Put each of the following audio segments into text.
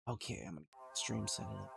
Okay, I'm gonna stream set it up.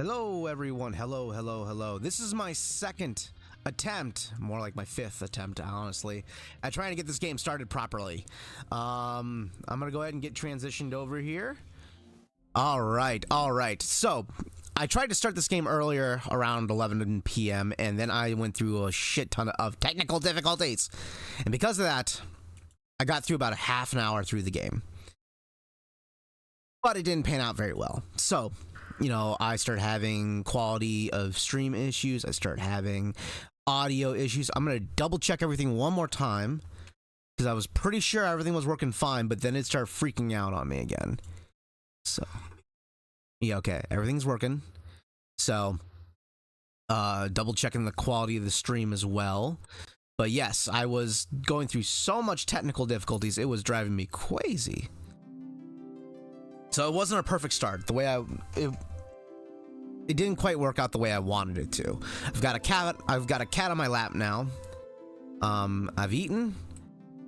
Hello, everyone. Hello. This is my second attempt, more like my fifth attempt, honestly, at trying to get this game started properly. I'm gonna go ahead and get transitioned over here. All right. So, I tried to start this game earlier around 11 p.m. and then I went through a shit ton of technical difficulties. And because of that, I got through about a half an hour through the game. But it didn't pan out very well. So, you know, I started having quality of stream issues. I started having audio issues. I'm going to double check everything one more time because I was pretty sure everything was working fine, but then it started freaking out on me again. So, yeah, okay, everything's working. So, double checking the quality of the stream as well. But yes, I was going through so much technical difficulties, it was driving me crazy. So it wasn't a perfect start. The way it didn't quite work out the way I wanted it to. I've got a cat on my lap now. I've eaten,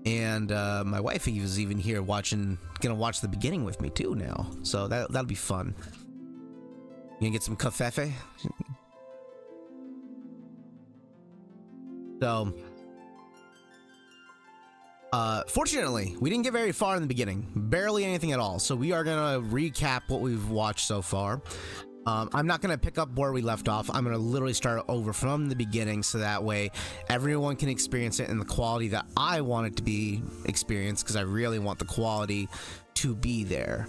and my wife is even here gonna watch the beginning with me too now. So that'll be fun. You gonna get some cafefe? So, fortunately, we didn't get very far in the beginning. Barely anything at all. So we are gonna recap what we've watched so far. I'm not gonna pick up where we left off. I'm gonna literally start over from the beginning, so that way everyone can experience it in the quality that I want it to be experienced, because I really want the quality to be there.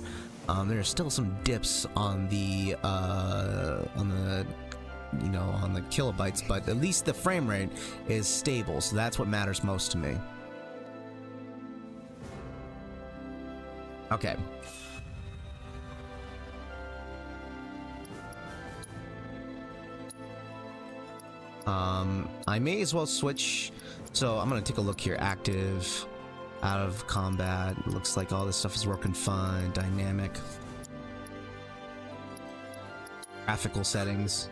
There's still some dips on the kilobytes, but at least the frame rate is stable, so that's what matters most to me. Okay. I may as well switch. So I'm gonna take a look here. Active, out of combat. It looks like all this stuff is working fine. Dynamic. Graphical settings.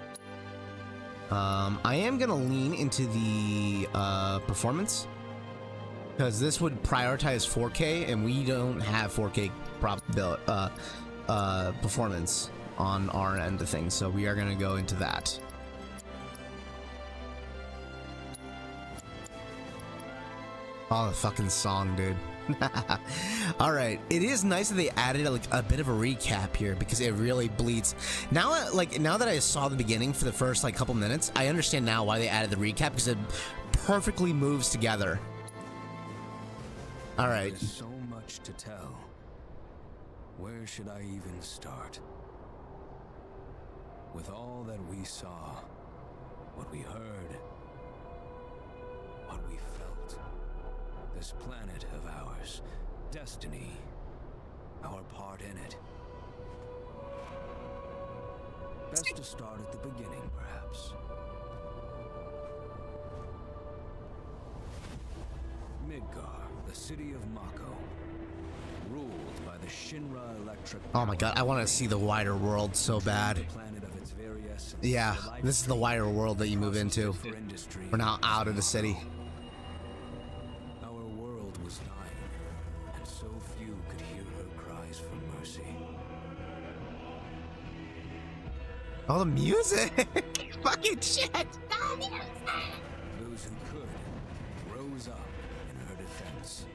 I am gonna lean into the performance, because this would prioritize 4K, and we don't have 4K performance on our end of things, so we are gonna go into that. Oh, the fucking song, dude. All right, it is nice that they added a bit of a recap here, because it really bleeds. Now that I saw the beginning for the first couple minutes, I understand now why they added the recap, because it perfectly moves together. All right. There's so much to tell. Where should I even start? With all that we saw, what we heard, what we felt. This planet of ours, destiny, our part in it. Best to start at the beginning, perhaps. Midgar, the city of Mako, ruled by the Shinra Electric. Oh my god, I want to see the wider world so bad. Yeah, this is the wider world that you move into. We're now out of the city. Oh, the music! Fucking shit! Those who could rose up in her defense.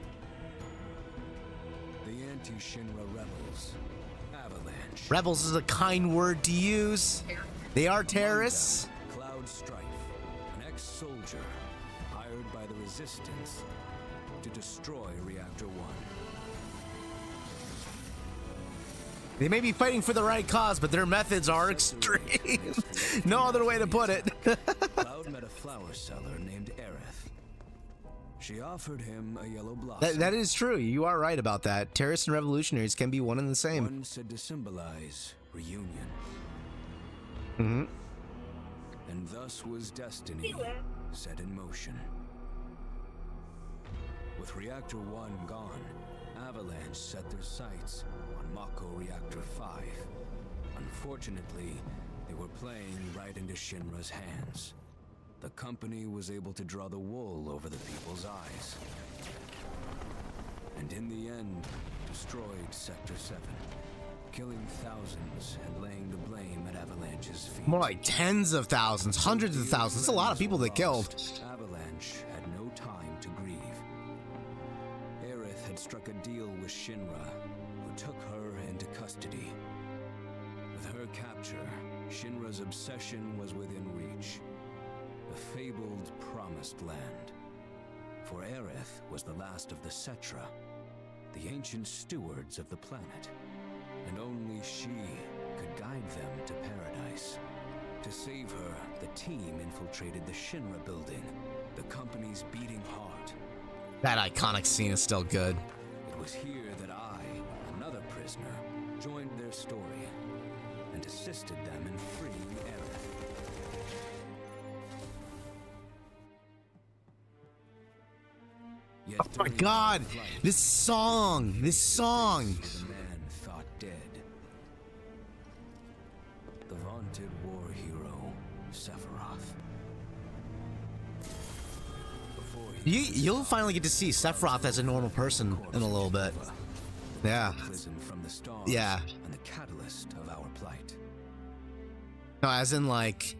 The anti-Shinra rebels, Avalanche. Rebels is a kind word to use. They are terrorists. Cloud Strife, an ex-soldier hired by the Resistance to destroy Reactor 1. They may be fighting for the right cause, but their methods are extreme. No other way to put it. Cloud met a flower seller named Aerith. She offered him a yellow blossom. That is true. You are right about that. Terrorists and revolutionaries can be one and the same. One said to symbolize reunion. Mm-hmm. And thus was destiny set in motion. With Reactor 1 gone, Avalanche set their sights on Mako Reactor 5. Unfortunately, they were playing right into Shinra's hands. The company was able to draw the wool over the people's eyes. And in the end, destroyed Sector 7, killing thousands and laying the blame at Avalanche's feet. More like tens of thousands, hundreds of thousands. That's a lot of people they killed. Avalanche had no time to grieve. Aerith had struck a deal with Shinra, who took her into custody. With her capture, Shinra's obsession was within reach. The fabled Promised Land. For Aerith was the last of the Cetra, the ancient stewards of the planet. And only she could guide them to paradise. To save her, the team infiltrated the Shinra building, the company's beating heart. That iconic scene is still good. It was here that I, another prisoner, joined their story and assisted them in freeing Aerith. Yet Oh my god! This song! the man thought dead. The vaunted war hero, Sephiroth. You'll finally get to see Sephiroth as a normal person in a little bit. Yeah. From the stars Yeah. and the catalyst of our plight. No, as in like,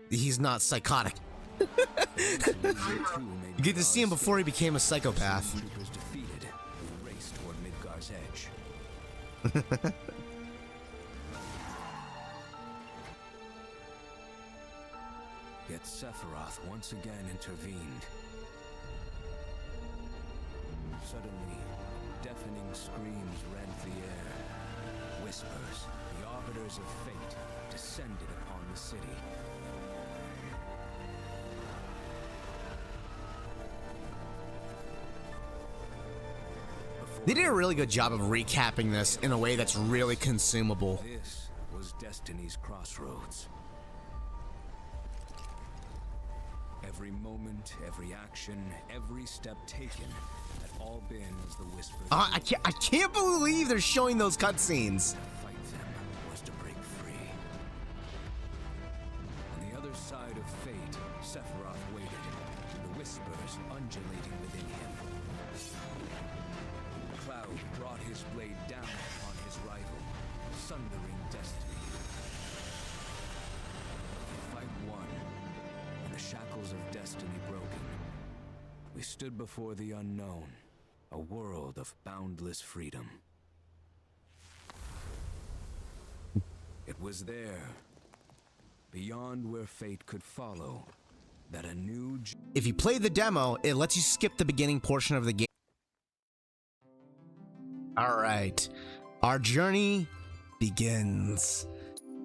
he's not psychotic. You get to see him before he became a psychopath. Troopers defeated, we raced toward Midgar's edge. Yet Sephiroth once again intervened. Suddenly, deafening screams rent the air. Whispers, the arbiters of fate, descended upon the city. They did a really good job of recapping this in a way that's really consumable. This was Destiny's crossroads. Every moment, every action, every step taken had all been as the whispers. I can't believe they're showing those cutscenes. To fight them was to break free. On the other side of fate, Sephiroth waited, the whispers undulating within him. Cloud brought his blade down upon his rival, sundering destiny. The fight won, and the shackles of destiny broken. We stood before the unknown, a world of boundless freedom. It was there, beyond where fate could follow, that a new... If you play the demo, it lets you skip the beginning portion of the game. Alright, our journey begins.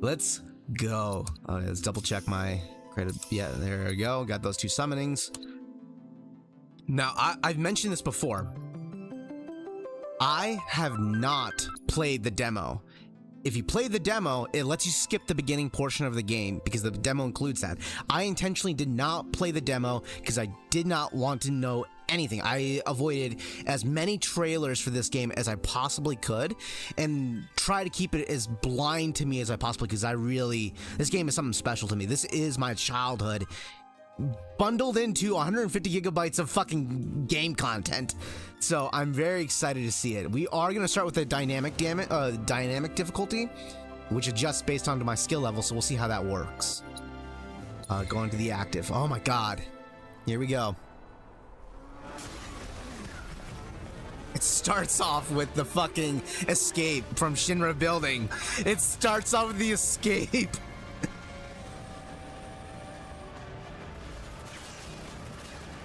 Let's go. Let's double check my credit. Yeah, there we go. Got those two summonings. Now, I've mentioned this before. I have not played the demo. If you play the demo, it lets you skip the beginning portion of the game because the demo includes that. I intentionally did not play the demo because I did not want to know anything. I avoided as many trailers for this game as I possibly could and try to keep it as blind to me as I possibly could, because this game is something special to me. This is my childhood bundled into 150 gigabytes of fucking game content. So I'm very excited to see it. We are going to start with a dynamic difficulty, which adjusts based on my skill level, so we'll see how that works. Going to the active. Oh my god. Here we go. It starts off with the fucking escape from Shinra building. It starts off with the escape.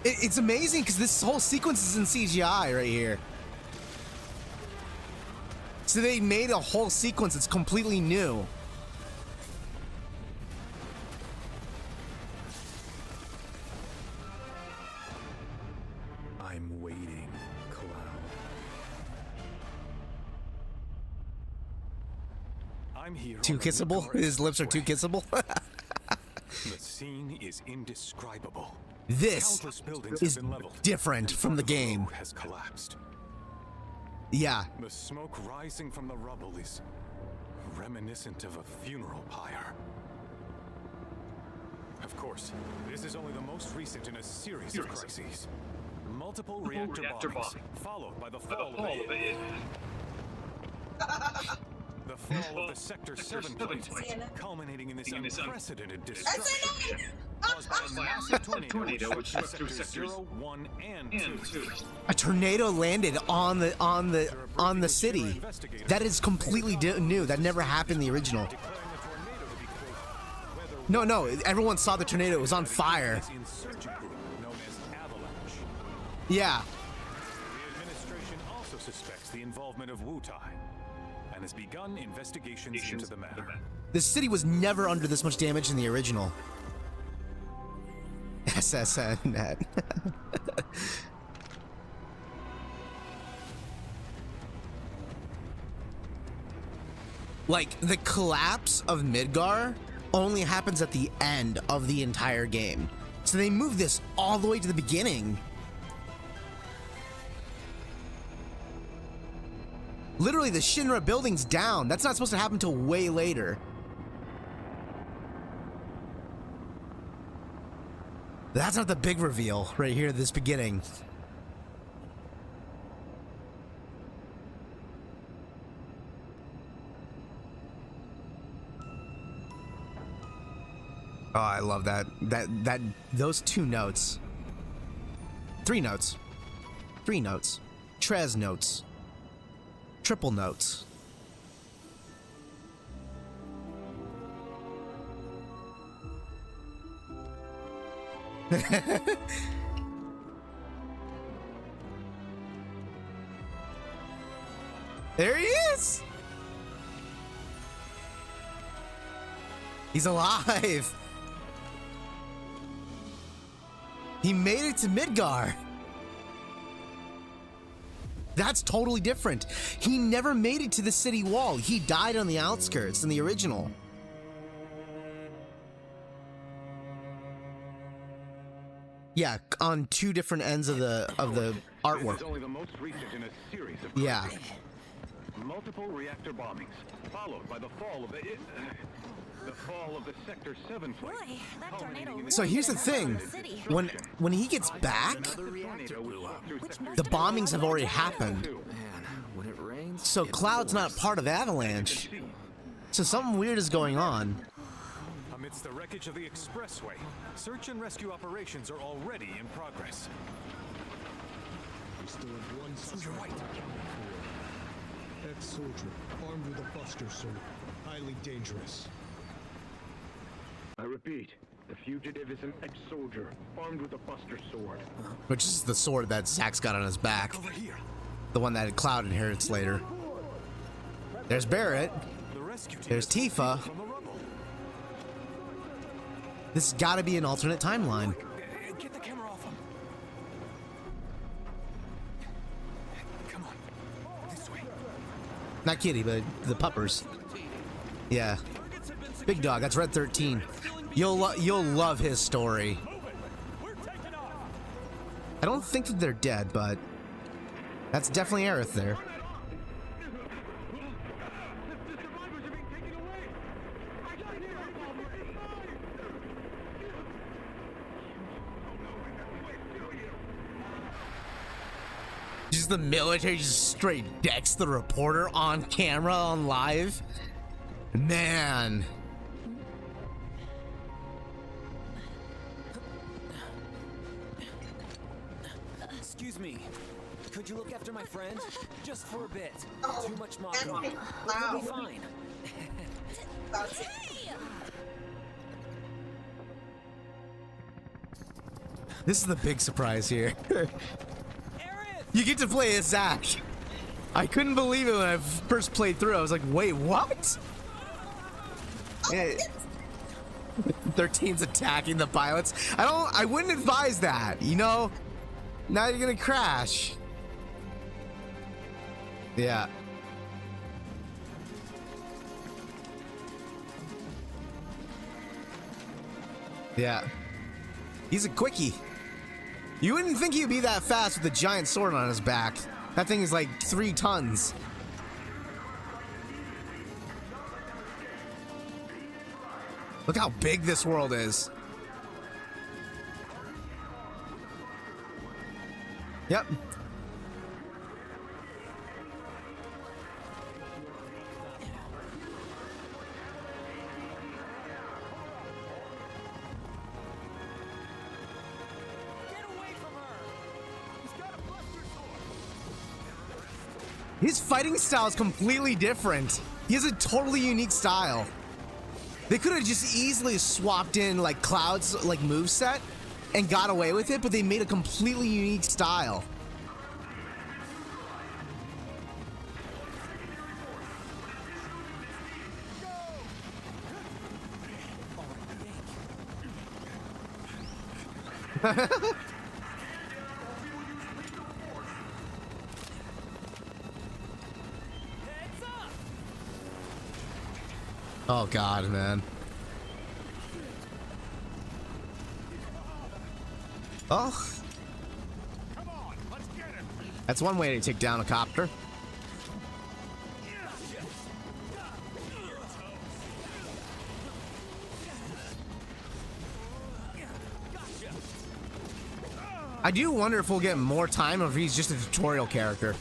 It's amazing because this whole sequence is in CGI right here. So they made a whole sequence that's completely new. I'm waiting, Cloud. I'm here. Too kissable? His lips are too kissable? The scene is indescribable. This Countless buildings is have been leveled. different from the game. Has collapsed. Yeah. The smoke rising from the rubble is reminiscent of a funeral pyre. Of course, this is only the most recent in a series of crises. Multiple reactor bombings, followed by the fall of the fall of the Sector 7 plate, culminating in this unprecedented destruction caused by a massive tornado which swept through Sectors 0, 1, and 2. A tornado landed on the city. That is completely new. That never happened in the original. Declaring the tornado to be No, everyone saw the tornado. It was on fire. Insurgent group known as Avalanche. Yeah. The administration also suspects the involvement of Wutai and has begun investigations into the matter. The city was never under this much damage in the original. SSN. Like, the collapse of Midgar only happens at the end of the entire game. So they move this all the way to the beginning. Literally, the Shinra building's down. That's not supposed to happen till way later. That's not the big reveal right here at this beginning. Oh, I love that. Those 2 notes. 3 notes. 3 notes. Trez notes. Triple notes. There he is! He's alive! He made it to Midgar. That's totally different. He never made it to the city wall. He died on the outskirts in the original. Yeah, on 2 different ends of the artwork. This is only the most recent in a series of Yeah. multiple reactor bombings, followed by the fall of the Sector 7 fleet. Boy, that tornado So here's the thing. When he gets back, the bombings have already happened. When it rains, So Cloud's not part of Avalanche. So something weird is going on. Amidst the wreckage of the expressway, search and rescue operations are already in progress. We still have one suspect. Ex-soldier, armed with a buster sword. Highly dangerous. I repeat, the fugitive is an ex-soldier, armed with a buster sword. Which is the sword that Zack's got on his back. The one that Cloud inherits later. There's Barret. The rescue team There's is being Tifa. from the rubble. This has got to be an alternate timeline. Get the camera off him. Come on. This way. Not Kitty, but the puppers. Yeah. Big Dog, that's Red 13. You'll love his story. I don't think that they're dead, but that's definitely Aerith there. Just the military just straight decks the reporter on camera on live. Man. excuse me. Could you look after my friend? Just for a bit. Too much That's mockery. loud. We'll be fine. This is the big surprise here. You get to play as Zack. I couldn't believe it when I first played through. I was like, wait, what? Yeah. 13's attacking the pilots. I wouldn't advise that, you know? Now you're gonna crash. Yeah. Yeah. He's a quickie. You wouldn't think he'd be that fast with a giant sword on his back. That thing is like 3 tons. Look how big this world is. Yep. His fighting style is completely different. He has a totally unique style. They could have just easily swapped in like Cloud's like moveset and got away with it, but they made a completely unique style. Oh God, man. Oh. Come on, let's get him. That's one way to take down a copter. I do wonder if we'll get more time or if he's just a tutorial character.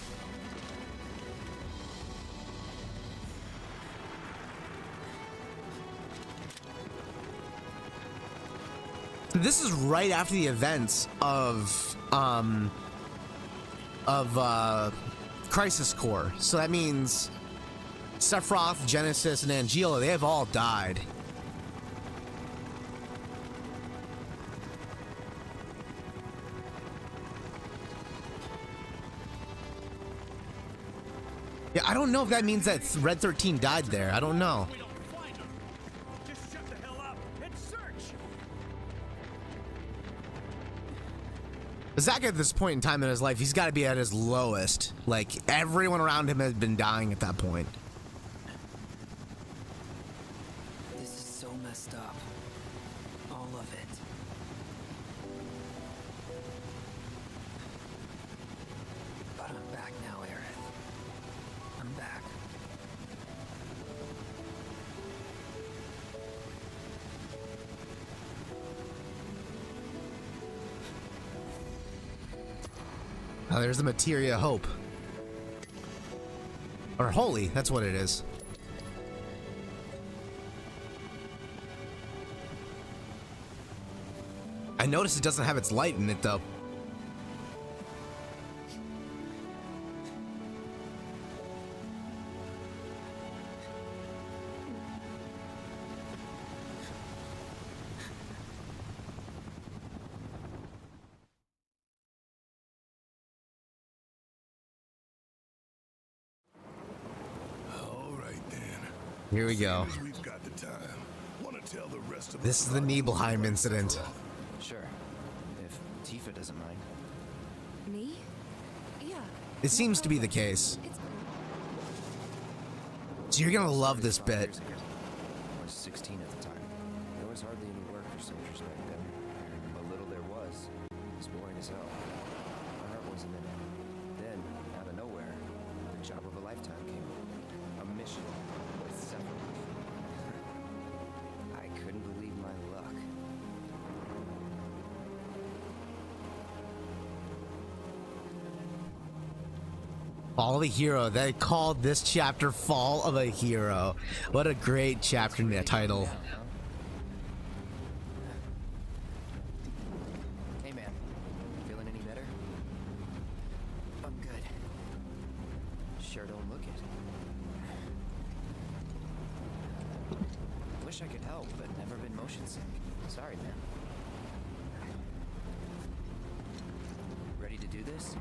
This is right after the events of Crisis Core, so that means Sephiroth, Genesis, and Angela, they have all died. Yeah, I don't know if that means that Red 13 died there. I don't know. We don't find him. Just shut the hell up and search. Zack at this point in time in his life, he's got to be at his lowest. Like, everyone around him has been dying at that point. This is so messed up. All of it. But I'm back now, Aerith. I'm back. Oh, there's the materia hope. Or holy, that's what it is. I noticed it doesn't have its light in it though. Here we go. We've got the time. Want to tell the rest of This is the Nibelheim incident. Sure. If Tifa doesn't mind. Me? Yeah. It seems to be the case. It's So you're gonna love this bit. I was 16 at the time. There was hardly any work for soldiers back then. And what little there was boring as hell. My heart wasn't in it. Then, out of nowhere, the job of a lifetime came up. A mission with Sephiroth. I couldn't believe my luck. Fall of a Hero. They called this chapter Fall of a Hero. What a great chapter title. Hey man, feeling any better? I'm good. Sure don't look it. Wish I could help, but never been motion sick. Sorry, man. Ready to do this?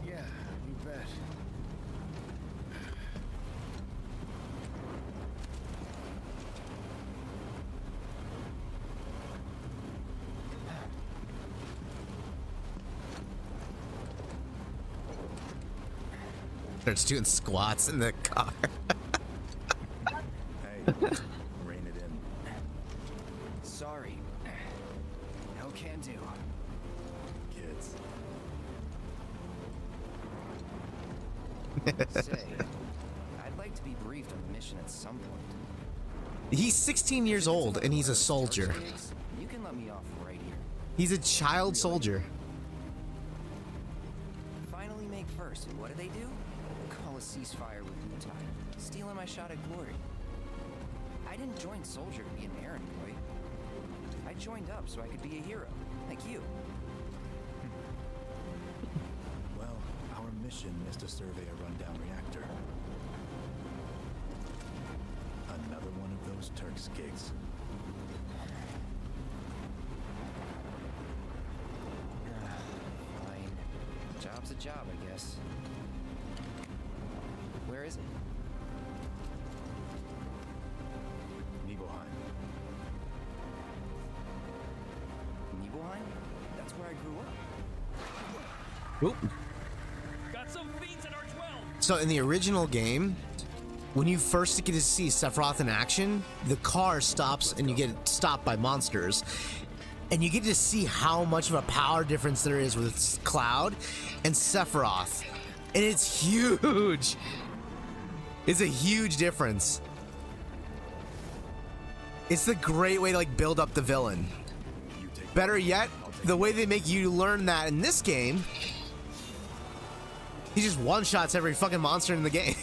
Yeah, you bet. Starts doing squats in the car. Hey, rein it in. Sorry. No can do. Kids. Say, I'd like to be briefed on the mission at some point. He's 16 years old and he's a soldier. You can let me off right here. He's a child soldier. Finally make first, and what do? Call a ceasefire with Mutai, stealing my shot at glory. I didn't join soldier to be an errand boy. I joined up so I could be a hero, like you. Well, our mission is to survey a rundown reactor. Another one of those Turks' gigs. Fine. Job's a job, I guess. Where is it? Nibelheim. Nibelheim? That's where I grew up. Oop. Got some fiends in our 12. So in the original game, when you first get to see Sephiroth in action, the car stops and you get stopped by monsters. And you get to see how much of a power difference there is with Cloud and Sephiroth. And it's huge. It's a huge difference. It's the great way to like build up the villain. Better yet, the way they make you learn that in this game, he just one-shots every fucking monster in the game.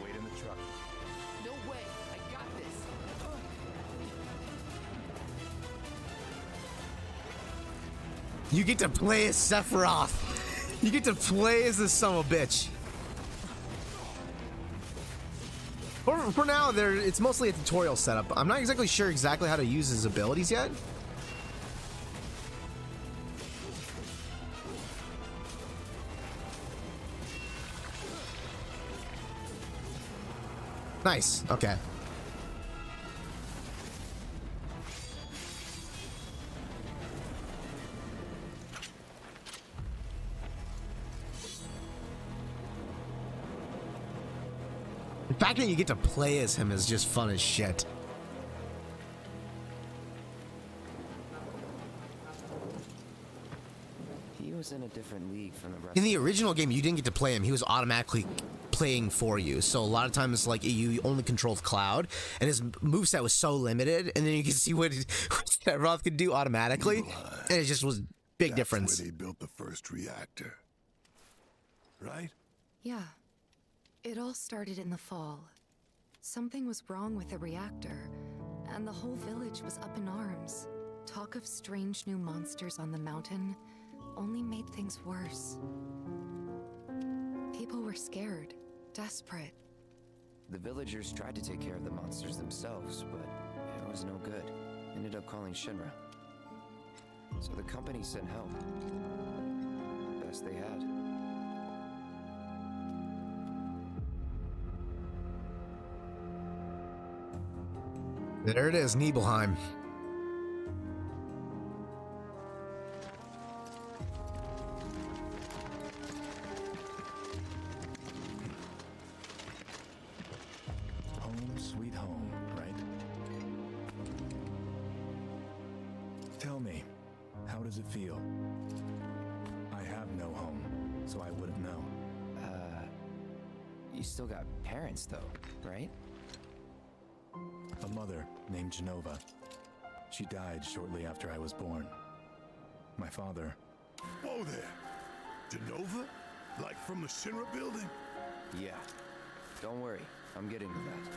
Wait in the truck. No way! I got this! You get to play as Sephiroth. You get to play as this son of a bitch. For now, it's mostly a tutorial setup. I'm not exactly sure how to use his abilities yet. Nice. Okay. The fact that you get to play as him is just fun as shit. He was in a different league from the rest. In the original game, you didn't get to play him. He was automatically playing for you. So a lot of times, like, you only controlled Cloud, and his moveset was so limited, and then you can see what Sephiroth could do automatically, and it just was big difference. Where they built the first reactor. Right? Yeah. It all started in the fall. Something was wrong with the reactor, and the whole village was up in arms. Talk of strange new monsters on the mountain only made things worse. People were scared, desperate. The villagers tried to take care of the monsters themselves, but it was no good. Ended up calling Shinra. So the company sent help. Best they had. There it is, Nibelheim. Home sweet home, right? Tell me, how does it feel? I have no home, so I wouldn't know. You still got parents though, right? A mother named Genova. She died shortly after I was born. My father... Whoa there! Genova? Like from the Shinra building? Yeah. Don't worry, I'm getting to that.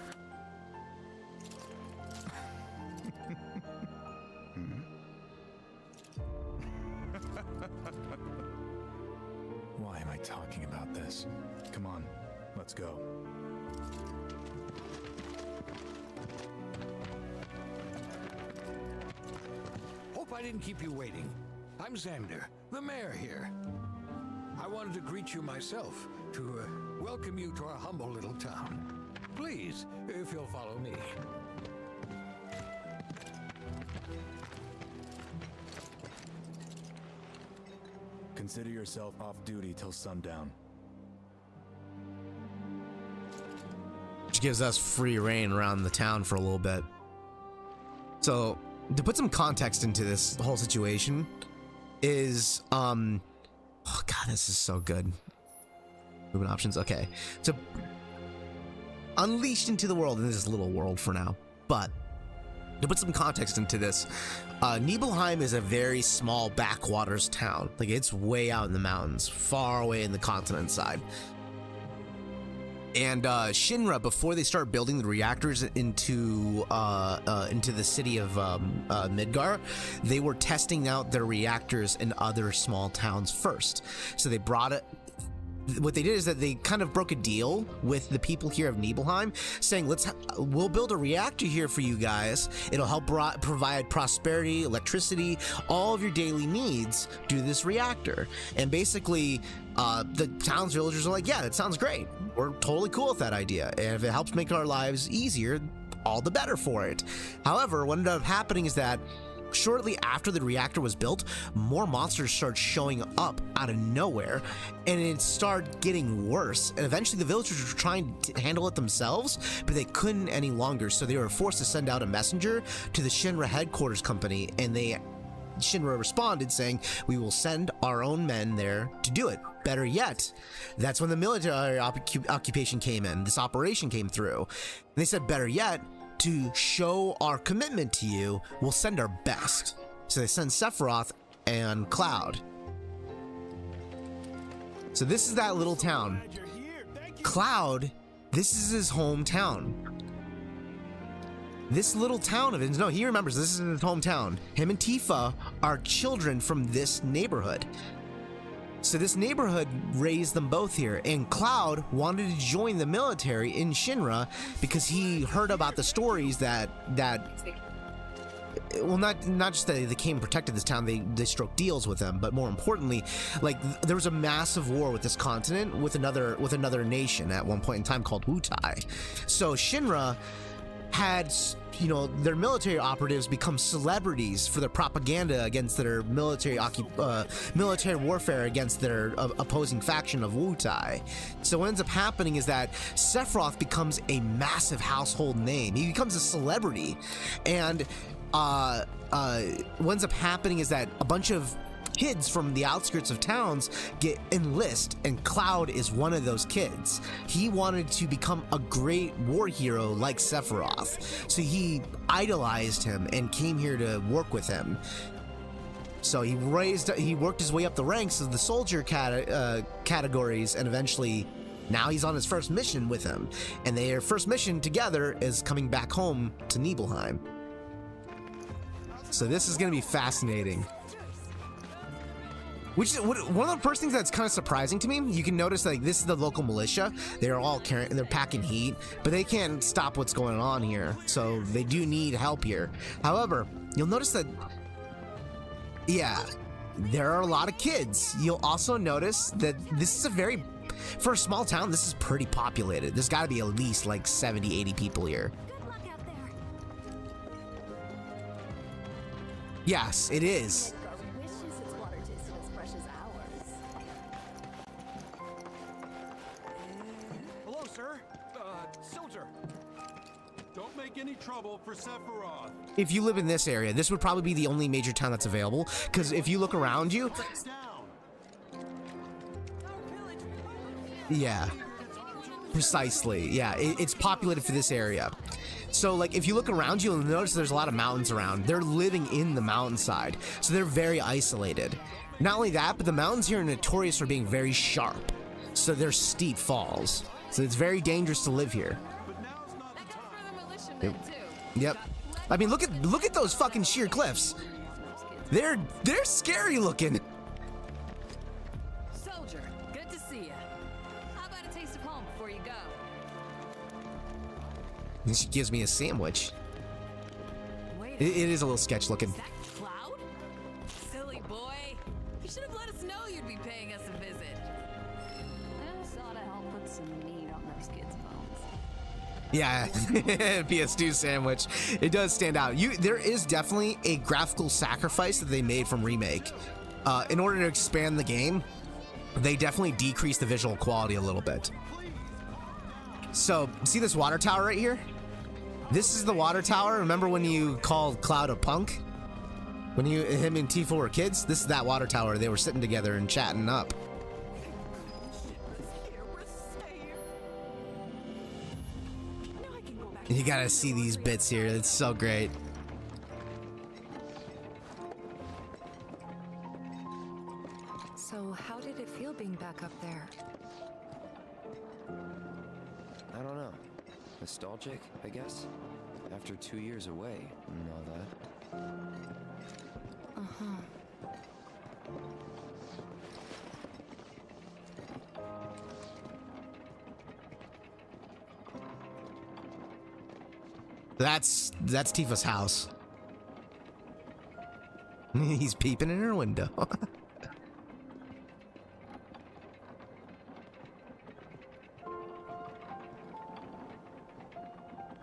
Why am I talking about this? Come on, let's go. Hope I didn't keep you waiting. I'm Xander, the mayor here. I wanted to greet you myself, to welcome you to our humble little town. Please, if you'll follow me. Consider yourself off duty till sundown. Which gives us free reign around the town for a little bit. So, to put some context into this whole situation is, oh god, this is so good. Movement options, okay. So, unleashed into the world, in this little world for now, but to put some context into this, Nibelheim is a very small backwaters town. Like, it's way out in the mountains, far away in the continent side. And Shinra, before they start building the reactors into the city of Midgar, they were testing out their reactors in other small towns first. So they brought it. What they did is that they kind of broke a deal with the people here of Nibelheim, saying, we'll build a reactor here for you guys. It'll help provide prosperity, electricity, all of your daily needs due to this reactor. And basically, the town's villagers are like, yeah, that sounds great. We're totally cool with that idea. And if it helps make our lives easier, all the better for it. However, what ended up happening is that shortly after the reactor was built, more monsters started showing up out of nowhere, and it started getting worse. And eventually the villagers were trying to handle it themselves, but they couldn't any longer, so they were forced to send out a messenger to the Shinra headquarters company, and Shinra responded saying, we will send our own men there to do it. Better yet, that's when the military occupation came in. This operation came through. And they said, better yet, to show our commitment to you, we'll send our best. So they send Sephiroth and Cloud. So this is that little town. Cloud, this is his hometown. This little town of his, no, he remembers this is his hometown. Him and Tifa are children from this neighborhood. So this neighborhood raised them both here, and Cloud wanted to join the military in Shinra because he heard about the stories that well, not just that they came and protected this town, they struck deals with them, but more importantly, like, there was a massive war with this continent with another nation at one point in time called Wutai. So Shinra had, you know, their military operatives become celebrities for their propaganda against their military warfare against their opposing faction of Wutai. So what ends up happening is that Sephiroth becomes a massive household name. He becomes a celebrity, and what ends up happening is that a bunch of kids from the outskirts of towns enlist, and Cloud is one of those kids. He wanted to become a great war hero like Sephiroth, so he idolized him and came here to work with him. So he worked his way up the ranks of the soldier categories, and eventually now he's on his first mission with him, and their first mission together is coming back home to Nibelheim. So this is going to be fascinating. Which is one of the first things that's kind of surprising to me. You can notice, like, this is the local militia. They're all they're packing heat, but they can't stop what's going on here. So they do need help here. However, you'll notice that, yeah, there are a lot of kids. You'll also notice that this is for a small town, this is pretty populated. There's got to be at least like 70, 80 people here. Yes, it is. Hello, sir. Soldier. Don't make any trouble for Sephiroth. If you live in this area, this would probably be the only major town that's available, because if you look around you, yeah, precisely, yeah, it's populated for this area. So, like, if you look around you, you'll notice there's a lot of mountains around. They're living in the mountainside, so they're very isolated. Not only that, but the mountains here are notorious for being very sharp, so they're steep falls. So it's very dangerous to live here. Yep. I mean, look at those fucking sheer cliffs. They're scary looking. Soldier, good to see you. How about a taste of home before you go? And she gives me a sandwich. It is a little sketch looking. Cloud? Silly boy. You should have let us know you'd be paying us a visit. I just thought to help put some meat on those kids' bones. Yeah, PS2 sandwich. It does stand out. There is definitely a graphical sacrifice that they made from Remake. In order to expand the game, they definitely decreased the visual quality a little bit. So, see this water tower right here? This is the water tower. Remember when you called Cloud a punk? When him and Tifa were kids? This is that water tower. They were sitting together and chatting up. You gotta see these bits here. It's so great. So how did it feel being back up there? I don't know. Nostalgic, I guess? After 2 years away and all that. Uh-huh. That's Tifa's house. He's peeping in her window.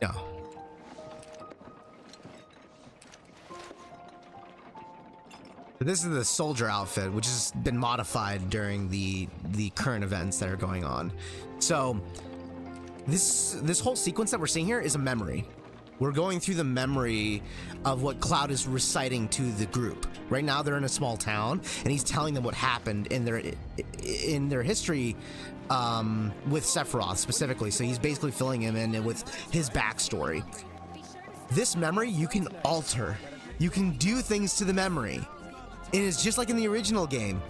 Yeah. This is the soldier outfit, which has been modified during the current events that are going on. So this whole sequence that we're seeing here is a memory. We're going through the memory of what Cloud is reciting to the group. Right now they're in a small town and he's telling them what happened in their history with Sephiroth specifically. So he's basically filling him in with his backstory. This memory you can alter. You can do things to the memory. It is just like in the original game.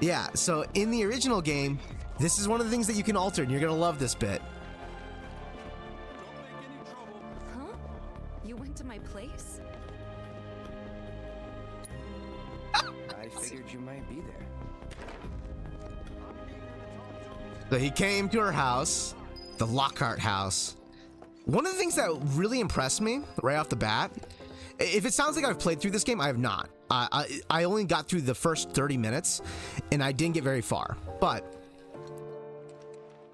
Yeah, so in the original game, this is one of the things that you can alter, and you're gonna love this bit. Huh? You went to my place? I figured you might be there. So he came to her house, the Lockhart house. One of the things that really impressed me right off the bat, if it sounds like I've played through this game, I have not. I only got through the first 30 minutes and I didn't get very far, but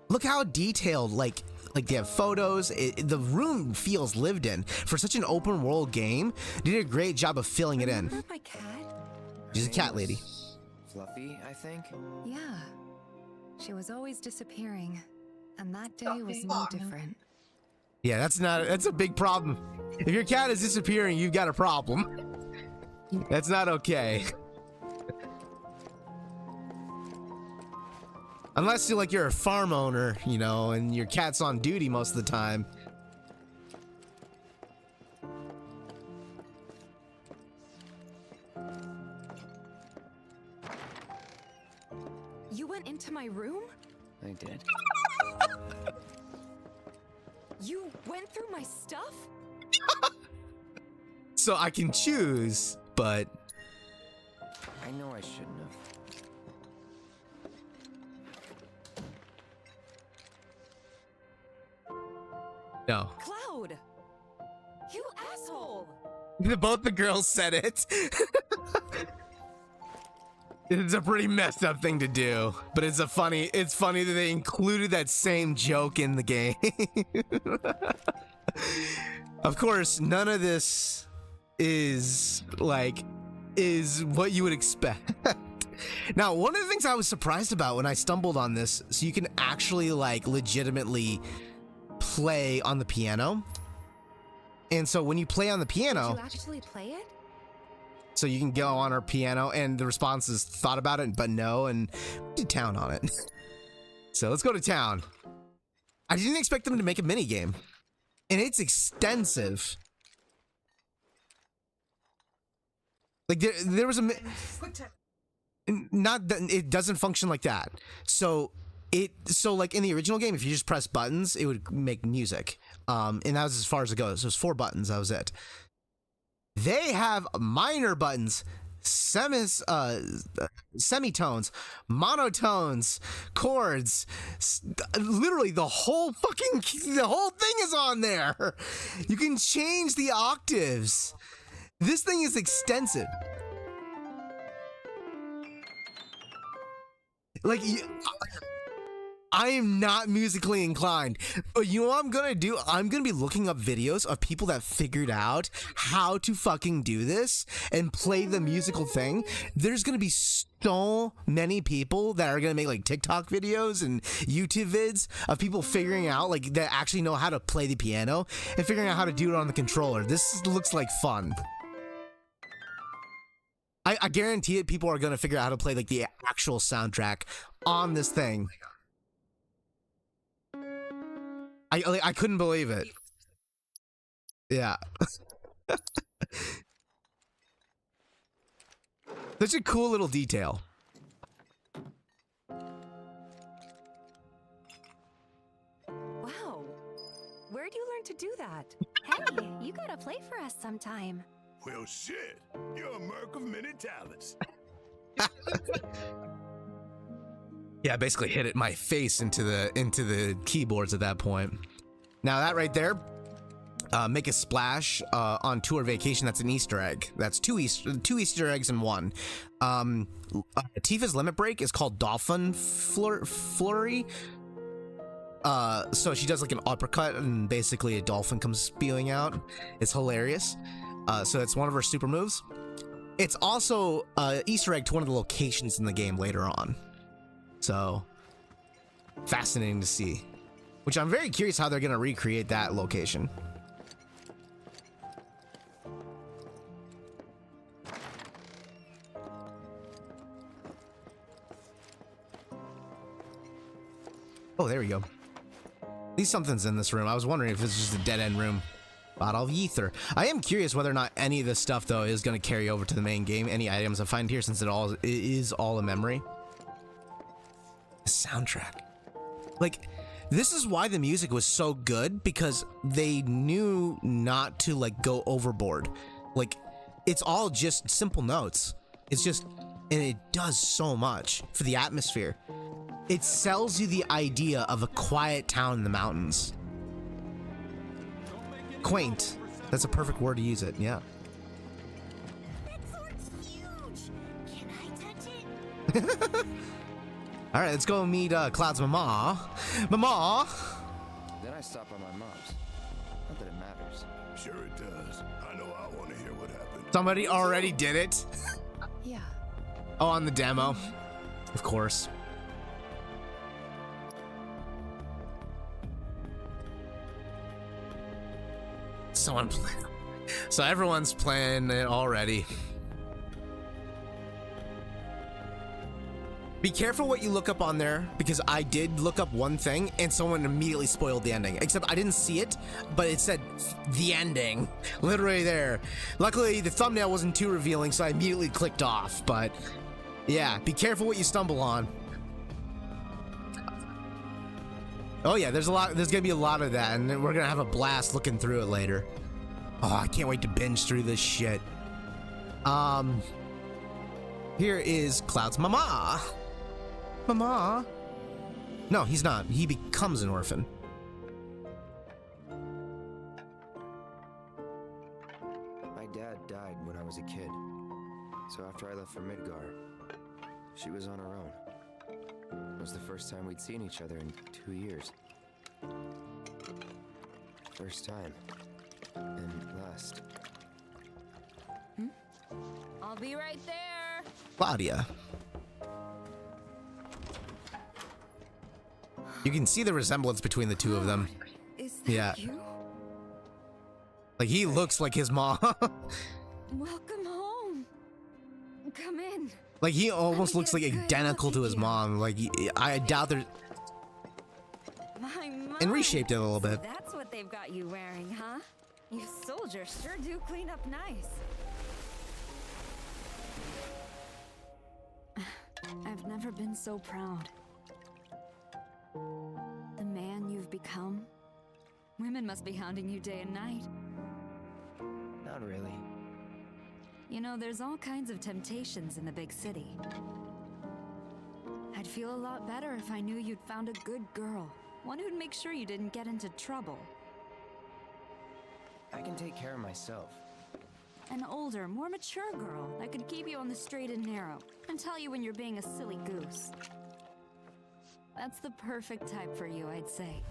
look how detailed, like they have photos. The room feels lived in. For such an open world game, they did a great job of filling it in. My cat? She's a cat lady. Fluffy, I think? Yeah. She was always disappearing, and that day was no different. Yeah, that's a big problem. If your cat is disappearing, you've got a problem. That's not okay. Unless you're a farm owner, you know, and your cat's on duty most of the time. You went into my room? I did. You went through my stuff? So I can choose, but I know I shouldn't have. no. Cloud! You asshole! Both the girls said it. It's a pretty messed up thing to do, but it's funny that they included that same joke in the game. Of course, none of this is what you would expect. Now, one of the things I was surprised about when I stumbled on this, so you can actually legitimately play on the piano. And so when you play on the piano, did you actually play it? so you can go on our piano, and the response is thought about it, but no, and to town on it. So let's go to town. I didn't expect them to make a mini game, and it's extensive. Like there was not that it doesn't function like that. So like in the original game, if you just press buttons, it would make music. And that was as far as it goes. It was 4 buttons. That was it. They have minor buttons, semitones, monotones, chords. Literally the whole thing is on there. You can change the octaves. This thing is extensive. I am not musically inclined, but you know what I'm gonna do? I'm gonna be looking up videos of people that figured out how to fucking do this and play the musical thing. There's gonna be so many people that are gonna make TikTok videos and YouTube vids of people figuring out that actually know how to play the piano and figuring out how to do it on the controller. This looks like fun. I guarantee it. People are gonna figure out how to play the actual soundtrack on this thing. I couldn't believe it. Yeah. Such a cool little detail. Wow. Where'd you learn to do that? Hey, you gotta play for us sometime. Well, shit. You're a merc of many talents. Yeah, basically hit it my face into the keyboards at that point. Now that right there, make a splash on tour vacation. That's an Easter egg. That's two Easter eggs in one. Tifa's limit break is called Dolphin Flurry. So she does like an uppercut and basically a dolphin comes spewing out. It's hilarious. So it's one of her super moves. It's also Easter egg to one of the locations in the game later on. So fascinating to see, which I'm very curious how they're going to recreate that location. Oh, there we go. At least something's in this room. I was wondering if it's just a dead end room. Bottle of ether. I am curious whether or not any of this stuff though is going to carry over to the main game. Any items I find here, since it is all a memory. The soundtrack. Like, this is why the music was so good, because they knew not to like go overboard. Like, it's all just simple notes. It's just, and it does so much for the atmosphere. It sells you the idea of a quiet town in the mountains. Quaint. That's a perfect word to use it, yeah. That sword's huge. Can I touch it? All right, let's go meet Cloud's mama. Mama! Then I stop by my mom's. Not that it matters. Sure it does. I know I want to hear what happened. Somebody already did it? Yeah. Oh, on the demo. Of course. So everyone's playing it already. Be careful what you look up on there, because I did look up one thing and someone immediately spoiled the ending. Except I didn't see it, but it said the ending literally there. Luckily the thumbnail wasn't too revealing, so I immediately clicked off. But yeah, be careful what you stumble on. Oh yeah, there's gonna be a lot of that, and we're gonna have a blast looking through it later. Oh, I can't wait to binge through this shit. Here is Cloud's mama. Mama. No, he's not. He becomes an orphan. My dad died when I was a kid. So after I left for Midgar, she was on her own. It was the first time we'd seen each other in 2 years. First time. And last. I'll be right there. Claudia. You can see the resemblance between the two of them. Is that Yeah. you? Like, he looks like his mom. Welcome home. Come in. Like, he almost looks like identical to his mom. Like, I doubt there's... And reshaped it a little bit. That's what they've got you wearing, huh? You soldiers sure do clean up nice. I've never been so proud. The man you've become. Women must be hounding you day and night. Not really. You know, there's all kinds of temptations in the big city. I'd feel a lot better if I knew you'd found a good girl. One who'd make sure you didn't get into trouble. I can take care of myself. An older, more mature girl that could keep you on the straight and narrow and tell you when you're being a silly goose. That's the perfect type for you, I'd say.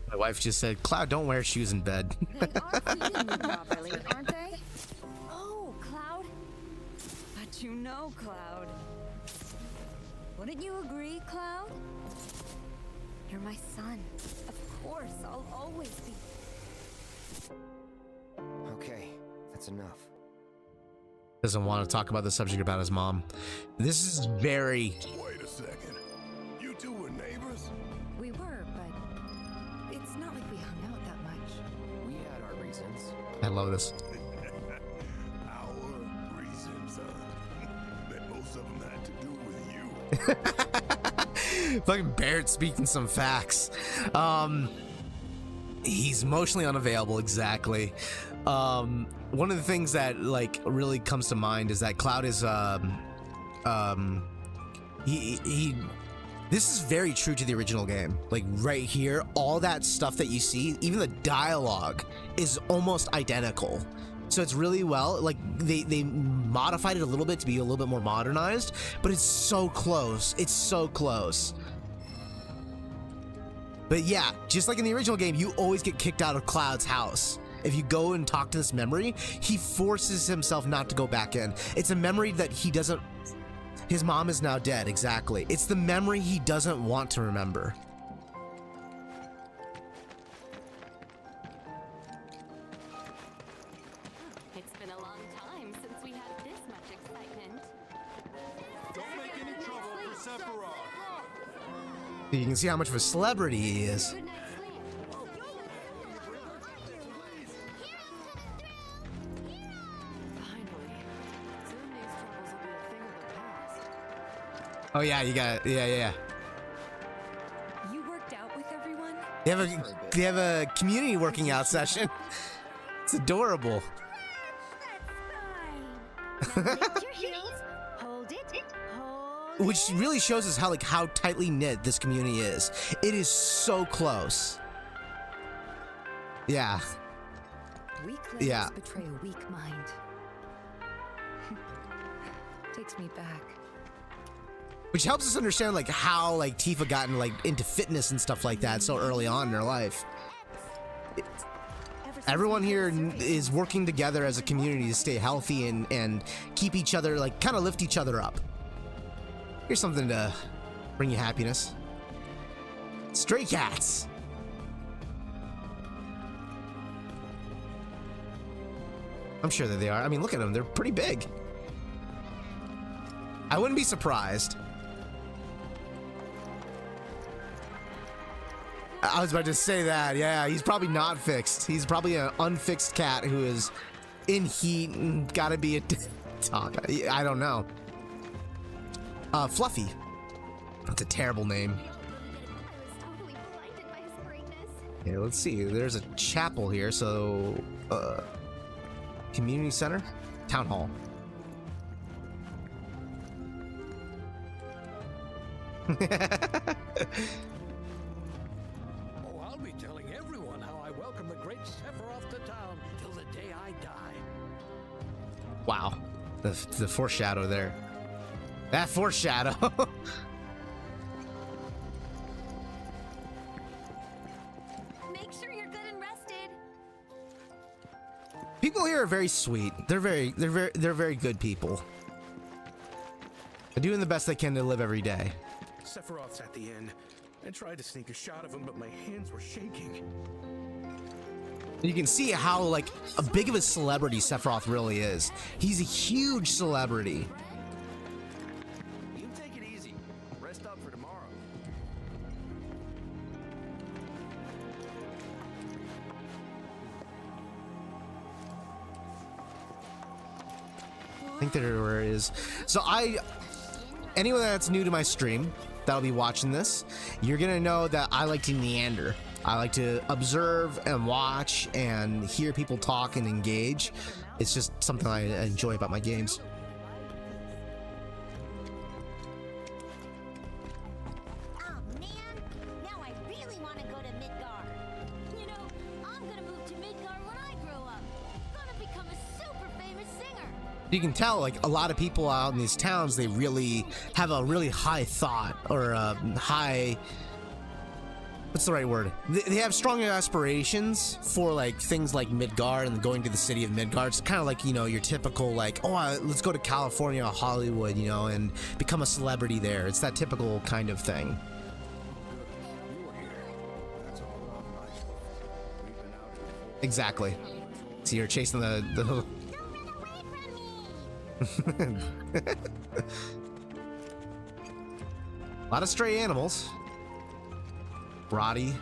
My wife just said, Cloud, don't wear shoes in bed. They are feeding you properly, aren't they? Oh, Cloud. But you know, Cloud. Wouldn't you agree, Cloud? You're my son. Of course, I'll always be. Okay, that's enough. Doesn't want to talk about the subject about his mom. This is very... Wait a second. You two were neighbors? We were, but it's not like we hung out that much. We had our reasons. I love this. Our reasons, that most of them had to do with you. Fucking Barret speaking some facts. He's emotionally unavailable, exactly. One of the things that like really comes to mind is that Cloud is this is very true to the original game. Like right here, all that stuff that you see, even the dialogue is almost identical. So it's really well, like they modified it a little bit to be a little bit more modernized, but it's so close. It's so close. But yeah, just like in the original game, you always get kicked out of Cloud's house. If you go and talk to this memory, he forces himself not to go back in. It's a memory that he doesn't... His mom is now dead, exactly. It's the memory he doesn't want to remember. It's been a long time since we had this much excitement. Don't make any trouble for Sephiroth. You can see how much of a celebrity he is. Oh yeah, you got it. Yeah. You worked out with everyone? They have a community working out session. It's adorable. Which really shows us how tightly knit this community is. It is so close. Yeah. Weak letters betray a weak mind. Takes me back. Which helps us understand like how like Tifa gotten like into fitness and stuff like that so early on in her life. Everyone here is working together as a community to stay healthy and keep each other, like kind of lift each other up. Here's something to bring you happiness. Stray cats. I'm sure that they are. I mean, look at them. They're pretty big. I wouldn't be surprised. I was about to say that. Yeah, he's probably not fixed. He's probably an unfixed cat who is in heat and gotta be a top. I don't know. Fluffy. That's a terrible name. Yeah, let's see. There's a chapel here, so community center, town hall. I'll be telling everyone how I welcome the great Sephiroth to town till the day I die. Wow, the foreshadow there. That foreshadow. Make sure you're good and rested. People here are very sweet. They're very good people. They're doing the best they can to live every day. Sephiroth's at the end. I tried to sneak a shot of him, but my hands were shaking. You can see how like a big of a celebrity Sephiroth really is. He's a huge celebrity. You take it easy. Rest up for tomorrow. I think there is. So anyone that's new to my stream that'll be watching this, you're gonna know that I like to meander. I like to observe and watch and hear people talk and engage. It's just something I enjoy about my games. Oh man, now I really want to go to Midgar. You know, I'm gonna move to Midgar when I grow up. Gonna become a super famous singer. You can tell like a lot of people out in these towns, they really have a really high thought or a high, what's the right word? They have strong aspirations for like things like Midgar and going to the city of Midgar. It's kind of like, you know, your typical like, oh, let's go to California or Hollywood, you know, and become a celebrity there. It's that typical kind of thing. Exactly. So you're chasing the a lot of stray animals. Roddy,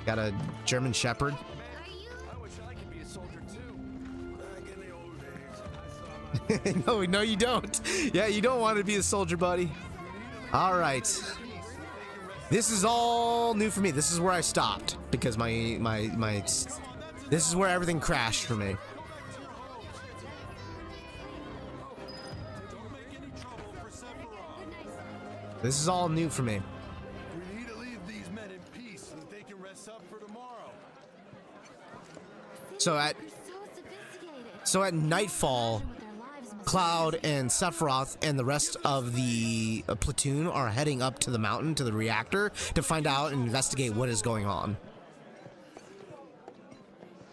got a German Shepherd. I wish I could be a soldier too. Back in the old days, No, you don't. Yeah, you don't want to be a soldier, buddy. All right. This is all new for me. This is where I stopped because this is where everything crashed for me. This is all new for me. We need to leave these men in peace so that they can rest up for tomorrow. So at nightfall, Cloud and Sephiroth and the rest of the platoon are heading up to the mountain, to the reactor, to find out and investigate what is going on.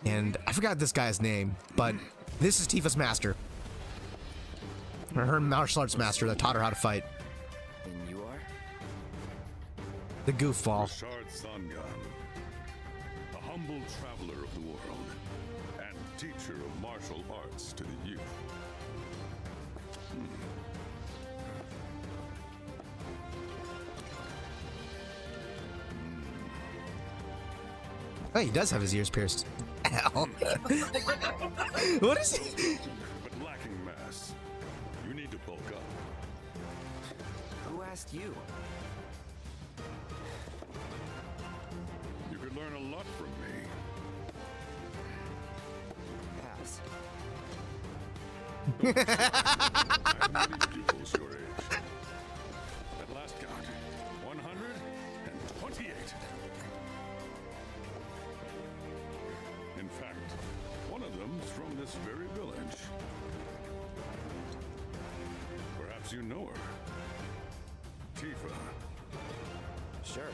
And I forgot this guy's name, but this is Tifa's master. Or her martial arts master that taught her how to fight. And you are? The goofball. Shard Sangan, a humble traveler of the world, and teacher of martial arts to the youth. Oh, he does have his ears pierced. Ow. What is he? But lacking mass, you need to bulk up. Who asked you? You could learn a lot from me. Pass. I have many pupils your age. At last count, 128. In fact, one of them's from this very village. Perhaps you know her. Tifa. Sure.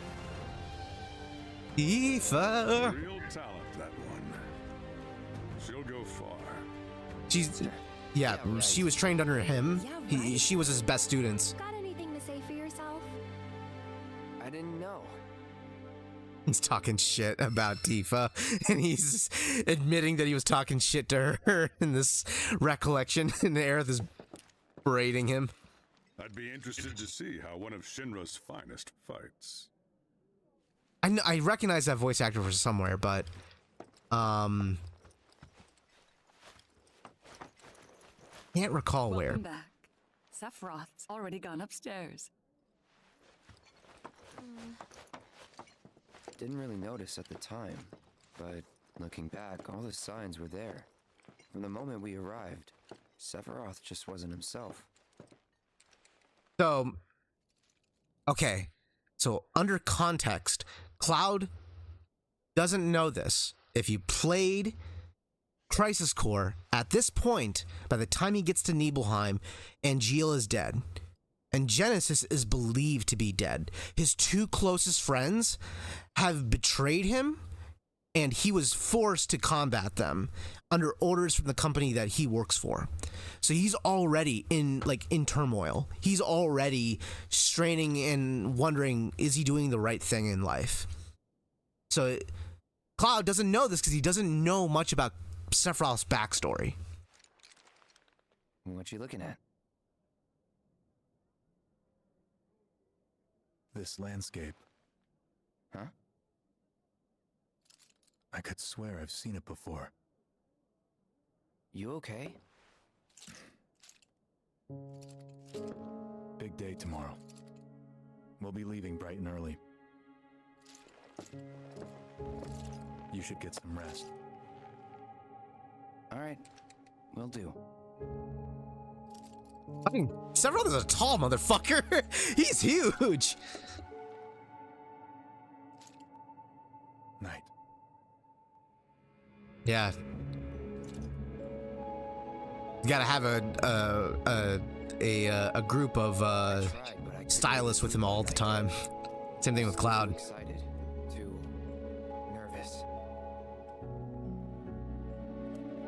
Tifa. Real talent, that one. She'll go far. She's, yeah, right. she was trained under him. Yeah, right. She was his best students. Got anything to say for yourself? I didn't know. He's talking shit about Tifa, and he's admitting that he was talking shit to her in this recollection, and Aerith is berating him. I'd be interested to see how one of Shinra's finest fights. I recognize that voice actor from somewhere, but can't recall where. Welcome back. Sephiroth's already gone upstairs. Didn't really notice at the time, but looking back, all the signs were there. From the moment we arrived, Sephiroth just wasn't himself. So, okay. So, under context, Cloud doesn't know this. If you played Crisis Core, at this point, by the time he gets to Nibelheim, Angeal is dead. And Genesis is believed to be dead. His two closest friends have betrayed him, and he was forced to combat them under orders from the company that he works for. So he's already in turmoil. He's already straining and wondering, is he doing the right thing in life? So Cloud doesn't know this because he doesn't know much about Sephiroth's backstory. What you looking at? This landscape. Huh? I could swear I've seen it before. You okay? Big day tomorrow. We'll be leaving bright and early. You should get some rest. All right, will do. Fucking Sephiroth is a tall motherfucker. He's huge. Night. Yeah. You gotta have a group of stylists with him all the time. Same thing with Cloud. Excited, too nervous.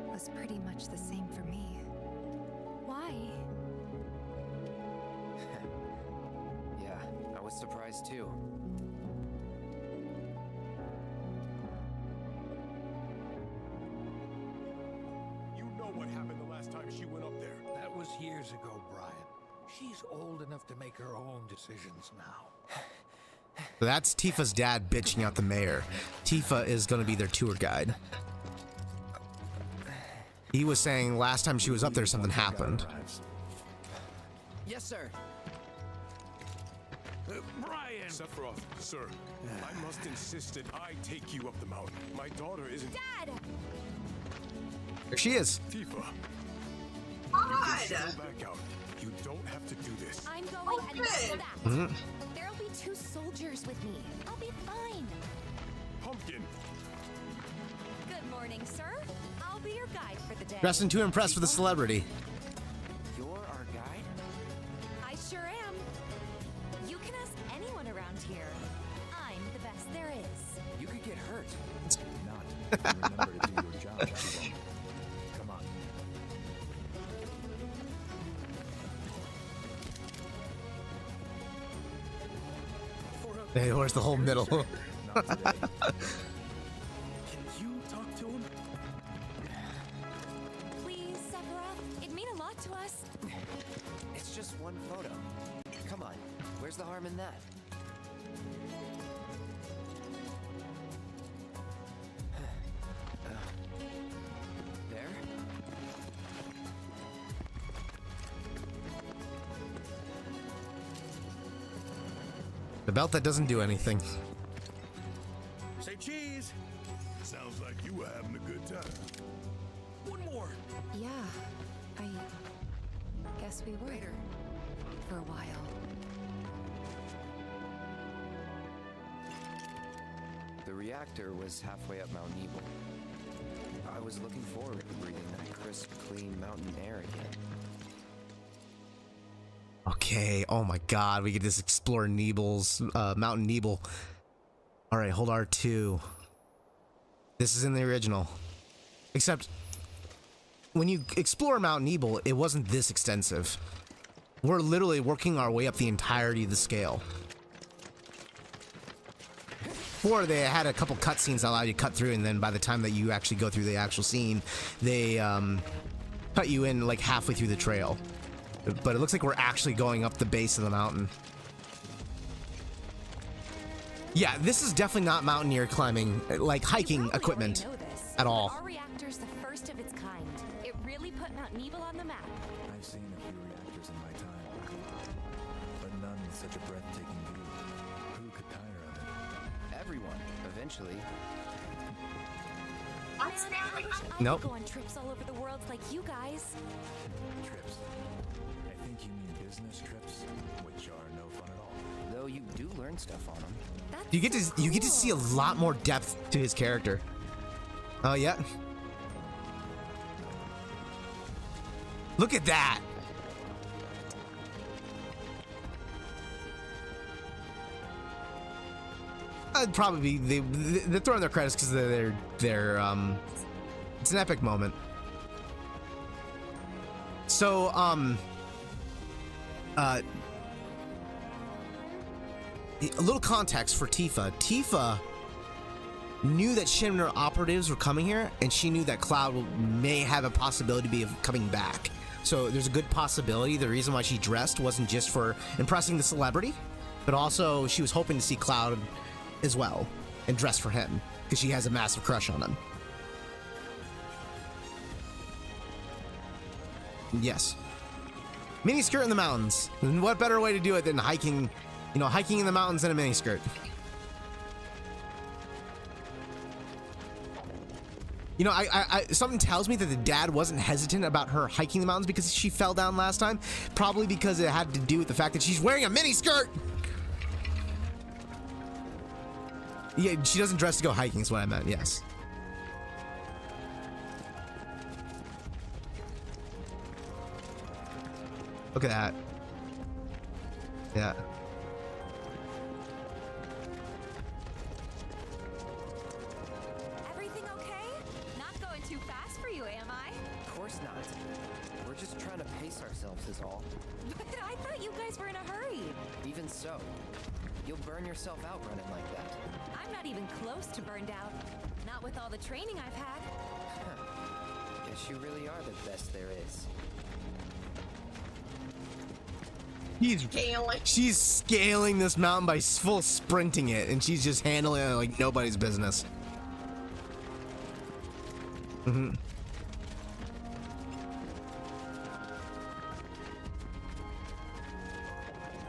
Was pretty much the same for me. Why? Yeah, I was surprised too. You know what happened the last time she went up there. That was years ago, Brian. She's old enough to make her own decisions now. That's Tifa's dad bitching out the mayor. Tifa is gonna be their tour guide. He was saying last time she was up there something happened. Yes, sir. Brian! Sephiroth, sir, I must insist that I take you up the mountain. My daughter isn't... Dad! There she is. Tifa. God! Go back out. You don't have to do this. I'm going and Okay. that. There'll be 2 soldiers with me. I'll be fine. Pumpkin. Good morning, sir. I'll be your guide for the day. Dressing to impress with a celebrity. You're our guide? I sure am. You can ask anyone around here. I'm the best there is. You could get hurt. Not. If you remember to do your job, you won't. Come on. Hey, where's the whole middle? Not today. Can you talk to him? Please, Sephiroth. It'd mean a lot to us. It's just one photo. Come on. Where's the harm in that? There? The belt that doesn't do anything. Say cheese! Sounds like you were having a good time. One more! Yeah, I guess we were. For a while. The reactor was halfway up Mount Nebel. I was looking forward to breathing that crisp, clean mountain air again. Okay, oh my god, we could just explore Nebel's, Mountain Nebel. Alright, hold R2. This is in the original. Except, when you explore Mount Nebel, it wasn't this extensive. We're literally working our way up the entirety of the scale. Before, they had a couple cutscenes that allowed you to cut through, and then by the time that you actually go through the actual scene, they cut you in like halfway through the trail. But it looks like we're actually going up the base of the mountain. Yeah, this is definitely not mountaineer climbing, like hiking equipment at all. Our reactor's the first of its kind. It really put Mount Nebel on the map. I've seen a few reactors in my time, but none with such a breathtaking view. Who could tire of it? Everyone, eventually. Man, I wish I Nope. could go on trips all over the world like you guys. Trips. I think you mean business trips, which are no fun at all. Though you do learn stuff on them. That's You get so to cool. see a lot more depth to his character. Oh yeah. Look at that. I'd probably be they're throwing their credits because they're it's an epic moment. So a little context for Tifa. Tifa knew that Shinra operatives were coming here, and she knew that Cloud may have a possibility of coming back. So there's a good possibility the reason why she dressed wasn't just for impressing the celebrity, but also she was hoping to see Cloud as well and dress for him because she has a massive crush on him. Yes. Mini skirt in the mountains. And what better way to do it than hiking, hiking in the mountains in a mini skirt? I something tells me that the dad wasn't hesitant about her hiking the mountains because she fell down last time. Probably because it had to do with the fact that she's wearing a mini skirt. Yeah, she doesn't dress to go hiking is what I meant, yes. Look at that. Yeah. Everything okay? Not going too fast for you, am I? Of course not. We're just trying to pace ourselves is all. But I thought you guys were in a hurry. Even so, you'll burn yourself out running like that. I'm not even close to burned out. Not with all the training I've had. Guess you really are the best there is. She's scaling this mountain by full sprinting it, and she's just handling it like nobody's business. Mm-hmm.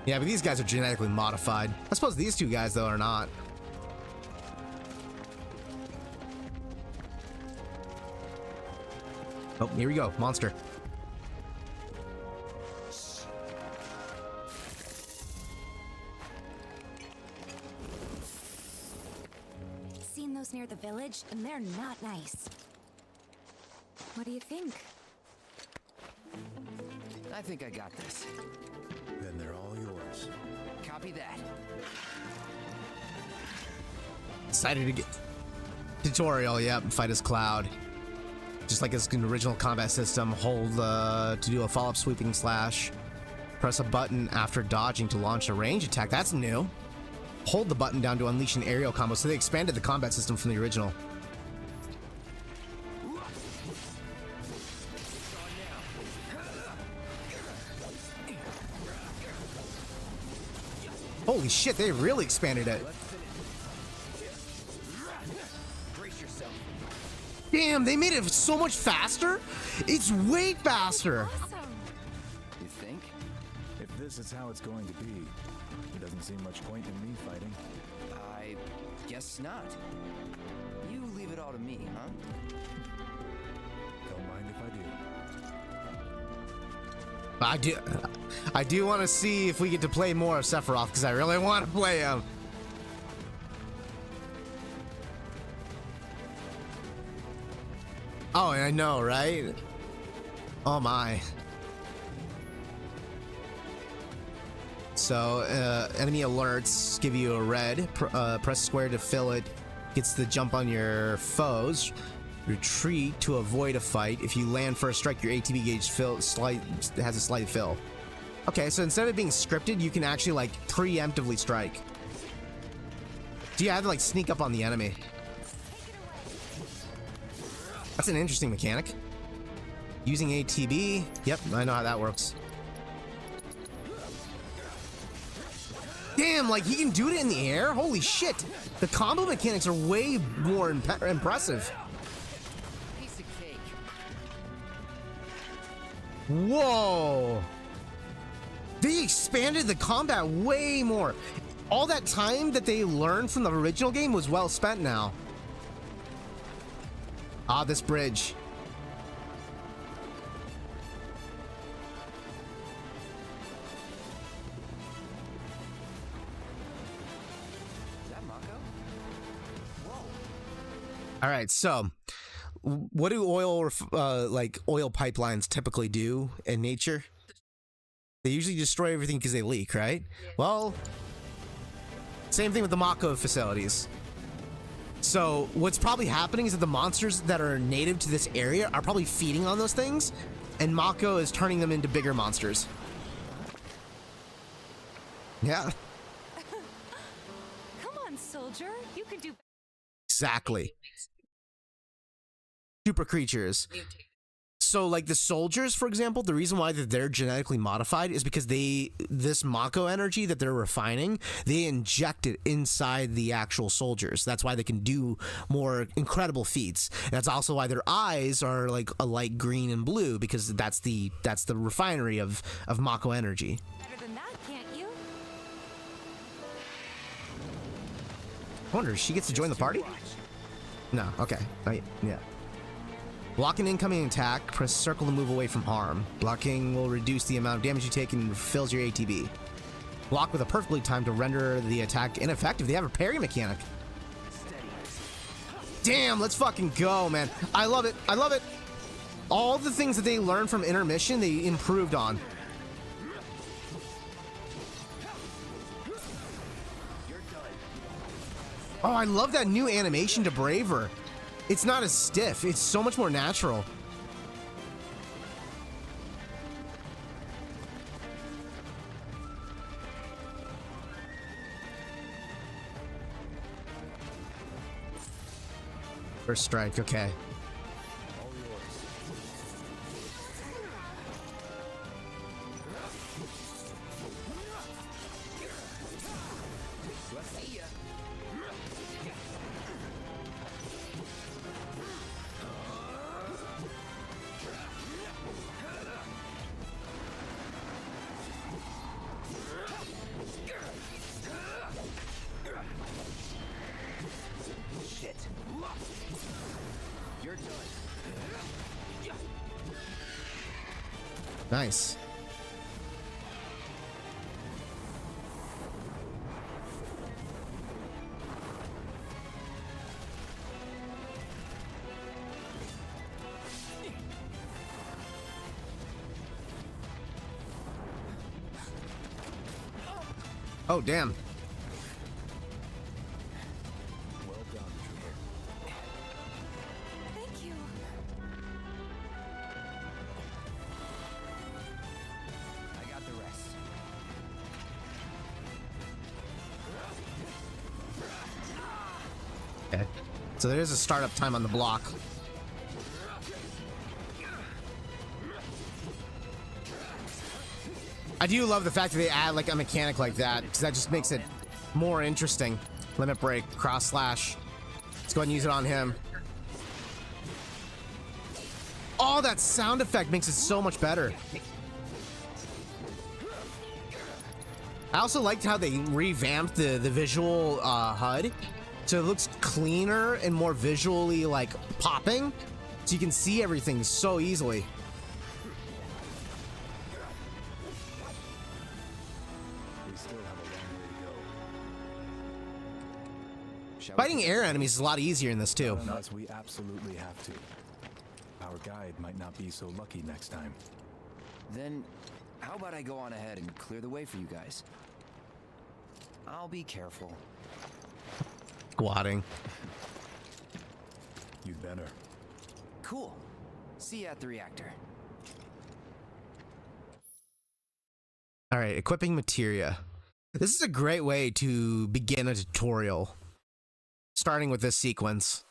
Yeah, but these guys are genetically modified. I suppose these two guys, though, are not. Oh, here we go. Monster. Seen those near the village, and they're not nice. What do you think? I think I got this. Then they're all yours. Copy that. Excited to get tutorial. Yep, fight as Cloud. Just like his original combat system, hold to do a follow-up sweeping slash. Press a button after dodging to launch a range attack. That's new. Hold the button down to unleash an aerial combo. So they expanded the combat system from the original. Holy shit, they really expanded it. Damn, they made it so much faster. It's way faster. You think? If this is how it's going to be, there doesn't seem much point in me fighting. I guess not. You leave it all to me, huh? Don't mind if I do. I do want to see if we get to play more of Sephiroth, because I really want to play him. Oh, I know, right? Oh my. So, enemy alerts give you a red. Press square to fill it. Gets the jump on your foes. Retreat to avoid a fight. If you land for a strike, your ATB gauge has a slight fill. Okay, so instead of it being scripted, you can actually like preemptively strike. Do you have to like sneak up on the enemy? That's an interesting mechanic. Using ATB. Yep, I know how that works. Damn, like he can do it in the air? Holy shit. The combo mechanics are way more impressive. Whoa. They expanded the combat way more. All that time that they learned from the original game was well spent now. Ah, this bridge. Is that Mako? Whoa. All right, so what do oil pipelines typically do in nature? They usually destroy everything because they leak, right? Well, same thing with the Mako facilities. So what's probably happening is that the monsters that are native to this area are probably feeding on those things, and Mako is turning them into bigger monsters. Yeah. Come on, soldier. You can do. Exactly. Super creatures. So like the soldiers, for example, the reason why they're genetically modified is because this Mako energy that they're refining, they inject it inside the actual soldiers. That's why they can do more incredible feats. That's also why their eyes are like a light green and blue, because that's the refinery of Mako energy. Better than that, can't you? I wonder, she gets to join the party? No, okay. Yeah. Block an incoming attack, press circle to move away from harm. Blocking will reduce the amount of damage you take and fills your ATB. Block with a perfectly timed to render the attack ineffective. They have a parry mechanic. Damn, let's fucking go, man. I love it. I love it. All the things that they learned from intermission, they improved on. Oh, I love that new animation to Braver. It's not as stiff. It's so much more natural. First strike, okay. Nice. Oh, damn. Well done, Trooper. Thank you. I got the rest. Okay. So there is a startup time on the block. I do love the fact that they add like a mechanic like that, because that just makes it more interesting. Limit break, cross slash. Let's go ahead and use it on him. Oh, that sound effect makes it so much better. I also liked how they revamped the visual HUD, so it looks cleaner and more visually like popping, so you can see everything so easily. We still have a long way to go. Fighting air enemies is a lot easier in this too. Unless we absolutely have to. Our guide might not be so lucky next time. Then, how about I go on ahead and clear the way for you guys? I'll be careful. Squatting. You'd better. Cool. See you at the reactor. All right, equipping materia. This is a great way to begin a tutorial, starting with this sequence.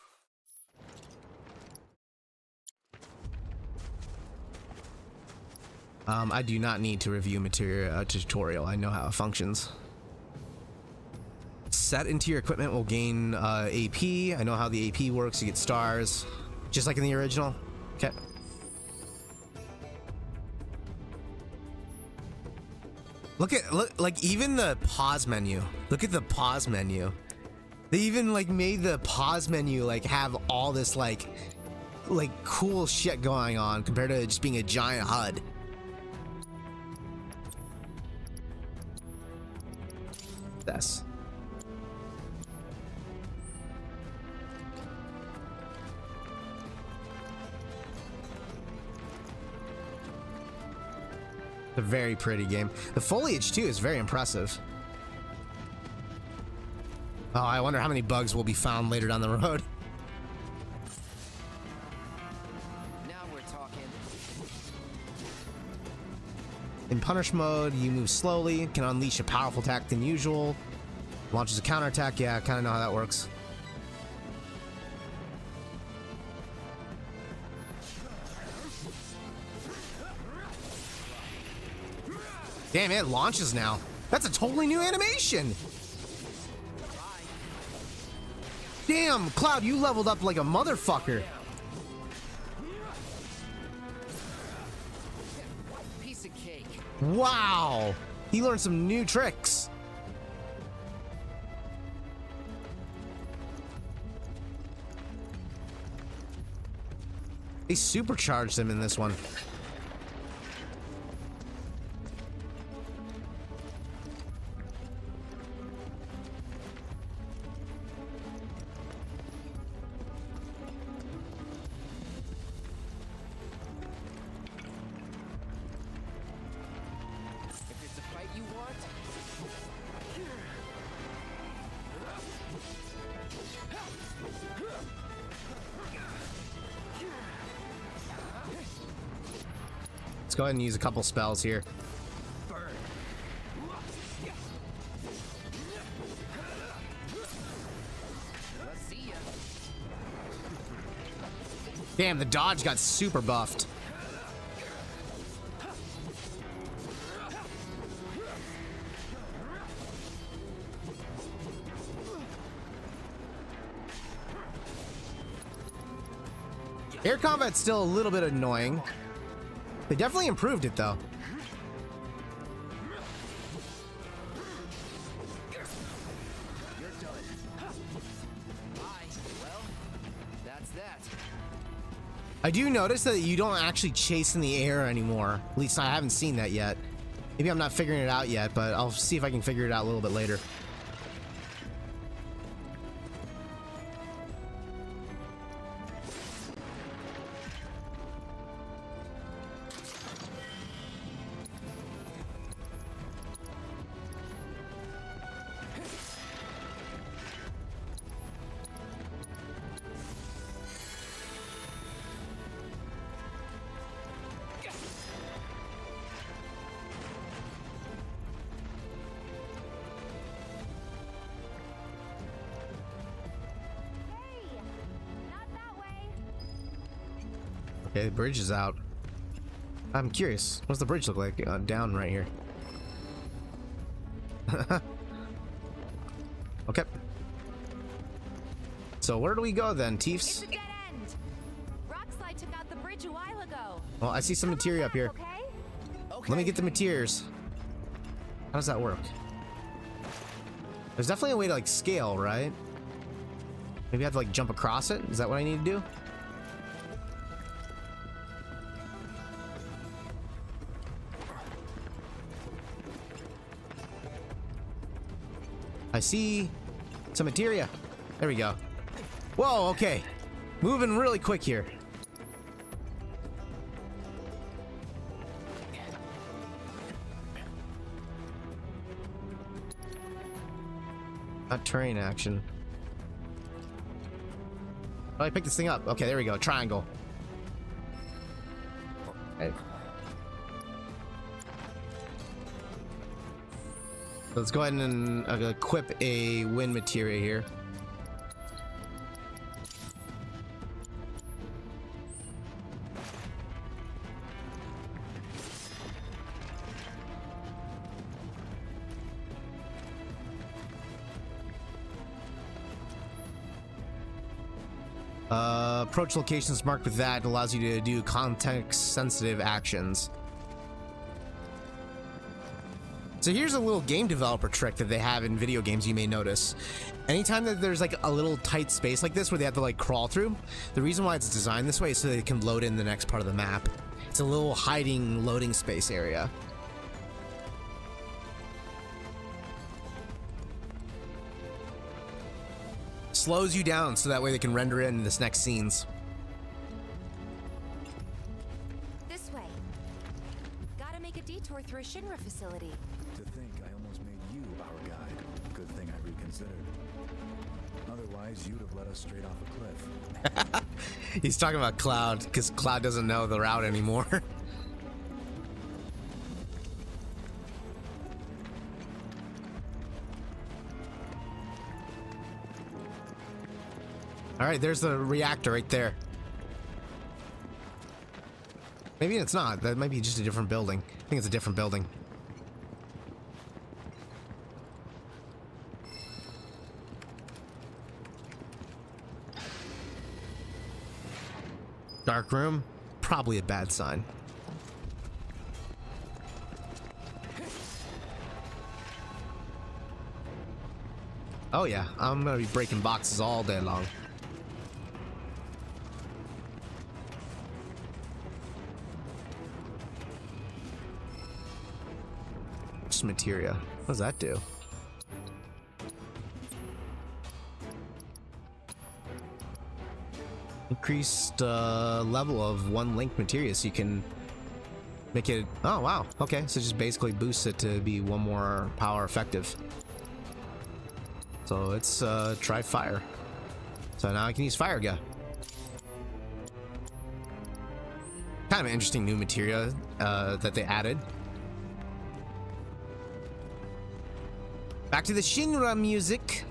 I do not need to review materia tutorial. I know how it functions. Set into your equipment will gain AP. I know how the AP works. You get stars, just like in the original. Okay. Look, like even the pause menu. Look at the pause menu. They even like made the pause menu like have all this like cool shit going on compared to just being a giant HUD. This. It's a very pretty game. The foliage too is very impressive. Oh, I wonder how many bugs will be found later down the road. Now we're talking. In punish mode, you move slowly, can unleash a powerful attack than usual. Launches a counterattack. Yeah, I kind of know how that works. Damn, it launches now. That's a totally new animation. Damn, Cloud, you leveled up like a motherfucker. Piece of cake. Wow, he learned some new tricks. They supercharged him in this one. If it's a fight you want, Let's go ahead and use a couple spells here. let's see ya. Damn, the dodge got super buffed. Air combat's still a little bit annoying. They definitely improved it though. You're done. Bye. Well, that's that. I do notice that you don't actually chase in the air anymore. At least I haven't seen that yet. Maybe I'm not figuring it out yet, but I'll see if I can figure it out a little bit later. Okay, the bridge is out. I'm curious. What's the bridge look like? Down right here. Okay. So where do we go then, Tiefs? It's a dead end. Rockslide took out the bridge a while ago. Well, I see some materia up here. Okay? Let me get the materials. How does that work? There's definitely a way to like scale, right? Maybe I have to like jump across it? Is that what I need to do? I see some materia. There we go. Whoa, okay. Moving really quick here. Not terrain action. Oh, I picked this thing up. Okay, there we go. Triangle. Okay. Let's go ahead and equip a wind materia here. Approach locations marked with that allows you to do context-sensitive actions. So here's a little game developer trick that they have in video games you may notice. Anytime that there's like a little tight space like this where they have to like crawl through, the reason why it's designed this way is so they can load in the next part of the map. It's a little hiding loading space area. Slows you down so that way they can render in this next scenes. This way. Gotta make a detour through a Shinra facility. To think I almost made you our guide. Good thing I reconsidered. Otherwise, you'd have led us straight off a cliff. He's talking about Cloud, because Cloud doesn't know the route anymore. Alright, there's the reactor right there. Maybe it's not. That might be just a different building. I think it's a different building. Dark room? Probably a bad sign. Oh yeah, I'm gonna be breaking boxes all day long. Materia. What does that do? Increased level of one link materia, so you can make it. Oh wow. Okay, so just basically boosts it to be one more power effective. So let's try fire. So now I can use fire gun. Kind of an interesting new materia that they added. Back to the Shinra music.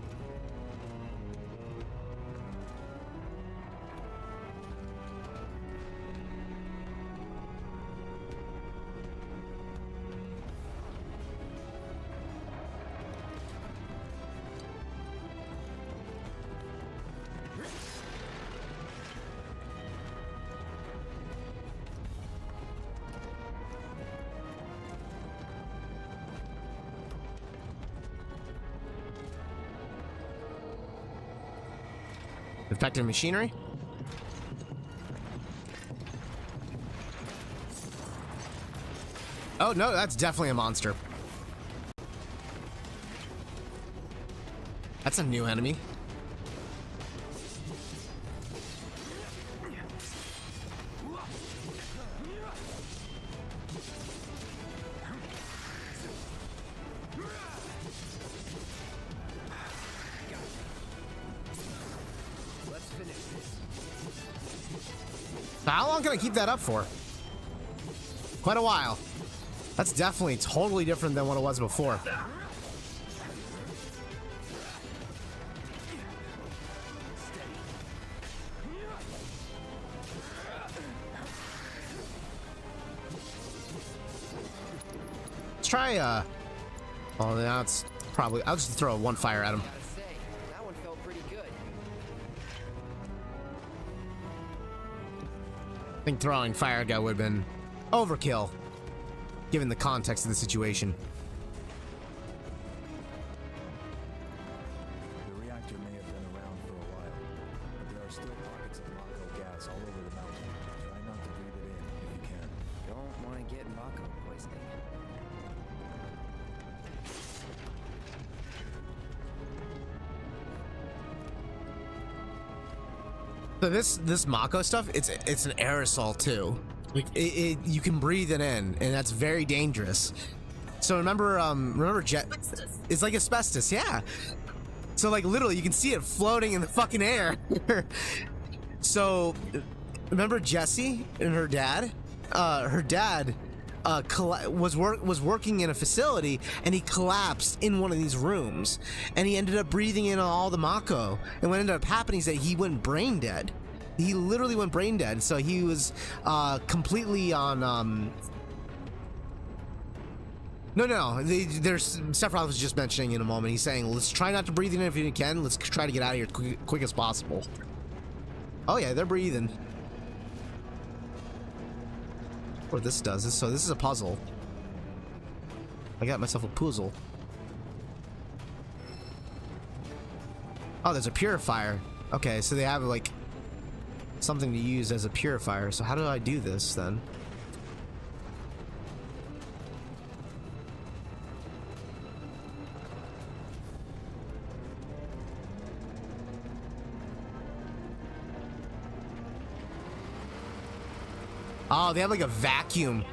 Effective machinery. Oh no, that's definitely a monster. That's a new enemy. How long can I keep that up for? Quite a while. That's definitely totally different than what it was before. Let's try, well, now it's probably, I'll just throw one fire at him. That one felt pretty good. I think throwing fire guy would have been overkill, given the context of the situation. The reactor may have been around for a while, but there are still pockets of Mako gas all over the mountain. Try not to breathe it in if you can. Don't want to get Mako poisoning. So this Mako stuff, it's an aerosol too. Like you can breathe it in, and that's very dangerous. So remember it's like asbestos, yeah. So like literally, you can see it floating in the fucking air. So remember Jessie and her dad? Her dad was working in a facility, and he collapsed in one of these rooms, and he ended up breathing in all the Mako. And what ended up happening is that he went brain dead. He literally went brain dead. So he was completely on. There's Sephiroth was just mentioning in a moment. He's saying, let's try not to breathe in if you can. Let's try to get out of here quick as possible. Oh yeah, they're breathing. What this does is, so this is a puzzle. I got myself a puzzle. Oh, there's a purifier. Okay, so they have like something to use as a purifier. So how do I do this then? Oh, they have like a vacuum.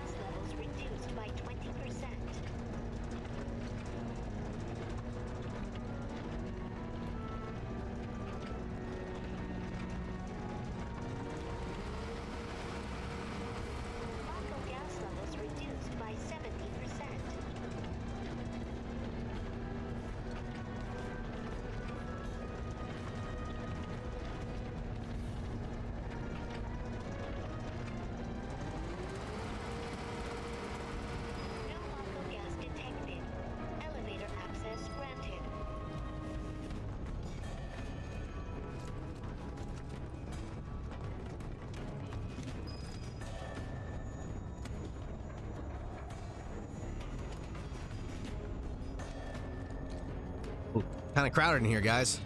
Kind of crowded in here, guys.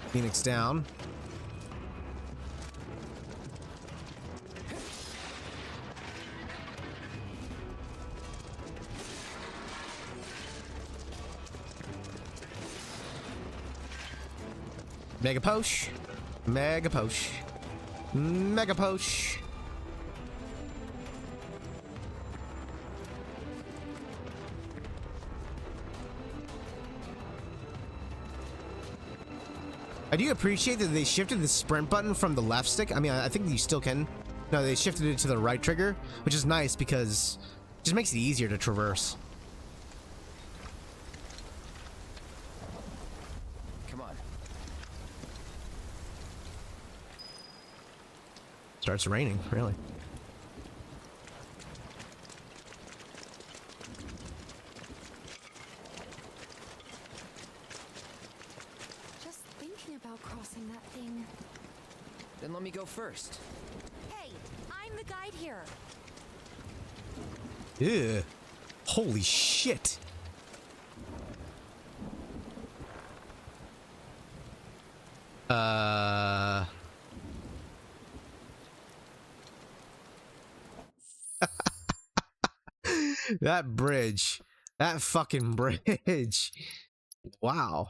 Phoenix down. Mega Posh. Mega Posh. Mega Posh. I do appreciate that they shifted the sprint button from the left stick. I mean, I think you still can. No, they shifted it to the right trigger, which is nice because it just makes it easier to traverse. Starts raining, really. Just thinking about crossing that thing? Then let me go first. Hey, I'm the guide here. Ew. Holy shit. That bridge. That fucking bridge. Wow.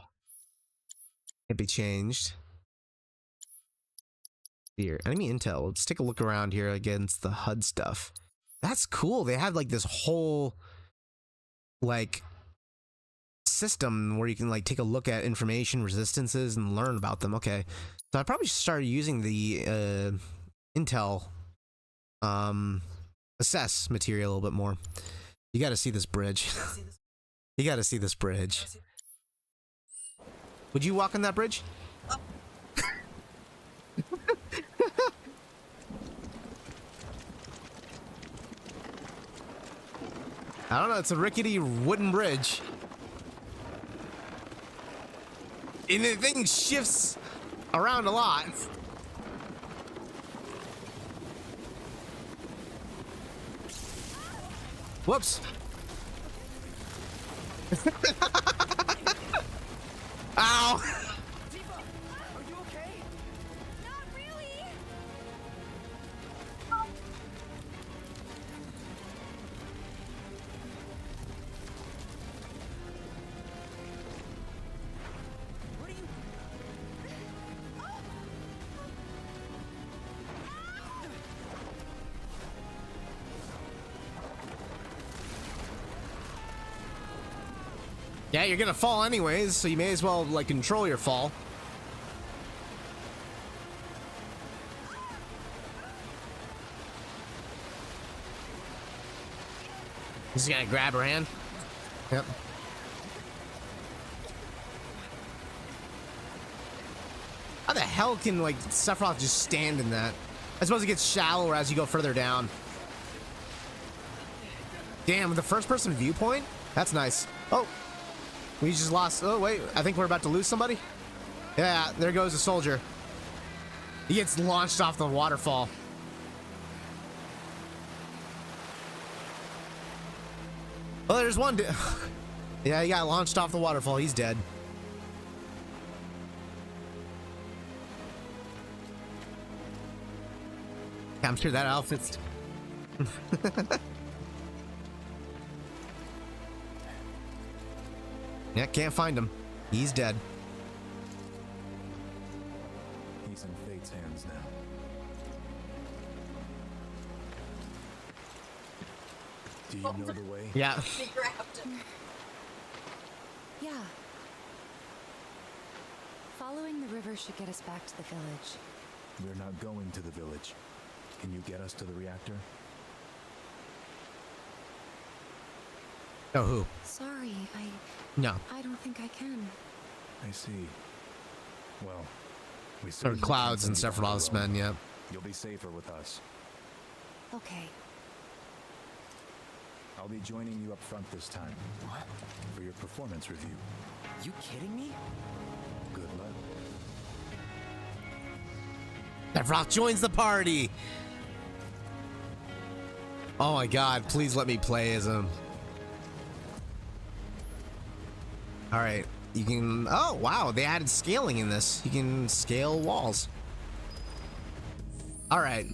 Can't be changed. Here, enemy intel. Let's take a look around here against the HUD stuff. That's cool. They have like this whole like system where you can like take a look at information resistances and learn about them. Okay, so I probably should start using the intel assess material a little bit more. You got to see this bridge. You got to see this bridge. Would you walk on that bridge? I don't know, it's a rickety wooden bridge. And the thing shifts around a lot. Whoops. Ow. Tifa, are you okay? Not really. Where do you... Yeah, you're gonna fall anyways, so you may as well like control your fall. He's gonna grab her hand. Yep. How the hell can like Sephiroth just stand in that? I suppose it gets shallower as you go further down. Damn, with the first person viewpoint? That's nice. Oh, we just lost. Oh, wait, I think we're about to lose somebody. Yeah, there goes a soldier. He gets launched off the waterfall. Oh, there's one. Yeah, he got launched off the waterfall. He's dead. I'm sure that outfit's... Yeah, can't find him. He's dead. He's in fate's hands now. Do you know the way? Yeah. He grabbed him. Yeah. Following the river should get us back to the village. We're not going to the village. Can you get us to the reactor? Oh, who? Sorry, No. I don't think I can. I see. Well, we Or certainly Clouds can't and send you on Sephiroth's your own. men, yeah. You'll be safer with us. Okay. I'll be joining you up front this time. What? For your performance review. You kidding me? Good luck. Sephiroth joins the party! Oh my god, please let me play as him. Alright, you can... Oh, wow, they added scaling in this. You can scale walls. Alright.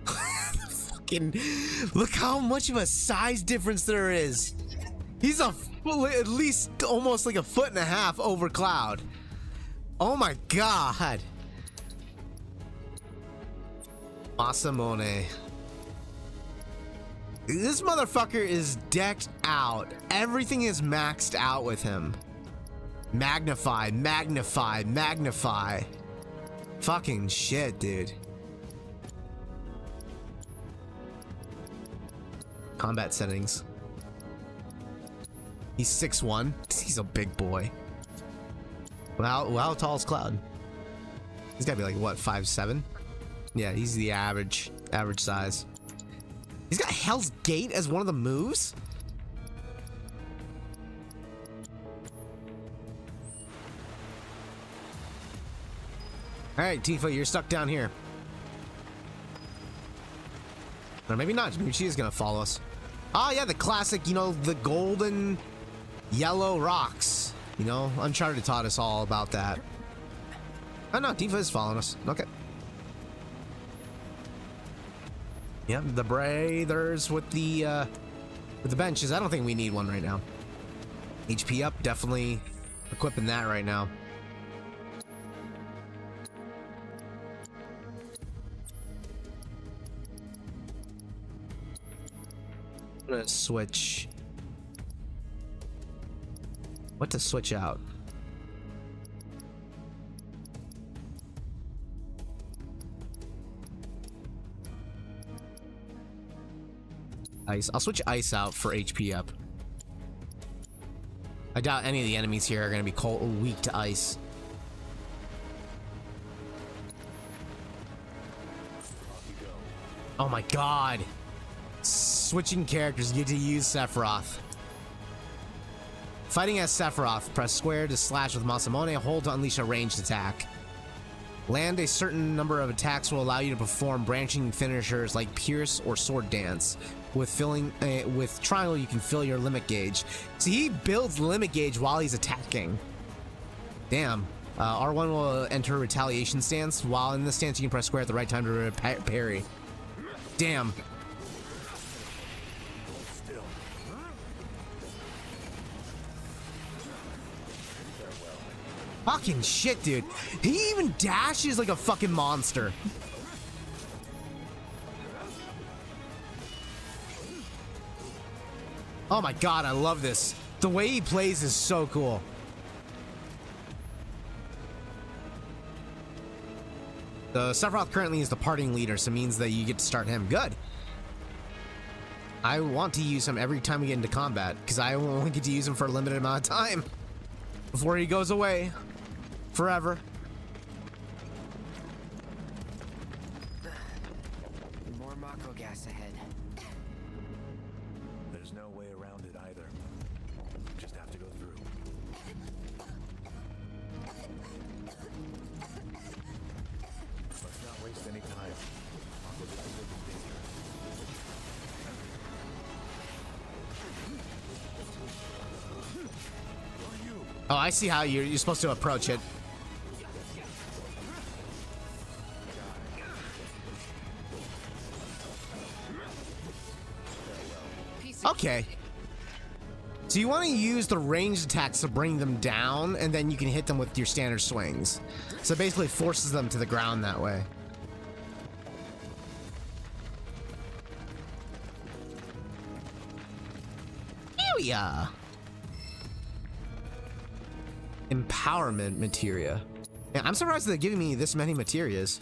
Fucking... Look how much of a size difference there is. He's at least almost like 1.5 feet over Cloud. Oh my god. Masamune. This motherfucker is decked out. Everything is maxed out with him. Magnify, magnify, magnify. Fucking shit, dude. Combat settings. He's 6'1". He's a big boy. Well, how tall is Cloud? He's gotta be like, what, 5'7"? Yeah, he's the average size. He's got Hell's Gate as one of the moves? Alright, Tifa, you're stuck down here. Or maybe not. Maybe she is gonna follow us. Ah, yeah, the classic, you know, the golden yellow rocks. You know, Uncharted taught us all about that. Oh no, Tifa is following us. Okay. Yep, the brothers with the benches. I don't think we need one right now. HP up, definitely equipping that right now. I'm gonna switch. What to switch out? Ice. I'll switch ice out for HP up. I doubt any of the enemies here are going to be weak to ice. Oh my god. Switching characters, you get to use Sephiroth. Fighting as Sephiroth, press square to slash with Masamune, hold to unleash a ranged attack. Land a certain number of attacks will allow you to perform branching finishers like Pierce or Sword Dance. With triangle, you can fill your limit gauge. So he builds limit gauge while he's attacking. Damn. R1 will enter retaliation stance. While in this stance, you can press square at the right time to parry. Damn. Fucking shit, dude. He even dashes like a fucking monster. Oh my god, I love this. The way he plays is so cool. The Sephiroth currently is the partying leader, so it means that you get to start him. Good. I want to use him every time we get into combat, because I only get to use him for a limited amount of time before he goes away forever. More Mako gas ahead. There's no way around it either. Just have to go through. Let's not waste any time. Mako just is in danger. Oh, I see how you're supposed to approach it. Okay. So you want to use the ranged attacks to bring them down, and then you can hit them with your standard swings. So it basically forces them to the ground that way. Area. Empowerment materia. Yeah, I'm surprised they're giving me this many materias.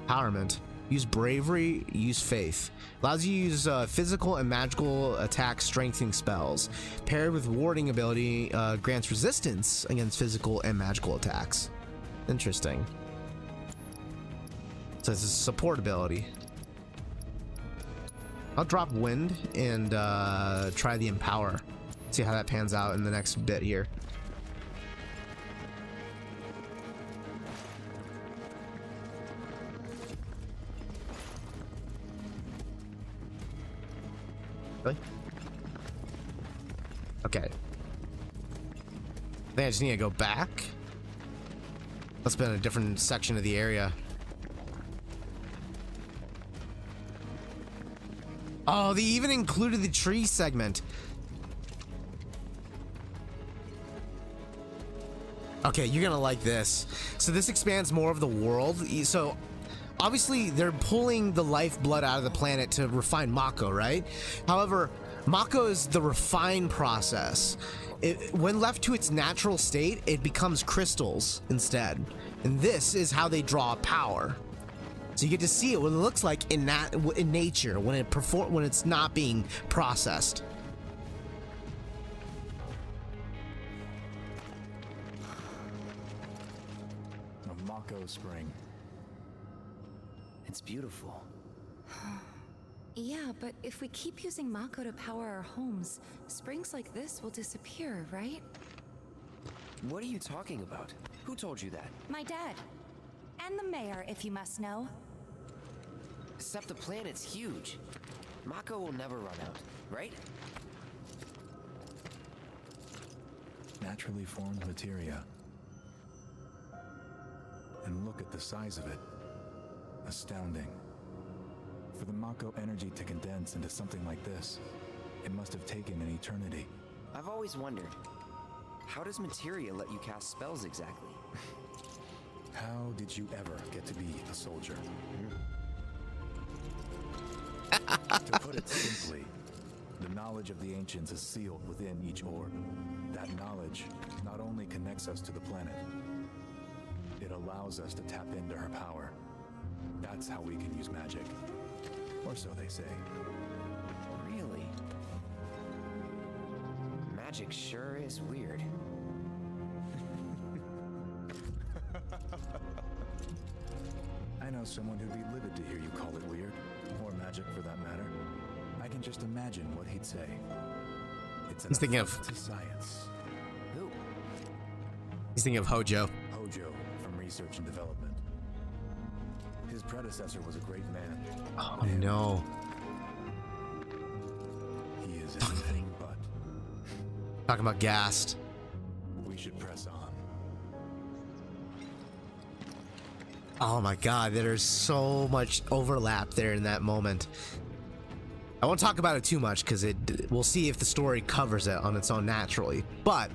Empowerment. Use bravery, use faith. Allows you to use physical and magical attack strengthening spells. Paired with warding ability, grants resistance against physical and magical attacks. Interesting. So it's a support ability. I'll drop wind and try the empower. See how that pans out in the next bit here. Really? Okay. I think I just need to go back. Let's be in a different section of the area. Oh, they even included the tree segment. Okay, you're gonna like this. So this expands more of the world. So obviously they're pulling the lifeblood out of the planet to refine Mako, right? However, Mako is the refine process. When left to its natural state, it becomes crystals instead. And this is how they draw power. So you get to see it what it looks like in nature when it's not being processed. A Mako spring. It's beautiful. Yeah, but if we keep using Mako to power our homes, springs like this will disappear, right? What are you talking about? Who told you that? My dad. And the mayor, if you must know. Except the planet's huge. Mako will never run out, right? Naturally formed materia. And look at the size of it. Astounding. For the Mako energy to condense into something like this, it must have taken an eternity. I've always wondered, how does materia let you cast spells exactly? How did you ever get to be a soldier? To put it simply, the knowledge of the ancients is sealed within each orb. That knowledge not only connects us to the planet, it allows us to tap into her power. That's how we can use magic. Or so they say. Really? Magic sure is weird. I know someone who'd be livid to hear you call it weird, or magic for that matter. I can just imagine what he'd say. It's He's thinking of science. Who? He's thinking of Hojo. Hojo from research and development. His predecessor was a great man. Oh no. He is anything but. Talking about gassed. We should press on. Oh my god, there's so much overlap there in that moment. I won't talk about it too much because we'll see if the story covers it on its own naturally. But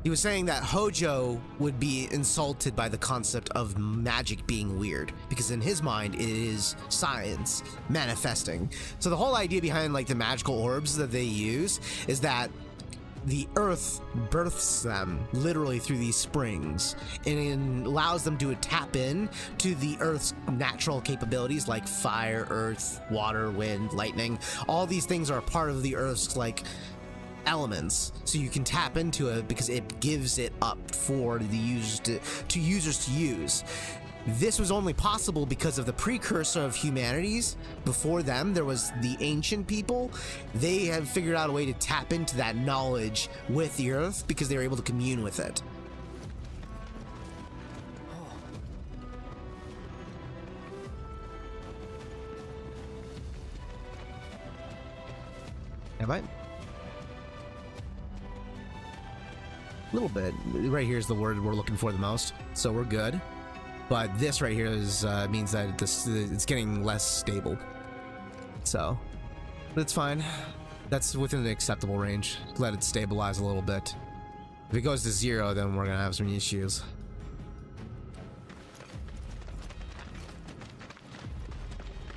he was saying that Hojo would be insulted by the concept of magic being weird because in his mind it is science manifesting. So the whole idea behind like the magical orbs that they use is that the earth births them literally through these springs and it allows them to tap in to the earth's natural capabilities like fire, earth, water, wind, lightning. All these things are a part of the earth's like elements, so you can tap into it because it gives it up for the users to use. This was only possible because of the precursor of humanities. Before them, there was the ancient people. They have figured out a way to tap into that knowledge with the earth because they were able to commune with it. Am I? A little bit. Right here is the word we're looking for the most, so we're good. But this right here is means that it's getting less stable. So, but it's fine. That's within the acceptable range. Let it stabilize a little bit. If it goes to 0, then we're gonna have some issues.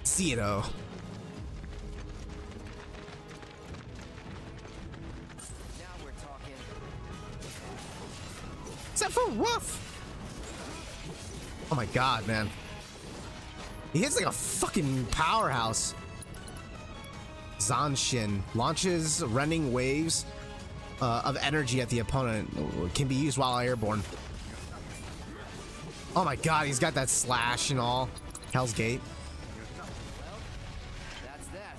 Zero. Now we're talking. Sephiroth! Oh my god, man. He hits like a fucking powerhouse. Zanshin launches running waves of energy at the opponent. Can be used while airborne. Oh my god, he's got that slash and all. Hell's Gate. That's that.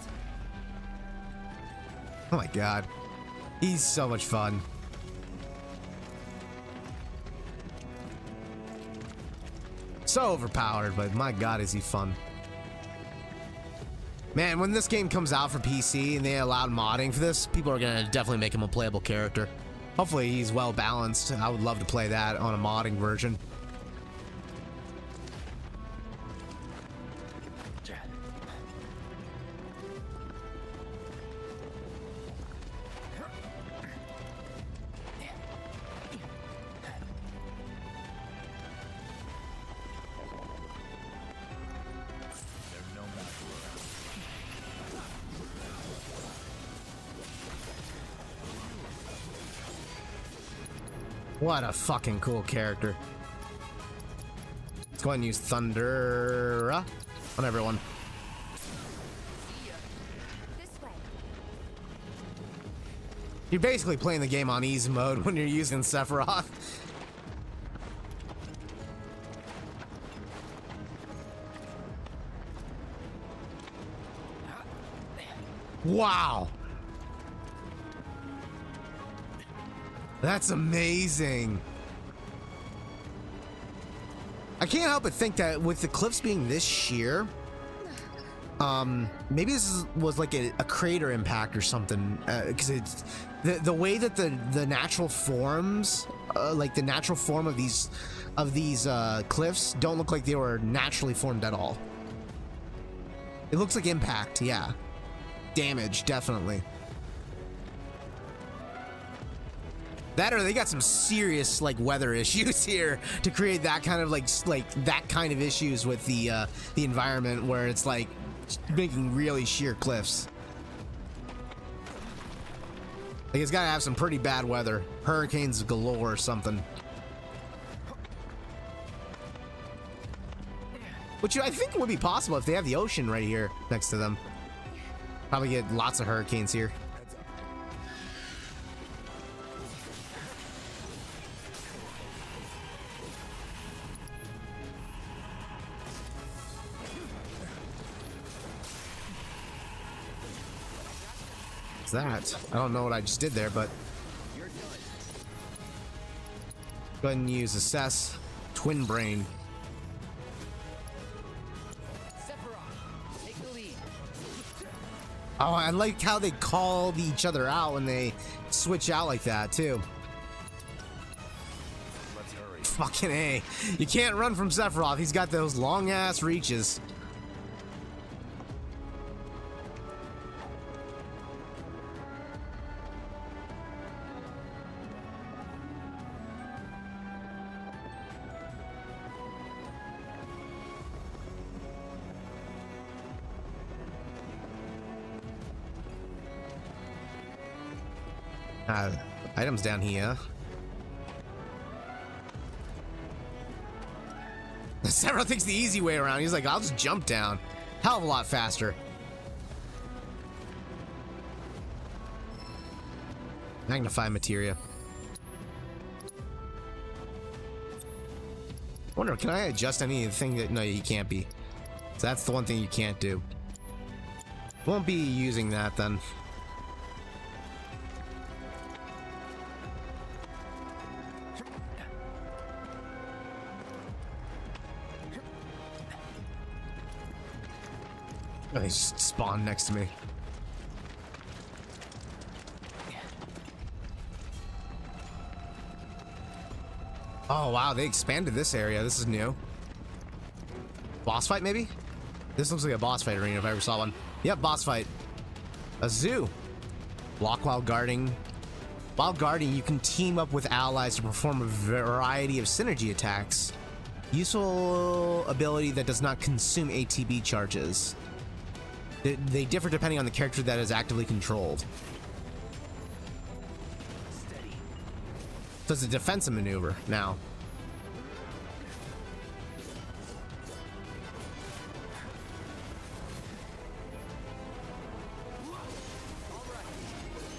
Oh my god. He's so much fun. So overpowered, but my god is he fun. Man, when this game comes out for PC and they allowed modding for this, people are gonna definitely make him a playable character. Hopefully he's well balanced. I would love to play that on a modding version. What a fucking cool character. Let's go ahead and use Thunder on everyone. This way. You're basically playing the game on easy mode when you're using Sephiroth. Wow. That's amazing. I can't help but think that with the cliffs being this sheer, maybe was like a crater impact or something, because it's the way that the natural forms, like the natural form of these cliffs don't look like they were naturally formed at all. It looks like impact, yeah. Damage, definitely. That or they got some serious like weather issues here to create that kind of like that kind of issues with the environment where it's like making really sheer cliffs. Like it's gotta have some pretty bad weather, hurricanes galore or something. Which I think would be possible if they have the ocean right here next to them. Probably get lots of hurricanes here. What's that? I don't know what I just did there, but go ahead and use assess twin brain. Sephiroth, take the lead. Oh, I like how they call each other out when they switch out like that too. Let's hurry. Fucking A. You can't run from Sephiroth. He's got those long ass reaches. Items down here. Sephiroth thinks the easy way around. He's like, I'll just jump down. Hell of a lot faster. Magnify materia. Wonder, can I adjust anything that... No, you can't be. So that's the one thing you can't do. Won't be using that then. Oh, they just spawned next to me. Oh wow, they expanded this area. This is new. Boss fight maybe? This looks like a boss fight arena if I ever saw one. Yep, boss fight. A zoo. Block while guarding. While guarding, you can team up with allies to perform a variety of synergy attacks. Useful ability that does not consume ATB charges. They differ depending on the character that is actively controlled. So it's a defensive maneuver now.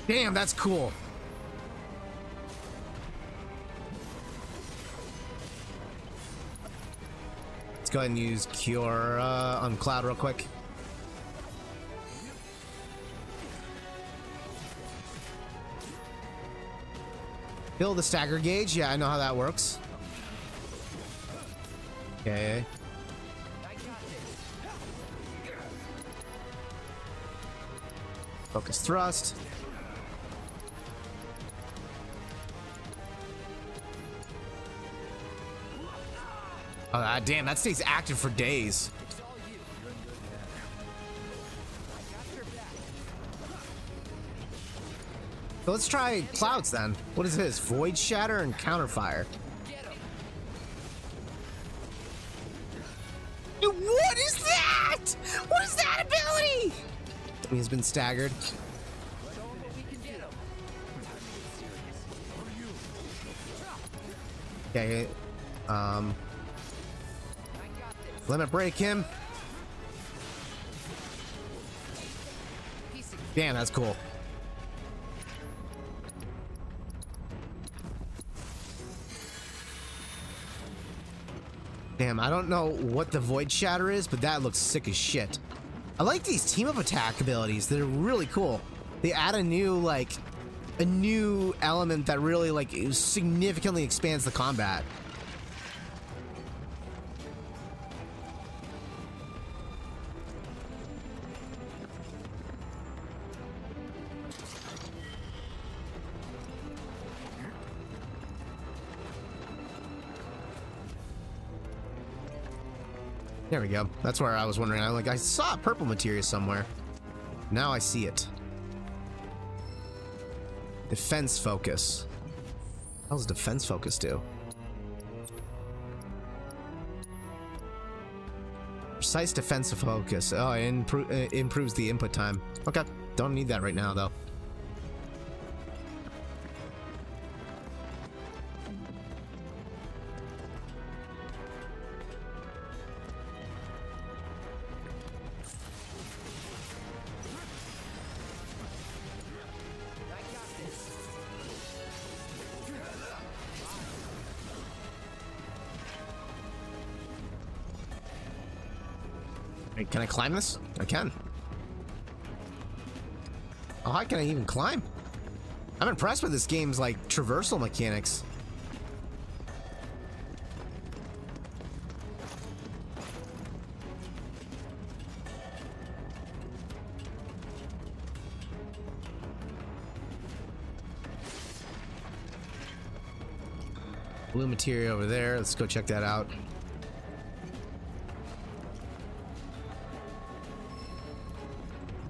Damn, that's cool. Let's go ahead and use Cure on Cloud real quick. Fill the stagger gauge. Yeah, I know how that works. Okay. Focus thrust. Oh, damn, that stays active for days. So let's try Clouds then. What is this? Void Shatter and Counterfire. Dude, what is that? What is that ability? He's been staggered. Okay. Limit break him. Damn, that's cool. Damn, I don't know what the Void Shatter is, but that looks sick as shit. I like these team-up attack abilities. They're really cool. They add a new, like, a new element that really like significantly expands the combat. There we go. That's where I was wondering. I saw a purple materia somewhere. Now I see it. Defense focus. What does defense focus do? Precise defense focus. Oh, it improves the input time. Okay. Don't need that right now, though. Can I climb this? I can. Oh, how can I even climb? I'm impressed with this game's like traversal mechanics. Blue materia over there. Let's go check that out.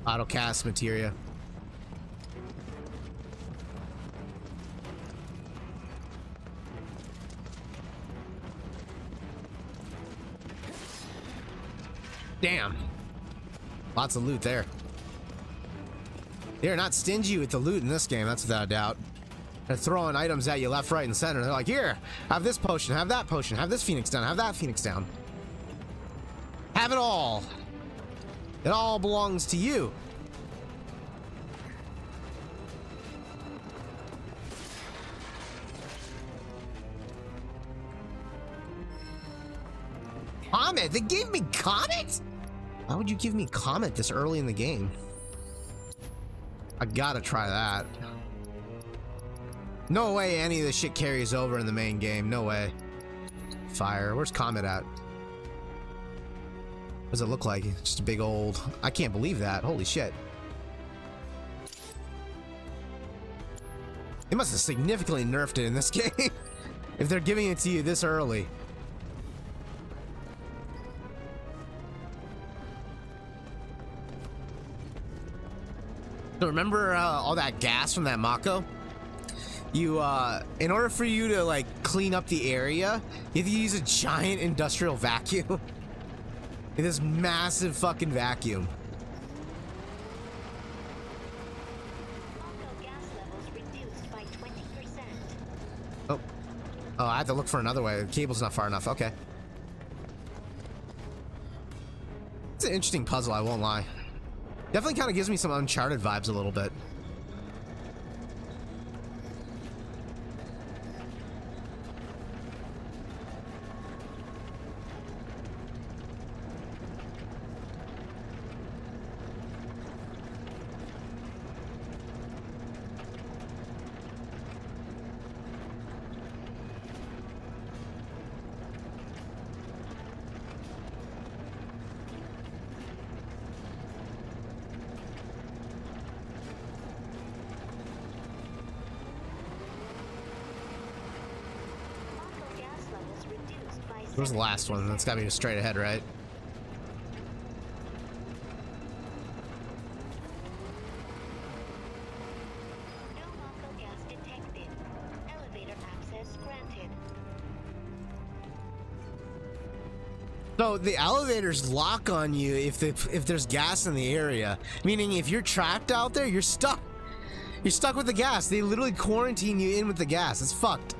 Auto cast materia. Damn. Lots of loot there. They're not stingy with the loot in this game, that's without a doubt. They're throwing items at you left, right, and center. They're like, here, have this potion, have that potion, have this phoenix down, have that phoenix down. Have it all. It all belongs to you. Comet? They gave me Comet? Why would you give me Comet this early in the game? I gotta try that. No way any of this shit carries over in the main game. No way. Fire. Where's Comet at? What does it look like? Just a big old... I can't believe that. Holy shit. They must have significantly nerfed it in this game if they're giving it to you this early. So remember all that gas from that Mako? You, in order for you to, like, clean up the area, you have to use a giant industrial vacuum. This massive fucking vacuum. Oh. Oh, I have to look for another way. The cable's not far enough. Okay. It's an interesting puzzle, I won't lie. Definitely kind of gives me some Uncharted vibes a little bit. Where's the last one? That's gotta be straight ahead, right? No Mako gas detected. Elevator access granted. So the elevators lock on you if there's gas in the area. Meaning if you're trapped out there, you're stuck. You're stuck with the gas. They literally quarantine you in with the gas. It's fucked.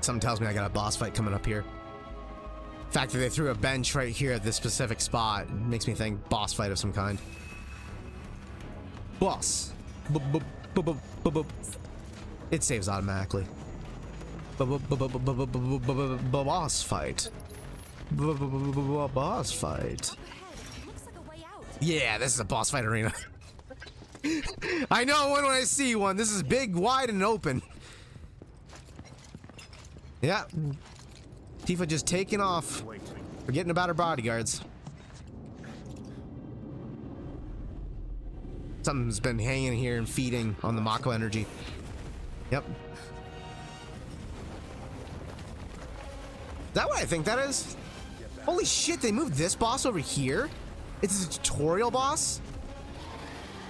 Something tells me I got a boss fight coming up here. The fact that they threw a bench right here at this specific spot makes me think boss fight of some kind. Boss. It saves automatically. Boss fight. Boss fight. Yeah, this is a boss fight arena. I know one when I see one. This is big, wide, and open. Yeah. Tifa just taking off. Forgetting about her bodyguards. Something's been hanging here and feeding on the Mako energy. Yep. Is that what I think that is? Holy shit, they moved this boss over here? It's a tutorial boss?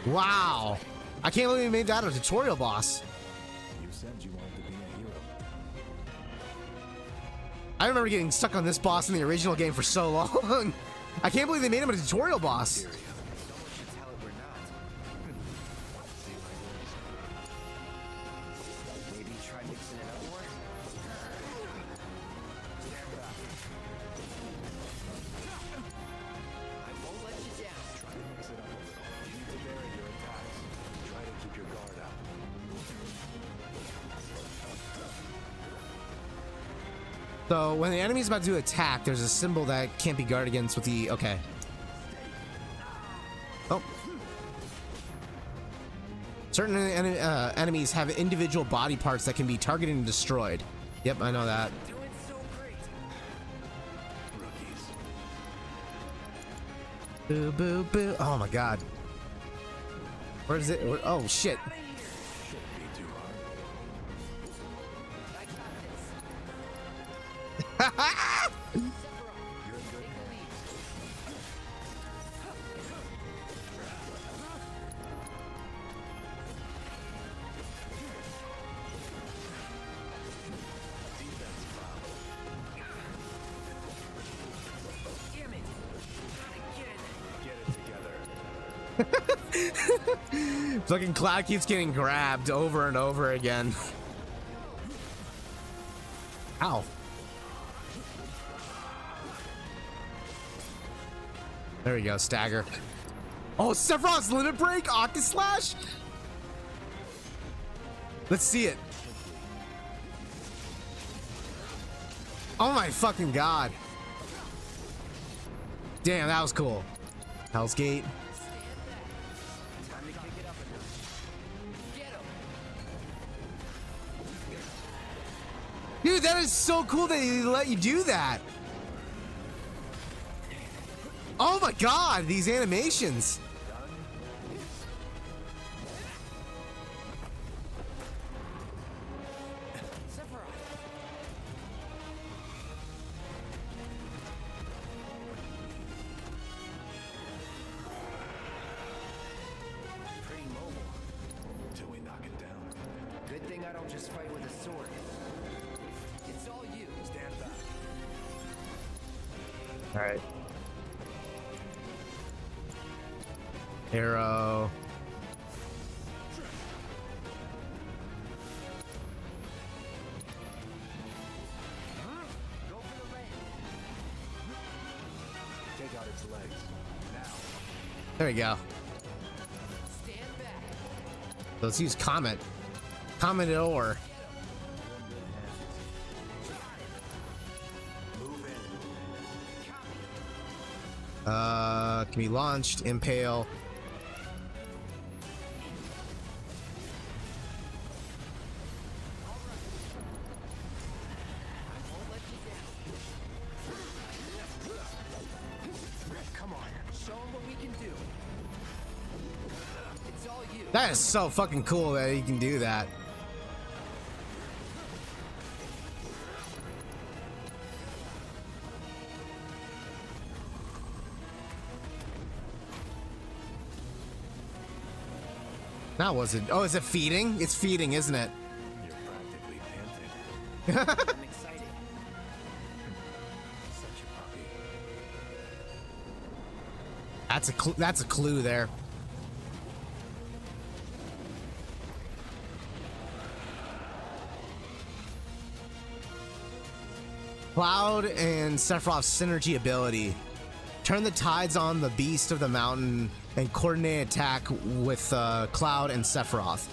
Wow. I can't believe we made that a tutorial boss. You said you wanted to be a hero. I remember getting stuck on this boss in the original game for so long. I can't believe they made him a tutorial boss. Maybe try mixing it up more? I won't let you down. Try to mix it up a little. You need to vary your attacks. Try to keep your guard up. So when the enemy's about to attack, there's a symbol that can't be guarded against with the... Okay. Oh. Certain enemies have individual body parts that can be targeted and destroyed. Yep, I know that. Doing so great. Boo, Rookies. boo, boo. Oh my god. Where is it? Oh shit. Fucking Cloud keeps getting grabbed over and over again. Ow. There we go, stagger. Oh, Sephiroth's limit break, Octa Slash. Let's see it. Oh my fucking god. Damn, that was cool. Hell's Gate. Dude, that is so cool that they let you do that. Oh my god, these animations. Pretty mobile. Until we knock it down. Good thing I don't just fight with a sword. It's all you. Stand back. All right. Arrow. Take out its legs. Now. There we go. Stand back. Let's use Comet. Comet or. Can be launched, impale. Come on, show 'em what we can do. It's all you. That is so fucking cool that you can do that. Now was it? Oh, is it feeding? It's feeding, isn't it? You're practically panting. I'm excited. Such a puppy. That's a clue there. Cloud and Sephiroth's synergy ability. Turn the tides on the beast of the mountain and coordinate attack with Cloud and Sephiroth.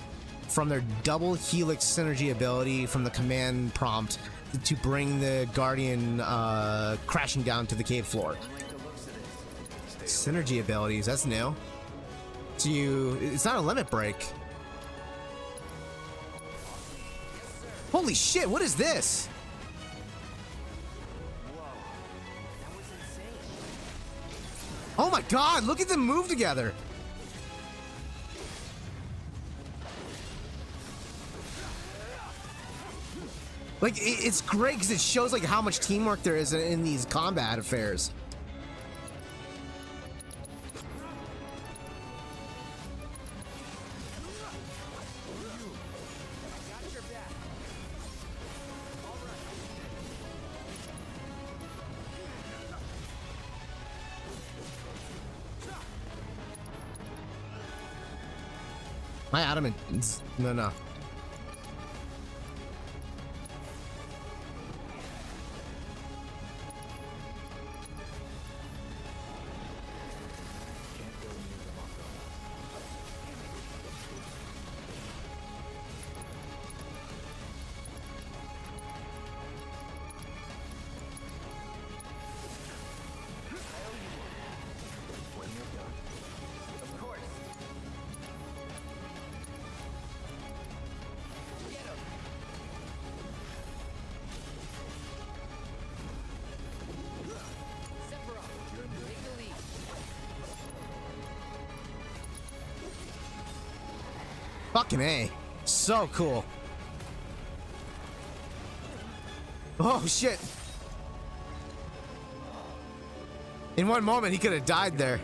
From their double helix synergy ability from the command prompt to bring the Guardian crashing down to the cave floor. Synergy abilities, that's new. So it's not a limit break. Holy shit, what is this? Oh my god, look at them move together. Like, it's great because it shows like how much teamwork there is in these combat affairs. My adamant, no. Fucking A. So cool. Oh shit. In one moment he could have died there.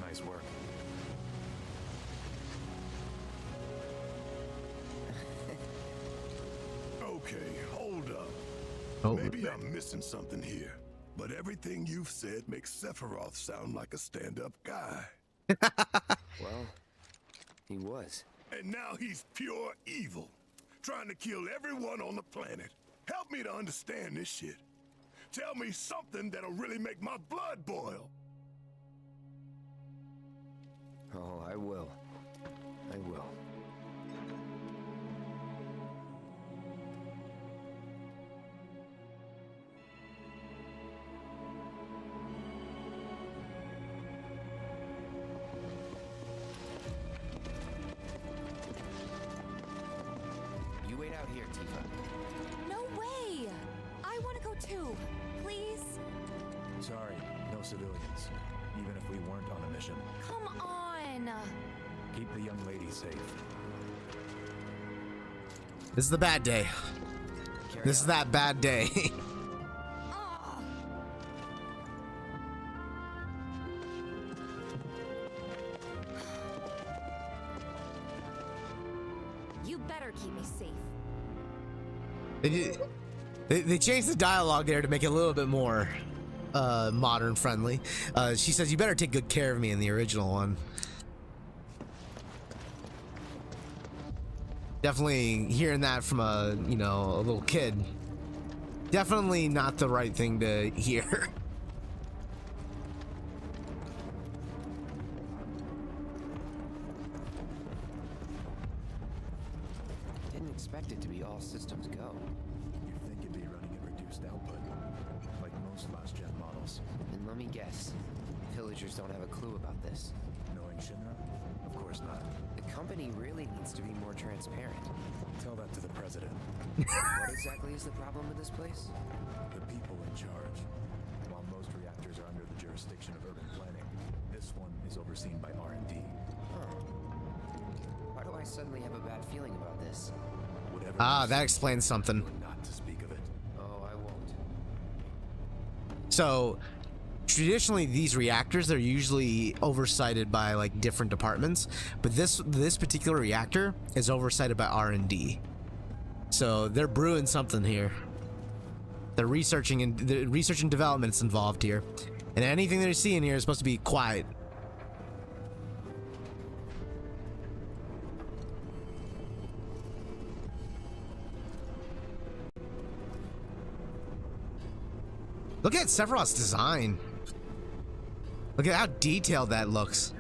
Nice work. Okay, hold up. Oh. Maybe I'm missing something here, but everything you've said makes Sephiroth sound like a stand-up guy. Well, he was. And now he's pure evil, trying to kill everyone on the planet. Help me to understand this shit. Tell me something that'll really make my blood boil. Oh, I will. I will. You wait out here, Tifa. No way! I want to go too. Please? Sorry, no civilians. Even if we weren't on a mission. Come on! Keep the young lady safe. This is the bad day. This is that bad day. You better keep me safe. They changed the dialogue there to make it a little bit more modern friendly. She says, "You better take good care of me" in the original one. Definitely hearing that from a little kid. Definitely not the right thing to hear. Didn't expect it to be all systems go. You'd think it'd be running at reduced output, like most last-gen models. And let me guess, villagers don't have a clue about this. Knowing Shinra? Of course not. The company really needs to be more transparent. Tell that to the president. What exactly is the problem with this place? The people in charge. While most reactors are under the jurisdiction of urban planning, this one is overseen by R&D. Huh. Why do I suddenly have a bad feeling about this? Whatever That explains something. not to speak of it. Oh, I won't. So traditionally these reactors, they're usually oversighted by like different departments, but this particular reactor is oversighted by R&D. So they're brewing something here. The research and development's involved here, and anything that you see in here is supposed to be quiet. Look at Sephiroth's design. Look at how detailed that looks.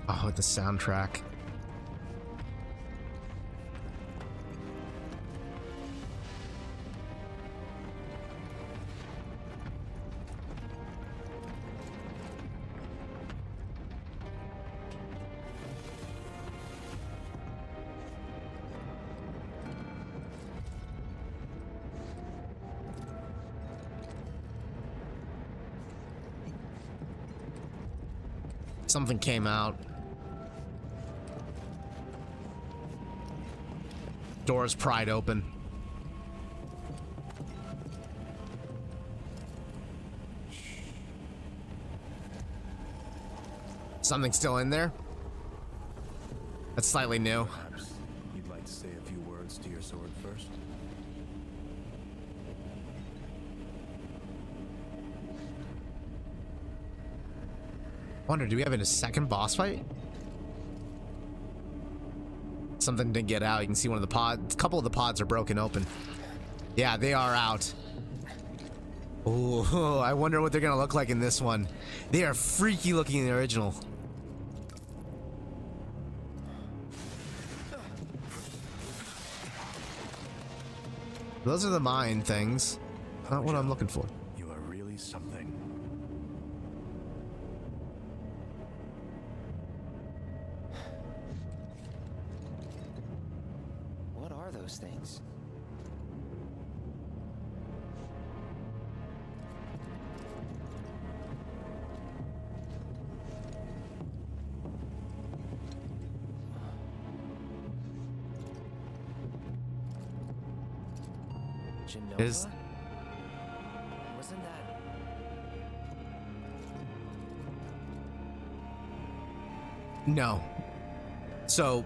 Oh, the soundtrack. Something came out. Doors pried open. Something still in there? That's slightly new. Perhaps you'd like to say a few words to your sword first? Wonder, do we have a second boss fight? Something didn't get out. You can see one of the pods. A couple of the pods are broken open. Yeah, they are out. Oh, I wonder what they're gonna look like in this one. They are freaky looking in the original. Those are the mine things. Not what I'm looking for. You are really something. What are those things? Is Wasn't that... no. So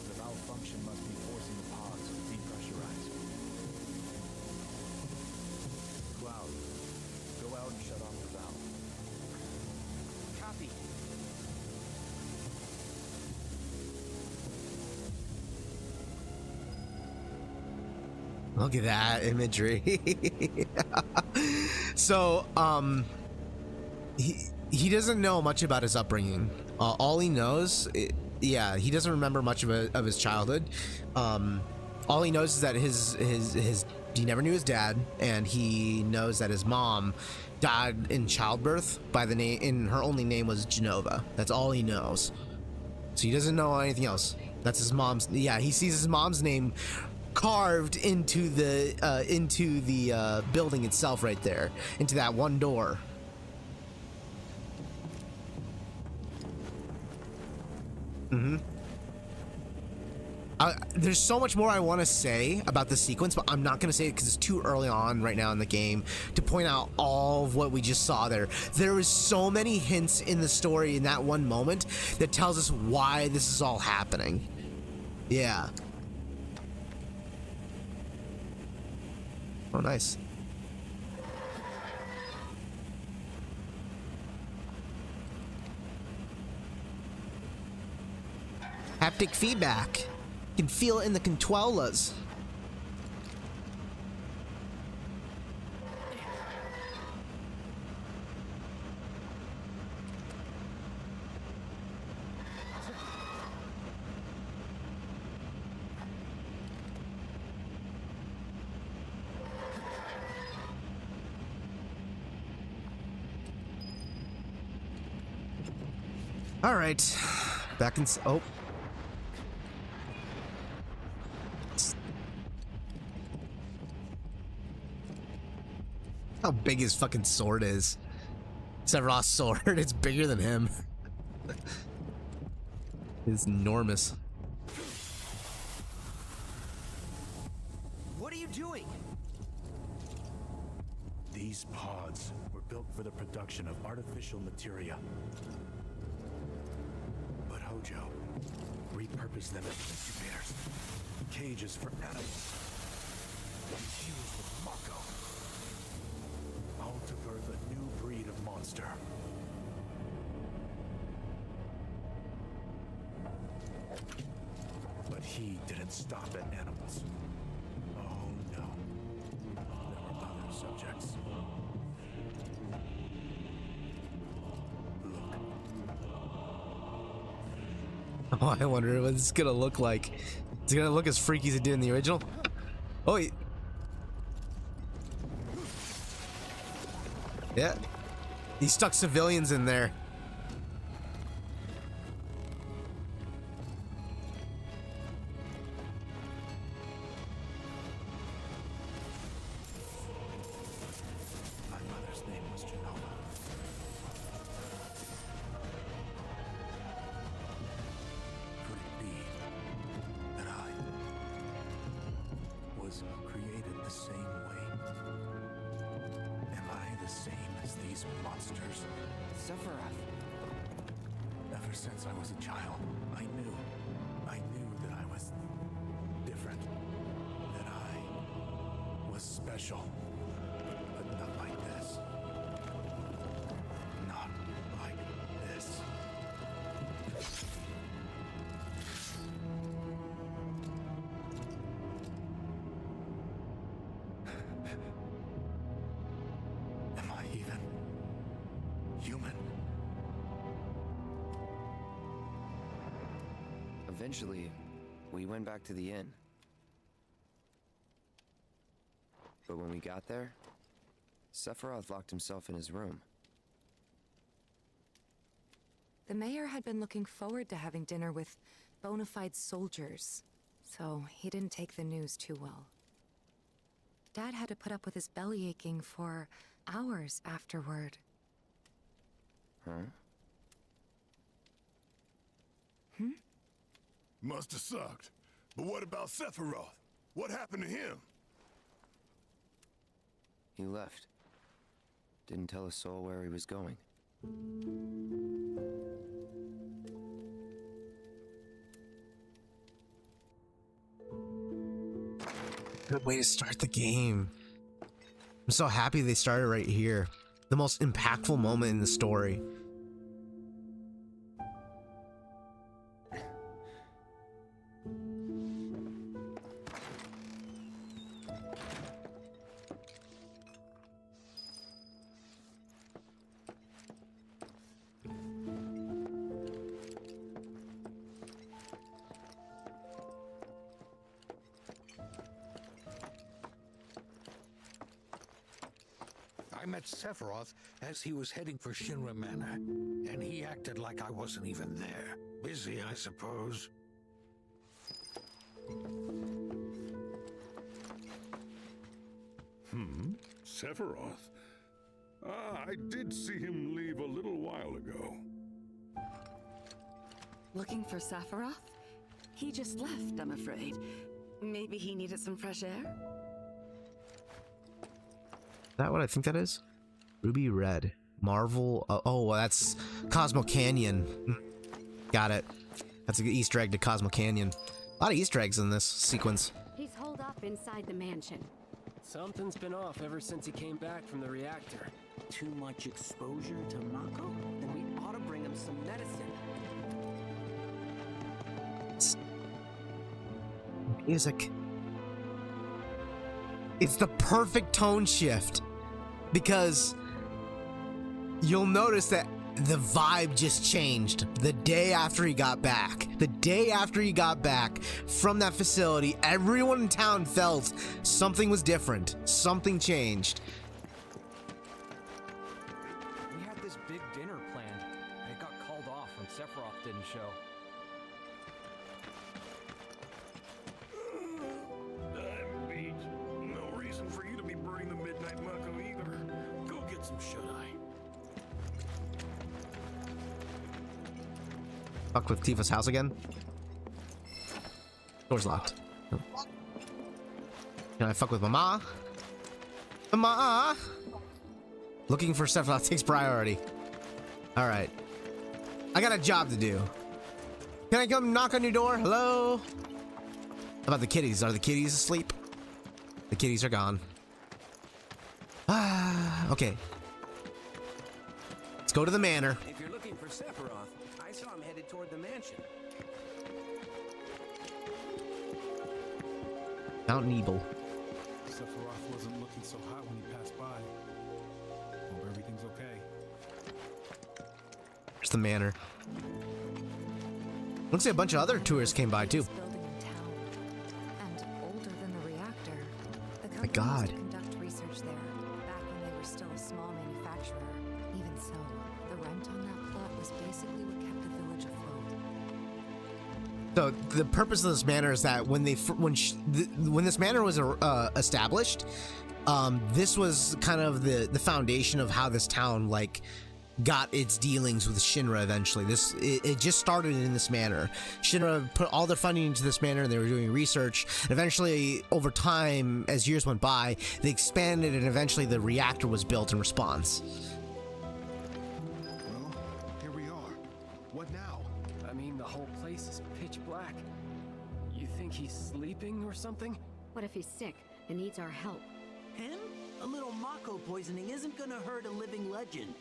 The malfunction must be forcing the pods to depressurize. Cloud, go out and shut off the valve. Copy. look at that imagery. So, he doesn't know much about his upbringing. All he knows, yeah, he doesn't remember much of his childhood. All he knows is that he never knew his dad, and he knows that his mom died in childbirth by the name, and her only name was Genova. That's all he knows. So he doesn't know anything else. That's his mom's. Yeah, he sees his mom's name carved into the building itself right there, into that one door. There's so much more I want to say about the sequence, but I'm not going to say it because it's too early on right now in the game to point out all of what we just saw there. There is so many hints in the story in that one moment that tells us why this is all happening. Yeah. Oh, nice. Haptic feedback. You can feel it in the controllers. All right, back in. Oh. How big his fucking sword is. Sephiroth's sword, it's bigger than him. It's enormous. What are you doing? These pods were built for the production of artificial materia. But Hojo repurposed them as incubators, cages for animals, infused with Mako, all to birth a new breed of monster. But he didn't stop at animals. Oh no. There were other subjects. Oh, I wonder what it's gonna look like. Is it gonna look as freaky as it did in the original? Oh, yeah. He stuck civilians in there. My mother's name was Genova. Could it be that I was created the same way? Am I the same as these monsters? Sephiroth. Ever since I was a child, I knew that I was different, that I was special, but not like this. Not like this. Am I even human? Eventually, we went back to the inn. But when we got there, Sephiroth locked himself in his room. The mayor had been looking forward to having dinner with bona fide soldiers, so he didn't take the news too well. Dad had to put up with his belly aching for hours afterward. Huh? Must have sucked. But what about Sephiroth? What happened to him? He left. Didn't tell a soul where he was going. Good way to start the game. I'm so happy they started right here. The most impactful moment in the story. I met Sephiroth as he was heading for Shinra Manor, and he acted like I wasn't even there. Busy, I suppose. Sephiroth? I did see him leave a little while ago. Looking for Sephiroth? He just left, I'm afraid. Maybe he needed some fresh air? Is that what I think that is? Ruby Red. Marvel. Oh, well, that's Cosmo Canyon. Got it. That's an Easter egg to Cosmo Canyon. A lot of Easter eggs in this sequence. He's holed up inside the mansion. Something's been off ever since he came back from the reactor. Too much exposure to Mako? Then we ought to bring him some medicine. Music. It's the perfect tone shift, because you'll notice that the vibe just changed the day after he got back. The day after he got back from that facility, everyone in town felt something was different. Something changed. We had this big dinner planned, and it got called off when Sephiroth didn't show. I'm beat. No reason for you to be burning the midnight Mako either. Go get some shut-eye. Fuck with Tifa's house again. Door's locked. Can I fuck with Mama? Mama! Looking for Sephiroth takes priority. Alright. I got a job to do. Can I come knock on your door? Hello? How about the kitties? Are the kitties asleep? The kitties are gone. Ah, okay. Let's go to the manor. If you're looking for Sephiroth, I saw him headed toward the mansion. Mount Nebel. Sephiroth wasn't looking so hot when he passed by. Hope everything's okay. There's the manor. Looks like a bunch of other tourists came by too. And older than the reactor. The My company God. used to conduct research there back when they were still a small manufacturer. Even so, the rent on that plot was basically what kept the village afloat. So the purpose of this manor is that when this manor was established, this was kind of the foundation of how this town like got its dealings with Shinra eventually. It just started in this manor. Shinra put all their funding into this manor and they were doing research. And eventually, over time, as years went by, they expanded and eventually the reactor was built in response. Well, here we are. What now? I mean, the whole place is pitch black. You think he's sleeping or something? What if he's sick and needs our help? Him? A little Mako poisoning isn't gonna hurt a living legend.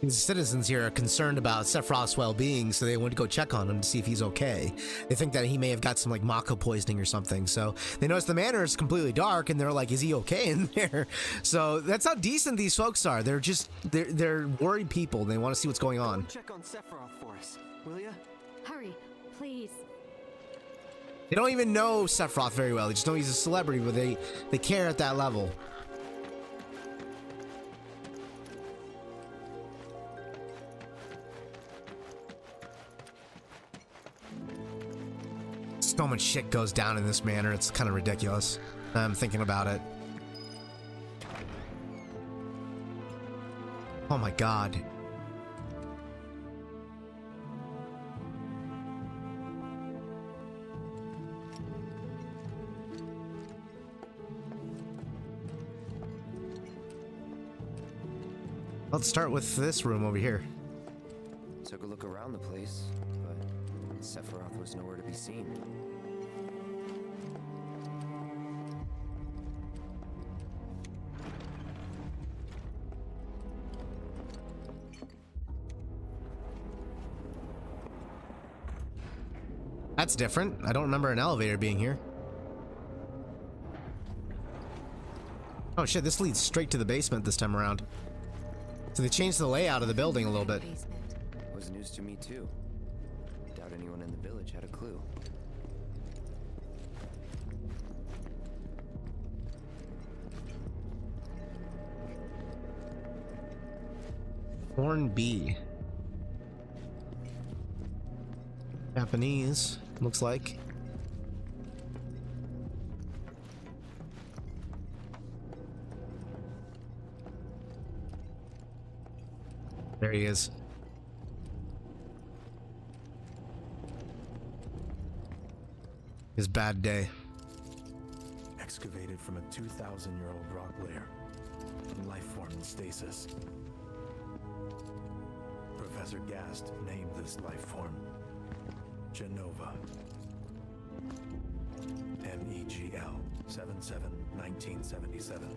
The citizens here are concerned about Sephiroth's well-being, so they went to go check on him to see if he's okay. They think that he may have got some like Mako poisoning or something, so they notice the manor is completely dark and they're like, is he okay in there? So that's how decent these folks are. They're worried people. They want to see what's going on. Check on Sephiroth for us, will ya? Hurry, please. They don't even know Sephiroth very well. They just know he's a celebrity, but they care at that level. So much shit goes down in this manor, it's kind of ridiculous. I'm thinking about it. Oh my god. Let's start with this room over here. Took a look around the place, but Sephiroth was nowhere to be seen. That's different. I don't remember an elevator being here. Oh shit, this leads straight to the basement this time around. So they changed the layout of the building a little bit. It was news to me too. Doubt anyone in the village had a clue. Horn B. Japanese, looks like. There he is. His bad day. Excavated from a 2,000-year-old rock layer. Life form in stasis. Professor Gast named this life form Genova. MEGL 77-1977.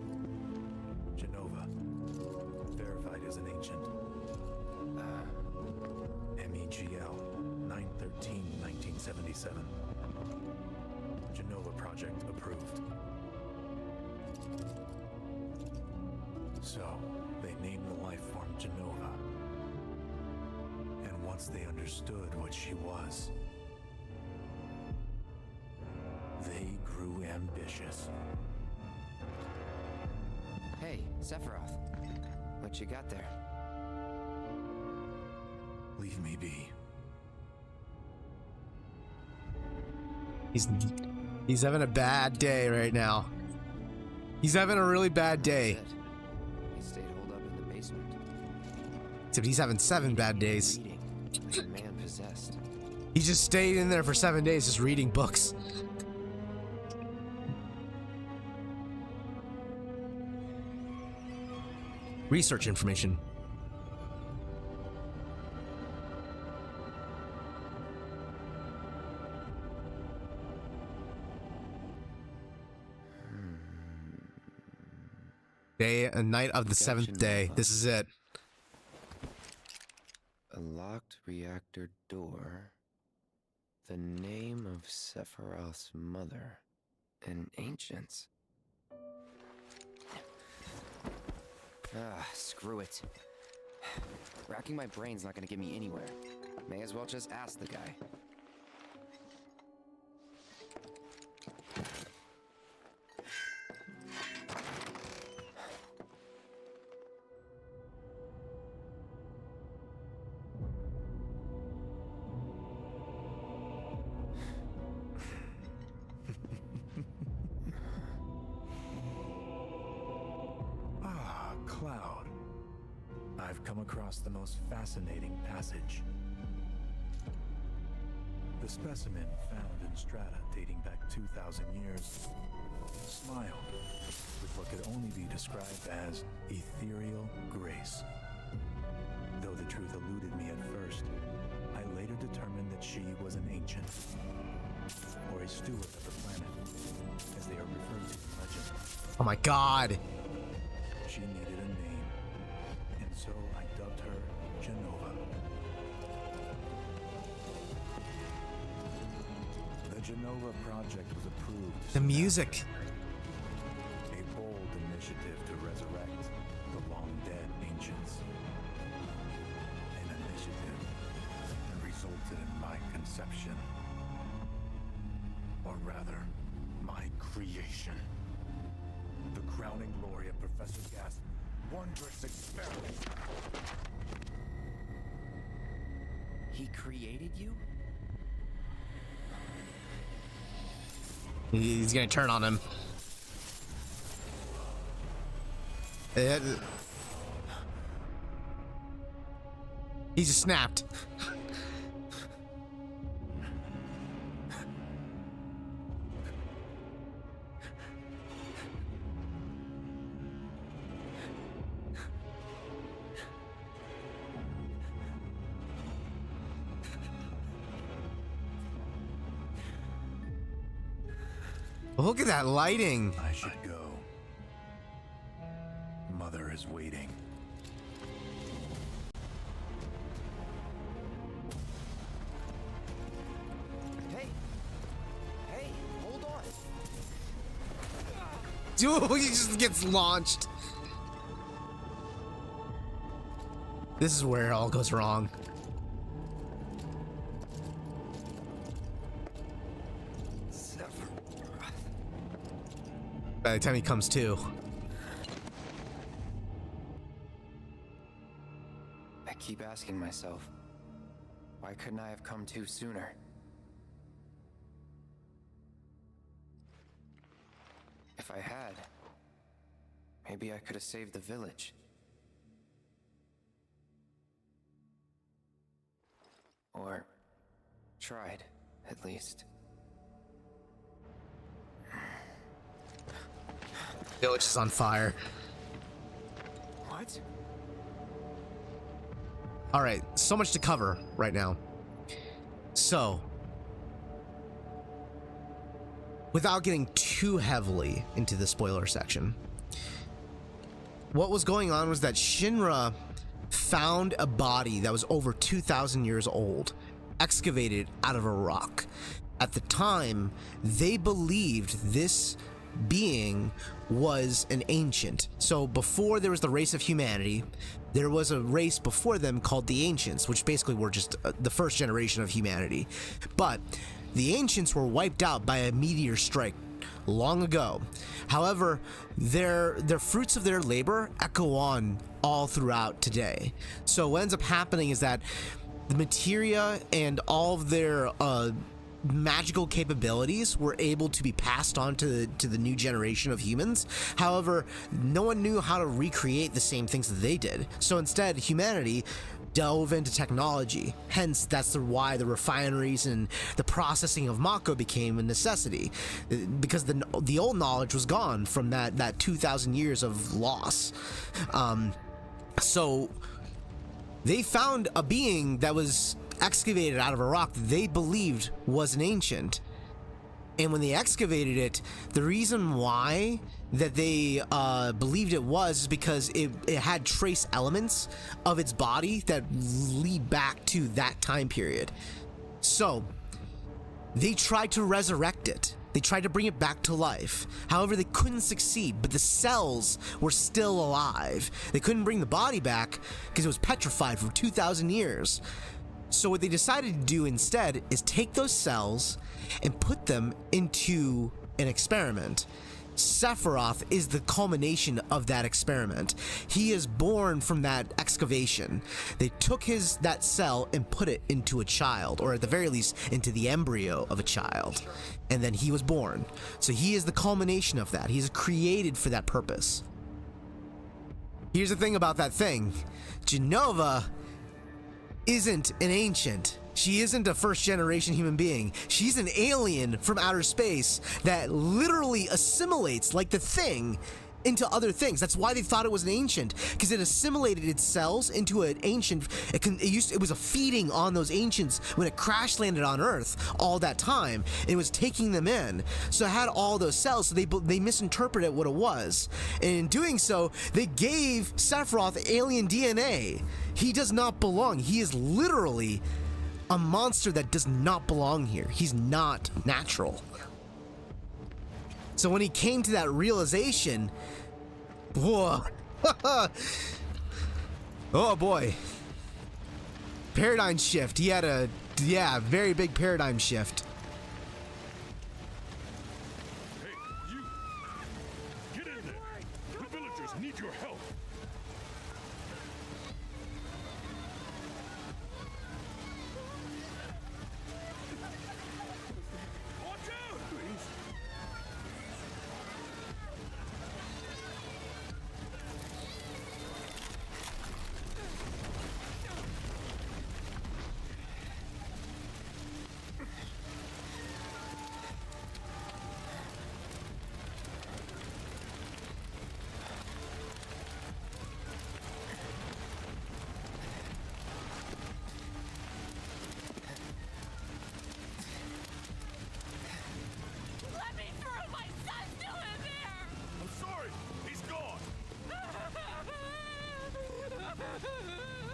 Genova. Verified as an ancient. MEGL 913-1977. Genova project approved. So, they named the life form Genova. And once they understood what she was, they grew ambitious. Hey, Sephiroth. What you got there? Leave me be. He's having a bad day right now. He's having a really bad day. He stayed holed up in the basement. Except he's having 7 bad days. Man possessed. He just stayed in there for 7 days just reading books. Research information. Day and night of the 7th day. This is it. A locked reactor door. The name of Sephiroth's mother. An ancient's. Screw it. Racking my brain's not gonna get me anywhere. May as well just ask the guy. Cloud. I've come across the most fascinating passage. The specimen found in strata dating back 2,000 years smiled with what could only be described as ethereal grace. Though the truth eluded me at first, I later determined that she was an ancient, or a steward of the planet, as they are referred to in legend. Oh my god. She needed a name, and so I dubbed her Genova. The Genova project was approved. The music. A bold initiative to resurrect the long-dead ancients. An initiative that resulted in my conception. Or rather, my creation. The crowning glory of Professor Gas' wondrous experiment. He created you? He's gonna turn on him. He just snapped. Look at that lighting. I should go. Mother is waiting. Hey! Hey, hold on! Dude, he just gets launched. This is where it all goes wrong. By the time he comes to. I keep asking myself, why couldn't I have come to sooner? If I had, maybe I could have saved the village. Or tried, at least. Village is on fire. What? All right, so much to cover right now. So, without getting too heavily into the spoiler section, what was going on was that Shinra found a body that was over 2,000 years old, excavated out of a rock. At the time, they believed this being was an ancient. So before there was the race of humanity, there was a race before them called the ancients, which basically were just the first generation of humanity. But the ancients were wiped out by a meteor strike long ago. However, their fruits of their labor echo on all throughout today. So what ends up happening is that the materia and all of their magical capabilities were able to be passed on to the new generation of humans. However, no one knew how to recreate the same things that they did. So instead, humanity delve into technology. Hence, that's why the refineries and the processing of Mako became a necessity, because the old knowledge was gone from that 2,000 years of loss. So they found a being that was excavated out of a rock that they believed was an ancient. And when they excavated it, the reason why that they believed it was is because it had trace elements of its body that lead back to that time period. So they tried to resurrect it. They tried to bring it back to life. However, they couldn't succeed, but the cells were still alive. They couldn't bring the body back because it was petrified for 2,000 years. So what they decided to do instead is take those cells and put them into an experiment. Sephiroth is the culmination of that experiment. He is born from that excavation. They took that cell and put it into a child, or at the very least into the embryo of a child, and then he was born. So he is the culmination of that. He's created for that purpose. Here's the thing about that thing. Jenova isn't an ancient. She isn't a first-generation human being. She's an alien from outer space that literally assimilates, like the thing, into other things. That's why they thought it was an ancient, because it assimilated its cells into an ancient. It was a feeding on those ancients when it crash landed on Earth all that time. It was taking them in, so it had all those cells. So they misinterpreted what it was, and in doing so, they gave Sephiroth alien DNA. He does not belong. He is literally a monster that does not belong here. He's not natural. So when he came to that realization, whoa, oh boy, paradigm shift. He had a very big paradigm shift. Hey, you! Get in there! The villagers need your help!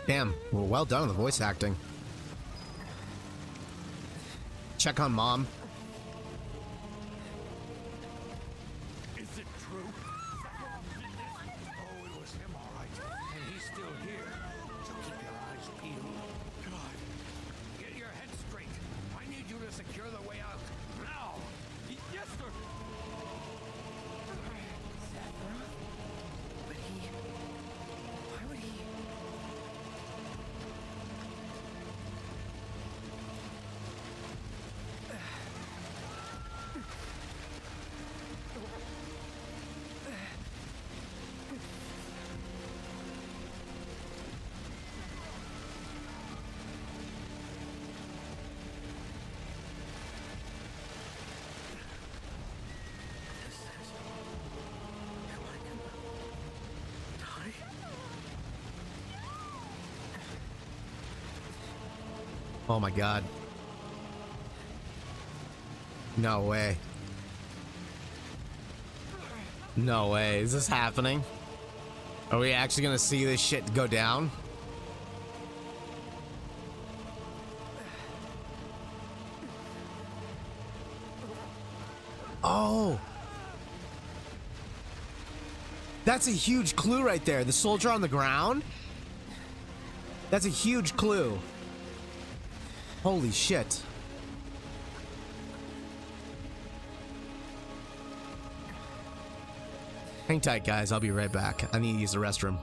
Damn, well done on the voice acting. Check on Mom. Is it true? Oh, it was him, all right. And he's still here. So keep your eyes peeled. God. Get your head straight. I need you to secure the way out. Now! Yes, sir! Sephiroth? But he... Why would he... Oh my god. No way. No way. Is this happening? Are we actually gonna see this shit go down? Oh. That's a huge clue right there. The soldier on the ground? That's a huge clue. Holy shit. Hang tight, guys. I'll be right back. I need to use the restroom.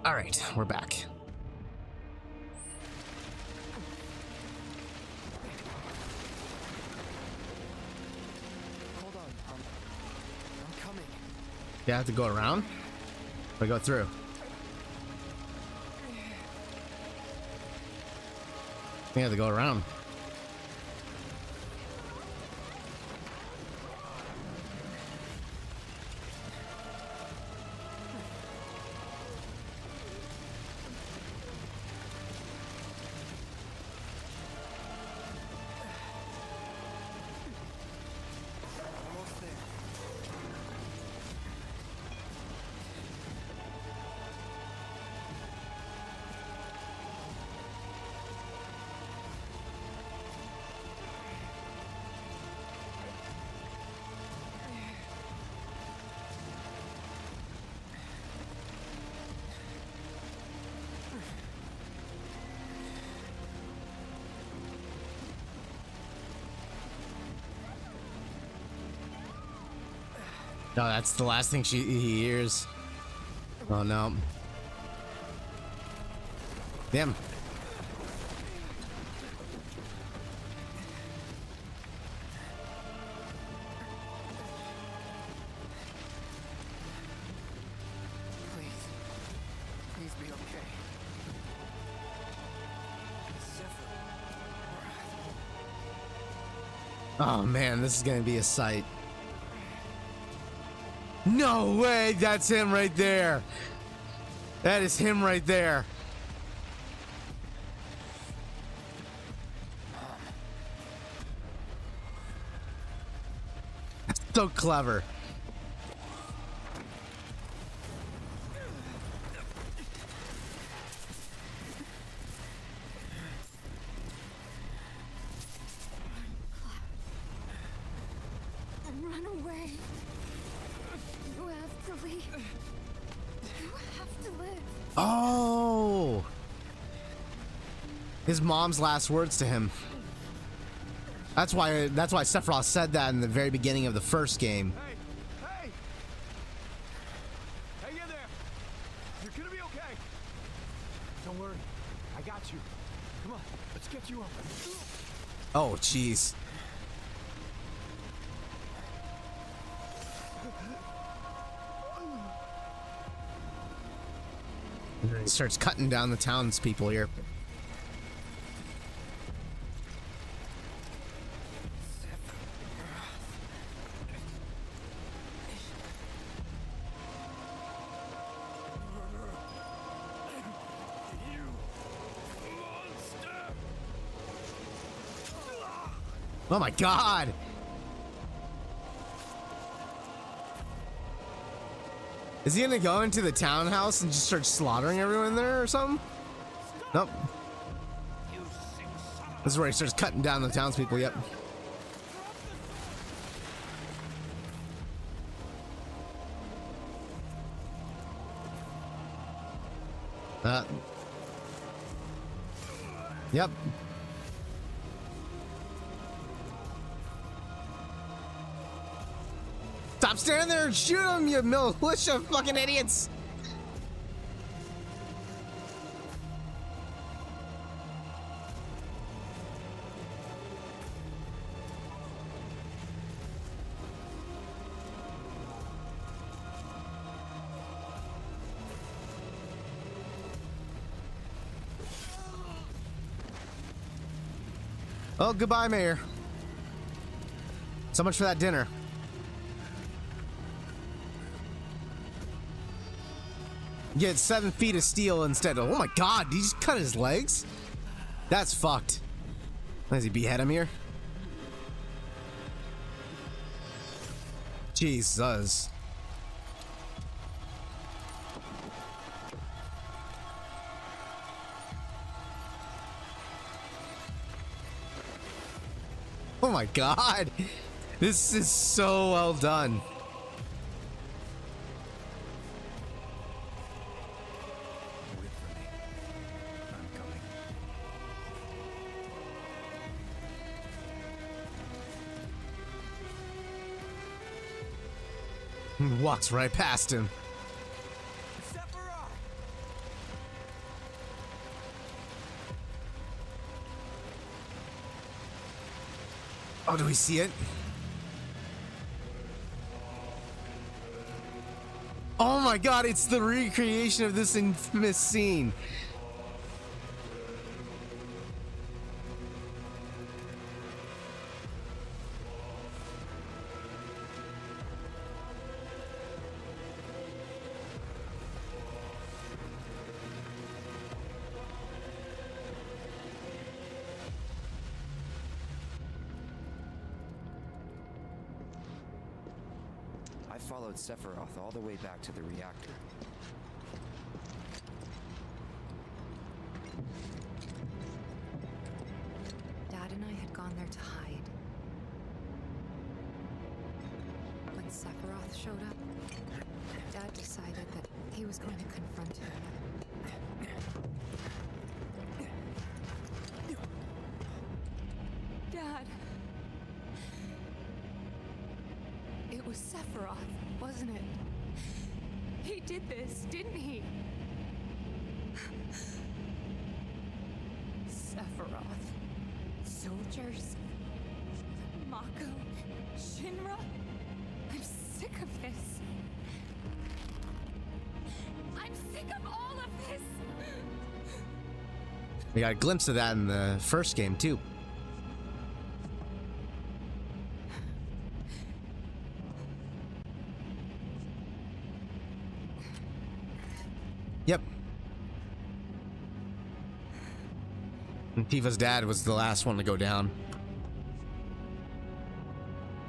All right, we're back. Hold on, I'm coming. You have to go around? Or go through? You have to go around. No, that's the last thing he hears. Oh no. Damn. Please be okay. Oh man, this is gonna be a sight. No way, that's him right there. That is him right there. That's so clever. Run away. You have to leave. You have to live. Oh, his mom's last words to him. That's why Sephiroth said that in the very beginning of the first game. Hey! Hey, you there! You're gonna be okay! Don't worry, I got you. Come on, let's get you up. Oh, jeez. And then he starts cutting down the townspeople here. Oh my god! Is he gonna go into the townhouse and just start slaughtering everyone there or something? Nope. This is where he starts cutting down the townspeople, yep. Yep. Stop standing there and shoot him, you militia fucking idiots! Oh, goodbye, Mayor. So much for that dinner. Get 7 feet of steel instead. Oh my god, did he just cut his legs? That's fucked. Does he behead him here? Jesus. Oh my god. This is so well done. Walks right past him. Sephiroth! Oh, do we see it? Oh my god, it's the recreation of this infamous scene. I followed Sephiroth all the way back to the reactor. Dad and I had gone there to hide. When Sephiroth showed up, Dad decided that he was going to confront him. Dad! It was Sephiroth, wasn't it? He did this, didn't he? Sephiroth. Soldiers. Mako. Shinra. I'm sick of this. I'm sick of all of this! We got a glimpse of that in the first game, too. Yep. And Tifa's dad was the last one to go down.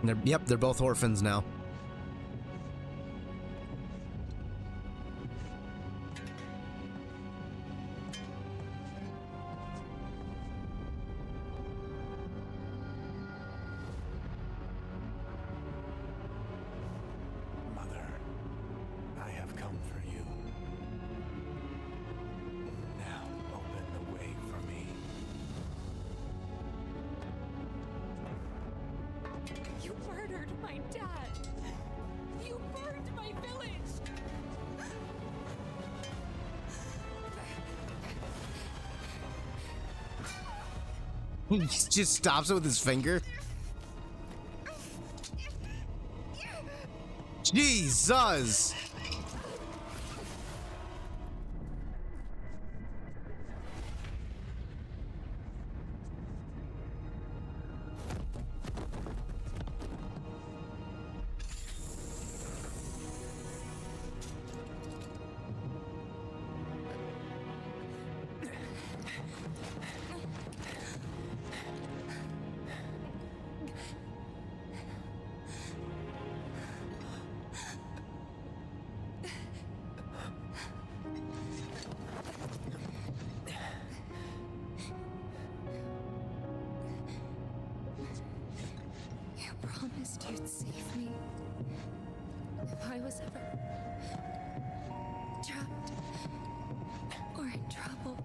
And they're both orphans now. Mother, I have come for you. Now open the way for me. You murdered my dad! You burned my village! He just stops it with his finger. Jesus! You promised you'd save me. If I was ever trapped or in trouble.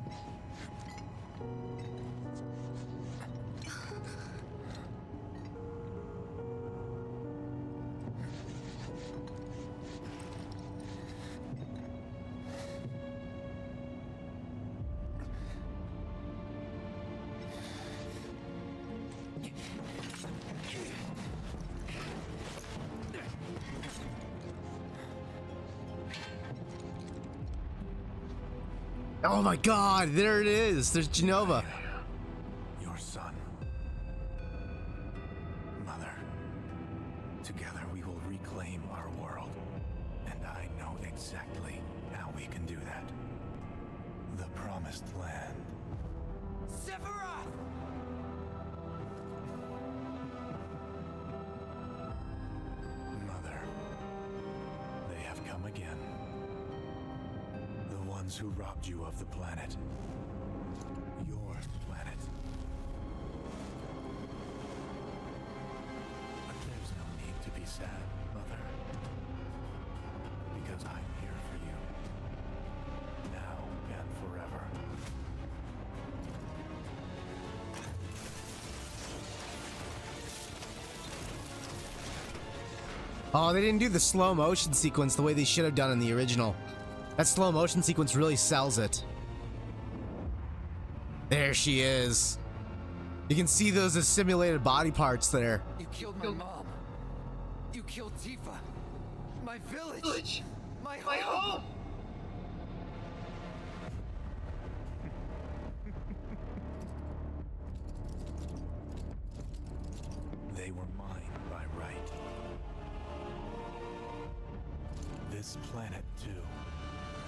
Oh my god, there it is. There's Genova. Your son. Mother, together we will reclaim our world. And I know exactly how we can do that. The Promised Land. Sephiroth! Mother, they have come again. The ones who robbed you of the planet. Your planet. But there's no need to be sad, Mother. Because I'm here for you. Now and forever. Oh, they didn't do the slow motion sequence the way they should have done in the original. That slow motion sequence really sells it. There she is. You can see those as simulated body parts there. You killed my mom. You killed Tifa. My village. My home. They were mine by right. This planet too,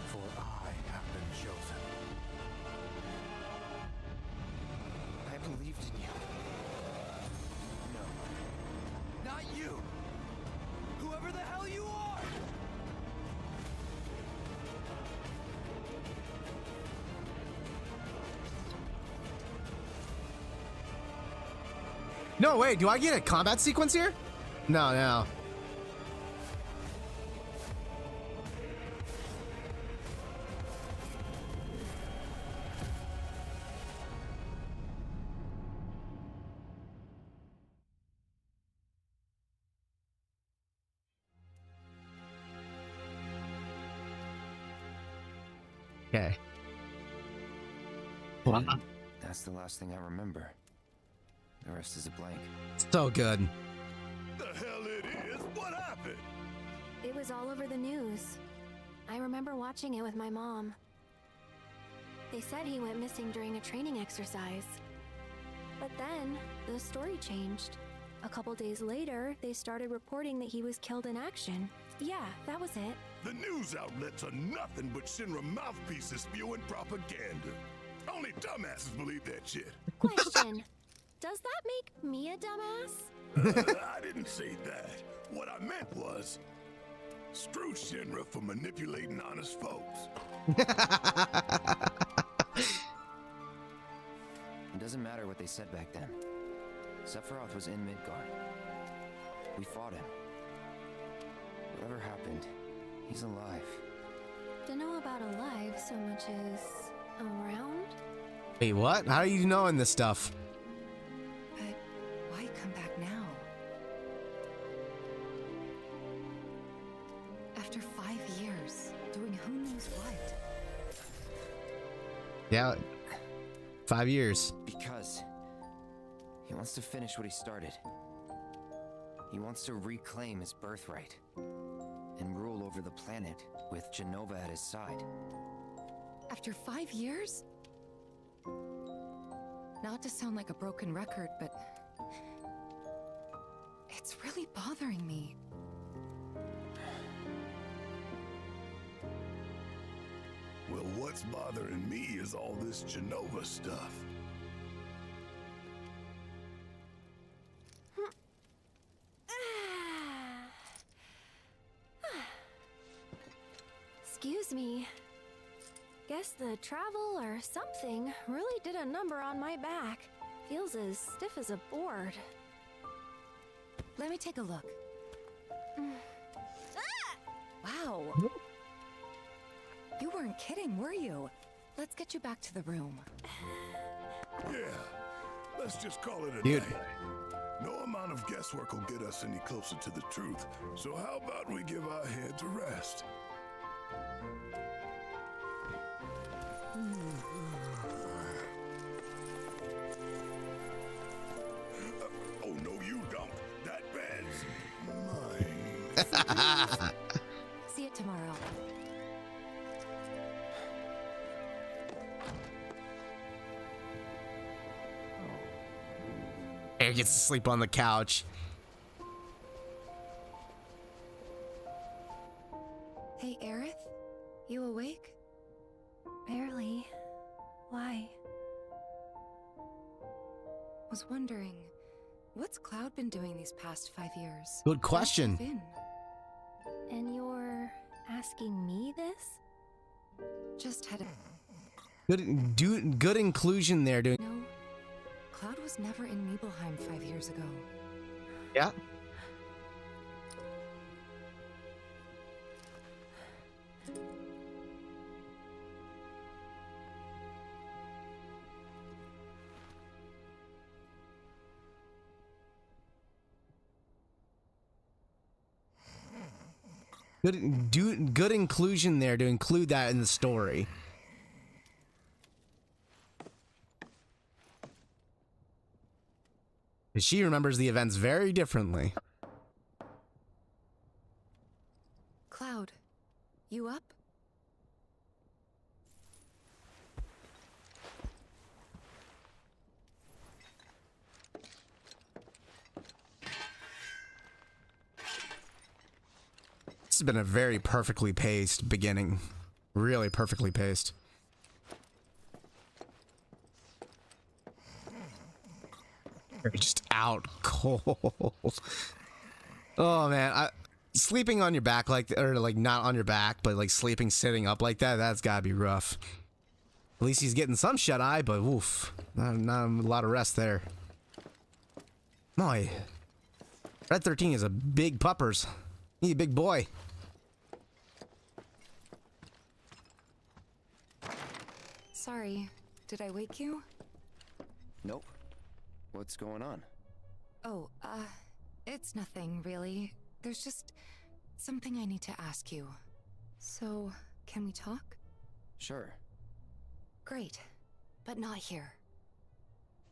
for I have been chosen. I believed in you. No. Not you! Whoever the hell you are! No, wait, do I get a combat sequence here? No, no. Okay. That's the last thing I remember. The rest is a blank. So good. The hell it is? What happened? It was all over the news. I remember watching it with my mom. They said he went missing during a training exercise. But then, the story changed. A couple days later, they started reporting that he was killed in action. Yeah, that was it. The news outlets are nothing but Shinra mouthpieces spewing propaganda. Only dumbasses believe that shit. Question. Does that make me a dumbass? I didn't say that. What I meant was, screw Shinra for manipulating honest folks. It doesn't matter what they said back then. Sephiroth was in Midgar. We fought him. Whatever happened, he's alive. Don't know about alive so much as around? Wait, what? How are you knowing this stuff? But why come back now? After 5 years, doing who knows what? Yeah. 5 years. Because he wants to finish what he started. He wants to reclaim his birthright and rule over the planet with Jenova at his side. After 5 years? Not to sound like a broken record, but it's really bothering me. Well, what's bothering me is all this Jenova stuff. Excuse me. Guess the travel or something really did a number on my back. Feels as stiff as a board. Let me take a look. Wow. You weren't kidding, were you? Let's get you back to the room. Yeah, let's just call it a Dude. day. No amount of guesswork will get us any closer to the truth. So how about we give our heads a rest? Oh, no, you don't. That bed's mine. See you tomorrow. Aerith gets to sleep on the couch. Hey, Aerith? You awake? Barely. Why? Was wondering, what's Cloud been doing these past 5 years? Good question. Where's he been? And you're asking me this? Just had a... Good inclusion there. Doing. No, Cloud was never in Nibelheim 5 years ago. Yeah. Good inclusion there to include that in the story. She remembers the events very differently. Cloud, you up? This has been a very perfectly paced beginning. Really perfectly paced. You're just out cold. Oh man, sleeping on your back or not on your back, but like sleeping sitting up like that, that's gotta be rough. At least he's getting some shut eye, but oof, not a lot of rest there. Boy, Red 13 is a big puppers. He's a big boy. Sorry, did I wake you? Nope. What's going on? Oh, it's nothing, really. There's just something I need to ask you. So, can we talk? Sure. Great, but not here.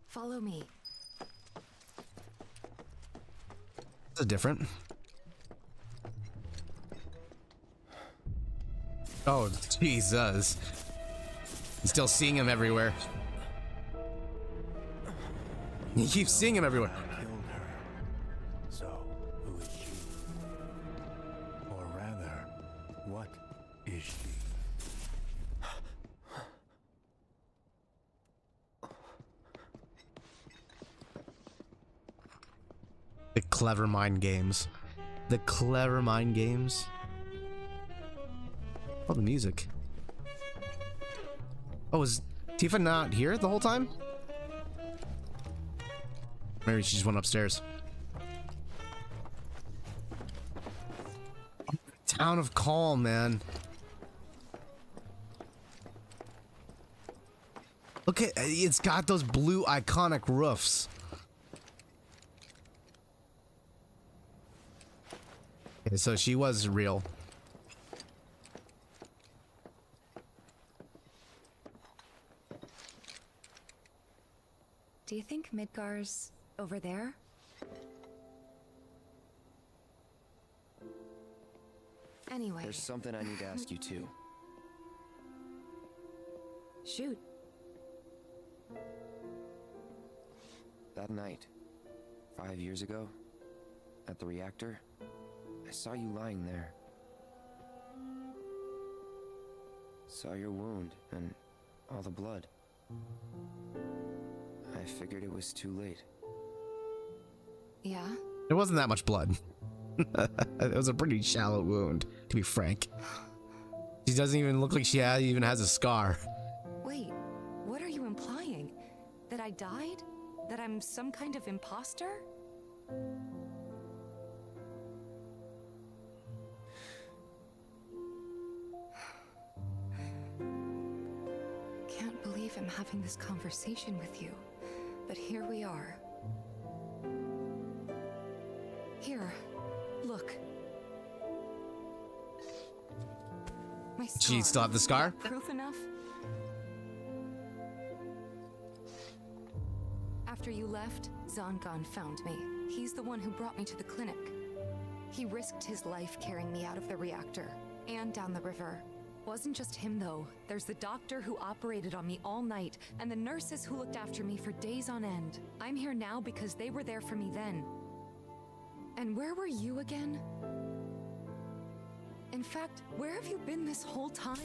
Follow me. This is different. Oh, Jesus. I'm still seeing him everywhere. You keep seeing him everywhere. Killed her. So, who is she? Or rather, what is she? The clever mind games. The clever mind games. Oh, the music. Oh, is Tifa not here the whole time? Maybe she just went upstairs. Town of Calm, man. Look at it's got those blue iconic roofs. Okay, so she was real. Do you think Midgar's over there? Anyway. There's something I need to ask you too. Shoot. That night, 5 years ago, at the reactor, I saw you lying there. Saw your wound and all the blood. I figured it was too late. Yeah? There wasn't that much blood. It was a pretty shallow wound, to be frank. She doesn't even look like she even has a scar. Wait, what are you implying? That I died? That I'm some kind of imposter? Can't believe I'm having this conversation with you, but here we are. Here, look. My scar. She still have the scar? Proof enough? After you left, Zangan found me. He's the one who brought me to the clinic. He risked his life carrying me out of the reactor and down the river. Wasn't just him though. There's the doctor who operated on me all night and the nurses who looked after me for days on end. I'm here now because they were there for me then. And where were you again? In fact, where have you been this whole time?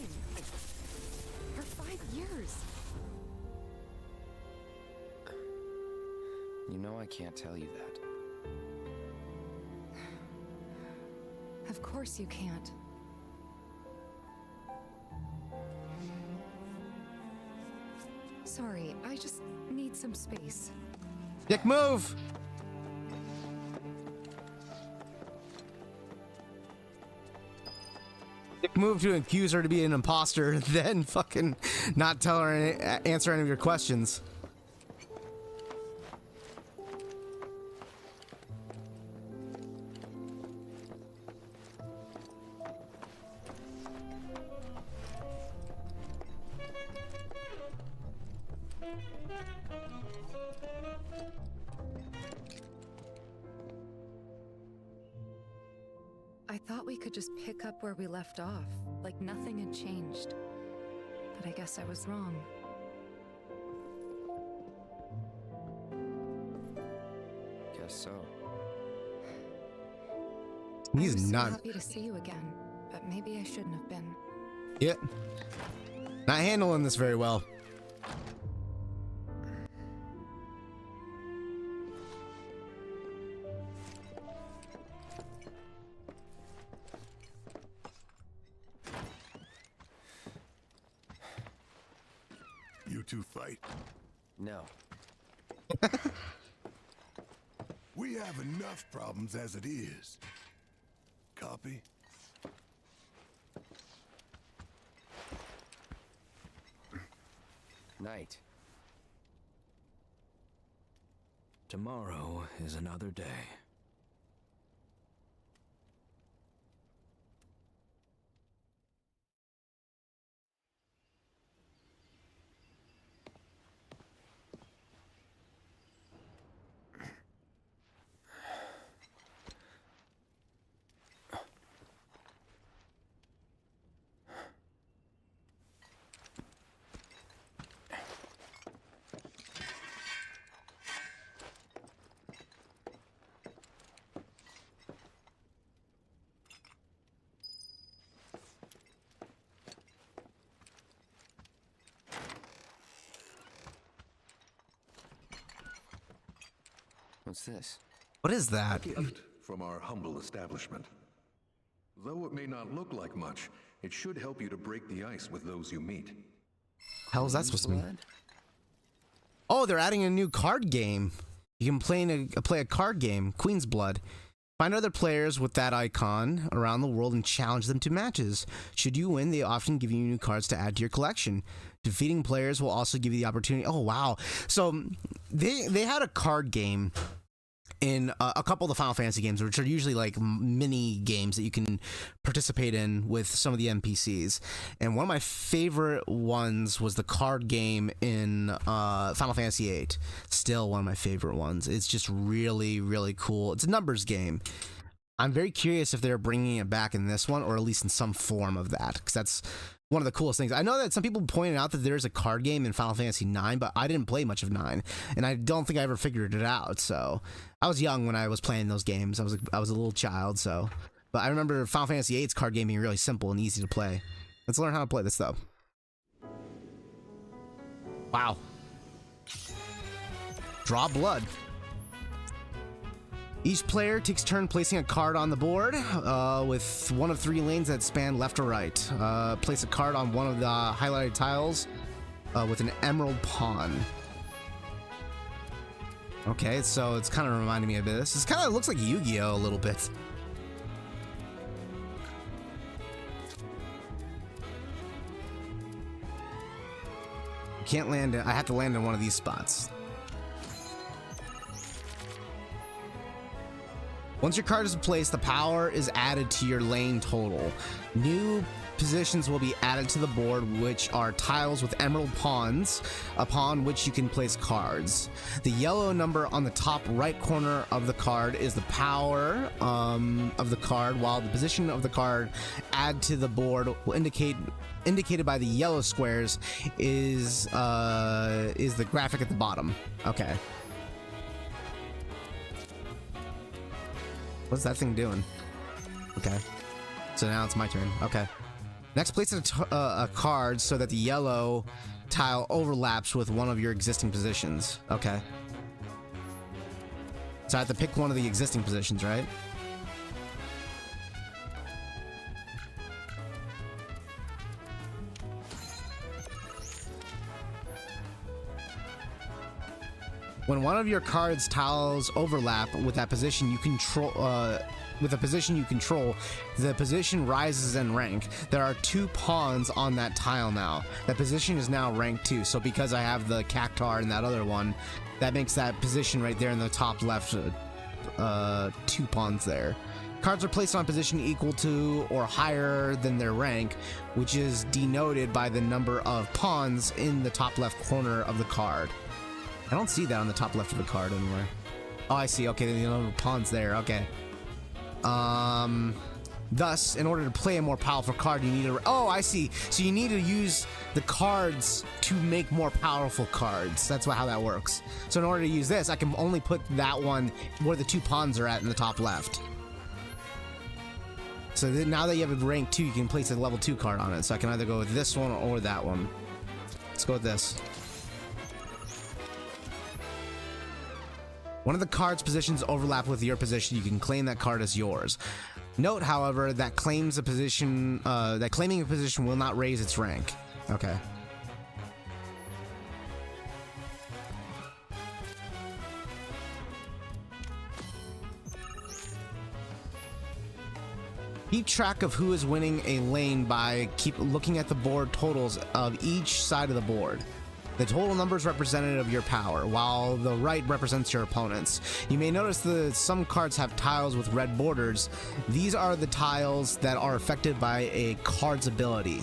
For 5 years. You know I can't tell you that. Of course you can't. Sorry, I just need some space. Dick move! Dick move to accuse her to be an imposter, then fucking not tell her answer any of your questions. I thought we could just pick up where we left off, like nothing had changed. But I guess I was wrong. Guess so. He's I was not so happy to see you again, but maybe I shouldn't have been. Yeah. Not handling this very well. You two fight? No. We have enough problems as it is. Copy? Night. Tomorrow is another day. What's this? What is that? A gift from our humble establishment. Though it may not look like much, it should help you to break the ice with those you meet. Hell is that supposed to mean? Oh, they're adding a new card game. You can play a card game, Queen's Blood. Find other players with that icon around the world and challenge them to matches. Should you win, they often give you new cards to add to your collection. Defeating players will also give you the opportunity. Oh, wow. So they had a card game in a couple of the Final Fantasy games, which are usually like mini games that you can participate in with some of the NPCs. And one of my favorite ones was the card game in Final Fantasy VIII. Still one of my favorite ones. It's just really, really cool. It's a numbers game. I'm very curious if they're bringing it back in this one, or at least in some form of that, because that's one of the coolest things. I know that some people pointed out that there's a card game in Final Fantasy IX, but I didn't play much of 9, and I don't think I ever figured it out. So I was young when I was playing those games. I was a little child. So, but I remember Final Fantasy VIII's card game being really simple and easy to play. Let's learn how to play this though. Wow. Draw blood. Each player takes turn placing a card on the board with one of 3 lanes that span left or right. Place a card on one of the highlighted tiles with an emerald pawn. Okay, so it's kind of reminding me of this. This kind of looks like Yu-Gi-Oh! A little bit. Can't land it. I have to land in one of these spots. Once your card is placed, the power is added to your lane total. New positions will be added to the board, which are tiles with emerald pawns, upon which you can place cards. The yellow number on the top right corner of the card is the power of the card, while the position of the card add to the board will indicated by the yellow squares is the graphic at the bottom. Okay. What's that thing doing? Okay. So now it's my turn. Okay. Next, place a card so that the yellow tile overlaps with one of your existing positions. Okay. So I have to pick one of the existing positions, right? When one of your card's tiles overlap with that position you control, the position rises in rank. There are 2 pawns on that tile now. That position is now rank 2. So because I have the cactar and that other one, that makes that position right there in the top left 2 pawns there. Cards are placed on position equal to or higher than their rank, which is denoted by the number of pawns in the top left corner of the card. I don't see that on the top left of the card anywhere. Oh, I see. Okay, the number of pawns there. Okay. Thus, in order to play a more powerful card, you need to... Oh, I see. So you need to use the cards to make more powerful cards. That's how that works. So in order to use this, I can only put that one where the 2 pawns are at in the top left. So now that you have a rank 2, you can place a level 2 card on it. So I can either go with this one or that one. Let's go with this. One of the card's positions overlap with your position. You can claim that card as yours. Note, however, that claiming a position will not raise its rank. Okay. Keep track of who is winning a lane by looking at the board totals of each side of the board. The total number is representative of your power, while the right represents your opponents. You may notice that some cards have tiles with red borders. These are the tiles that are affected by a card's ability.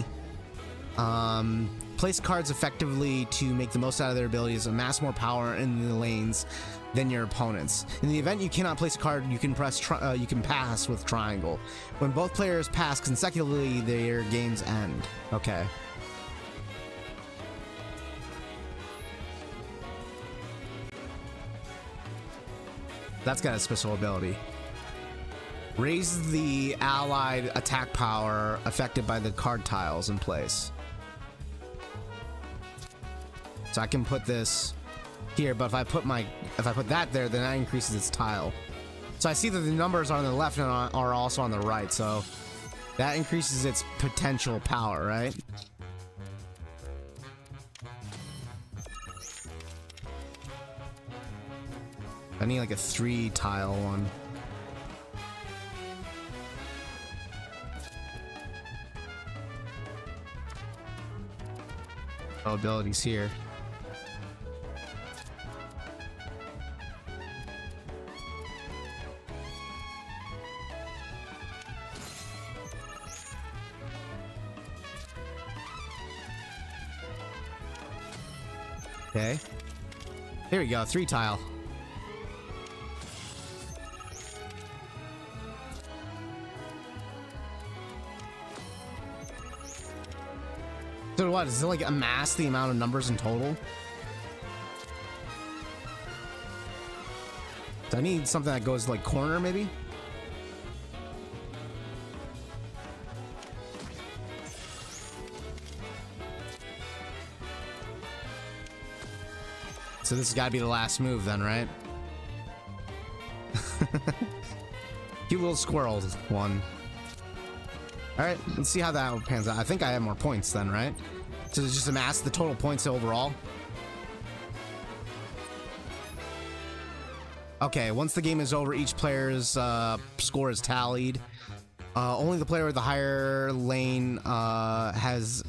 Place cards effectively to make the most out of their abilities, amass more power in the lanes than your opponents. In the event you cannot place a card, you can pass with triangle. When both players pass consecutively, their games end. Okay. That's got a special ability. Raise the allied attack power affected by the card tiles in place. So I can put this here, but if I put that there, then that increases its tile. So I see that the numbers on the left and are also on the right, so that increases its potential power, right? I need like a 3 tile one. Oh, abilities here. Okay. Here we go, 3 tile. So what, does it like amass the amount of numbers in total? So I need something that goes like corner maybe? So this has got to be the last move then, right? Cute little squirrel one. Alright, let's see how that pans out. I think I have more points then, right? So it's just amass the total points overall. Okay, once the game is over, each player's score is tallied. Only the player with the higher lane has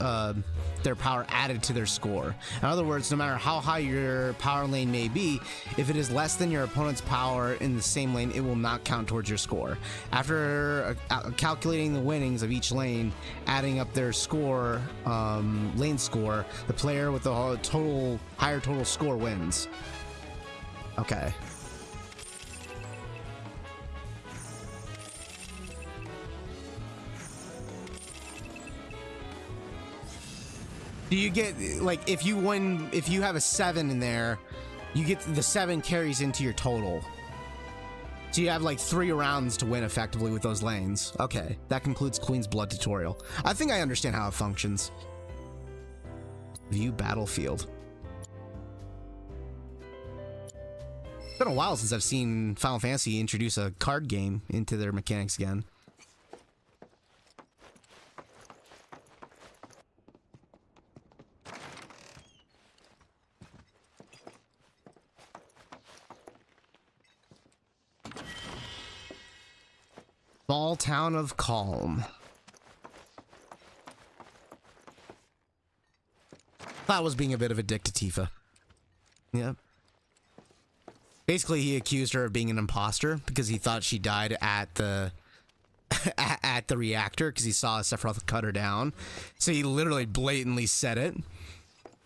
their power added to their score. In other words, no matter how high your power lane may be, if it is less than your opponent's power in the same lane, it will not count towards your score. After calculating the winnings of each lane, adding up their score, lane score, the player with the higher total score wins. Okay. Do you get, like, if you have a 7 in there, you get the 7 carries into your total. So you have like 3 rounds to win effectively with those lanes. Okay, that concludes Queen's Blood tutorial. I think I understand how it functions. View battlefield. It's been a while since I've seen Final Fantasy introduce a card game into their mechanics again. Small town of Calm. That was being a bit of a dick to Tifa. Yeah. Basically, he accused her of being an imposter because he thought she died at the at the reactor because he saw Sephiroth cut her down. So he literally blatantly said it.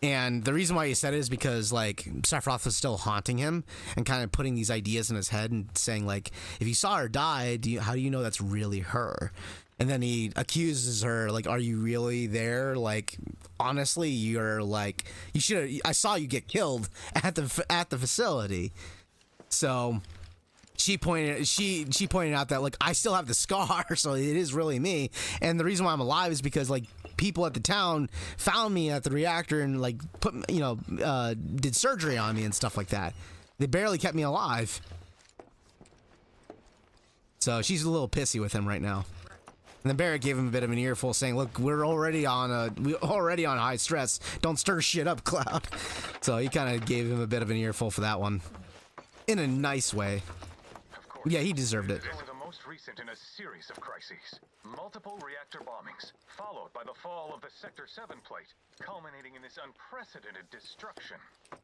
And the reason why he said it is because, like, Sephiroth was still haunting him and kind of putting these ideas in his head and saying, like, if you saw her die, how do you know that's really her? And then he accuses her, like, are you really there? Like, honestly, you're like, you should have, I saw you get killed at the facility. So she pointed out that, like, I still have the scar, so it is really me. And the reason why I'm alive is because, like, people at the town found me at the reactor and, like, did surgery on me and stuff like that. They barely kept me alive. So she's a little pissy with him right now. And then Barret gave him a bit of an earful, saying, "Look, we're already on high stress. Don't stir shit up, Cloud." So he kind of gave him a bit of an earful for that one, in a nice way. Yeah, he deserved it. Only the most recent in a series of crises. Multiple reactor bombings, followed by the fall of the Sector 7 plate, culminating in this unprecedented destruction,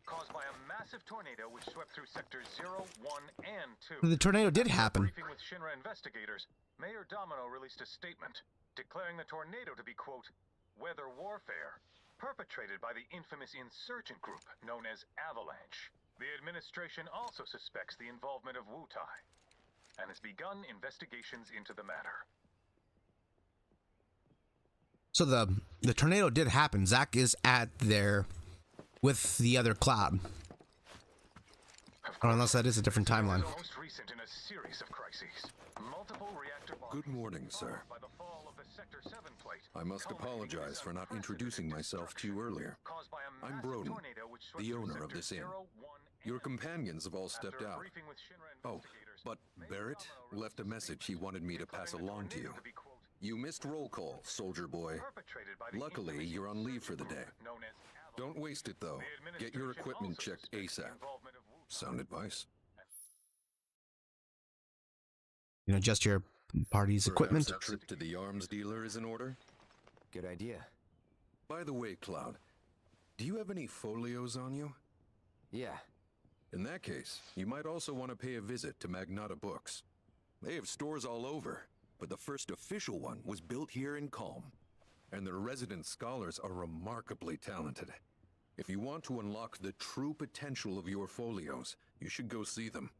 caused by a massive tornado which swept through Sectors 0, 1, and 2. The tornado did happen. Briefing with Shinra investigators, Mayor Domino released a statement declaring the tornado to be, quote, weather warfare, perpetrated by the infamous insurgent group known as Avalanche. The administration also suspects the involvement of Wutai and has begun investigations into the matter. So the tornado did happen. Zack is at there with the other Cloud. Or unless that is a different timeline. Most recent in a series of crises. Multiple reactor bombs. Good morning, sir. By the fall of the Sector 7 plate. I must apologize for not introducing myself to you earlier. I'm Broden, the owner of this inn. Your companions have all stepped out. Oh, but Barret left a message he wanted me to pass along to you. You missed roll call, soldier boy. Luckily, you're on leave for the day. Don't waste it, though. Get your equipment checked ASAP. Sound advice? You know, just your party's equipment. Perhaps a trip to the arms dealer is in order? Good idea. By the way, Cloud, do you have any folios on you? Yeah. In that case, you might also want to pay a visit to Magnata Books. They have stores all over, but the first official one was built here in Calm, and their resident scholars are remarkably talented. If you want to unlock the true potential of your folios, you should go see them.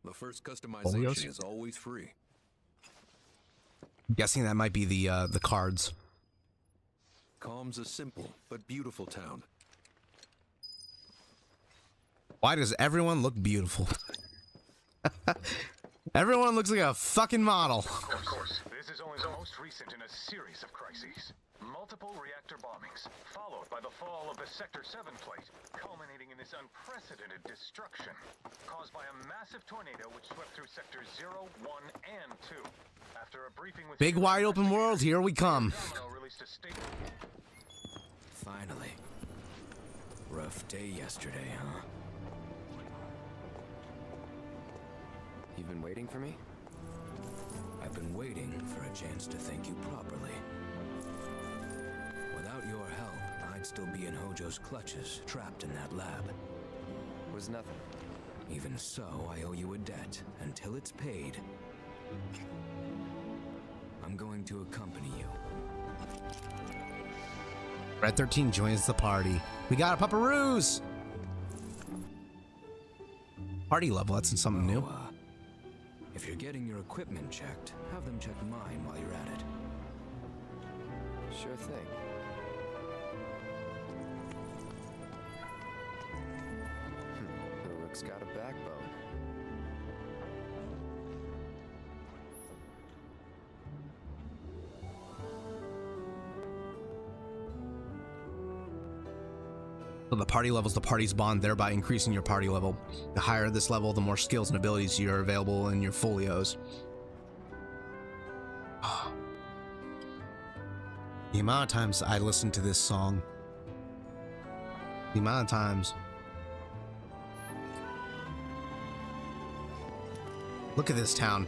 The first customization is always free. I'm guessing that might be the cards. Calm's a simple but beautiful town. Why does everyone look beautiful? Everyone looks like a fucking model. Of course, this is only the most recent in a series of crises. Multiple reactor bombings, followed by the fall of the Sector 7 plate, culminating in this unprecedented destruction, caused by a massive tornado which swept through Sectors 0, 1, and 2. After a briefing with Big wide open world, here we come. Finally. Rough day yesterday, huh? You've been waiting for me? I've been waiting for a chance to thank you properly. Without your help, I'd still be in Hojo's clutches, trapped in that lab. Was nothing. Even so, I owe you a debt. Until it's paid, I'm going to accompany you. Red 13 joins the party. We got a pupperoos! Party level, that's something new. If you're getting your equipment checked, have them check mine while you're at it. Sure thing. Uruk's got a backbone. So the party levels the party's bond, thereby increasing your party level. The higher this level, the more skills and abilities you are available in your folios. The amount of times I listened to this song. The amount of times. Look at this town.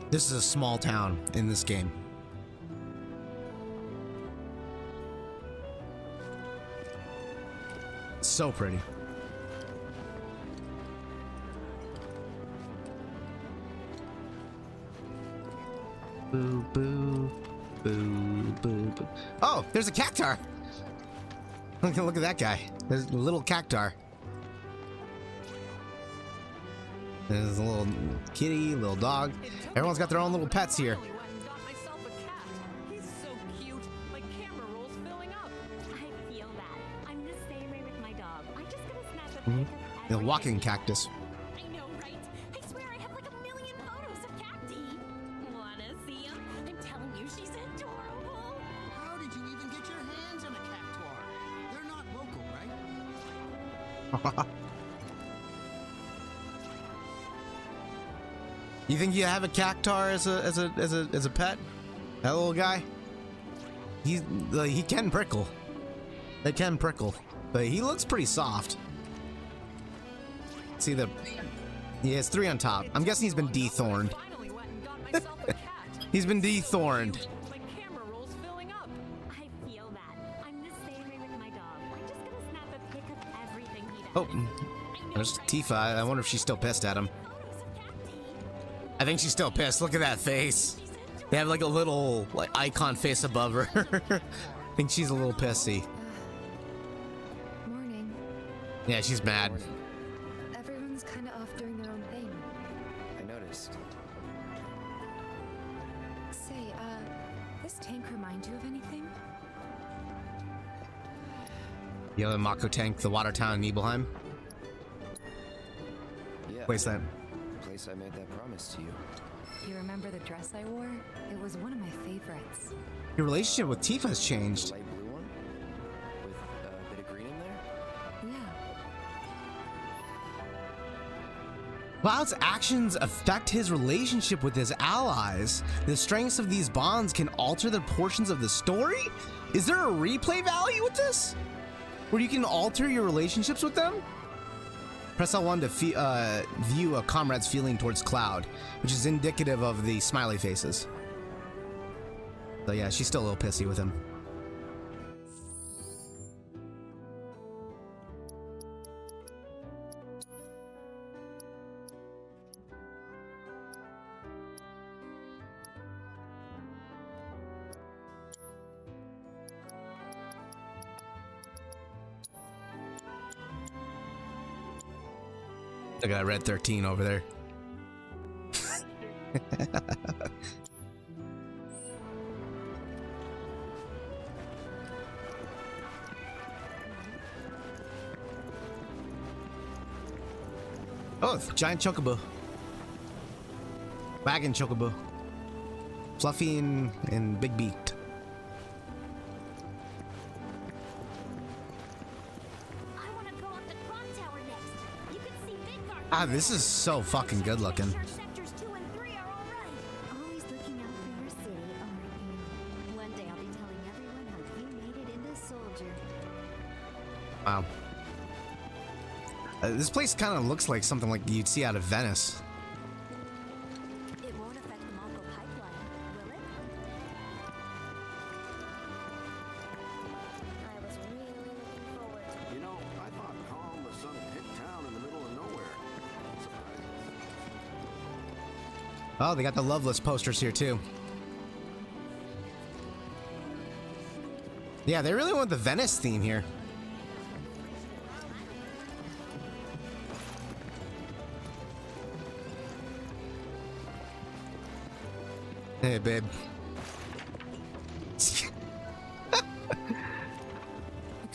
This is a small town in this game. So pretty. Boo, boo, boo, boo, boo. Oh, there's a cactar. Look at that guy. There's a little cactar. There's a little kitty, little dog. Everyone's got their own little pets here. He's so cute. My camera roll's filling up. I feel that. I'm the same way with my dog. I just gotta snap a pic of The walking cactus. I know, right? I swear I have like a million photos of Cacti. Wanna see them? I'm telling you, she's adorable. How did you even get your hands on a cactuar? They're not local, right? You think you have a cactar as a pet? That little guy? He can prickle. They can prickle, but he looks pretty soft. See the? Yeah, it's 3 on top. I'm guessing he's been dethorned. He's been dethorned. My camera roll's filling up. I feel that. I'm the same way with my dog. I'm just gonna snap a pic of everything he does. Oh, there's Tifa. I wonder if she's still pissed at him. I think she's still pissed. Look at that face. They have like a little like icon face above her. I think she's a little pissy. Morning. Yeah, she's mad. Everyone's kind of off doing their own thing. I noticed. Say, this tank remind you of anything? The other Mako tank, the water town in Nibelheim. Yeah. Place that. The place I made that promise to you. You remember the dress I wore? It was one of my favorites. Your relationship with Tifa has changed. Light blue one? With a bit of green in there? Yeah. Cloud's actions affect his relationship with his allies. The strengths of these bonds can alter the portions of the story? Is there a replay value with this? Where you can alter your relationships with them? Press L1 to view a comrade's feeling towards Cloud, which is indicative of the smiley faces. So yeah, she's still a little pissy with him. Look at that Red 13 over there. Oh, it's a giant chocobo. Wagon chocobo. Fluffy and big beaked. Ah, this is so fucking good looking. Sectors 2 and 3 are all right. Always looking out for your city, aren't you? One day I'll be telling everyone how you made it into soldier. Wow. This place kind of looks like something like you'd see out of Venice. It won't affect the Mongol pipeline, will it? I was really looking forward to. You know, I thought Calm was some hick town in the middle of nowhere. Oh, they got the Loveless posters here too. Yeah, they really want the Venice theme here. Hey, babe.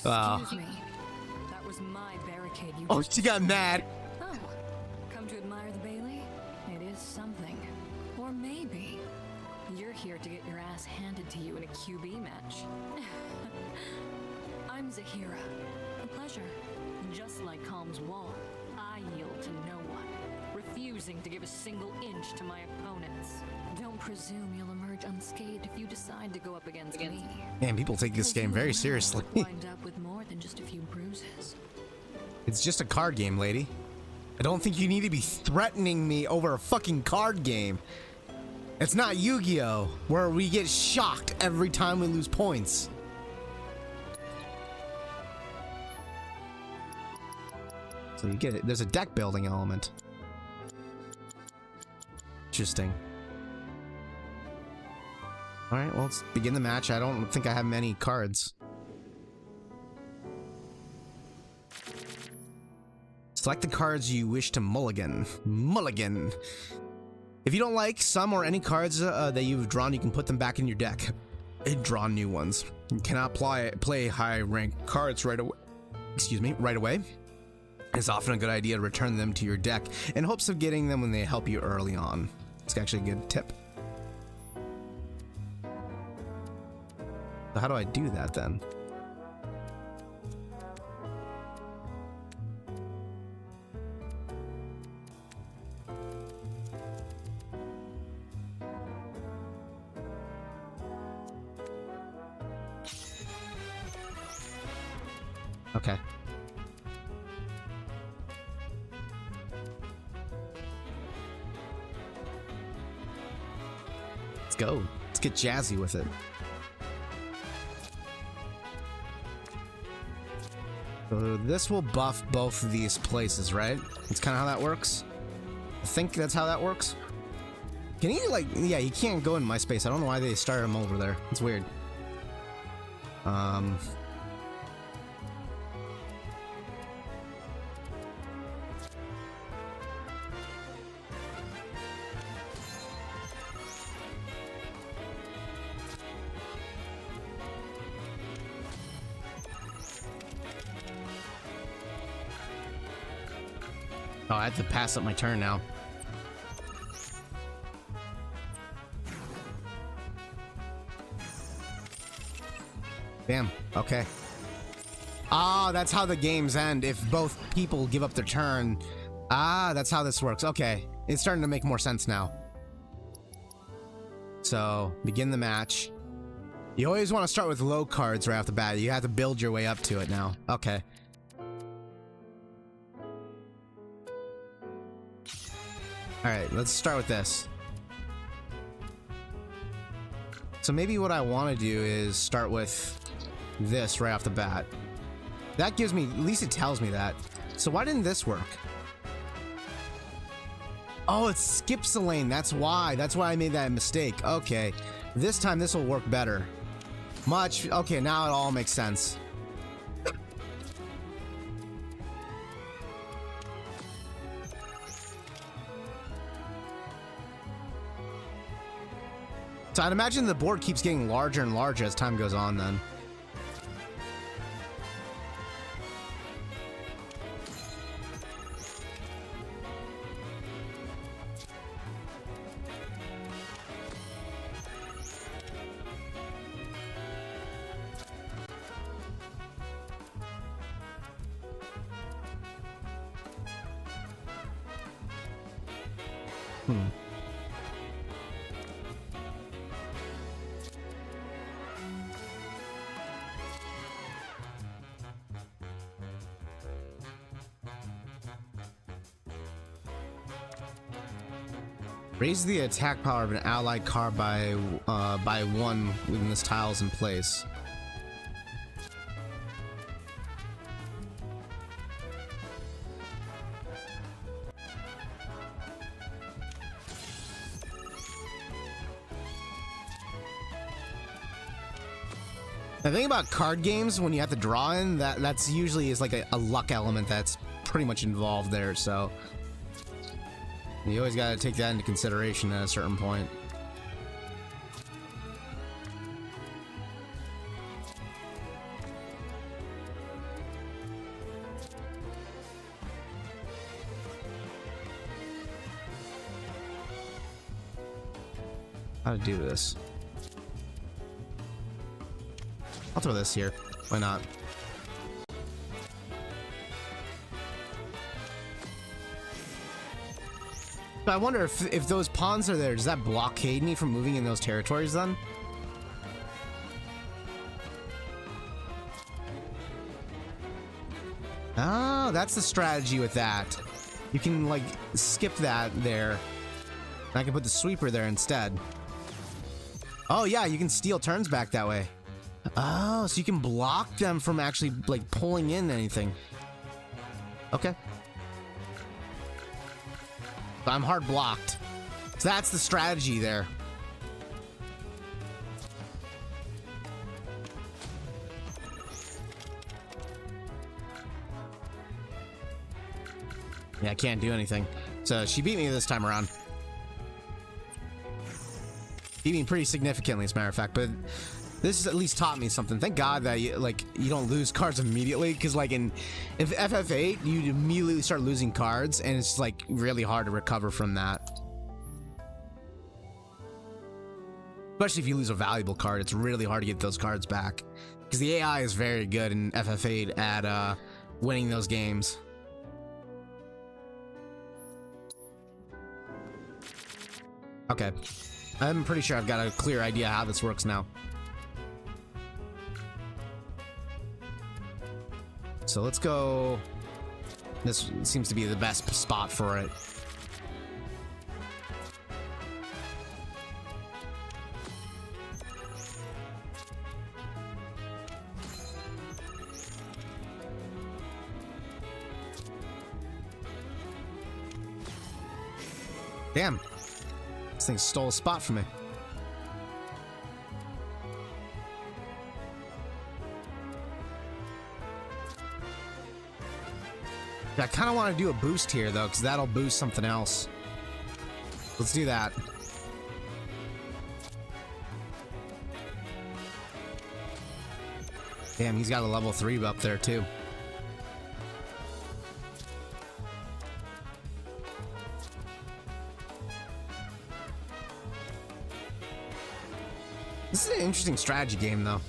Wow. Excuse me. That was my barricade. You Oh, she got mad. Oh, come to admire the Bailey? It is something. Or maybe you're here to get your ass handed to you in a QB match. I'm Zahira. A pleasure. Just like Calm's wall, I yield to no one, refusing to give a single inch to my opponents. Don't presume you'll emerge unscathed if you decide to go up against me. Man, people take this game very seriously. Wind up with more than just a few bruises. It's just a card game, lady. I don't think you need to be threatening me over a fucking card game. It's not Yu-Gi-Oh! Where we get shocked every time we lose points. So you get it. There's a deck building element. Interesting. Alright, well, let's begin the match. I don't think I have many cards. Select the cards you wish to mulligan. Mulligan. If you don't like some or any cards that you've drawn, you can put them back in your deck and draw new ones. You cannot play high-ranked cards right away. Right away. It's often a good idea to return them to your deck in hopes of getting them when they help you early on. It's actually a good tip. So how do I do that then? Okay. Let's go. Let's get jazzy with it. So this will buff both of these places, right? That's kind of how that works. I think that's how that works. Can he, like, yeah, he can't go in my space. I don't know why they started him over there. It's weird. Oh, I have to pass up my turn now. Damn, okay. Ah, that's how the games end, if both people give up their turn. Ah, that's how this works. Okay, it's starting to make more sense now. So, begin the match. You always want to start with low cards right off the bat. You have to build your way up to it now. Okay. Alright, let's start with this. So maybe what I want to do is start with this right off the bat. That gives me, at least it tells me that. So why didn't this work? Oh, it skips a lane, that's why. That's why I made that mistake. Okay, this time this will work better. Okay, now it all makes sense. So I'd imagine the board keeps getting larger and larger as time goes on then. Raise the attack power of an allied card by 1 when this tile is in place. The thing about card games, when you have to draw in, that's usually is like a luck element that's pretty much involved there, so you always gotta take that into consideration at a certain point. How to do this? I'll throw this here. Why not? So I wonder if those pawns are there, does that blockade me from moving in those territories then? Oh, that's the strategy with that. You can, like, skip that there. And I can put the sweeper there instead. Oh, yeah, you can steal turns back that way. Oh, so you can block them from actually, like, pulling in anything. Okay. So I'm hard blocked. So that's the strategy there. Yeah, I can't do anything. So she beat me this time around. Beat me pretty significantly, as a matter of fact, but this has at least taught me something. Thank God that you don't lose cards immediately, because like in FF8, you immediately start losing cards, and it's like really hard to recover from that. Especially if you lose a valuable card, it's really hard to get those cards back, because the AI is very good in FF8 at winning those games. Okay, I'm pretty sure I've got a clear idea how this works now. So let's go. This seems to be the best spot for it. Damn. This thing stole a spot from me. I kind of want to do a boost here, though, because that'll boost something else. Let's do that. Damn, he's got a level 3 up there, too. This is an interesting strategy game, though.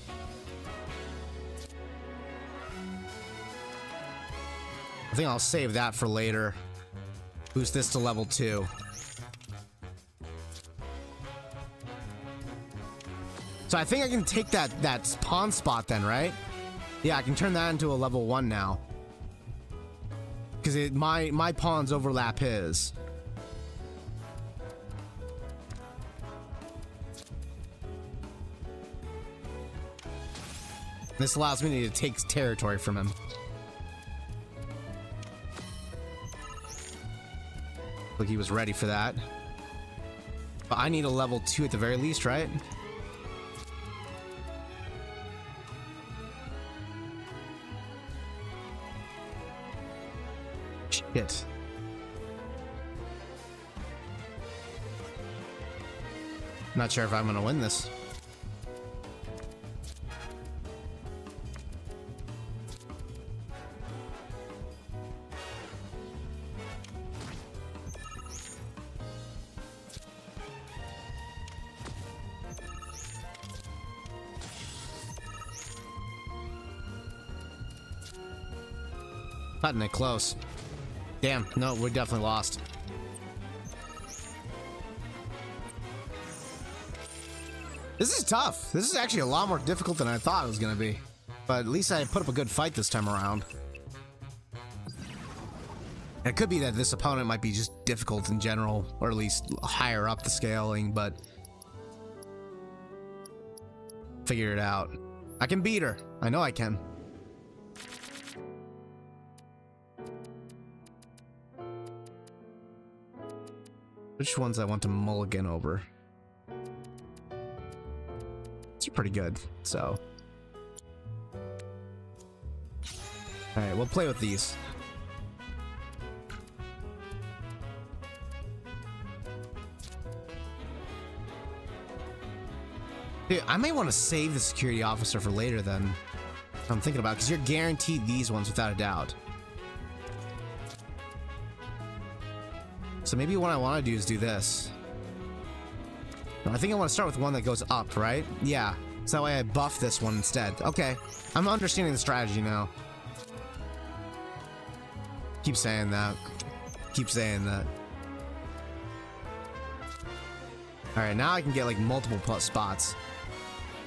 I think I'll save that for later. Boost this to level 2. So I think I can take that pawn spot then, right? Yeah, I can turn that into a level 1 now. Because my pawns overlap his. This allows me to take territory from him. Look, he was ready for that. But I need a level 2 at the very least, right? Shit. Not sure if I'm gonna win this. Cutting it close. Damn, no, we're definitely lost. This is tough. This is actually a lot more difficult than I thought it was gonna be. But at least I put up a good fight this time around. It could be that this opponent might be just difficult in general, or at least higher up the scaling, but figure it out. I can beat her. I know I can. Which ones I want to mulligan over? These are pretty good, so. Alright, we'll play with these. Dude, I may want to save the security officer for later then. I'm thinking about, because you're guaranteed these ones without a doubt. So maybe what I want to do is do this. No, I think I want to start with one that goes up, right? Yeah. So that way I buff this one instead. Okay. I'm understanding the strategy now. Keep saying that. Keep saying that. Alright, now I can get like multiple spots.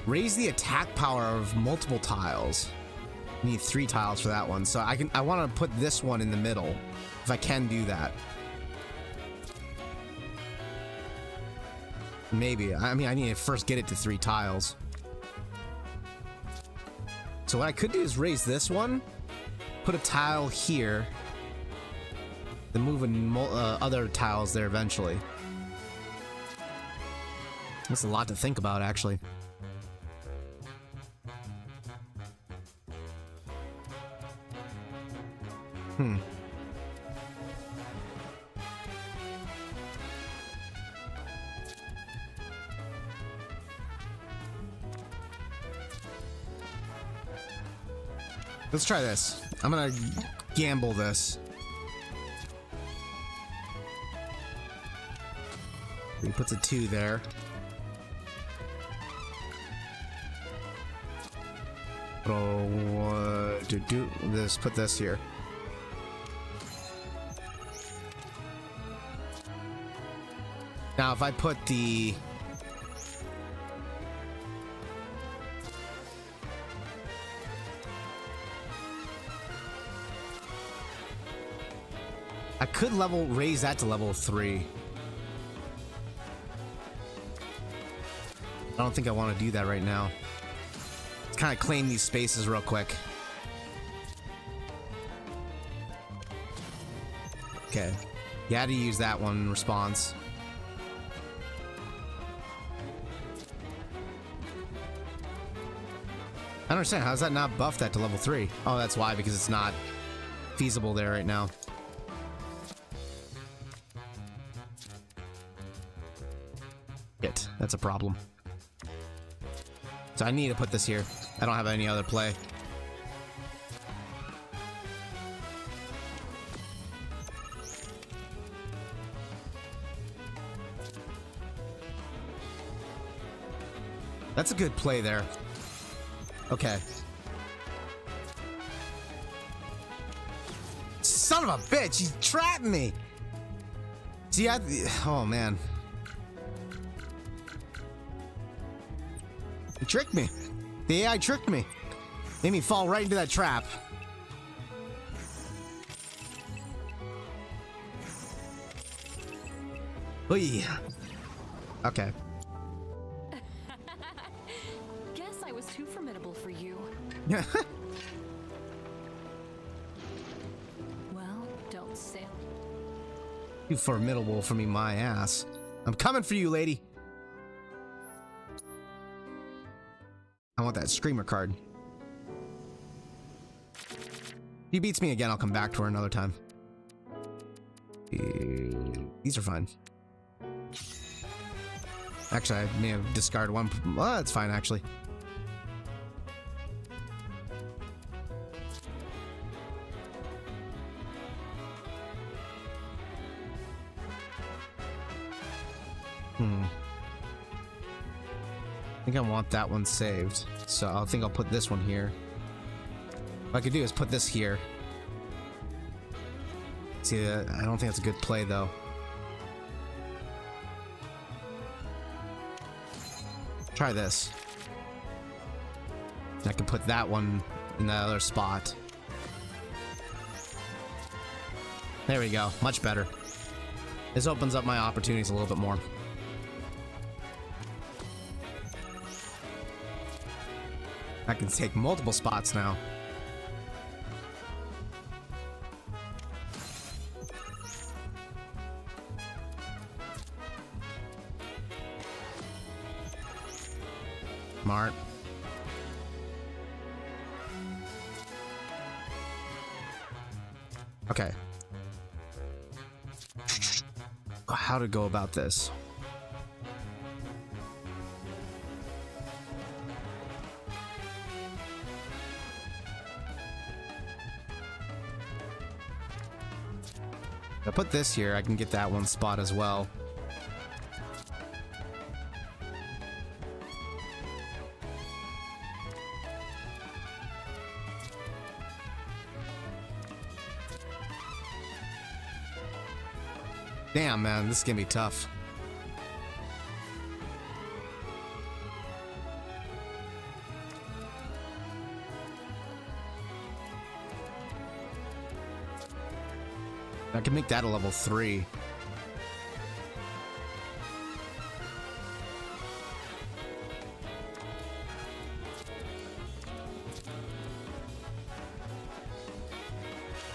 Raise the attack power of multiple tiles. I need 3 tiles for that one. So I want to put this one in the middle. If I can do that. Maybe. I mean, I need to first get it to 3 tiles. So what I could do is raise this one, put a tile here, then move other tiles there eventually. That's a lot to think about, actually. Let's try this. I'm gonna gamble this. He puts a 2 there. Oh, do this. Put this here. Now, if I put the I could raise that to level 3. I don't think I want to do that right now. Let's kind of claim these spaces real quick. Okay. You had to use that one in response. I don't understand. How does that not buff that to level 3? Oh, that's why, because it's not feasible there right now. That's a problem. So I need to put this here. I don't have any other play. That's a good play there. Okay. Son of a bitch, he's trapped me. See, oh man. He tricked me. The AI tricked me. Made me fall right into that trap. Oy. Okay. Guess I was too formidable for you. Well, don't say. Too formidable for me, my ass. I'm coming for you, lady. I want that screamer card. If he beats me again, I'll come back to her another time. These are fine. Actually, I may have discarded one. Well, that's fine, actually. I think I want that one saved, so I think I'll put this one here. What I could do is put this here. See, I don't think that's a good play, though. Try this. I can put that one in that other spot. There we go. Much better. This opens up my opportunities a little bit more. I can take multiple spots now. Smart. Okay. How to go about this? If I put this here, I can get that one spot as well. Damn, man, this is gonna be tough. I can make that a level 3.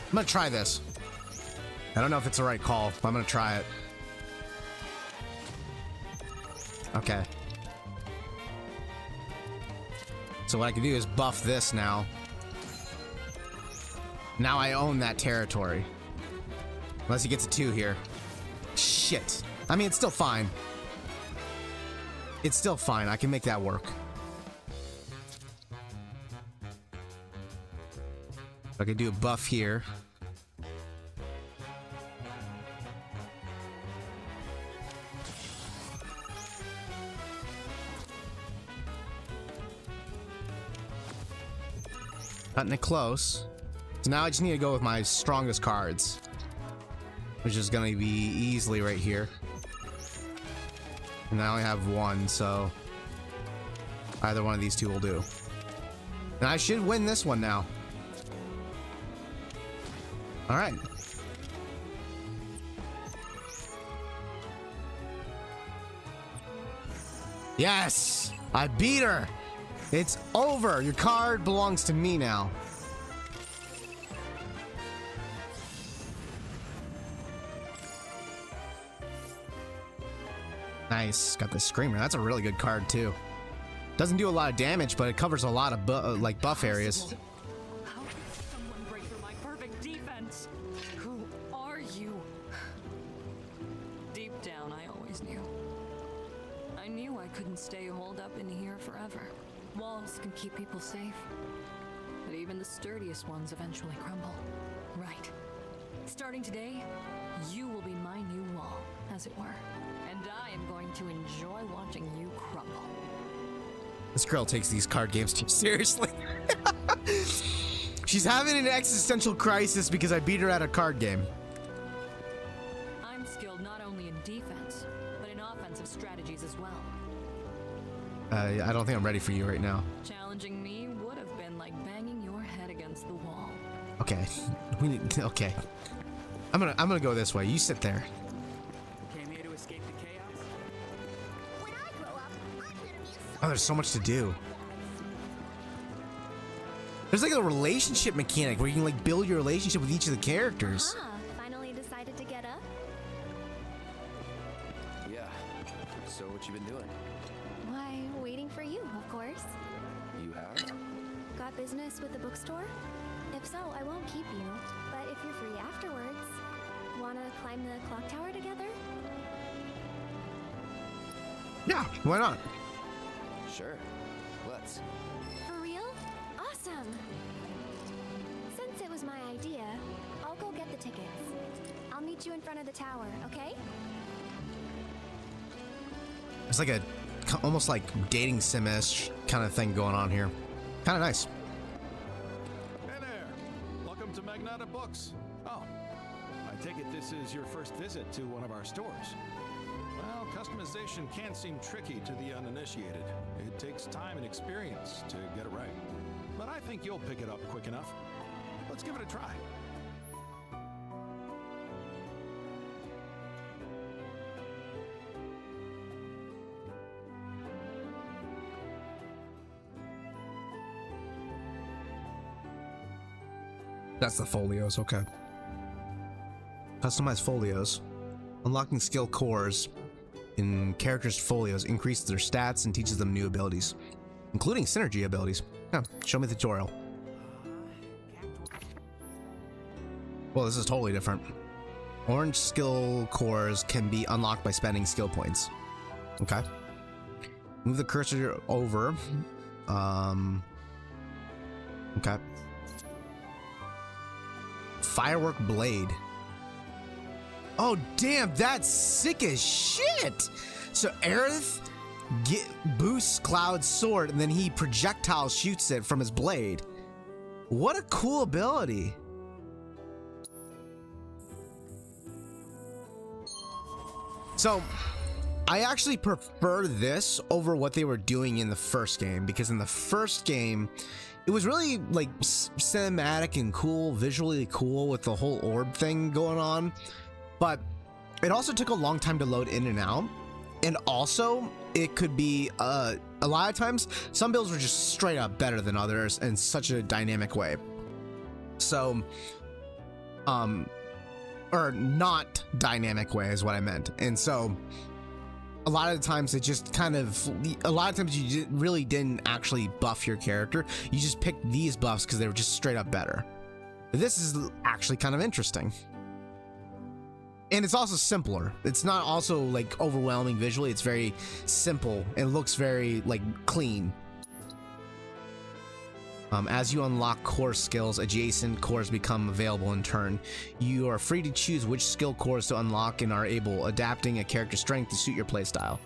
I'm gonna try this. I don't know if it's the right call, but I'm gonna try it. Okay. So what I can do is buff this now. Now I own that territory. Unless he gets a 2 here. Shit. I mean, it's still fine. It's still fine. I can make that work. I could do a buff here. Cutting it close. So now I just need to go with my strongest cards, which is going to be easily right here. And I only have one, so either one of these two will do. And I should win this one now. All right. Yes! I beat her! It's over! Your card belongs to me now. Nice. Got the Screamer. That's a really good card, too. Doesn't do a lot of damage, but it covers a lot of like buff areas. How could someone break through my perfect defense? Who are you? Deep down, I always knew. I knew I couldn't stay holed up in here forever. Walls can keep people safe, but even the sturdiest ones eventually crumble. Right. Starting today, you will be my new wall, as it were. And I am going to enjoy watching you crumble. This girl takes these card games too seriously. She's having an existential crisis because I beat her at a card game. I'm skilled not only in defense, but in offensive strategies as well. I don't think I'm ready for you right now. Challenging me would have been like banging your head against the wall. Okay. Okay. I'm gonna go this way. You sit there. Came here to escape the chaos. When I grow up, I'm gonna be a Oh, there's so much to do. There's like a relationship mechanic where you can like build your relationship with each of the characters. Finally decided to get up? Yeah. So what you been doing? Why, waiting for you, of course. You have? Got business with the bookstore? If so, I won't keep you. But if you're free afterwards, wanna climb the clock tower together? Yeah, why not? Sure. Let's. For real? Awesome! Since it was my idea, I'll go get the tickets. I'll meet you in front of the tower, okay? It's like a almost like dating sim-ish kind of thing going on here. Kind of nice. Hey there! Welcome to Magnata Books. Oh, I take it this is your first visit to one of our stores. Well, customization can seem tricky to the uninitiated. It takes time and experience to get it right. But I think you'll pick it up quick enough. Let's give it a try. That's the folios, okay. Customize folios. Unlocking skill cores in characters' folios increases their stats and teaches them new abilities, including synergy abilities. Yeah, show me the tutorial. Well, this is totally different. Orange skill cores can be unlocked by spending skill points. Okay. Move the cursor over. Okay. Firework blade. Oh damn, that's sick as shit. So Aerith boosts Cloud's sword and then he projectile shoots it from his blade. What a cool ability. So I actually prefer this over what they were doing in the first game, because in the first game it was really like cinematic and cool, visually cool with the whole orb thing going on, but it also took a long time to load in and out. And also it could be a lot of times some builds were just straight up better than others in such a dynamic way. So or not dynamic way is what I meant. And so a lot of the times it just kind of, a lot of times you really didn't actually buff your character. You just picked these buffs because they were just straight up better. This is actually kind of interesting. And it's also simpler. It's not also like overwhelming visually. It's very simple. It looks very like clean. As you unlock core skills, adjacent cores become available in turn. You are free to choose which skill cores to unlock and are able, adapting a character's strength to suit your playstyle.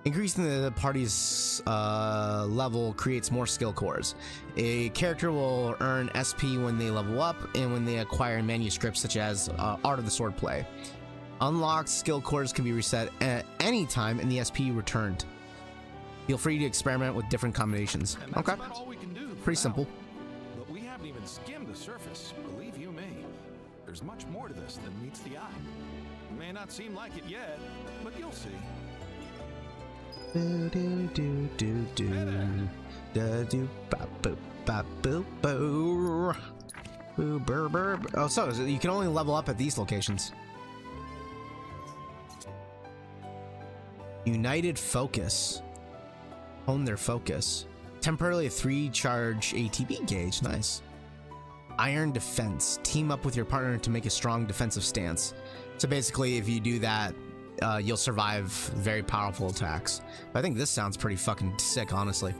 Increasing the party's level creates more skill cores. A character will earn SP when they level up and when they acquire manuscripts such as Art of the Swordplay. Unlocked skill cores can be reset at any time and the SP returned. Feel free to experiment with different combinations. Okay. About all we can do Pretty simple. But we haven't even skimmed the surface, believe you me. There's much more to this than meets the eye. It may not seem like it yet, but you'll see. Do do do do do da do ba boo ba boo boo boo burr burr. Oh, so you can only level up at these locations. United Focus. Hone their focus. Temporarily a 3-charge ATB gauge. Nice. Iron Defense. Team up with your partner to make a strong defensive stance. So basically, if you do that, you'll survive very powerful attacks. But I think this sounds pretty fucking sick, honestly.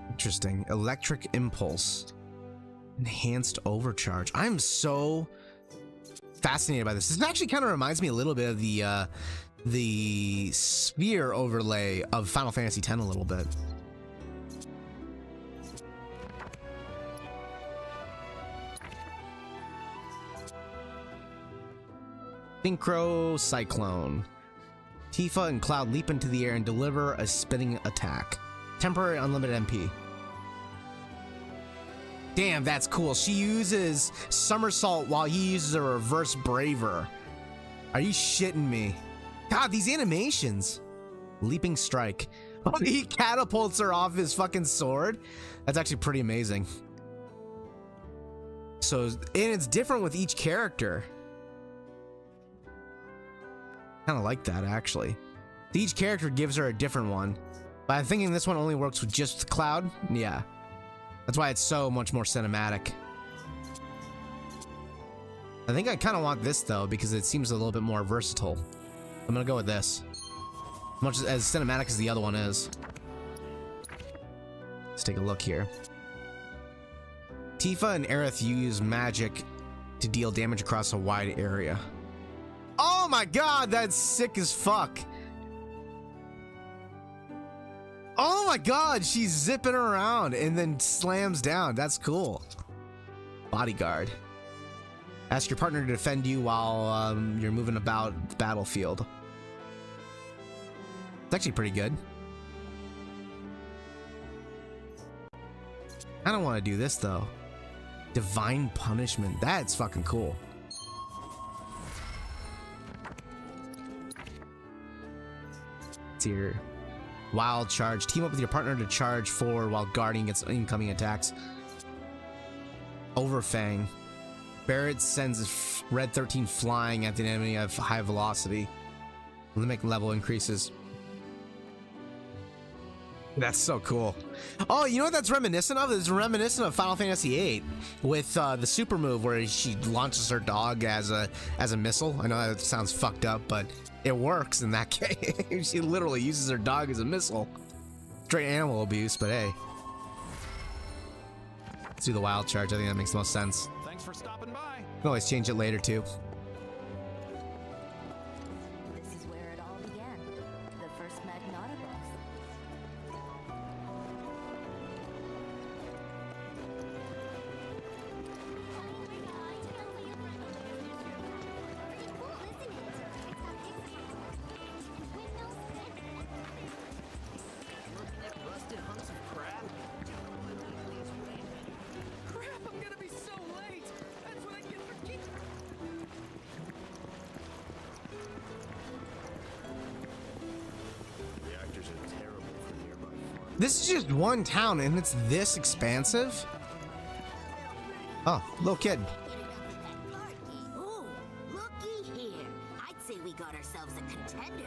Interesting. Electric Impulse. Enhanced Overcharge. I'm so fascinated by this. This actually kind of reminds me a little bit of the sphere overlay of Final Fantasy X a little bit. Synchro Cyclone. Tifa and Cloud leap into the air and deliver a spinning attack. Temporary unlimited MP. Damn, that's cool. She uses somersault while he uses a reverse braver. Are you shitting me? God, these animations. Leaping strike. He catapults her off his fucking sword. That's actually pretty amazing. So, and it's different with each character. Kind of like that, actually. Each character gives her a different one. But I'm thinking this one only works with just Cloud. Yeah. That's why it's so much more cinematic. I think I kind of want this, though, because it seems a little bit more versatile. I'm gonna go with this. Much as cinematic as the other one is. Let's take a look here. Tifa and Aerith use magic to deal damage across a wide area. Oh my god, that's sick as fuck. Oh my god, she's zipping around and then slams down. That's cool. Bodyguard. Ask your partner to defend you while you're moving about the battlefield. It's actually pretty good. I don't want to do this though. Divine Punishment. That's fucking cool. It's here. Wild Charge. Team up with your partner to charge forward while guarding against incoming attacks. Overfang. Barret sends Red 13 flying at the enemy of high velocity. Limit level increases. That's so cool. Oh, you know what that's reminiscent of? It's reminiscent of Final Fantasy VIII with the super move where she launches her dog as a missile. I know that sounds fucked up, but it works in that case. She literally uses her dog as a missile. Straight animal abuse, but hey. Let's do the Wild Charge. I think that makes the most sense. Thanks for stopping by. You can always change it later too. This is where it all began. The first Magnotta books. This is just one town and it's this expansive? Oh, little kid. Ooh, looky here. I'd say we got ourselves a contender.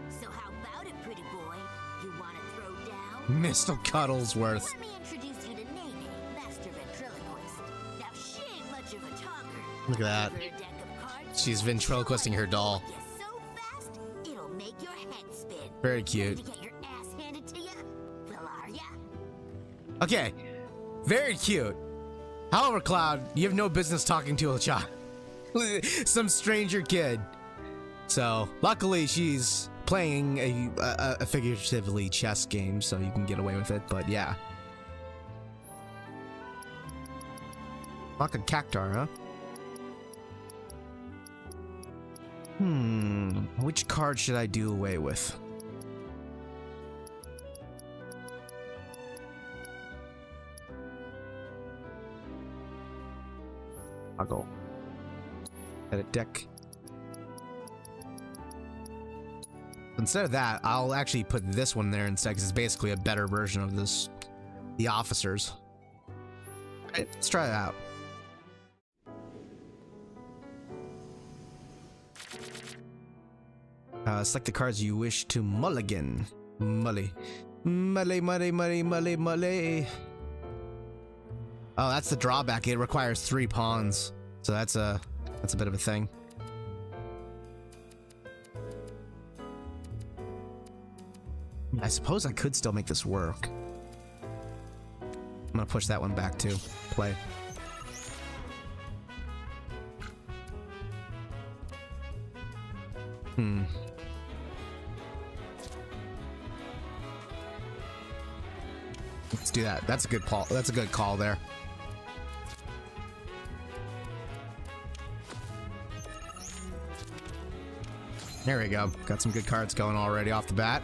So how about it, pretty boy? You want to throw down? Mr. Cuddlesworth. Let me introduce you to Nene, master ventriloquist. Now she ain't much of a talker. Look at that. Her deck of cards, She's ventriloquisting her doll. so fast, it'll make your head spin. Very cute. To get your ass Okay, very cute. However, Cloud, you have no business talking to a child. Some stranger kid. So, luckily she's playing a figuratively chess game, so you can get away with it, but yeah. Like a cactar, huh? Which card should I do away with? I'll go edit deck. Instead of that, I'll actually put this one there instead, because it's basically a better version of this, the officers. Alright, let's try it out. Select the cards you wish to mulligan. Mully. Mully, mully, mully, mully, mully. Oh, that's the drawback. It requires 3 pawns. So that's a bit of a thing. I suppose I could still make this work. I'm gonna push that one back too. Play. Let's do that. That's a good call. That's a good call there. There we go. Got some good cards going already off the bat.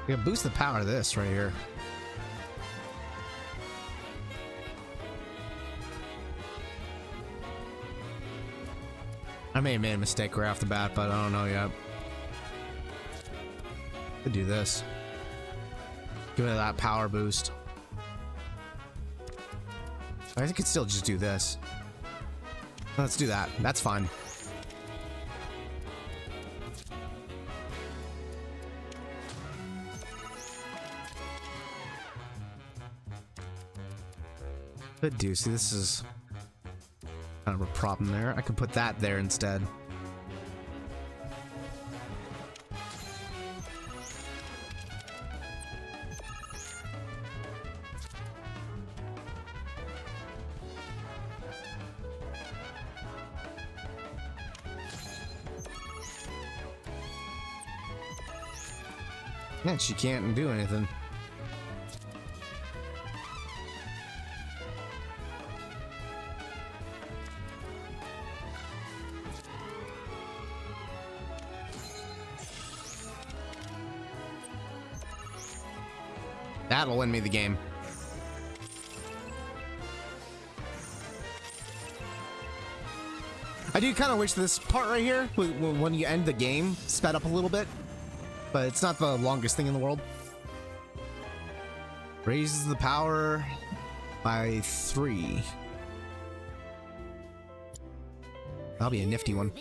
We can boost the power of this right here. I may have made a mistake right off the bat, but I don't know yet. Could do this. Give it that power boost. I could still just do this. Let's do that. That's fine. Could do. See, this is kind of a problem there. I could put that there instead. Yeah, she can't do anything. That'll win me the game. I do kind of wish this part right here, when you end the game, sped up a little bit. But it's not the longest thing in the world. Raises the power by 3. That'll be a nifty one.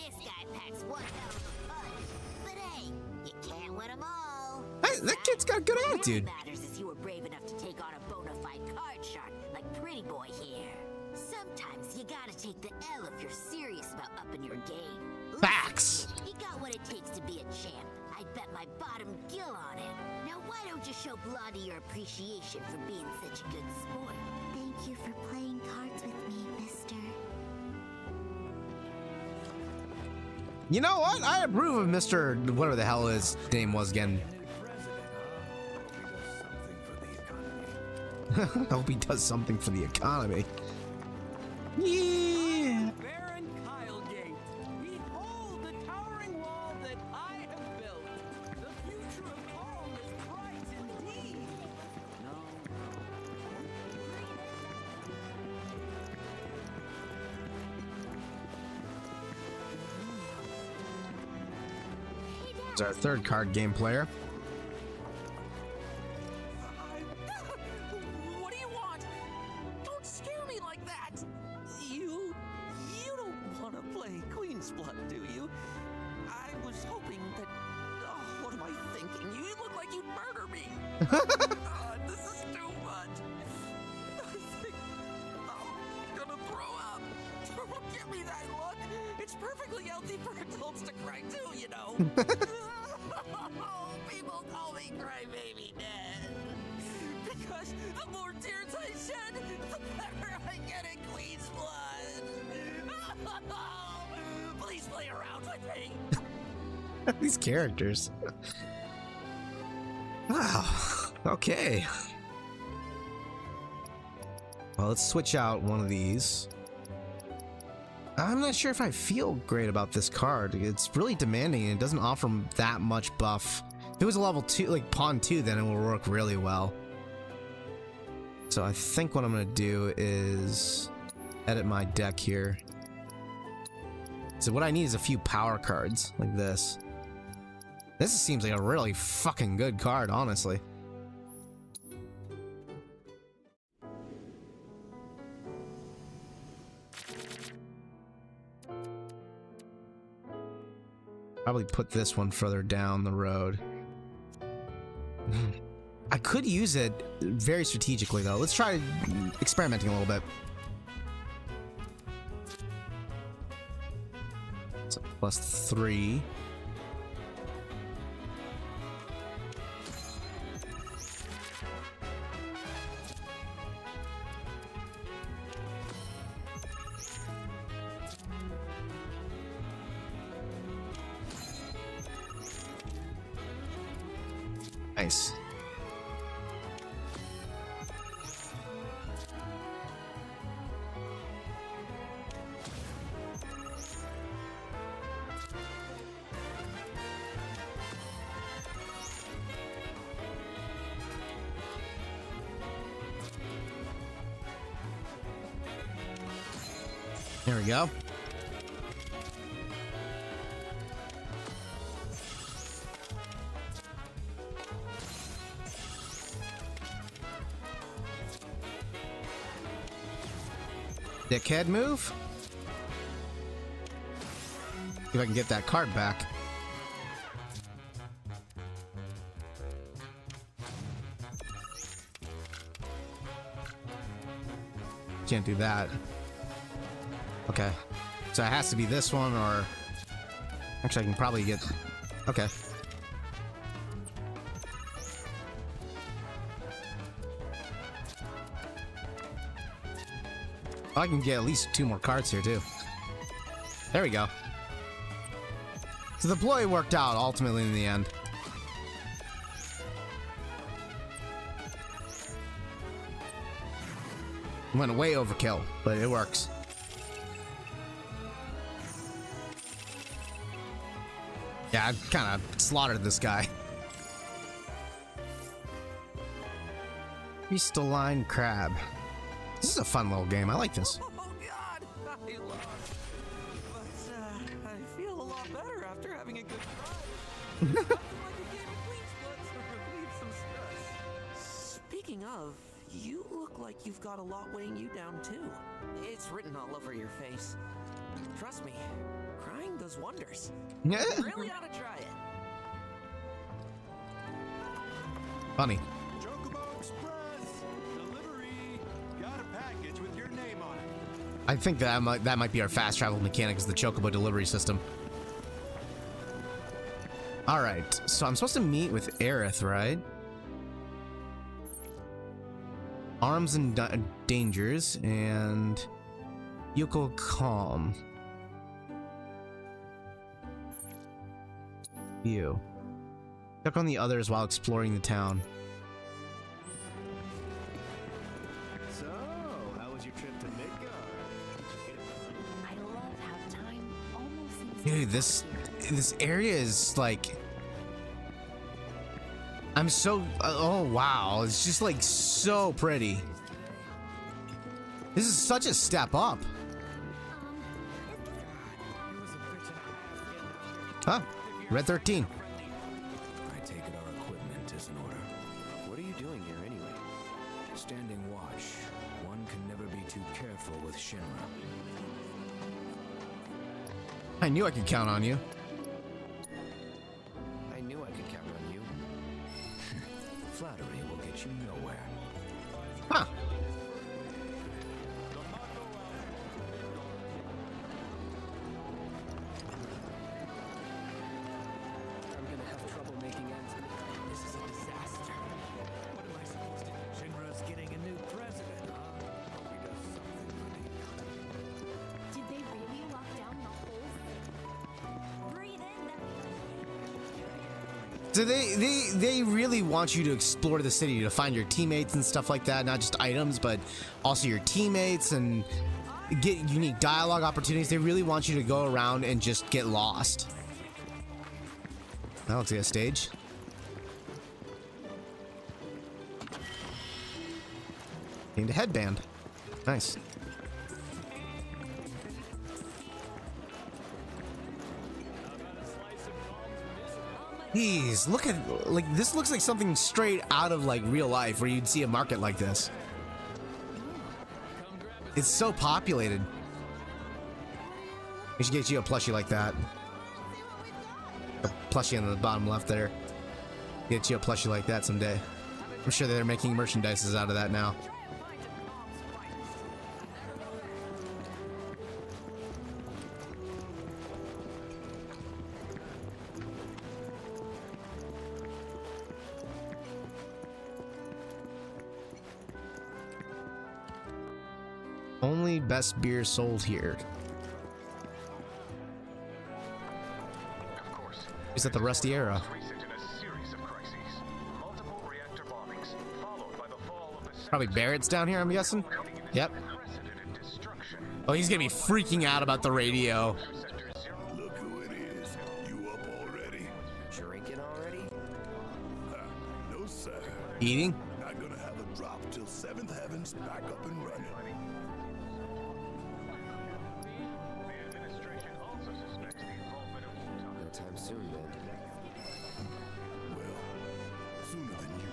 Hey, that kid's got a good attitude. You were brave enough to take on a bona fide card shark like Pretty Boy here. Sometimes you gotta take the L if you're serious about upping your game. Facts. You got what it takes to be a champ. I bet my bottom gill on it. Now why don't you show Blondie your appreciation for being such a good sport? Thank you for playing cards with me, mister. You know what? I approve of Mr. whatever the hell his name was again. I hope he does something for the economy. Yeah. Baron Kylegate, behold the towering wall that I have built. The future of home is bright indeed. It's our third card game player. What do you want? Don't scare me like that. You don't want to play Queen's Blood, do you? I was hoping that. Oh, what am I thinking? You look like you'd murder me. God, this is too much. I think I'm gonna throw up. perfectly healthy for adults to cry too, you know. People call me Crybaby Dad. Because the more tears I shed, the better I get in Queen's blood. Please play around with me. These characters. Wow. Okay. Well, let's switch out one of these. I'm not sure if I feel great about this card. It's really demanding and it doesn't offer that much buff. If it was a level 2, like Pawn 2, then it will work really well. So I think what I'm going to do is edit my deck here. So what I need is a few power cards like this. This seems like a really fucking good card, honestly. Probably put this one further down the road. I could use it very strategically, though. Let's try experimenting a little bit. It's a +3. Nice. There we go. Dickhead move. See if I can get that card back. Can't do that. Okay. So it has to be this one, or actually I can probably get... Okay. I can get at least 2 more cards here, too. There we go. So the ploy worked out, ultimately, in the end. Went way overkill, but it works. Yeah, I kind of slaughtered this guy. Crystalline Crab. This is a fun little game. I like this. Oh God, I love it. But I feel a lot better after having a good cry. Nothing like a game of Queen's Blood to relieve some stress. Speaking of, you look like you've got a lot weighing you down too. It's written all over your face. Trust me, crying does wonders. You really ought to try it. Funny. I think that might be our fast travel mechanic, is the Chocobo delivery system. Alright, so I'm supposed to meet with Aerith, right? Arms and Dangers, and Yoko Calm. View. Check on the others while exploring the town. So, how was your trip to Midgar? I love how time almost seems... Dude, this area is like... I'm so... oh, wow. It's just like so pretty. This is such a step up. Huh? Red 13. I take it our equipment is in order. What are you doing here anyway? Standing watch. One can never be too careful with Shinra. I knew I could count on you. I knew I could count on you. Flattery will get you nowhere. Huh. So they really want you to explore the city to find your teammates and stuff like that, not just items, but also your teammates and get unique dialogue opportunities. They really want you to go around and just get lost. That looks like a stage. Need a headband. Nice. Jeez, look at, like, this looks like something straight out of, like, real life where you'd see a market like this. It's so populated. We should get you a plushie like that. A plushie on the bottom left there. Get you a plushie like that someday. I'm sure they're making merchandises out of that now. Only best beer sold here. Is that the Rusty Era? Probably Barret's down here, I'm guessing. Yep. Oh, he's gonna be freaking out about the radio. Look who it is. You up already? Drinking already? No, sir. Eating? Not gonna have a drop till 7th Heaven's back up and running. No time soon, then. Well, sooner than you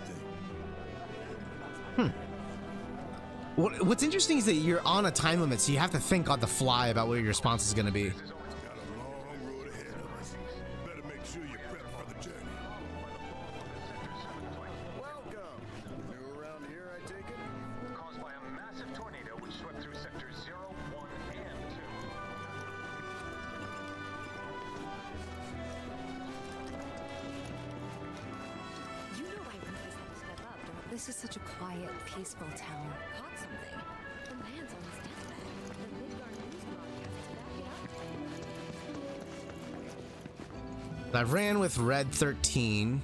think. What's interesting is that you're on a time limit, so you have to think on the fly about what your response is going to be. Got a long road ahead of us. Better make sure you're prepped for the journey. Welcome. New around here, I take it? Caused by a massive tornado which swept through sectors 0, 1, and 2. You know I realize how to step up, don't you? This is such a quiet, peaceful town. Caught something. The man's on his deathbed. The Midgar news broadcasts back it up. I ran with Red 13.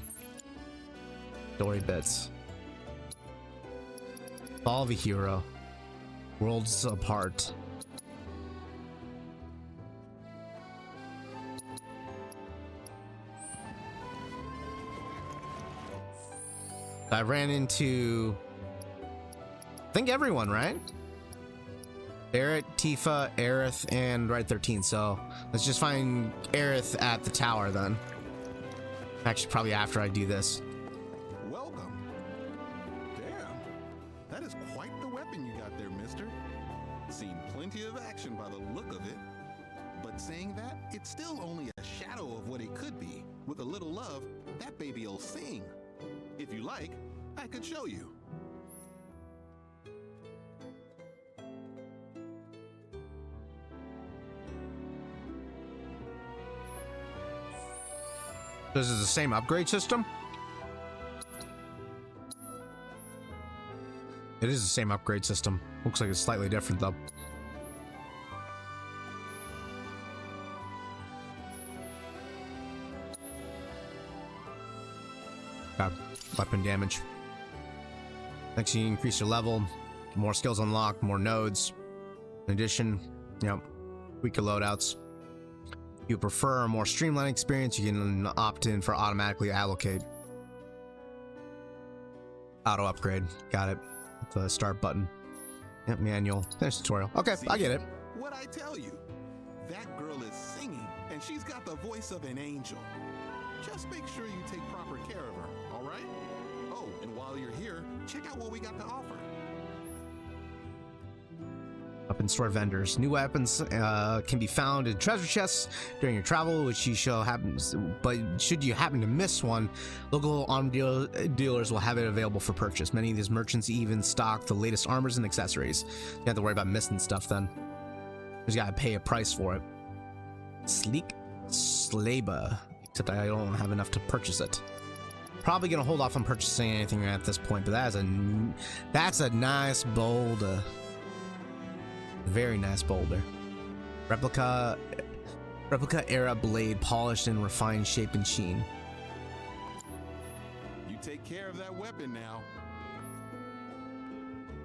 Story bits. Fall of a Hero. Worlds Apart. I ran into, I think, everyone, right? Barret, Tifa, Aerith, and Red 13. So let's just find Aerith at the tower then. Actually, probably after I do this. Welcome. Damn, that is quite the weapon you got there, mister. Seen plenty of action by the look of it. But saying that, it's still only a shadow of what it could be. With a little love, that baby'll sing. If you like, I could show you. This is the same upgrade system? It is the same upgrade system. Looks like it's slightly different though. Got weapon damage. Next, you increase your level, more skills unlocked, more nodes. In addition, weaker loadouts. If you prefer a more streamlined experience, you can opt in for automatically allocate. Auto upgrade. Got it. The start button. Yep, manual. There's tutorial. Okay, I get it. What I tell you, that girl is singing, and she's got the voice of an angel. Just make sure you take proper care of her, all right? Oh, and while you're here, check out what we got to offer. Weapon store vendors. New weapons can be found in treasure chests during your travel, which you shall happen. But should you happen to miss one, local arm dealers will have it available for purchase. Many of these merchants even stock the latest armors and accessories. You don't have to worry about missing stuff then. You just gotta pay a price for it. Sleek Slaba. Except I don't have enough to purchase it. Probably gonna hold off on purchasing anything at this point, but that's a nice boulder. Very nice boulder. Replica era blade, polished in refined shape and sheen. take care of that weapon now.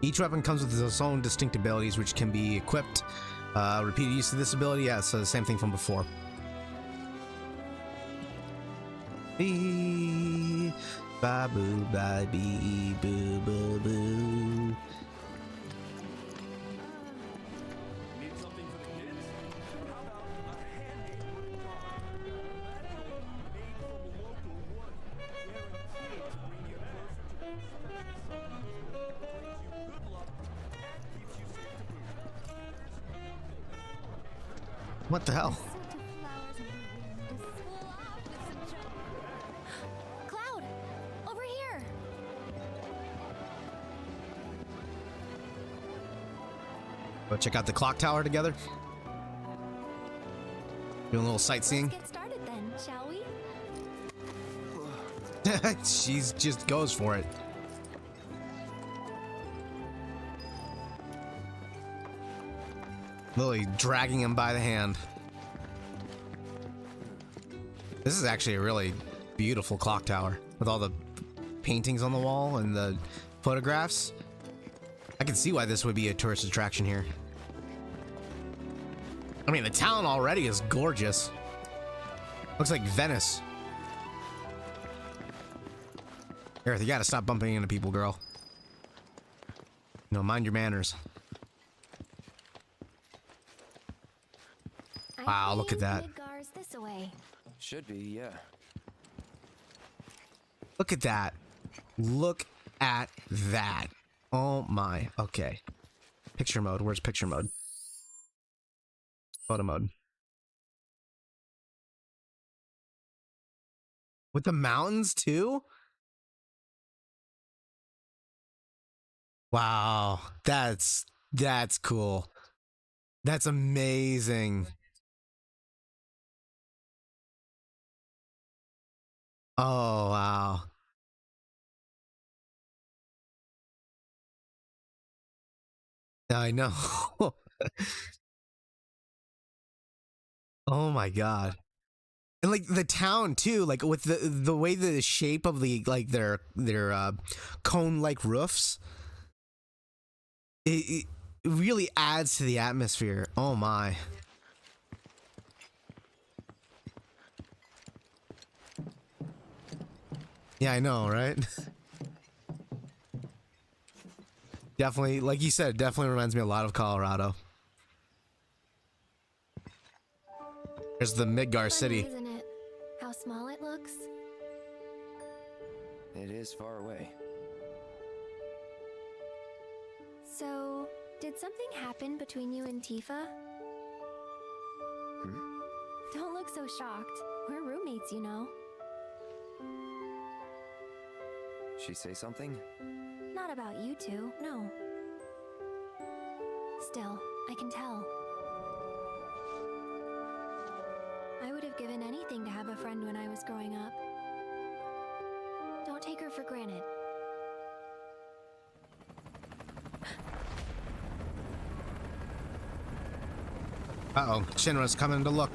Each weapon comes with its own distinct abilities, which can be equipped. Repeated use of this ability, yeah, so the same thing from before. Bee, ba boo, ba bee, boo, boo, boo. What the hell? Cloud, over here. Go check out the clock tower together. Doing a little sightseeing. Let's get started then, shall we? She's just goes for it. Lily dragging him by the hand. This is actually a really beautiful clock tower with all the paintings on the wall and the photographs. I can see why this would be a tourist attraction here. I mean, the town already is gorgeous. Looks like Venice. Aerith, you gotta stop bumping into people, girl. You know, mind your manners. Wow, look at that. Midgar's this away. Should be, yeah. Look at that. Look at that. Oh my. Okay. Picture mode. Where's picture mode? Photo mode. With the mountains too? Wow. That's cool. That's amazing. Oh, wow. I know. Oh my god. And like the town too, like with the way the shape of the like their cone-like roofs, it really adds to the atmosphere. Oh my. Yeah, I know, right? Definitely, like you said, definitely reminds me a lot of Colorado. There's the Midgar city. Isn't it? How small it looks. It is far away. So, did something happen between you and Tifa? Don't look so shocked. We're roommates, you know. She say something? Not about you two, no. Still, I can tell. I would have given anything to have a friend when I was growing up. Don't take her for granted. Uh-oh, Shinra's coming to look.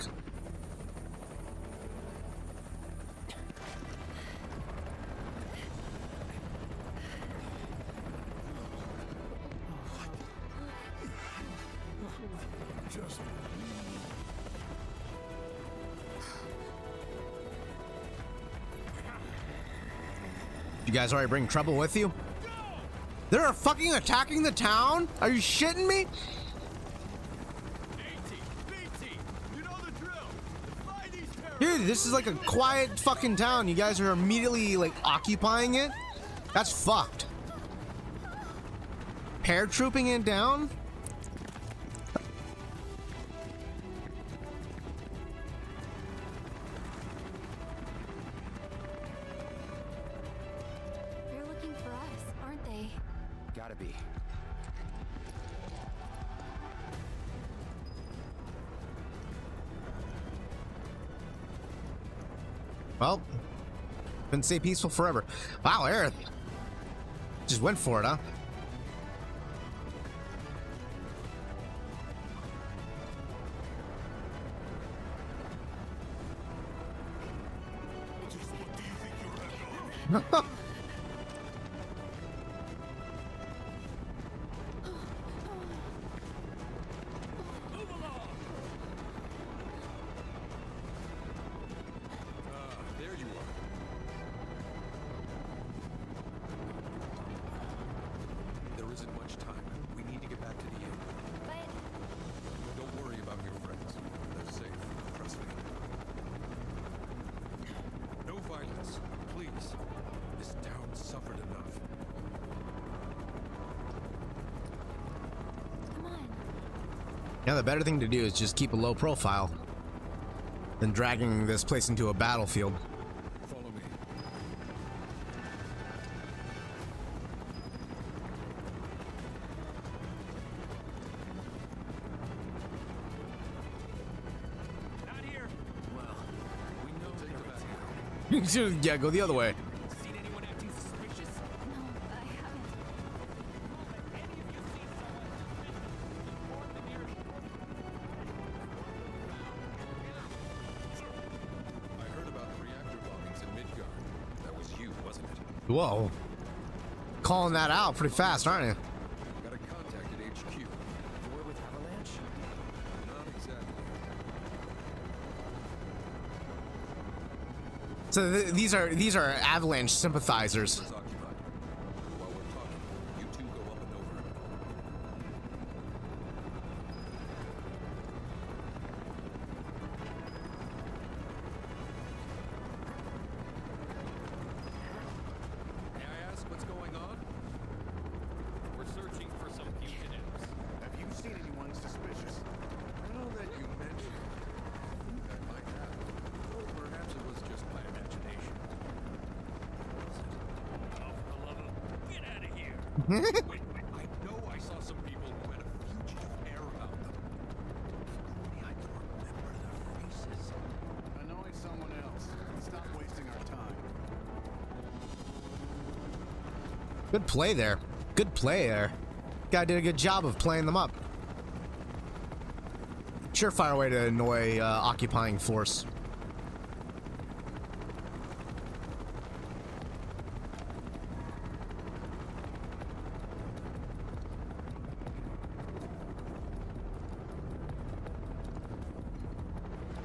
You guys already bring trouble with you? They're fucking attacking the town? Are you shitting me? Dude, this is like a quiet fucking town. You guys are immediately like occupying it? That's fucked. Paratrooping it down? They're looking for us, aren't they? Gotta be. Well, couldn't stay peaceful forever. Wow, Aerith just went for it, huh? Yeah, the better thing to do is just keep a low profile than dragging this place into a battlefield. Follow me. Not here. Well, we know take the back. Yeah, go the other way. Seen anyone acting suspicious? No, I haven't. Any of you seen someone report the nearest I heard about the reactor bombings in Midgar. That was you, wasn't it? Whoa. Calling that out pretty fast, aren't you? Got a contact at HQ. The war with Avalanche? Not exactly. So these are Avalanche sympathizers. Is occupied. While we're talking, you two go up and over. May I ask what's going on? We're searching for some fugitives. Have you seen anyone suspicious? Now that you mention it, I think I might have. Or perhaps it was just my imagination. Oh, for the love of... Get out of here! Wait, I know I saw some people who had a fugitive air about them. If only I could remember their faces. Annoy someone else. Stop wasting our time. Good play there. Good play there. Guy did a good job of playing them up. Surefire way to annoy occupying force.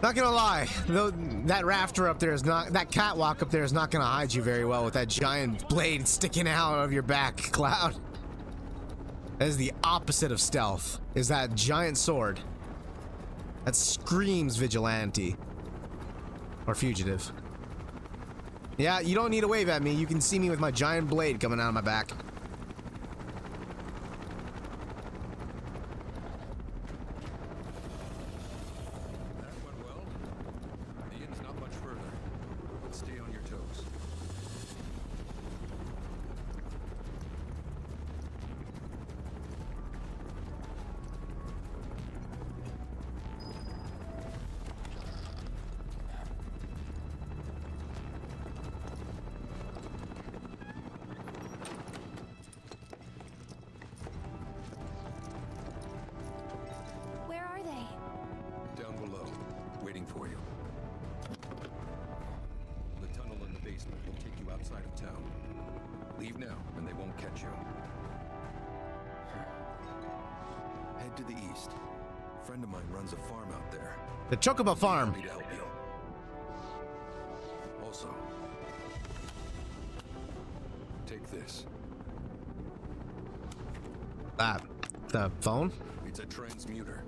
Not gonna lie, though, that rafter up there is not, that catwalk up there is not gonna hide you very well with that giant blade sticking out of your back, Cloud. That is the opposite of stealth, is that giant sword. That screams vigilante. Or fugitive. Yeah, you don't need to wave at me, you can see me with my giant blade coming out of my back. That went well. The inn's not much further, but stay on your toes. Where are they? Down below, waiting for you. The tunnel in the basement will take you outside of town. Leave now, and they won't catch you. Head to the east. A friend of mine runs a farm out there. The Chocobo Farm. Need to help you. Also, take this. The phone? It's a transmuter.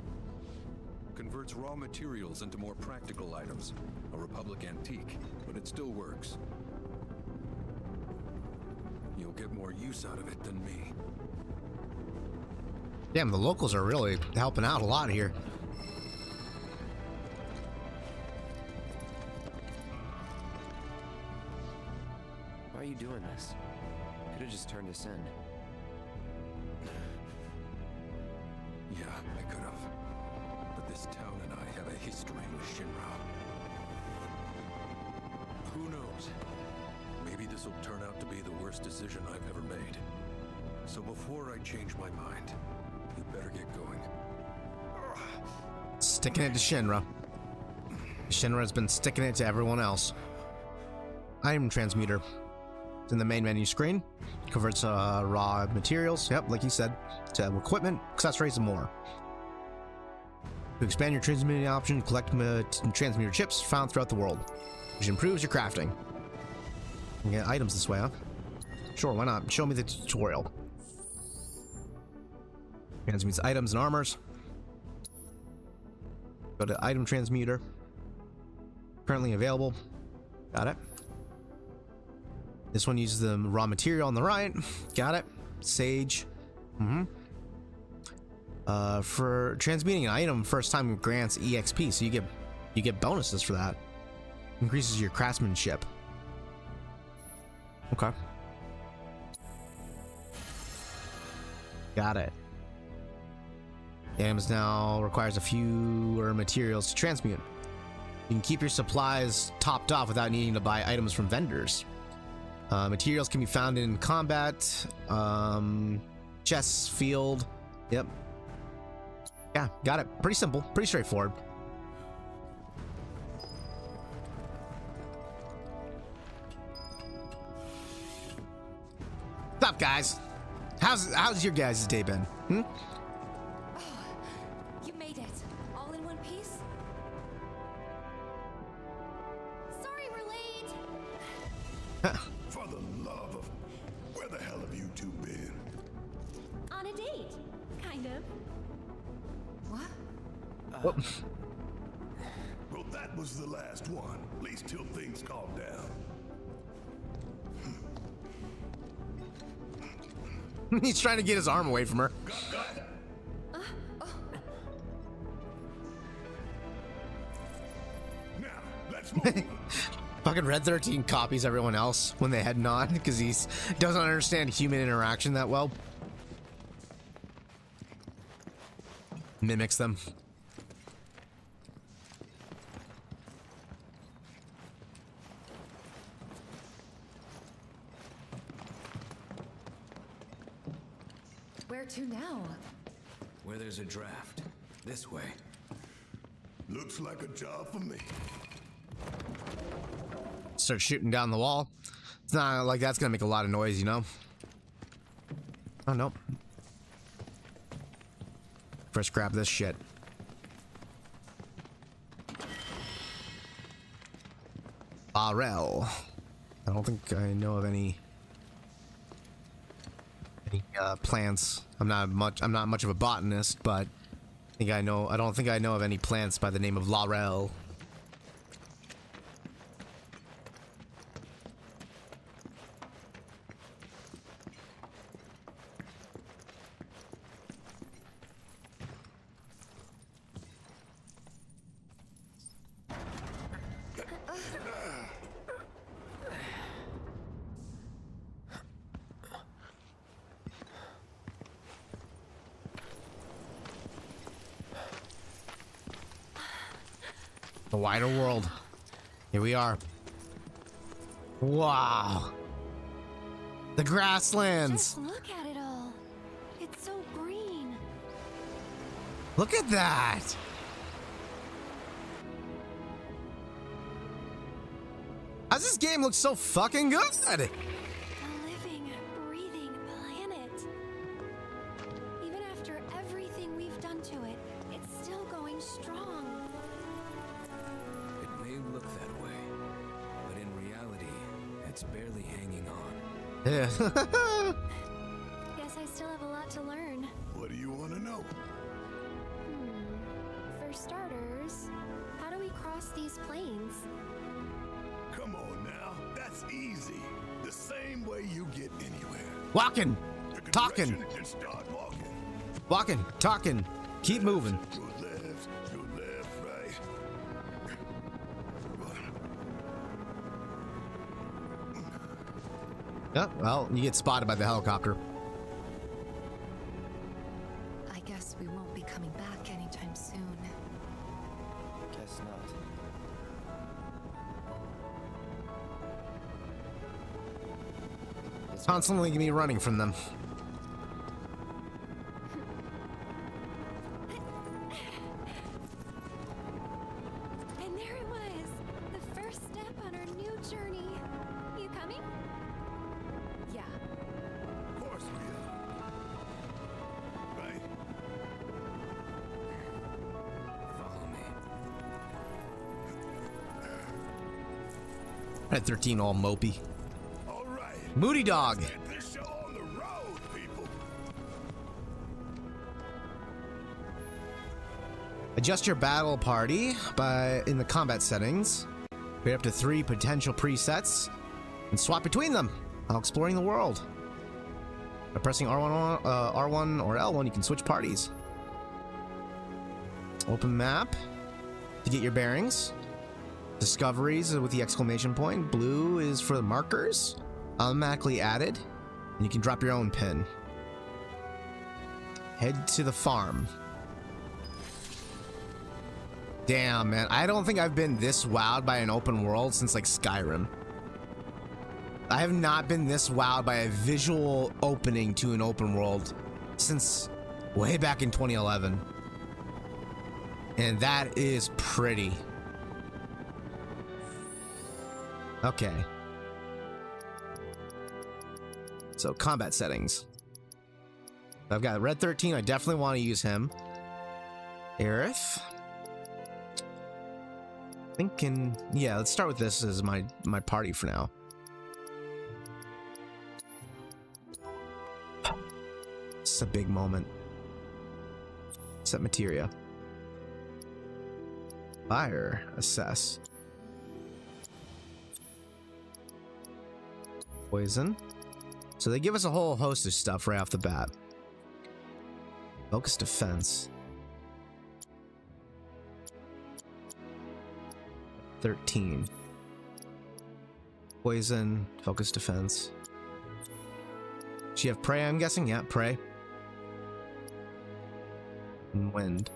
Converts raw materials into more practical items. A Republic antique, but it still works. You'll get more use out of it than me. Damn, the locals are really helping out a lot here. Why are you doing this? Could have just turned us in. Yeah, I could have. But this town and I have a history with Shinra. Who knows? Maybe this will turn out to be the worst decision I've ever made. So before I change my mind, you better get going. Sticking it to Shinra. Shinra's been sticking it to everyone else. Item transmuter. It's in the main menu screen. Converts raw materials, yep, like you said, to equipment, accessories, and more. To expand your transmuting option, collect transmuter chips found throughout the world, which improves your crafting. You get items this way, huh? Sure, why not? Show me the tutorial. Transmutes items and armors. Go to item transmuter. Currently available. Got it. This one uses the raw material on the right. Got it. Sage. For transmuting an item first time grants EXP, so you get bonuses for that. Increases your craftsmanship. Okay. Got it. The items now requires a fewer materials to transmute. You can keep your supplies topped off without needing to buy items from vendors. Materials can be found in combat, chests, field. Yep. Yeah, got it. Pretty simple, pretty straightforward. What's up, guys? How's your guys' day been? Oh, you made it. All in one piece? Sorry we're late. For the love of... Where the hell have you two been? On a date. Kind of. What? Well, that was the last one. At least till things calm down. He's trying to get his arm away from her. Now, let's move. Fucking Red 13 copies everyone else when they head on because he doesn't understand human interaction that well. Mimics them. Where to now? Where there's a draft. This way. Looks like a job for me. Start shooting down the wall. It's not like that's gonna make a lot of noise, you know? Oh, nope. First grab this shit. Barret. I don't think I know of any plants. I'm not much of a botanist, but I don't think I know of any plants by the name of laurel. The wider world. Here we are. Wow. The grasslands. Just look at it all. It's so green. Look at that. How's this game look so fucking good? A living, breathing planet. Even after everything we've done to it, it's still going strong. It may look that way, but in reality, it's barely hanging on. Yeah. Guess I still have a lot to learn. What do you want to know? For starters, how do we cross these plains? Come on now, that's easy. The same way you get anywhere. Walking, talking, And start walking. walking, talking. Keep moving. Go left, right. Yeah, well, you get spotted by the helicopter. I guess we won't be coming back anytime soon. Guess not. Constantly be running from them. And there it was, the first step on our new journey. You coming? Yeah. Of course we are. Right? Follow me. Red 13 all mopey. All right. Moody dog. Get this show on the road, people. Adjust your battle party in the combat settings. Create up to 3 potential presets and swap between them while exploring the world. By pressing R1 or L1, you can switch parties. Open map to get your bearings. Discoveries with the exclamation point. Blue is for the markers, automatically added, and you can drop your own pin. Head to the farm. Damn, man, I don't think I've been this wowed by an open world since like Skyrim. I have not been this wowed by a visual opening to an open world since way back in 2011. And that is pretty. Okay. So combat settings. I've got Red 13. I definitely want to use him. Aerith. Thinking, yeah, let's start with this as my party for now. It's a big moment. Set materia. Fire. Assess. Poison. So they give us a whole host of stuff right off the bat. Focus defense. 13. Poison. Focus defense. Do you have prey, I'm guessing? Yeah, prey. And wind.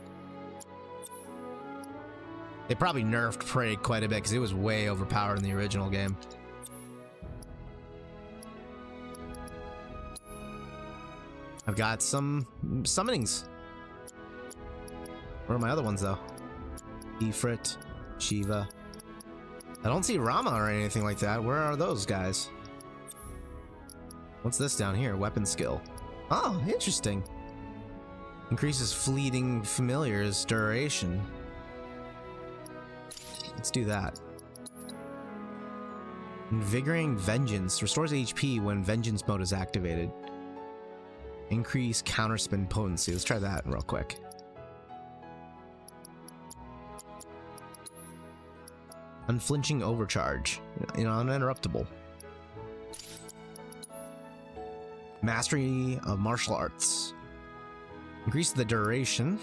They probably nerfed prey quite a bit because it was way overpowered in the original game. I've got some summonings. Where are my other ones though? Ifrit, Shiva. I don't see Rama or anything like that. Where are those guys? What's this down here? Weapon skill. Oh, interesting. Increases fleeting familiars duration. Let's do that. Invigorating Vengeance. Restores HP when Vengeance mode is activated. Increase counterspin potency. Let's try that real quick. Unflinching overcharge. You know, uninterruptible. Mastery of martial arts. Increase the duration.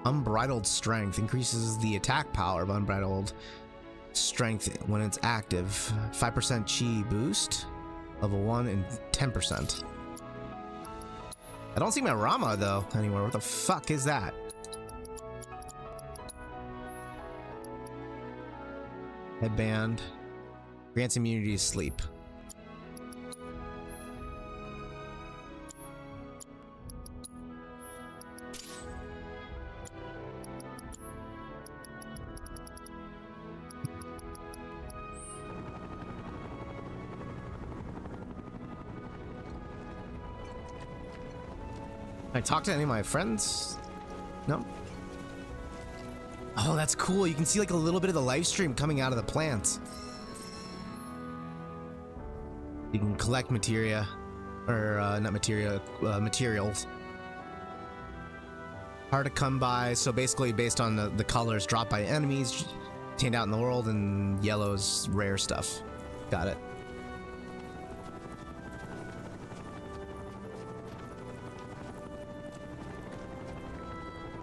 Unbridled strength. Increases the attack power of unbridled strength when it's active. 5% chi boost. Level 1 and 10%. I don't see my Rama though anywhere. What the fuck is that? Headband. Grants immunity to sleep. I talked to any of my friends? No. Oh, that's cool. You can see like a little bit of the live stream coming out of the plants. You can collect materia, or not materia, materials. Hard to come by, so basically based on the colors dropped by enemies, obtained out in the world, and yellow's rare stuff. Got it.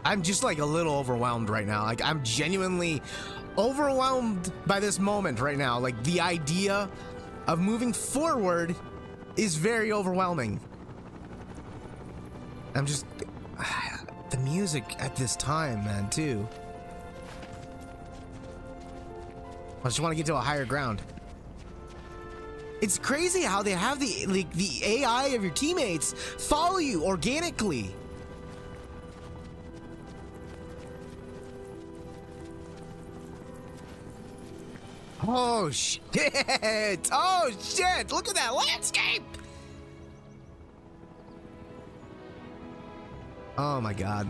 I'm just like a little overwhelmed right now. Like I'm genuinely overwhelmed by this moment right now. Like the idea of moving forward is very overwhelming. I'm just the music at this time, man, too. I just want to get to a higher ground. It's crazy how they have the AI of your teammates follow you organically. Oh shit! Oh shit! Look at that landscape! Oh my god.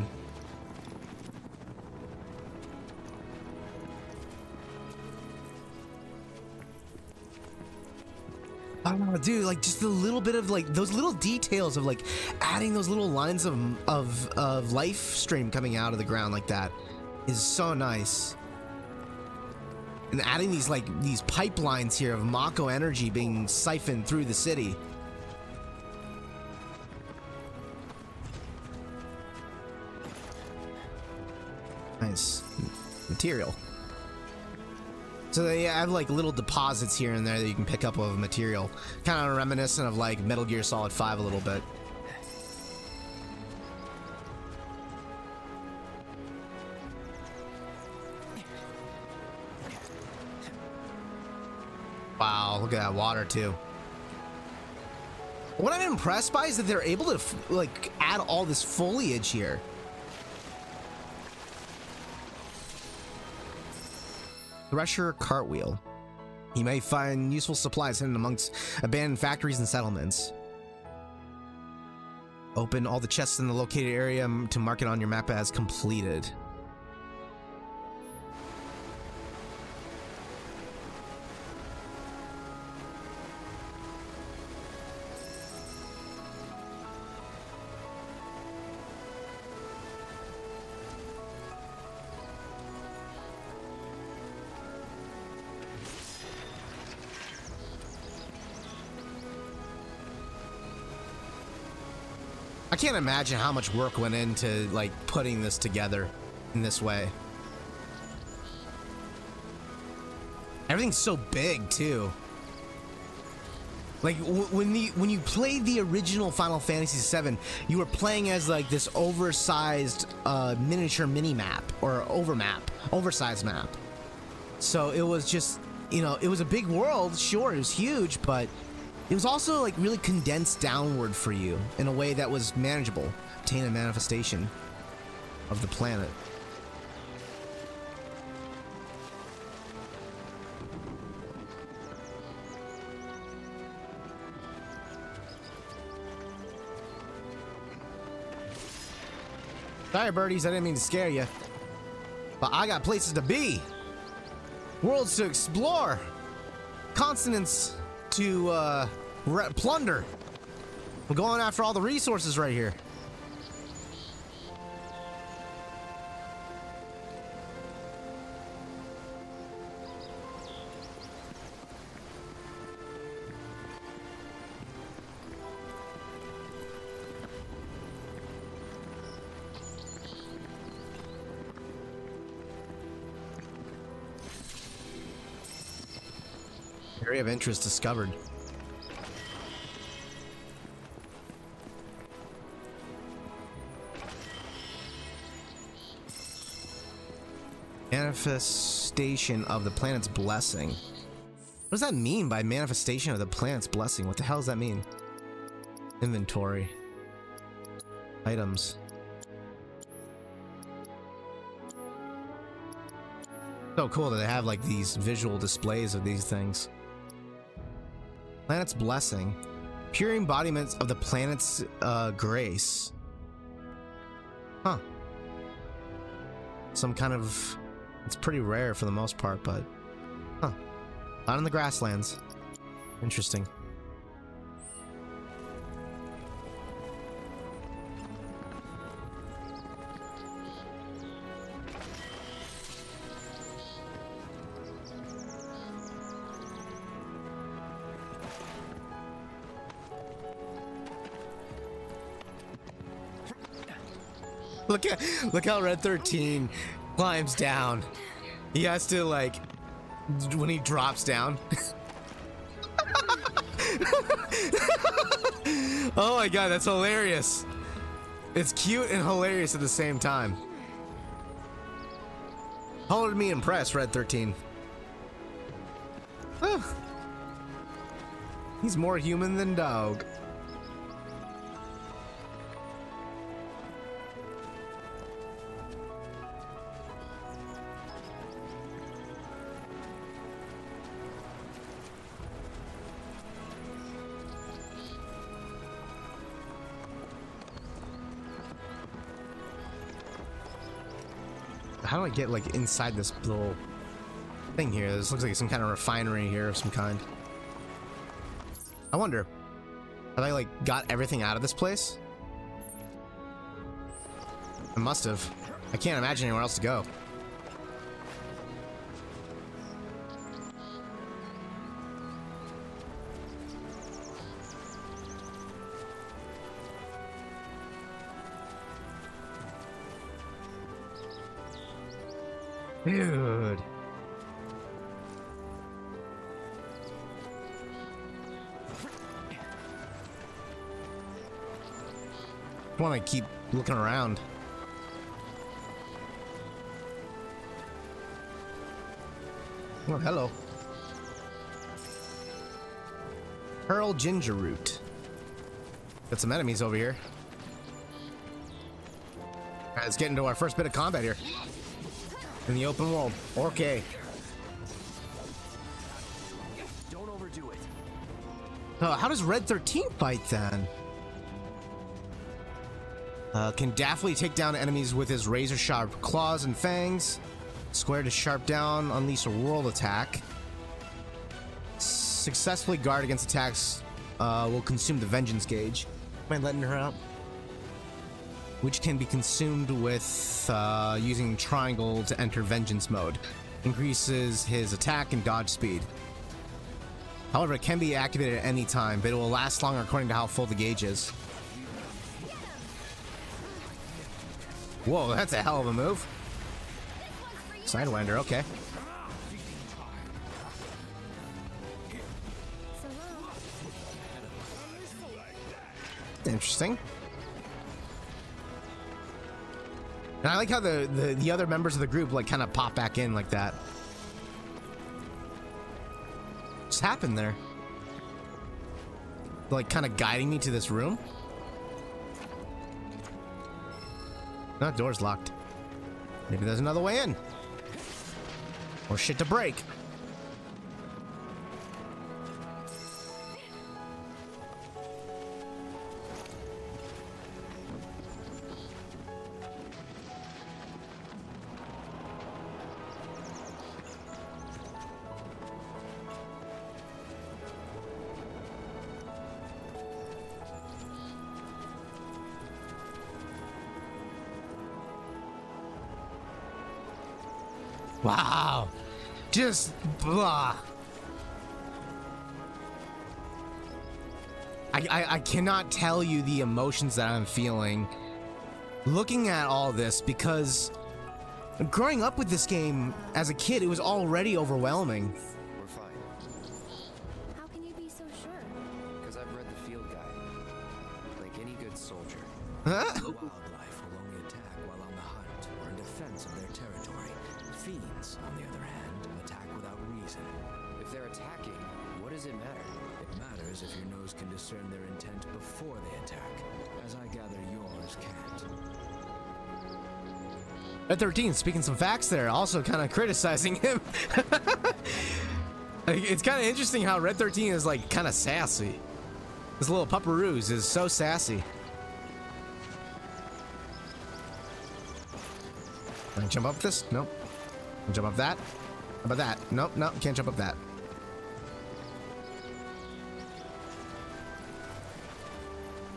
Oh, dude, like just a little bit of like those little details of like adding those little lines of life stream coming out of the ground like that is so nice. And adding these pipelines here of Mako energy being siphoned through the city. means material. So they have like little deposits here and there that you can pick up of material, kind of reminiscent of like Metal Gear Solid 5 a little bit. Wow, look at that water too. What I'm impressed by is that they're able to like add all this foliage here. Thresher cartwheel. You may find useful supplies hidden amongst abandoned factories and settlements. Open all the chests in the located area to mark it on your map as completed. I can't imagine how much work went into like putting this together in this way. Everything's so big too. Like when you played the original Final Fantasy VII, you were playing as like this oversized miniature mini map or oversized map. So it was just, you know, it was a big world. Sure, it was huge, but it was also like really condensed downward for you in a way that was manageable. Obtain a manifestation of the planet. Sorry, birdies, I didn't mean to scare you. But I got places to be. Worlds to explore. Continents to plunder. We're going after all the resources right here. Area of interest discovered. Manifestation of the planet's blessing. What does that mean by manifestation of the planet's blessing? What the hell does that mean? Inventory. Items. So cool that they have like these visual displays of these things. Planet's blessing. Pure embodiments of the planet's grace. Huh. Some kind of... It's pretty rare for the most part, but... Huh. Not in the grasslands. Interesting. Look how Red 13 climbs down. He has to like when he drops down. Oh my god, that's hilarious. It's cute and hilarious at the same time. Hold me impressed, Red 13. He's more human than dog. How do I get like inside this little thing here? This looks like some kind of refinery here of some kind. I wonder, have I like got everything out of this place? I must have. I can't imagine anywhere else to go. Dude. I want to keep looking around. Oh, hello. Pearl ginger root. Got some enemies over here. Alright, let's get into our first bit of combat here. In the open world. Okay. Don't overdo it. How does Red 13 fight then? Can deftly take down enemies with his razor sharp claws and fangs. Square to sharp down, unleash a world attack. Successfully guard against attacks will consume the vengeance gauge. Am I letting her out? Which can be consumed with using triangle to enter vengeance mode. Increases his attack and dodge speed. However, it can be activated at any time, but it will last longer according to how full the gauge is. Whoa, that's a hell of a move. Sidewinder, okay. Interesting. And I like how the other members of the group like kind of pop back in like that. What's happened there? Like kind of guiding me to this room? No, door's locked. Maybe there's another way in. Or shit to break. Wow. Just blah. I cannot tell you the emotions that I'm feeling looking at all this, because growing up with this game as a kid, it was already overwhelming. We're fine. How can you be so sure? Because I've read the field guide. Like any good soldier. Wildlife will only attack while on the hunt or in defense of their territory. Fiends, on the other hand, attack without reason. If they're attacking, what does it matter? It matters if your nose can discern their intent before they attack, as I gather yours can't. Red 13 speaking some facts there, also kind of criticizing him. It's kind of interesting how Red 13 is like kind of sassy. This little pupperoos is so sassy. Can I jump up this? Nope. Can I jump up that? How about that? Nope, nope, can't jump up that.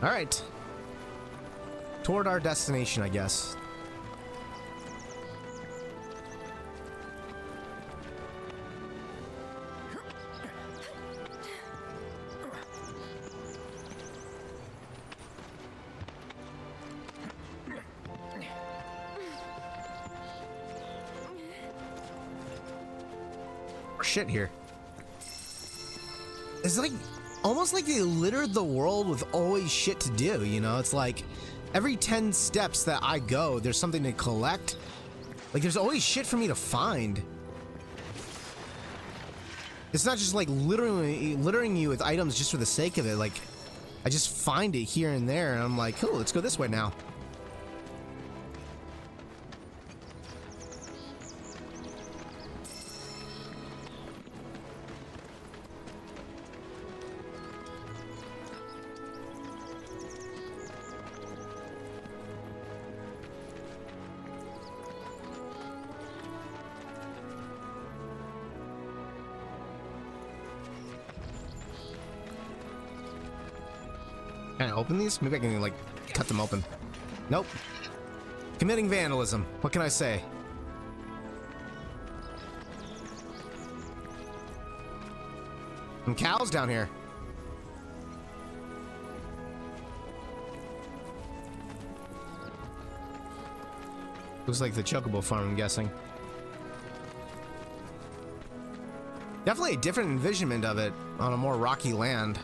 Alright. Toward our destination, I guess. Shit here. It's like almost like they littered the world with always shit to do, you know? It's like every 10 steps that I go, there's something to collect. Like there's always shit for me to find. It's not just like littering you with items just for the sake of it. Like I just find it here and there and I'm like, cool, let's go this way now. Can I open these? Maybe I can like cut them open. Nope. Committing vandalism. What can I say? Some cows down here. Looks like the chocobo farm, I'm guessing. Definitely a different envisionment of it on a more rocky land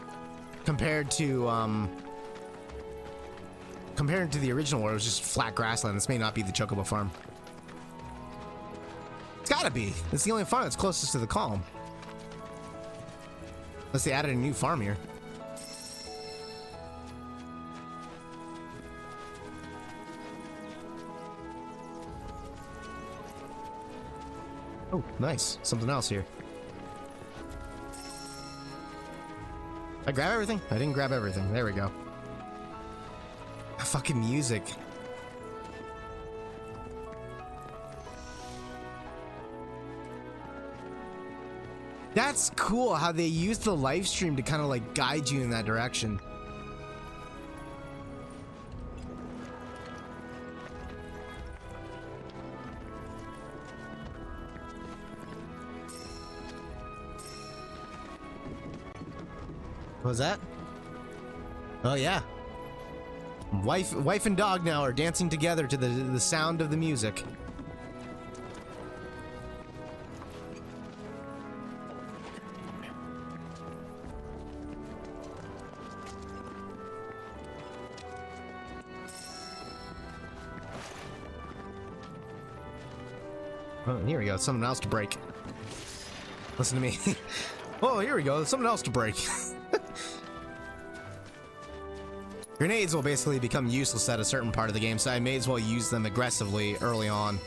compared to the original where it was just flat grassland. This may not be the Chocobo farm. It's gotta be. It's the only farm that's closest to the calm. Unless they added a new farm here. Oh, nice. Something else here. I grab everything? I didn't grab everything. There we go. Fucking music. That's cool how they use the live stream to kind of like guide you in that direction. What was that? Oh yeah. Wife and dog now are dancing together to the sound of the music. Oh, here we go. Something else to break. Listen to me. Oh, here we go. Something else to break. Grenades will basically become useless at a certain part of the game, so I may as well use them aggressively early on.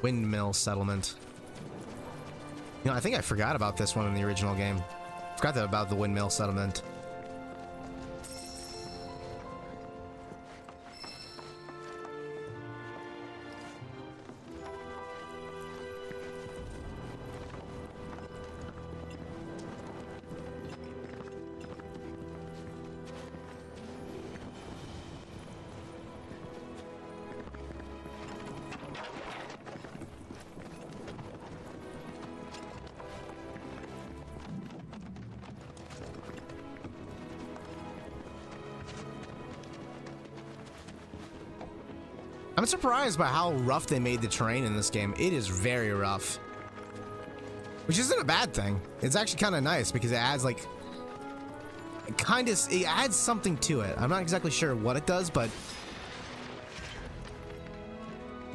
Windmill settlement. You know, I think I forgot about this one in the original game. Forgot about the windmill settlement. I'm surprised by how rough they made the terrain in this game. It is very rough. Which isn't a bad thing. It's actually kind of nice because it adds like... it adds something to it. I'm not exactly sure what it does, but...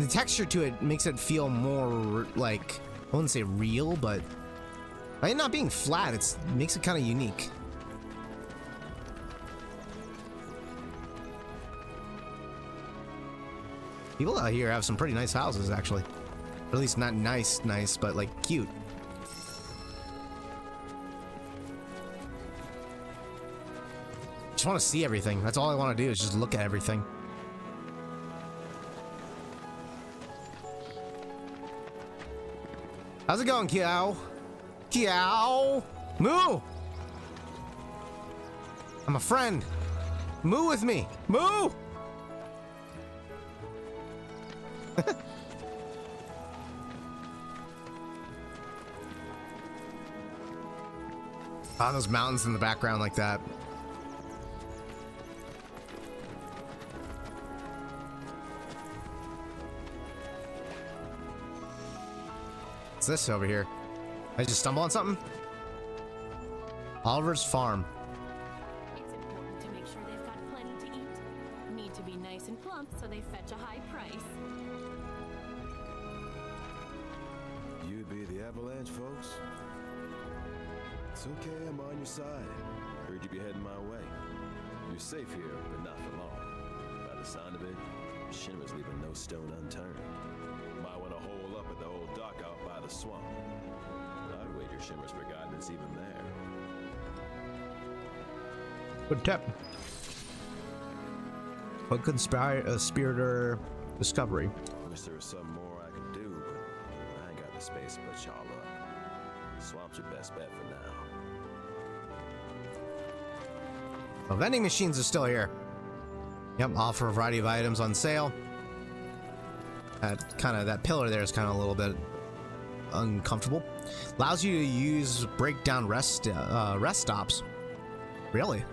the texture to it makes it feel more like... I wouldn't say real, but... by it not being flat, it makes it kind of unique. People out here have some pretty nice houses, actually. Or at least not nice, but like cute. Just want to see everything. That's all I want to do is just look at everything. How's it going, Kiao? Kiao! Moo! I'm a friend. Moo with me. Moo! Oh, those mountains in the background like that. What's this over here? I just stumble on something? Oliver's farm. It's important to make sure they've got plenty to eat. Need to be nice and plump so they fetch a high price. You be the Avalanche, folks? It's okay, I'm on your side. Heard you be heading my way. You're safe here, but not for long. By the sound of it, Shinra's leaving no stone unturned. Might want to hole up at the old dock out by the swamp. I'd wager Shinra's forgotten it's even there. Good tip. What conspirator discovery? Wish there was something more I could do, but I ain't got the space to put y'all up. Swamp's your best bet for now. Oh, vending machines are still here. Yep, offer a variety of items on sale. That pillar there is kind of a little bit uncomfortable. Allows you to use breakdown rest stops. Really?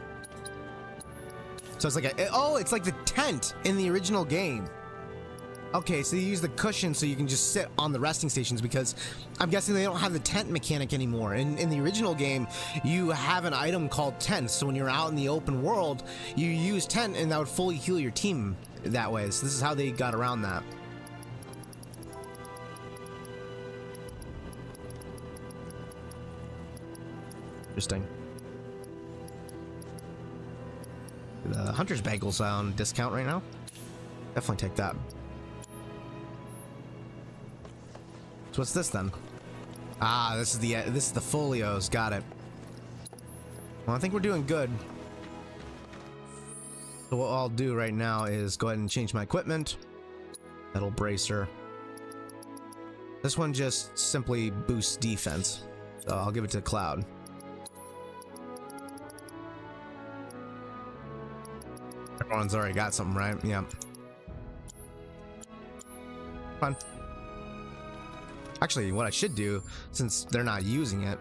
So it's like it's like the tent in the original game. Okay, so you use the cushion so you can just sit on the resting stations, because I'm guessing they don't have the tent mechanic anymore. In the original game, you have an item called tent, so when you're out in the open world, you use tent and that would fully heal your team that way. So this is how they got around that. Interesting. The Hunter's Bagels on discount right now. Definitely take that. So what's this then? Ah, this is the folios. Got it. Well, I think we're doing good. So what I'll do right now is go ahead and change my equipment. Metal bracer. This one just simply boosts defense. So I'll give it to Cloud. Everyone's already got something, right? Yeah. Fine. Actually, what I should do, since they're not using it,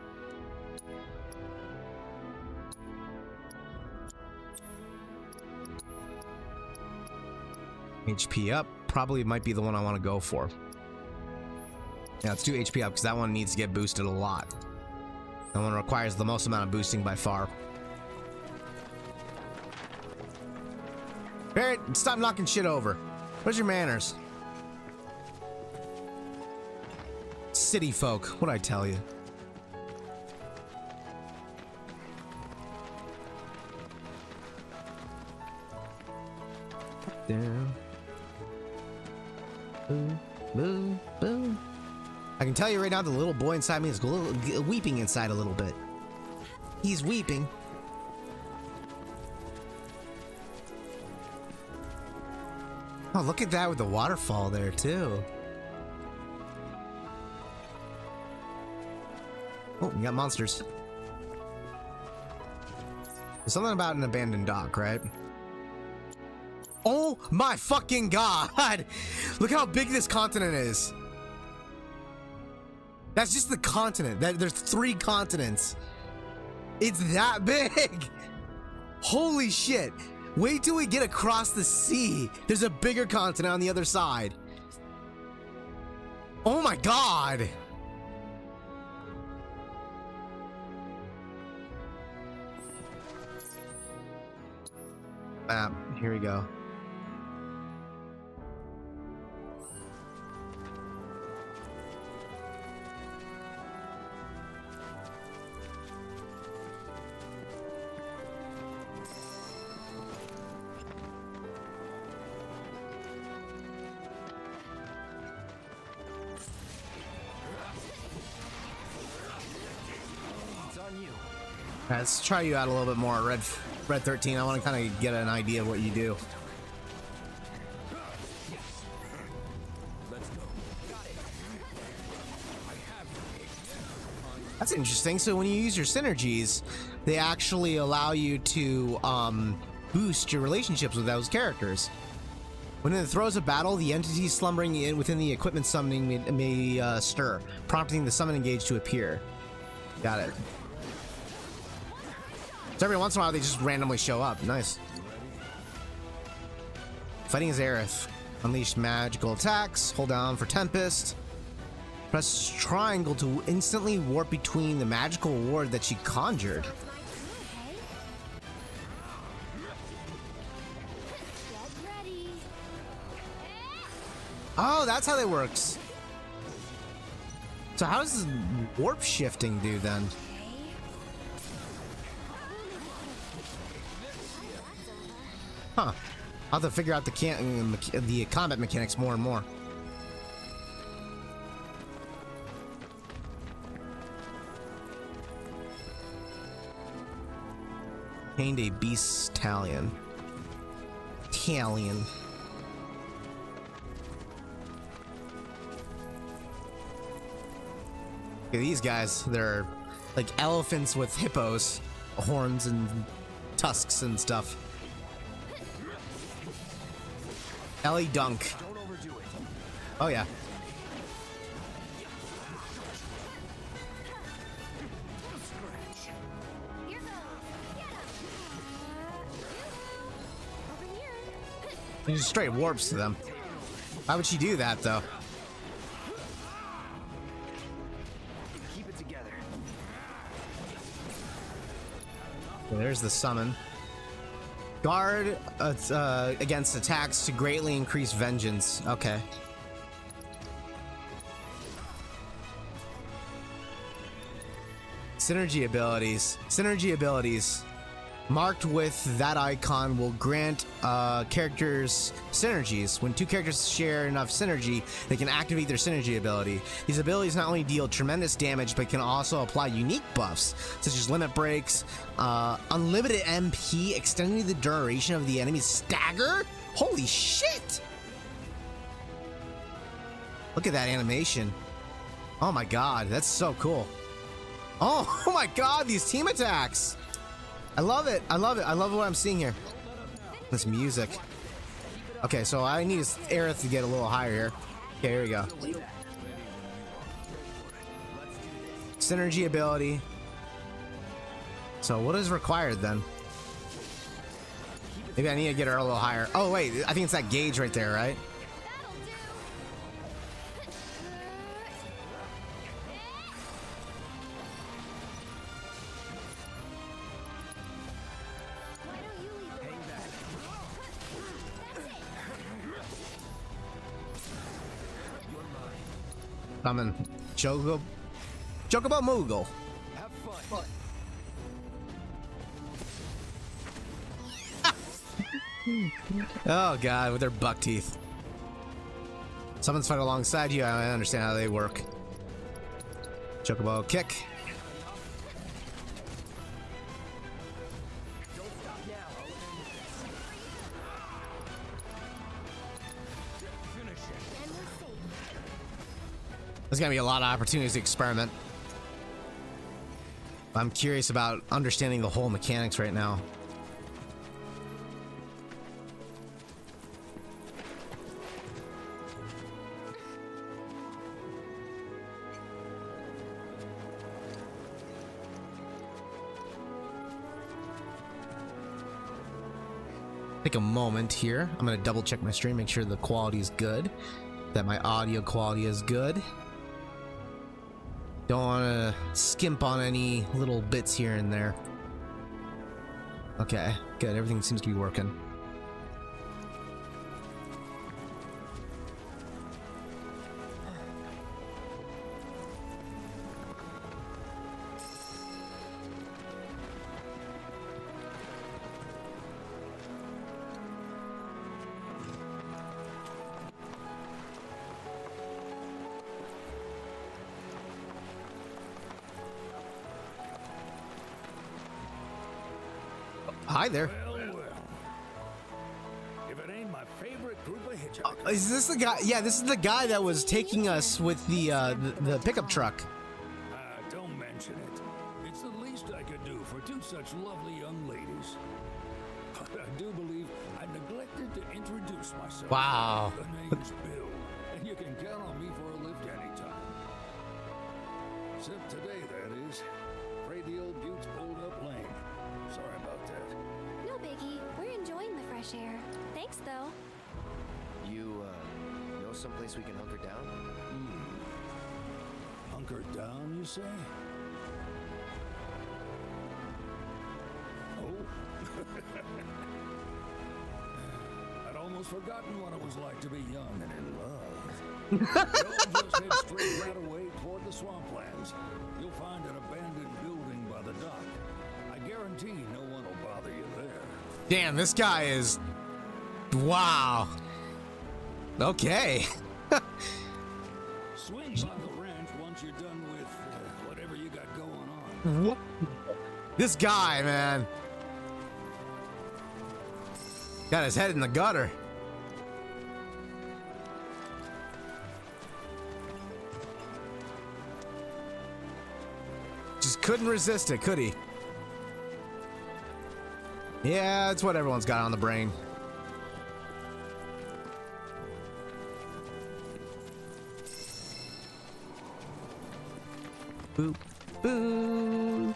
HP up probably might be the one I want to go for. Yeah, let's do HP up because that one needs to get boosted a lot. That one requires the most amount of boosting by far. Barret, stop knocking shit over. Where's your manners? City folk, what'd I tell you? Down. Boom, boom, boom. I can tell you right now, the little boy inside me is weeping inside a little bit. He's weeping. Oh, look at that with the waterfall there too. Oh, we got monsters. There's something about an abandoned dock, right? Oh my fucking god! Look how big this continent is. That's just the continent. There's 3 continents. It's that big. Holy shit. Wait till we get across the sea. There's a bigger continent on the other side. Oh my god. Map. Here we go. Let's try you out a little bit more, Red 13. I want to kind of get an idea of what you do. That's interesting. So when you use your synergies, they actually allow you to boost your relationships with those characters. When in the throes of battle, the entities slumbering within the equipment summoning may stir, prompting the summoning gauge to appear. Got it. So every once in a while, they just randomly show up. Nice. Fighting as Aerith. Unleash magical attacks. Hold down for Tempest. Press triangle to instantly warp between the magical ward that she conjured. Oh, that's how that works. So how does this warp shifting do then? Huh. I'll have to figure out the combat mechanics more and more. Gained a beast Italian. Look at these guys. They're like elephants with hippos, horns and tusks and stuff. Ellie Dunk. Oh yeah. He just straight warps to them. Why would she do that, though? Keep it together. Okay, there's the summon. Guard against attacks to greatly increase vengeance. Okay. Synergy abilities. Synergy abilities. Marked with that icon will grant characters synergies. When two characters share enough synergy, they can activate their synergy ability. These abilities not only deal tremendous damage, but can also apply unique buffs, such as limit breaks, unlimited MP, extending the duration of the enemy's stagger. Holy shit! Look at that animation. Oh my god, that's so cool. Oh my god, these team attacks! I love it. I love it. I love what I'm seeing here. This music. Okay, so I need Aerith to get a little higher here. Okay, here we go. Synergy ability. So what is required then? Maybe I need to get her a little higher. Oh wait, I think it's that gauge right there, right? Coming. Chocobo Moogle. Have fun. Oh god, with their buck teeth. Someone's fight alongside you. I understand how they work. Chocobo kick. There's gonna be a lot of opportunities to experiment. I'm curious about understanding the whole mechanics right now. Take a moment here. I'm gonna double check my stream, make sure the quality is good, that my audio quality is good. Don't want to skimp on any little bits here and there. Okay, good. Everything seems to be working. Hi there. Well. If it ain't my favorite group of hitchhikers. Is this the guy? Yeah, this is the guy that was taking us with the pickup truck. Don't mention it. It's the least I could do for two such lovely young ladies. But I do believe I neglected to introduce myself. Wow. The name's Bill, and you can count on me for a lift anytime. Except today, that is. Afraid the old bute's pulled up lame. Sorry about that. No biggie. We're enjoying the fresh air. Thanks, though. You, know someplace we can hunker down? Hunker down, you say? Oh. I'd almost forgotten what it was like to be young and in love. You'll just head straight right away toward the swamplands. You'll find an abandoned building by the dock. I guarantee no one will bother you there. Damn, this guy is... Wow. Okay. Swing by the ranch once you're done with whatever you got going on. What? This guy, man. Got his head in the gutter. Just couldn't resist it, could he? Yeah, it's what everyone's got on the brain. Boop, boop.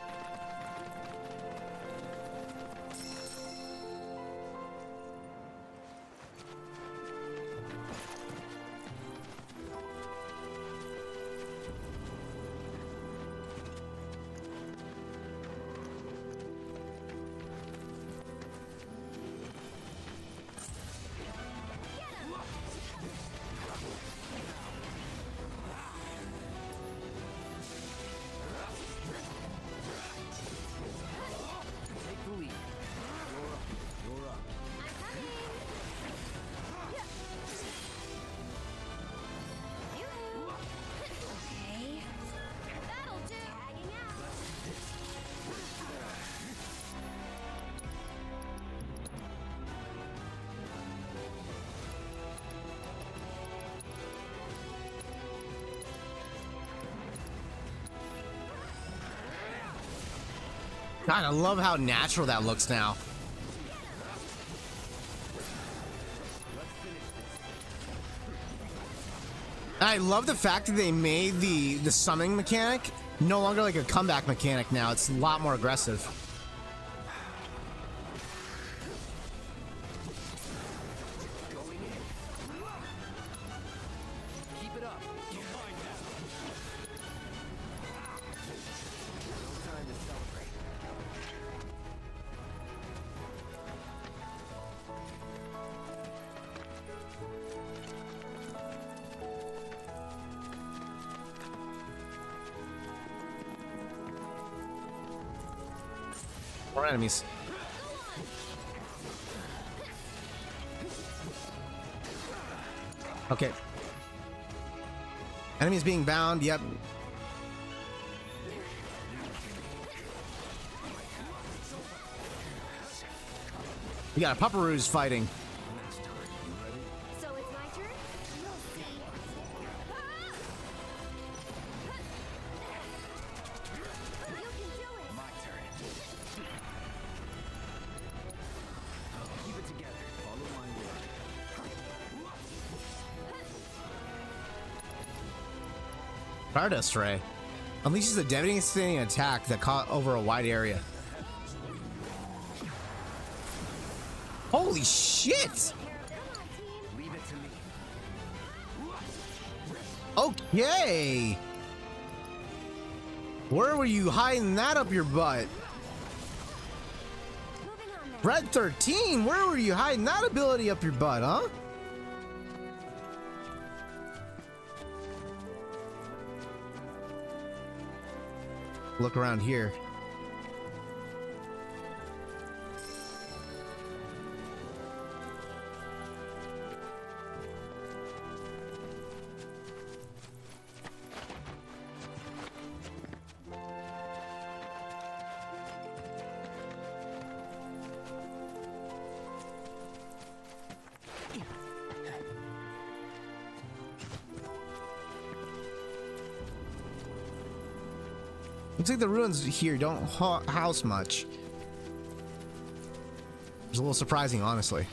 God, I love how natural that looks now. I love the fact that they made the summoning mechanic no longer like a comeback mechanic now. It's a lot more aggressive. More enemies. Okay. Enemies being bound, yep. We got a Pupperoos fighting. So it's my turn? Stardust Ray unleashes a devastating attack that caught over a wide area. Holy shit! Okay. Where were you hiding that up your butt? Red 13, where were you hiding that ability up your butt, huh? Look around here. Looks like the ruins here don't house much. It's a little surprising, honestly.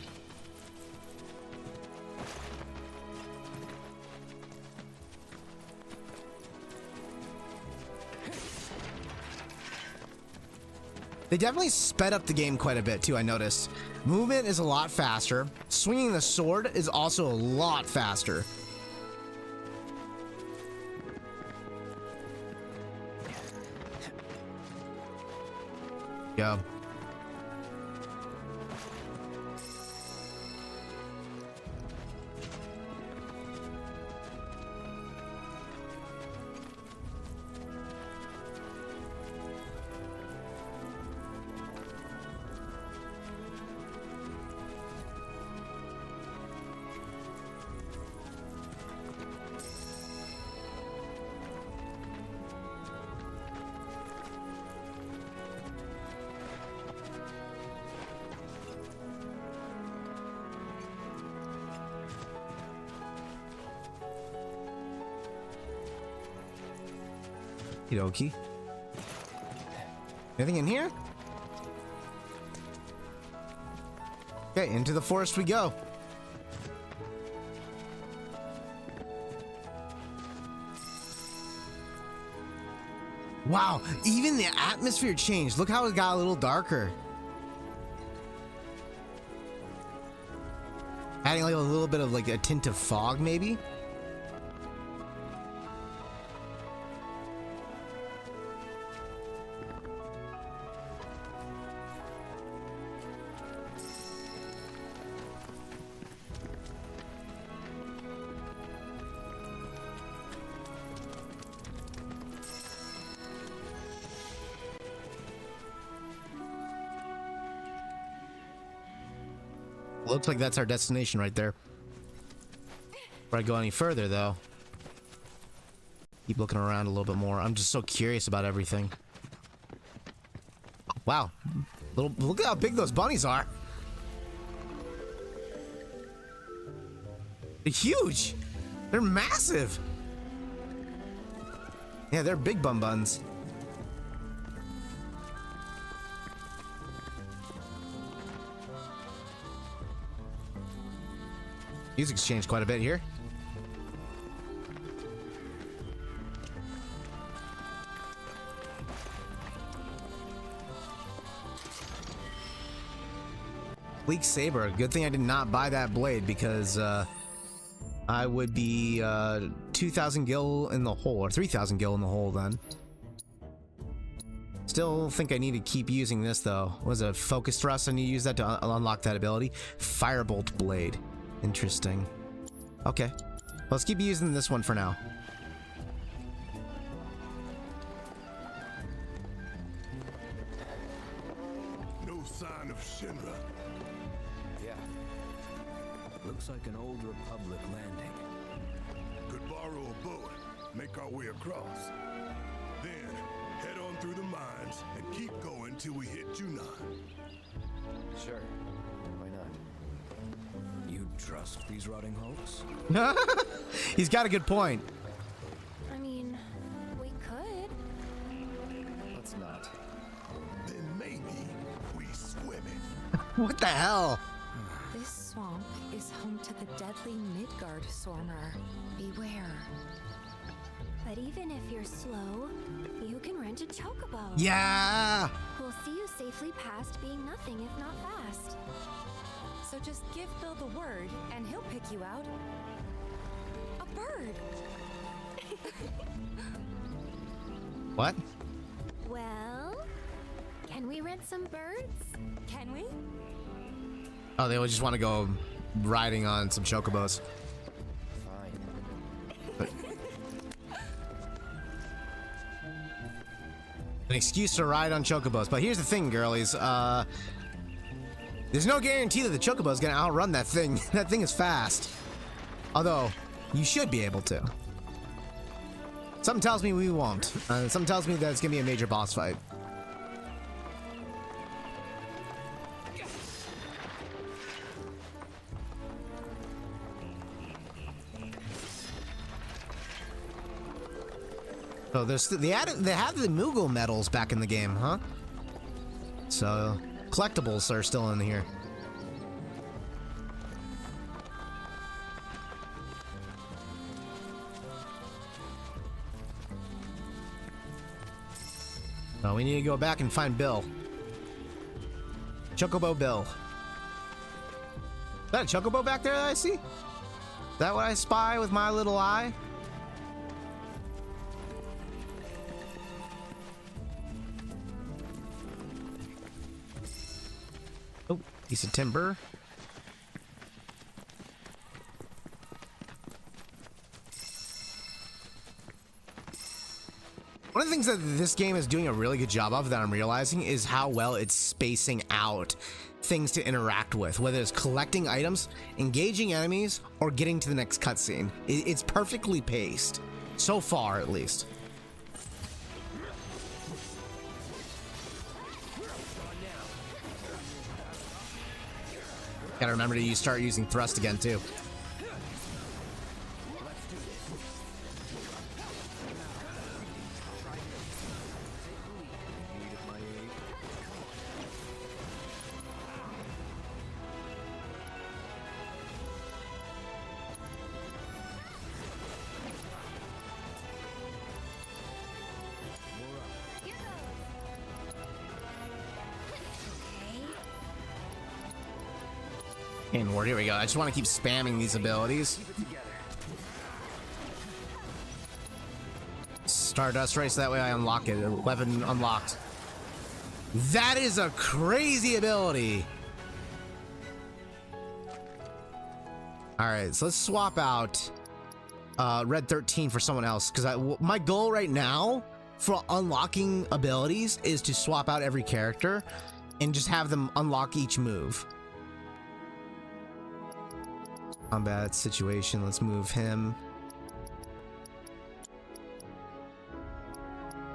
They definitely sped up the game quite a bit too, I noticed. Movement is a lot faster. Swinging the sword is also a lot faster. Yeah. Okie dokie. Anything in here? Okay, into the forest we go. Wow, even the atmosphere changed. Look how it got a little darker. Adding like a little bit of like a tint of fog, maybe? Looks like that's our destination right there. Before I go any further, though, keep looking around a little bit more. I'm just so curious about everything. Wow, look at how big those bunnies are. They're huge. They're massive. Yeah, they're big bum buns. Music's changed quite a bit here. Bleak Saber. Good thing I did not buy that blade because I would be 2,000 gil in the hole, or 3,000 gil in the hole then. Still think I need to keep using this though. Was it focus thrust? I need to use that to unlock that ability. Firebolt blade. Interesting. Okay. Let's keep using this one for now. No sign of Shinra. Yeah. Looks like an old Republic landing. Could borrow a boat, make our way across. Then head on through the mines and keep going till we hit Junon. Sure. Why not? You trust these rotting hulks? He's got a good point. I mean, we could. Let's not. Then maybe we swim it. What the hell? This swamp is home to the deadly Midgar Swarmer. Beware. But even if you're slow, you can rent a chocobo. Yeah! We'll see you safely past being nothing if not fast. So just give Bill the word, and he'll pick you out. A bird. What? Well, can we rent some birds? Can we? Oh, they would just want to go riding on some chocobos. An excuse to ride on chocobos. But here's the thing, girlies. There's no guarantee that the chocobo's gonna outrun that thing. That thing is fast. Although, you should be able to. Something tells me we won't. Something tells me that it's gonna be a major boss fight. So they have the Moogle medals back in the game, huh? So collectibles are still in here. Oh, we need to go back and find Bill. Chocobo Bill. Is that a chocobo back there that I see? Is that what I spy with my little eye? Oh, piece of timber. One of the things that this game is doing a really good job of that I'm realizing is how well it's spacing out things to interact with, whether it's collecting items, engaging enemies, or getting to the next cutscene. It's perfectly paced. So far, at least. Gotta remember to start using thrust again, too. Inward, here we go. I just want to keep spamming these abilities. Stardust Race, that way I unlock it. 11 unlocked. That is a crazy ability. Alright, so let's swap out Red 13 for someone else, because my goal right now for unlocking abilities is to swap out every character and just have them unlock each move. Combat situation, let's move him.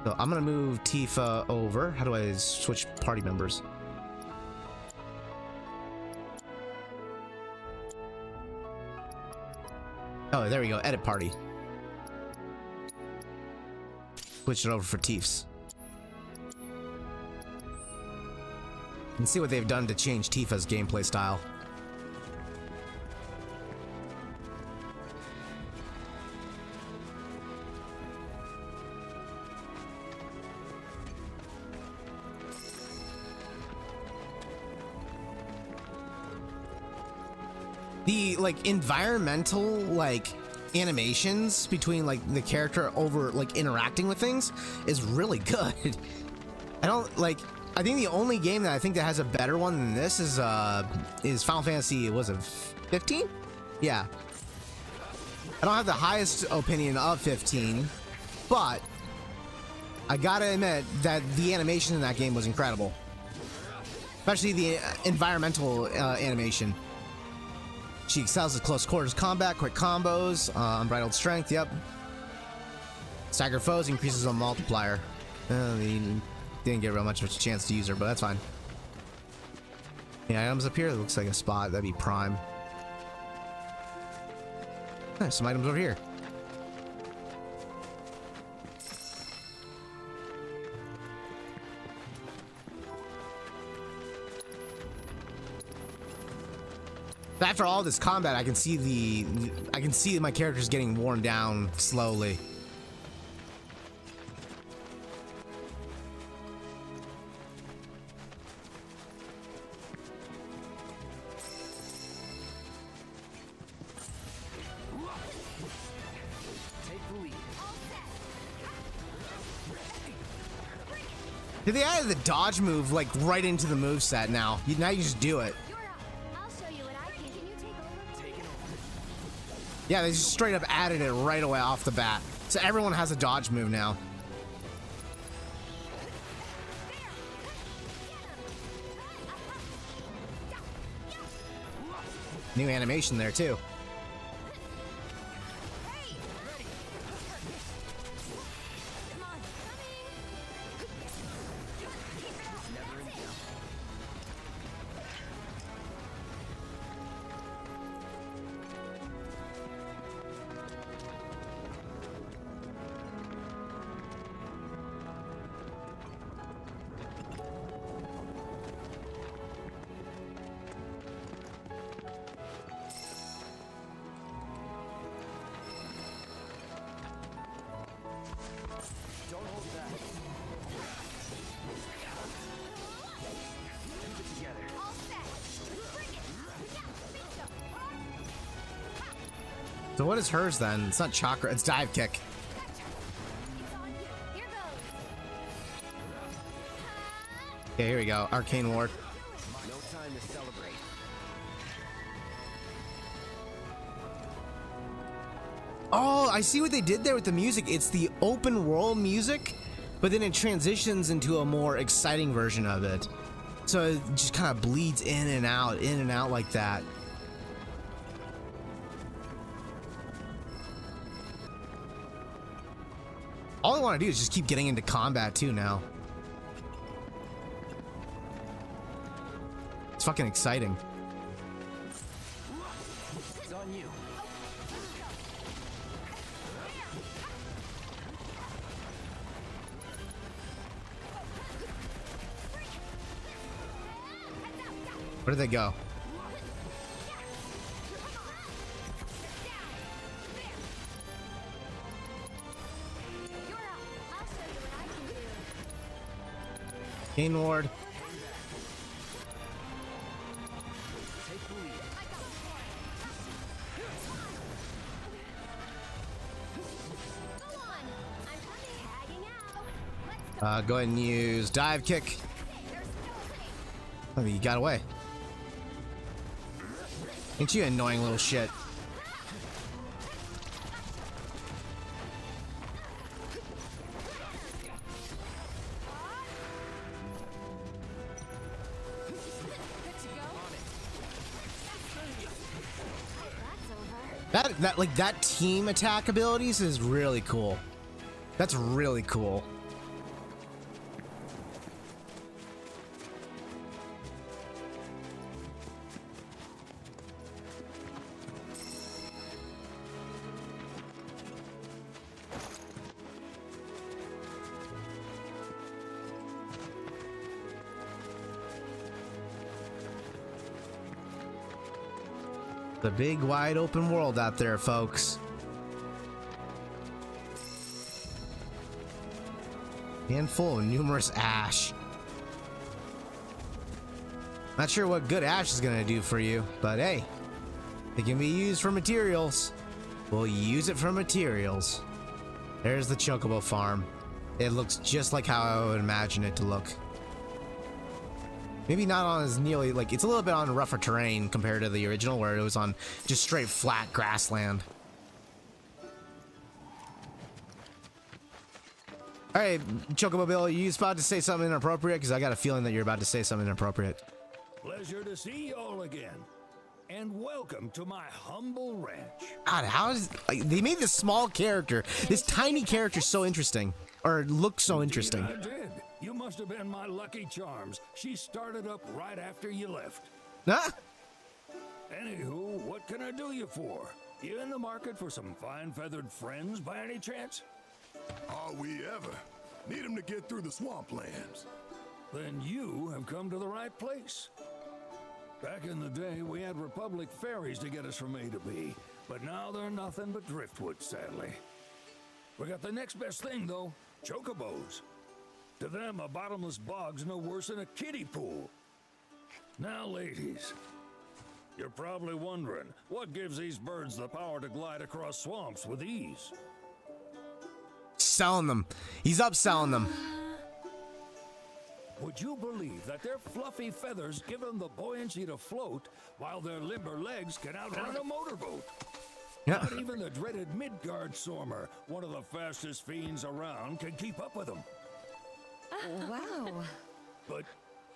So I'm gonna move Tifa over. How do I switch party members? Oh, there we go, edit party. Switch it over for Tiefs. And see what they've done to change Tifa's gameplay style. The like environmental like animations between like the character over like interacting with things is really good. I think the only game that I think that has a better one than this is Final Fantasy, was it 15? Yeah. I don't have the highest opinion of 15, but I gotta admit that the animation in that game was incredible. Especially the environmental animation. She excels at close quarters combat, quick combos, unbridled strength, yep. Stagger foes, increases on multiplier. Didn't get real much of a chance to use her, but that's fine. The items up here, it looks like a spot, that'd be prime. There's some items over here. After all this combat, I can see my character's getting worn down slowly. They added the dodge move like right into the moveset now. Now you just do it. Yeah, they just straight up added it right away off the bat. So everyone has a dodge move now. New animation there too. So what is hers then? It's not chakra, it's dive kick. Okay, here we go. Arcane ward. No time to celebrate. Oh, I see what they did there with the music. It's the open world music, but then it transitions into a more exciting version of it. So it just kind of bleeds in and out like that. All I want to do is just keep getting into combat too now. It's fucking exciting. It's on you. Where did they go? Gain ward. Go ahead and use dive kick. Oh, you got away. Ain't you annoying little shit? That team attack abilities is really cool. That's really cool. The big wide open world out there, folks. And full of numerous ash. Not sure what good ash is gonna do for you, but hey, It can be used for materials. We'll use it for materials. There's the Chocobo farm. It looks just like how I would imagine it to look. Maybe not on as nearly, like, it's a little bit on rougher terrain compared to the original where it was on just straight flat grassland. Alright, Chocobo Bill, you about to say something inappropriate? Because I got a feeling that you're about to say something inappropriate. Pleasure to see y'all again. And welcome to my humble ranch. God, how is... Like, they made this small character, this tiny character so interesting. Or looks so interesting. I did. You must have been my lucky charms. She started up right after you left. Huh? Anywho, what can I do you for? You in the market for some fine feathered friends by any chance? Are we ever? Need them to get through the swamplands. Then you have come to the right place. Back in the day, we had Republic ferries to get us from A to B, but now they're nothing but driftwood, sadly. We got the next best thing, though, chocobos. To them, a bottomless bog's no worse than a kiddie pool. Now, ladies, you're probably wondering, what gives these birds the power to glide across swamps with ease? Selling them. He's upselling them. Would you believe that their fluffy feathers give them the buoyancy to float, while their limber legs can outrun a motorboat? Yeah. Not even the dreaded Midgar Sormer, one of the fastest fiends around, can keep up with them. Wow. But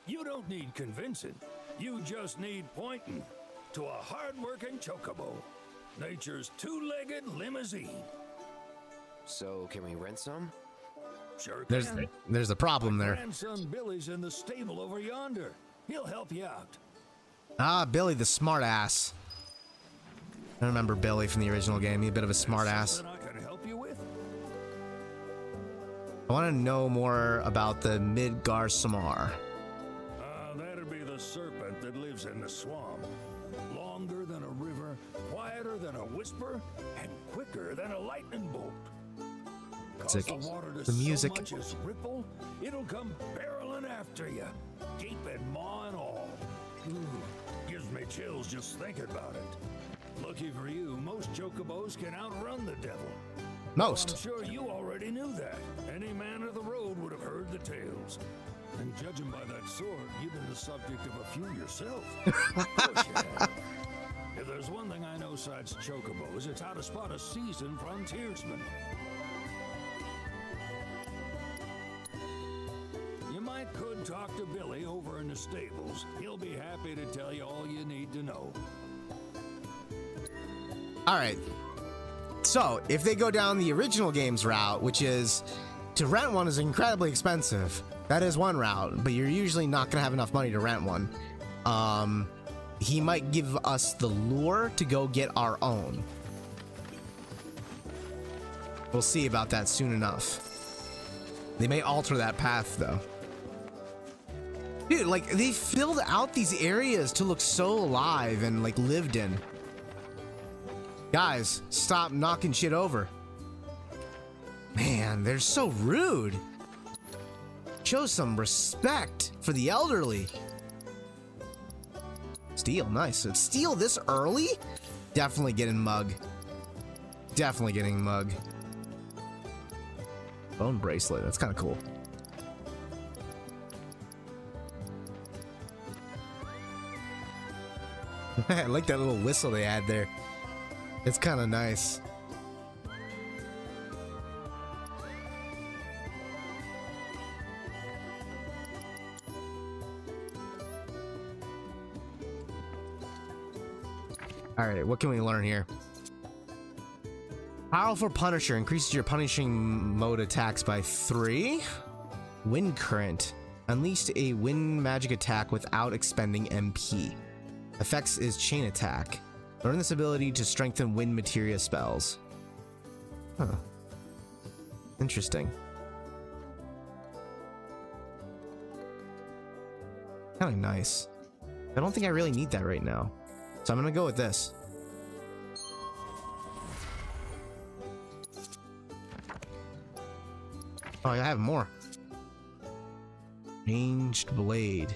you don't need convincing. You just need pointing to a hard-working chocobo. Nature's two-legged limousine. So, can we rent some? Sure There's a problem My there. grandson Billy's in the stable over yonder. He'll help you out. Ah, Billy the smart ass. I remember Billy from the original game. He's a bit of a smart ass. Something I can help you with? I want to know more about the Midgar Samar. That'd be the serpent that lives in the swamp. Longer than a river, quieter than a whisper, and quicker than a lightning bolt. It's The like water to the music. so much as ripple, it'll come barreling after you, gaping maw and all. Gives me chills just thinking about it. Lucky for you, most chocobos can outrun the devil. Most. I'm sure you already knew that. Any man of the road would have heard the tales. And judging by that sword, you've been the subject of a few yourself. Of course you have. If there's one thing I know besides chocobos, it's how to spot a seasoned frontiersman. You could talk to Billy over in the stables. He'll be happy to tell you all you need to know. Alright. So, if they go down the original game's route, which is to rent one is incredibly expensive. That is one route, but you're usually not going to have enough money to rent one. He might give us the lure to go get our own. We'll see about that soon enough. They may alter that path, though. Dude, like, they filled out these areas to look so alive and, like, lived in. Guys, stop knocking shit over. Man, they're so rude. Show some respect for the elderly. Steel, nice. Steel this early? Definitely getting mug. Definitely getting mug. Bone bracelet, that's kind of cool. I like that little whistle they had there. It's kind of nice. All right, what can we learn here? Powerful Punisher increases your punishing mode attacks by 3. Wind Current. Unleashed a wind magic attack without expending MP. Effects is chain attack. Learn this ability to strengthen wind materia spells. Huh. Interesting. Kind of nice. I don't think I really need that right now. So I'm gonna go with this. Oh, I have more. Ranged blade.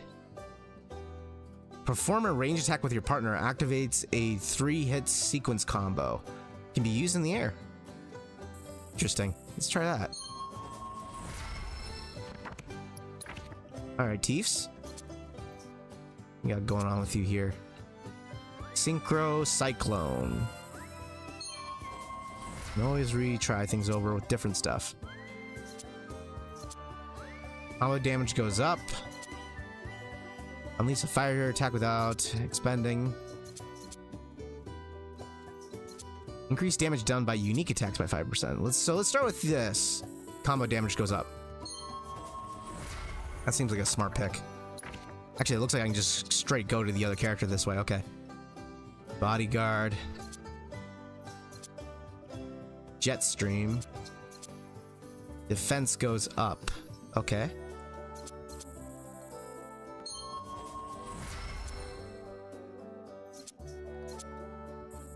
Perform a range attack with your partner. Activates a 3-hit sequence combo. Can be used in the air. Interesting. Let's try that. Alright, Tiefs. What you got going on with you here? Synchro Cyclone. You can always retry things over with different stuff. Combo damage goes up. Unleash a fire attack without expending. Increase damage done by unique attacks by 5%. Let's start with this. Combo damage goes up. That seems like a smart pick. Actually, it looks like I can just straight go to the other character this way. Okay. Bodyguard. Jetstream. Defense goes up. Okay.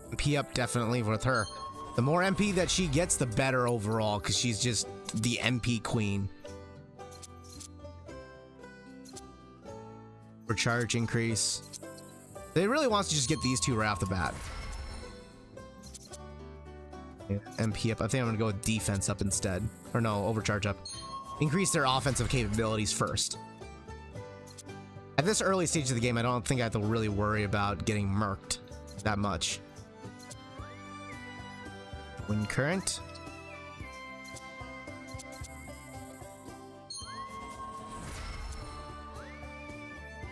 MP up definitely with her. The more MP that she gets, the better overall, because she's just the MP queen. Recharge increase. They really wants to just get these two right off the bat. Yeah, MP up. I think I'm gonna go with defense up instead. Or no, overcharge up. Increase their offensive capabilities first. At this early stage of the game, I don't think I have to really worry about getting murked that much. Wind current.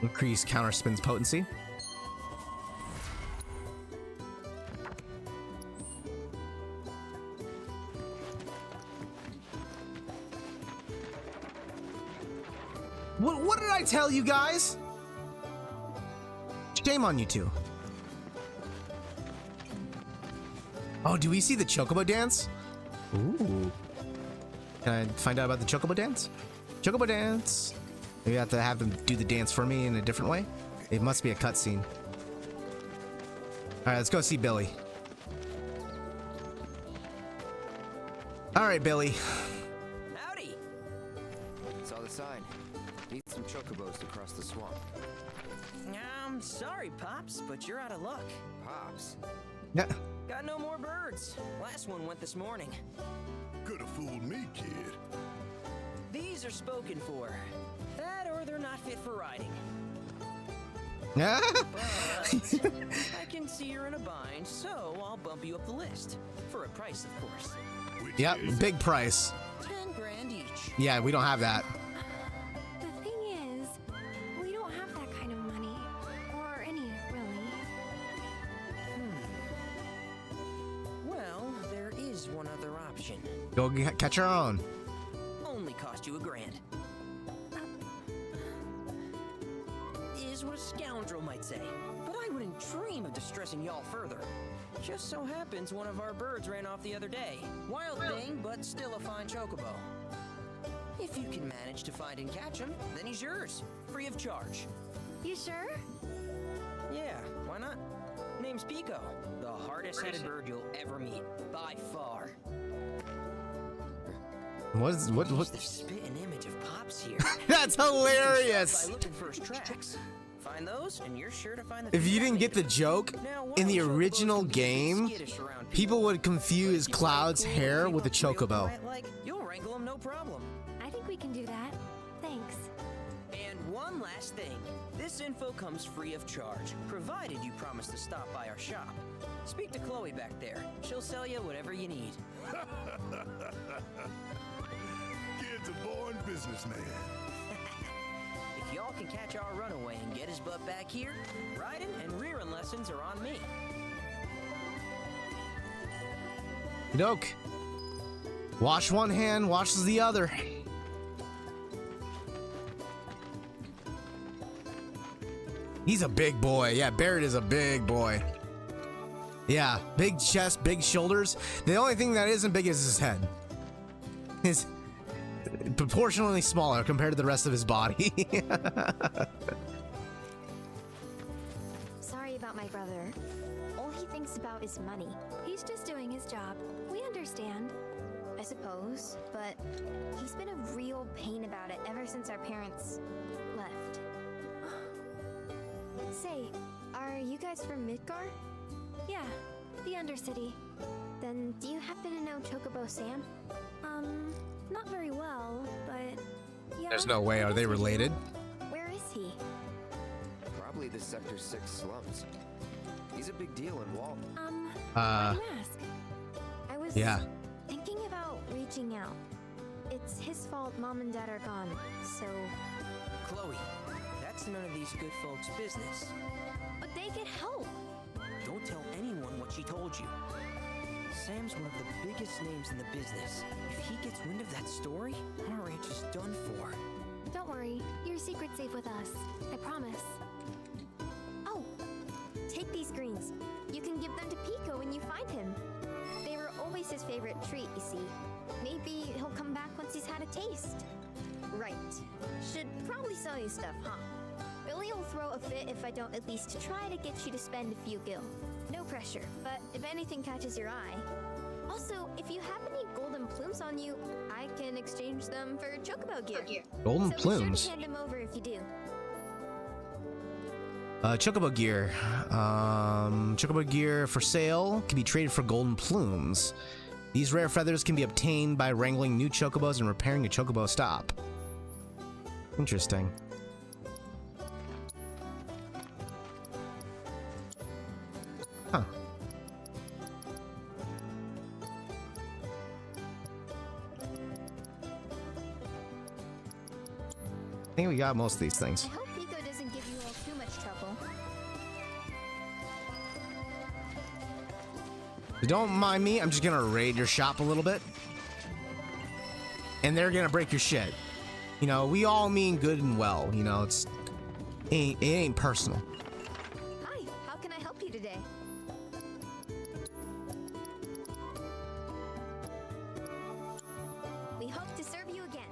Increase counter spin's potency. What did I tell you guys? Shame on you two. Oh, do we see the Chocobo dance? Ooh. Can I find out about the Chocobo dance? Chocobo dance. Maybe I have to have them do the dance for me in a different way. It must be a cutscene. Alright, let's go see Billy. Alright, Billy. Howdy! Saw the sign. Need some chocobos to cross the swamp. Sorry, Pops, but you're out of luck. Pops? Yeah. Got no more birds. Last one went this morning. Could have fooled me, kid. These are spoken for. That or they're not fit for riding. Yeah. But I can see you're in a bind, so I'll bump you up the list. For a price, of course. Yep, big price. 10 grand each. Yeah, we don't have that. The thing is, we don't have that kind of money. Or any, really. Well, there is one other option. Go catch your own. Only cost you $1 grand. Is what a scoundrel might say. But I wouldn't dream of distressing y'all further. Just so happens one of our birds ran off the other day. Wild thing, but still a fine chocobo. If you can manage to find and catch him, then he's yours. Free of charge. You sure? Yeah, why not? Name's Pico. The hardest-headed bird you'll ever meet. By far. What? The spitting image of Pops here. That's hilarious. By looking for his tracks. Find those, and you're sure to find the. If you didn't get the joke, in the original game, people would confuse Cloud's hair with a chocobo. You'll wrangle him, no problem. I think we can do that. Thanks. And one last thing. This info comes free of charge, provided you promise to stop by our shop. Speak to Chloe back there. She'll sell you whatever you need. Kid's a born businessman. If y'all can catch our runaway and get his butt back here, riding and rearing lessons are on me. Doke. Wash one hand, washes the other. He's a big boy. Yeah, Barret is a big boy. Yeah, big chest, big shoulders. The only thing that isn't big is his head. His proportionally smaller compared to the rest of his body. Sorry about my brother. All he thinks about is money. He's just doing his job. We understand, I suppose, but he's been a real pain about it ever since our parents left. Say, are you guys from Midgar? Yeah, the Undercity. Then do you happen to know Chocobo Sam? Not very well, but yeah. There's no way. Are they related? Where is he? Probably the Sector 6 slums. He's a big deal in Wall. Why do you ask? I was Yeah. thinking about reaching out. It's his fault Mom and Dad are gone, so... Chloe, that's none of these good folks' business. But they could help! Don't tell anyone what she told you. Sam's one of the biggest names in the business. If he gets wind of that story, our ranch is done for. Don't worry, your secret's safe with us. I promise. Oh, take these greens. You can give them to Pico when you find him. They were always his favorite treat, you see. Maybe he'll come back once he's had a taste. Right. Should probably sell you stuff, huh? Billy will throw a fit if I don't at least try to get you to spend a few gil. No pressure, but if anything catches your eye. Also, if you have any golden plumes on you, I can exchange them for chocobo gear. Golden so plumes? Be sure to hand them over if you do. Chocobo gear. Chocobo gear for sale can be traded for golden plumes. These rare feathers can be obtained by wrangling new chocobos and repairing a chocobo stop. Interesting. Huh. I think we got most of these things. I hope Pico doesn't give you all too much trouble. Don't mind me, I'm just gonna raid your shop a little bit. And they're gonna break your shit. You know, we all mean good and well, you know, it ain't personal. Hi, how can I help you today? We hope to serve you again.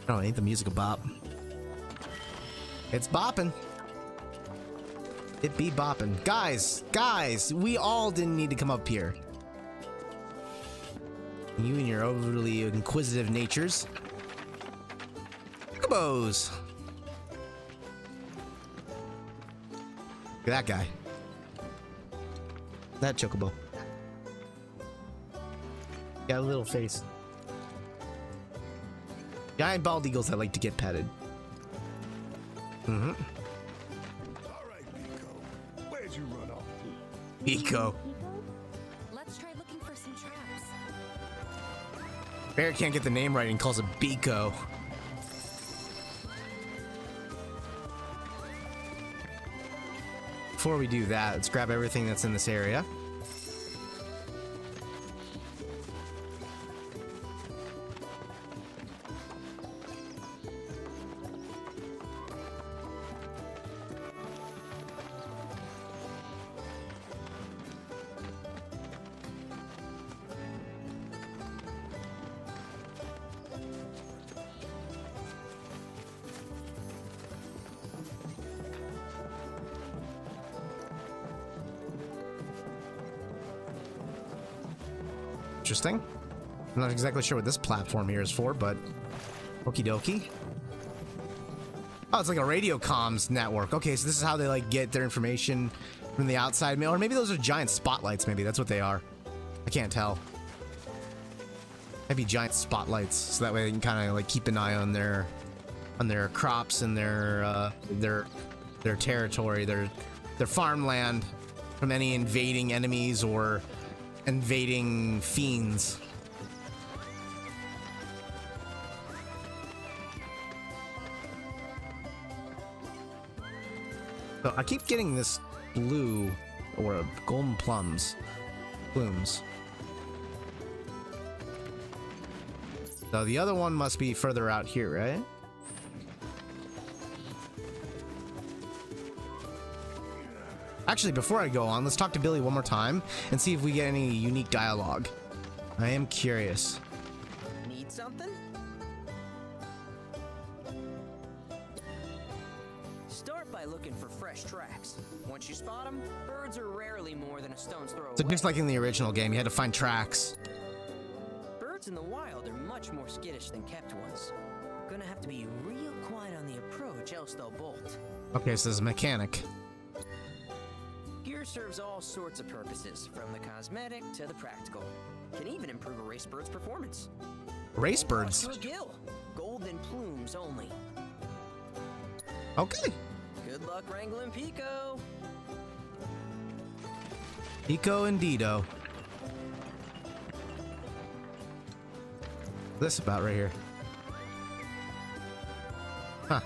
Oh, ain't the music a bop? It's bopping. It be bopping. Guys, we all didn't need to come up here. You and your overly inquisitive natures. Chocobos! Look at that guy. That chocobo. Got a little face. Giant bald eagles that like to get petted. Mm-hmm. Where'd you run off to? Pico. Let's try looking for some traps. Barret can't get the name right and calls it Biko. Before we do that, let's grab everything that's in this area. Interesting. I'm not exactly sure what this platform here is for, but okie dokie. Oh, it's like a radio comms network. Okay, so this is how they like get their information from the outside, or maybe those are giant spotlights. Maybe that's what they are. I can't tell. Maybe giant spotlights, so that way they can kind of like keep an eye on their crops and their territory, their farmland from any invading enemies or invading fiends. So I keep getting this blue or golden plumes. So the other one must be further out here, right? Actually, before I go on, let's talk to Billy one more time and see if we get any unique dialogue. I am curious. Need something? Start by looking for fresh tracks. Once you spot them, birds are rarely more than a stone's throw So away. just like in the original game, you had to find tracks. Birds in the wild are much more skittish than kept ones. Gonna have to be real quiet on the approach, else they'll bolt. Okay, so there's a mechanic. Gear serves all sorts of purposes, from the cosmetic to the practical. Can even improve a race bird's performance. Race birds? To a gill. Golden plumes only. Okay. Good luck wrangling Pico. Pico and Dido. This about right here. Huh.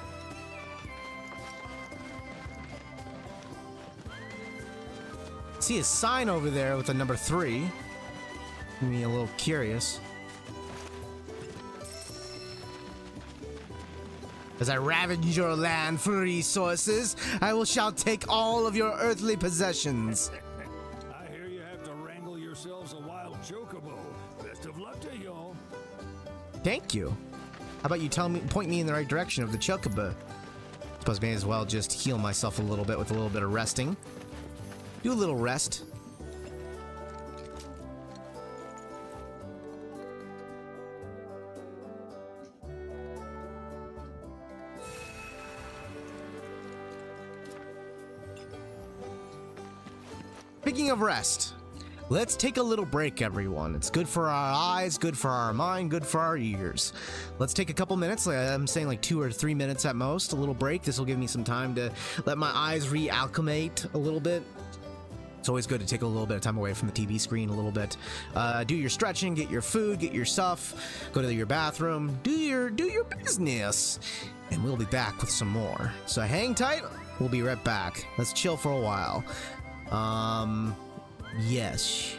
See a sign over there with the number 3. Made me a little curious. As I ravage your land for resources, I shall take all of your earthly possessions. I hear you have to wrangle yourselves a wild chocobo. Best of luck to y'all. Thank you. How about you point me in the right direction of the chocobo? Suppose may as well just heal myself a little bit with a little bit of resting. Do a little rest. Speaking of rest, let's take a little break, everyone. It's good for our eyes, good for our mind, good for our ears. Let's take a couple minutes. I'm saying like 2 or 3 minutes at most. A little break. This will give me some time to let my eyes realchemate a little bit. It's always good to take a little bit of time away from the TV screen a little bit. Do your stretching, get your food, get your stuff, go to your bathroom, do your business, and we'll be back with some more. So hang tight. We'll be right back. Let's chill for a while. Yes.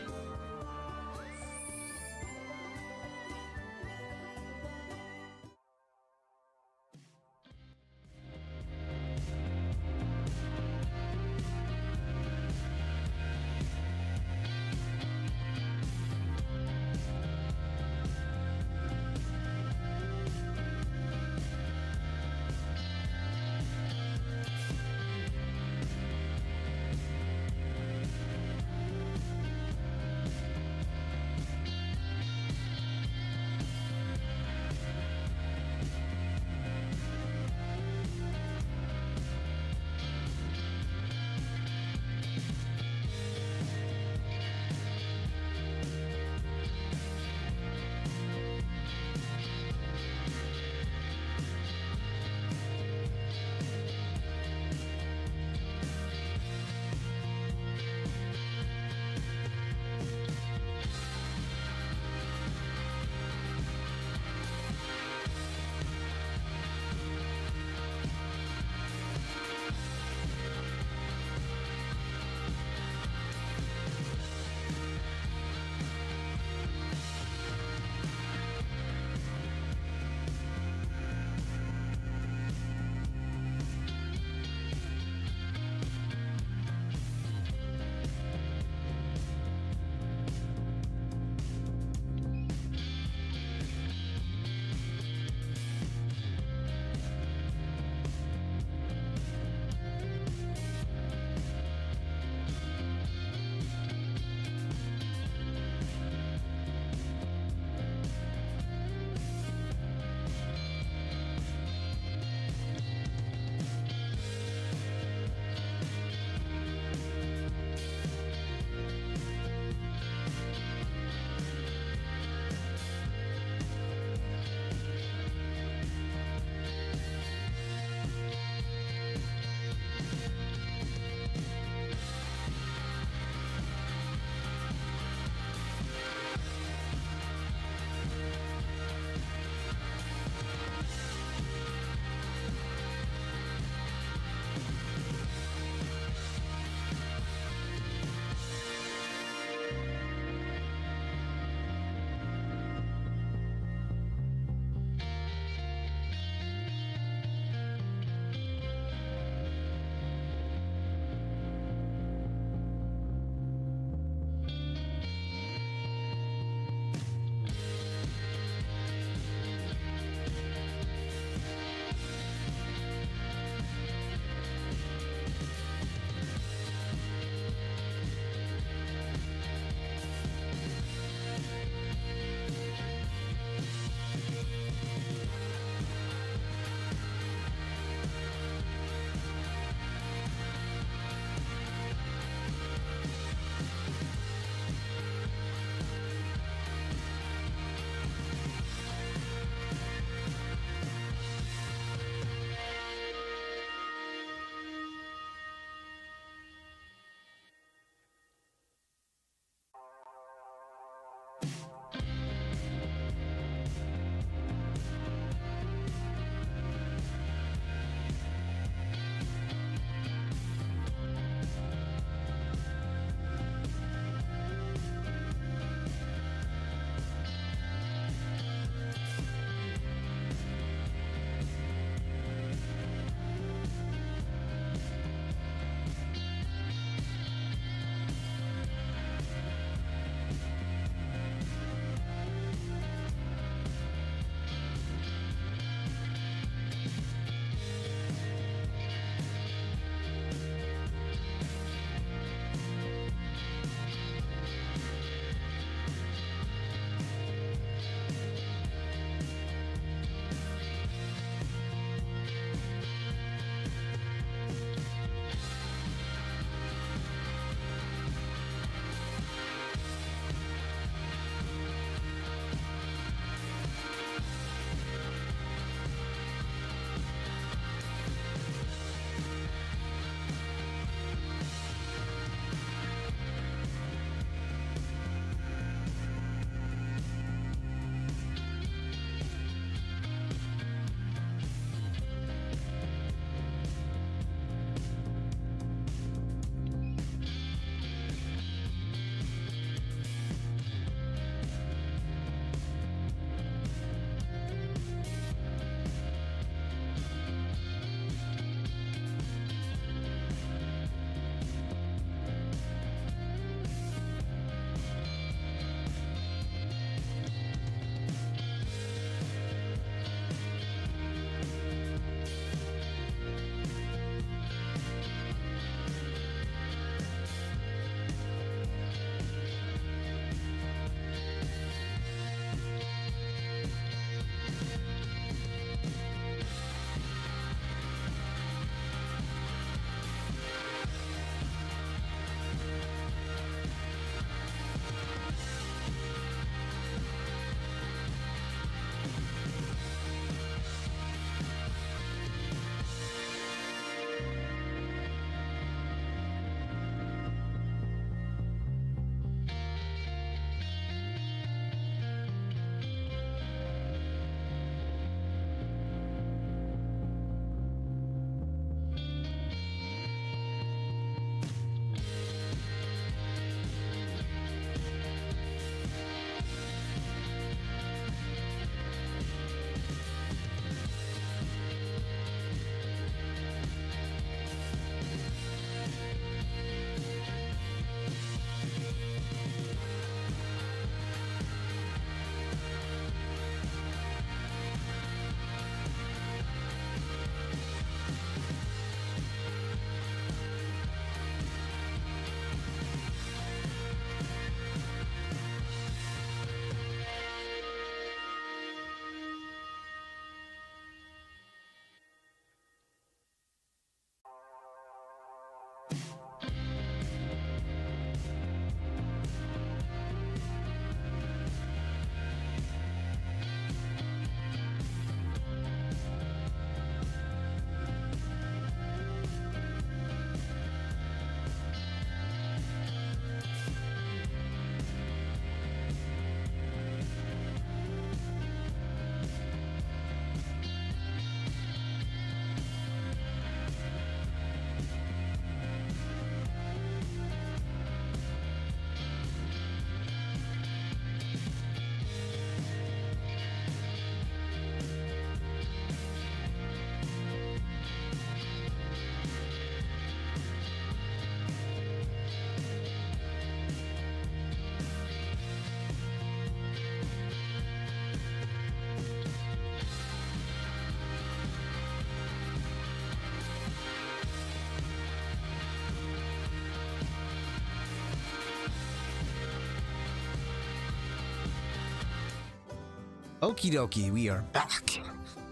Okie dokie, we are back.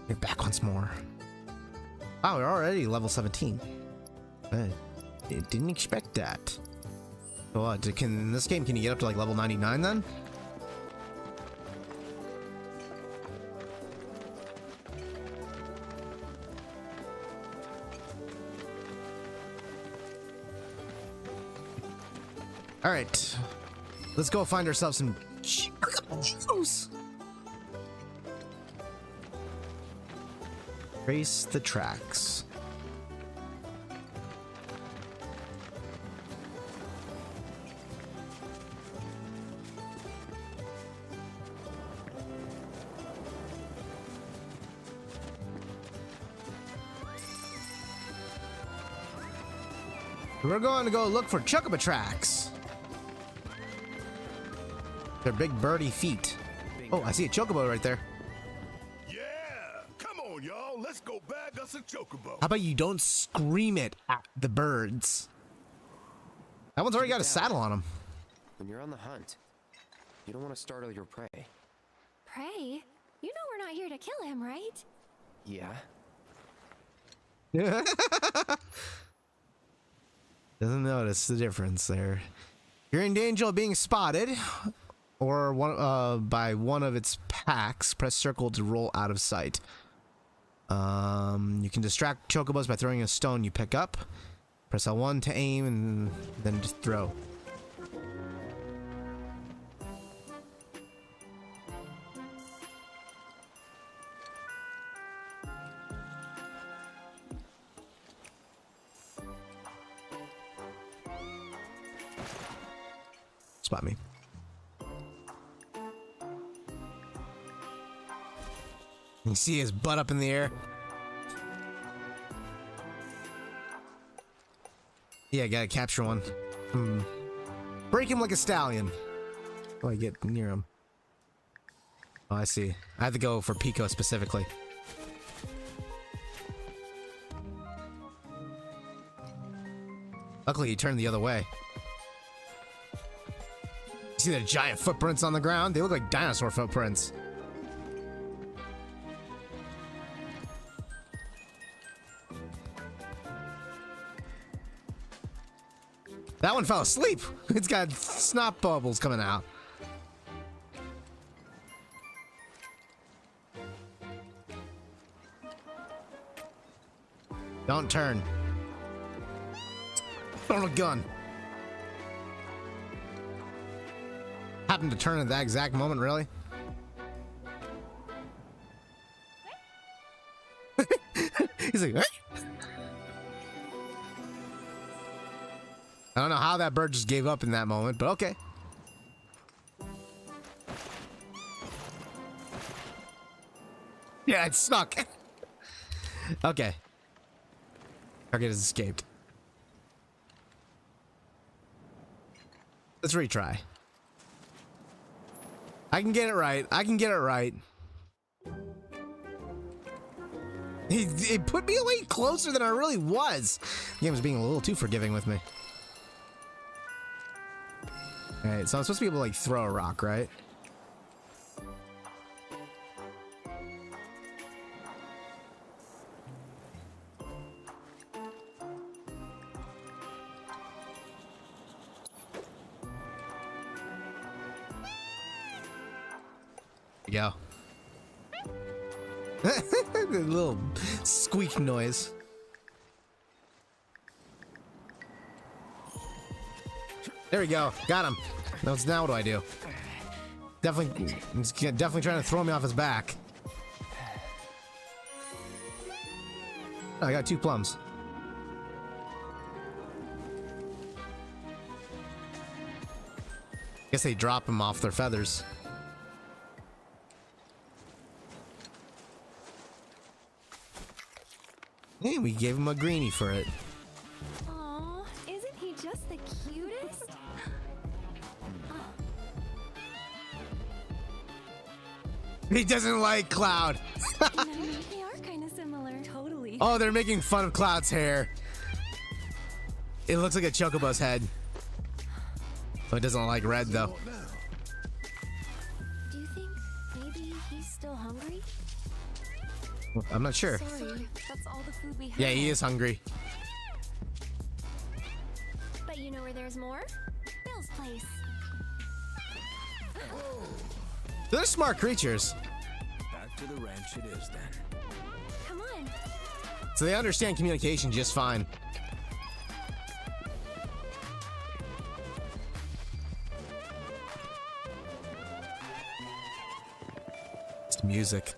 We're back once more. Wow, we're already level 17. I didn't expect that. So what, in this game, can you get up to like level 99 then? Alright. Let's go find ourselves some juice. Trace the tracks. We're going to go look for chocobo tracks. They're big birdie feet. Oh, I see a chocobo right there. Let's go bag us a chocobo. How about you don't scream it at the birds? That one's already got a saddle on him. When you're on the hunt, you don't want to startle your prey. Prey? You know we're not here to kill him, right? Yeah. Doesn't notice the difference there. You're in danger of being spotted, or by one of its packs. Press circle to roll out of sight. You can distract chocobos by throwing a stone you pick up. Press L1 to aim and then just throw. Spot me. You see his butt up in the air. Yeah, gotta capture one. Break him like a stallion. Oh, I get near him. Oh, I see. I have to go for Pico specifically. Luckily, he turned the other way. You see the giant footprints on the ground? They look like dinosaur footprints. That one fell asleep. It's got snot bubbles coming out. Don't turn. Throw a gun. Happened to turn at that exact moment, really? He's like, hey. I don't know how that bird just gave up in that moment, but okay. Yeah, it snuck. Okay. Target has escaped. Let's retry. I can get it right. I can get it right. It put me way closer than I really was. The game was being a little too forgiving with me. Alright, so I'm supposed to be able to, like, throw a rock, right? There you go. The little squeak noise. There we go. Got him. Now what do I do? Definitely trying to throw me off his back. Oh, I got 2 plums. Guess they drop them off their feathers. Hey, we gave him a greenie for it. Aw, isn't he just the cutest? He doesn't like Cloud. They are kind of similar. Totally. Oh, they're making fun of Cloud's hair. It looks like a chocobo's head. Oh, it doesn't like red though. Do you think maybe he's still I'm not sure. Sorry, that's all the food we have. Yeah, he is hungry. But you know where there's more? Bill's place. They're smart creatures. Back to the ranch it is then. Come on. So they understand communication just fine. It's music.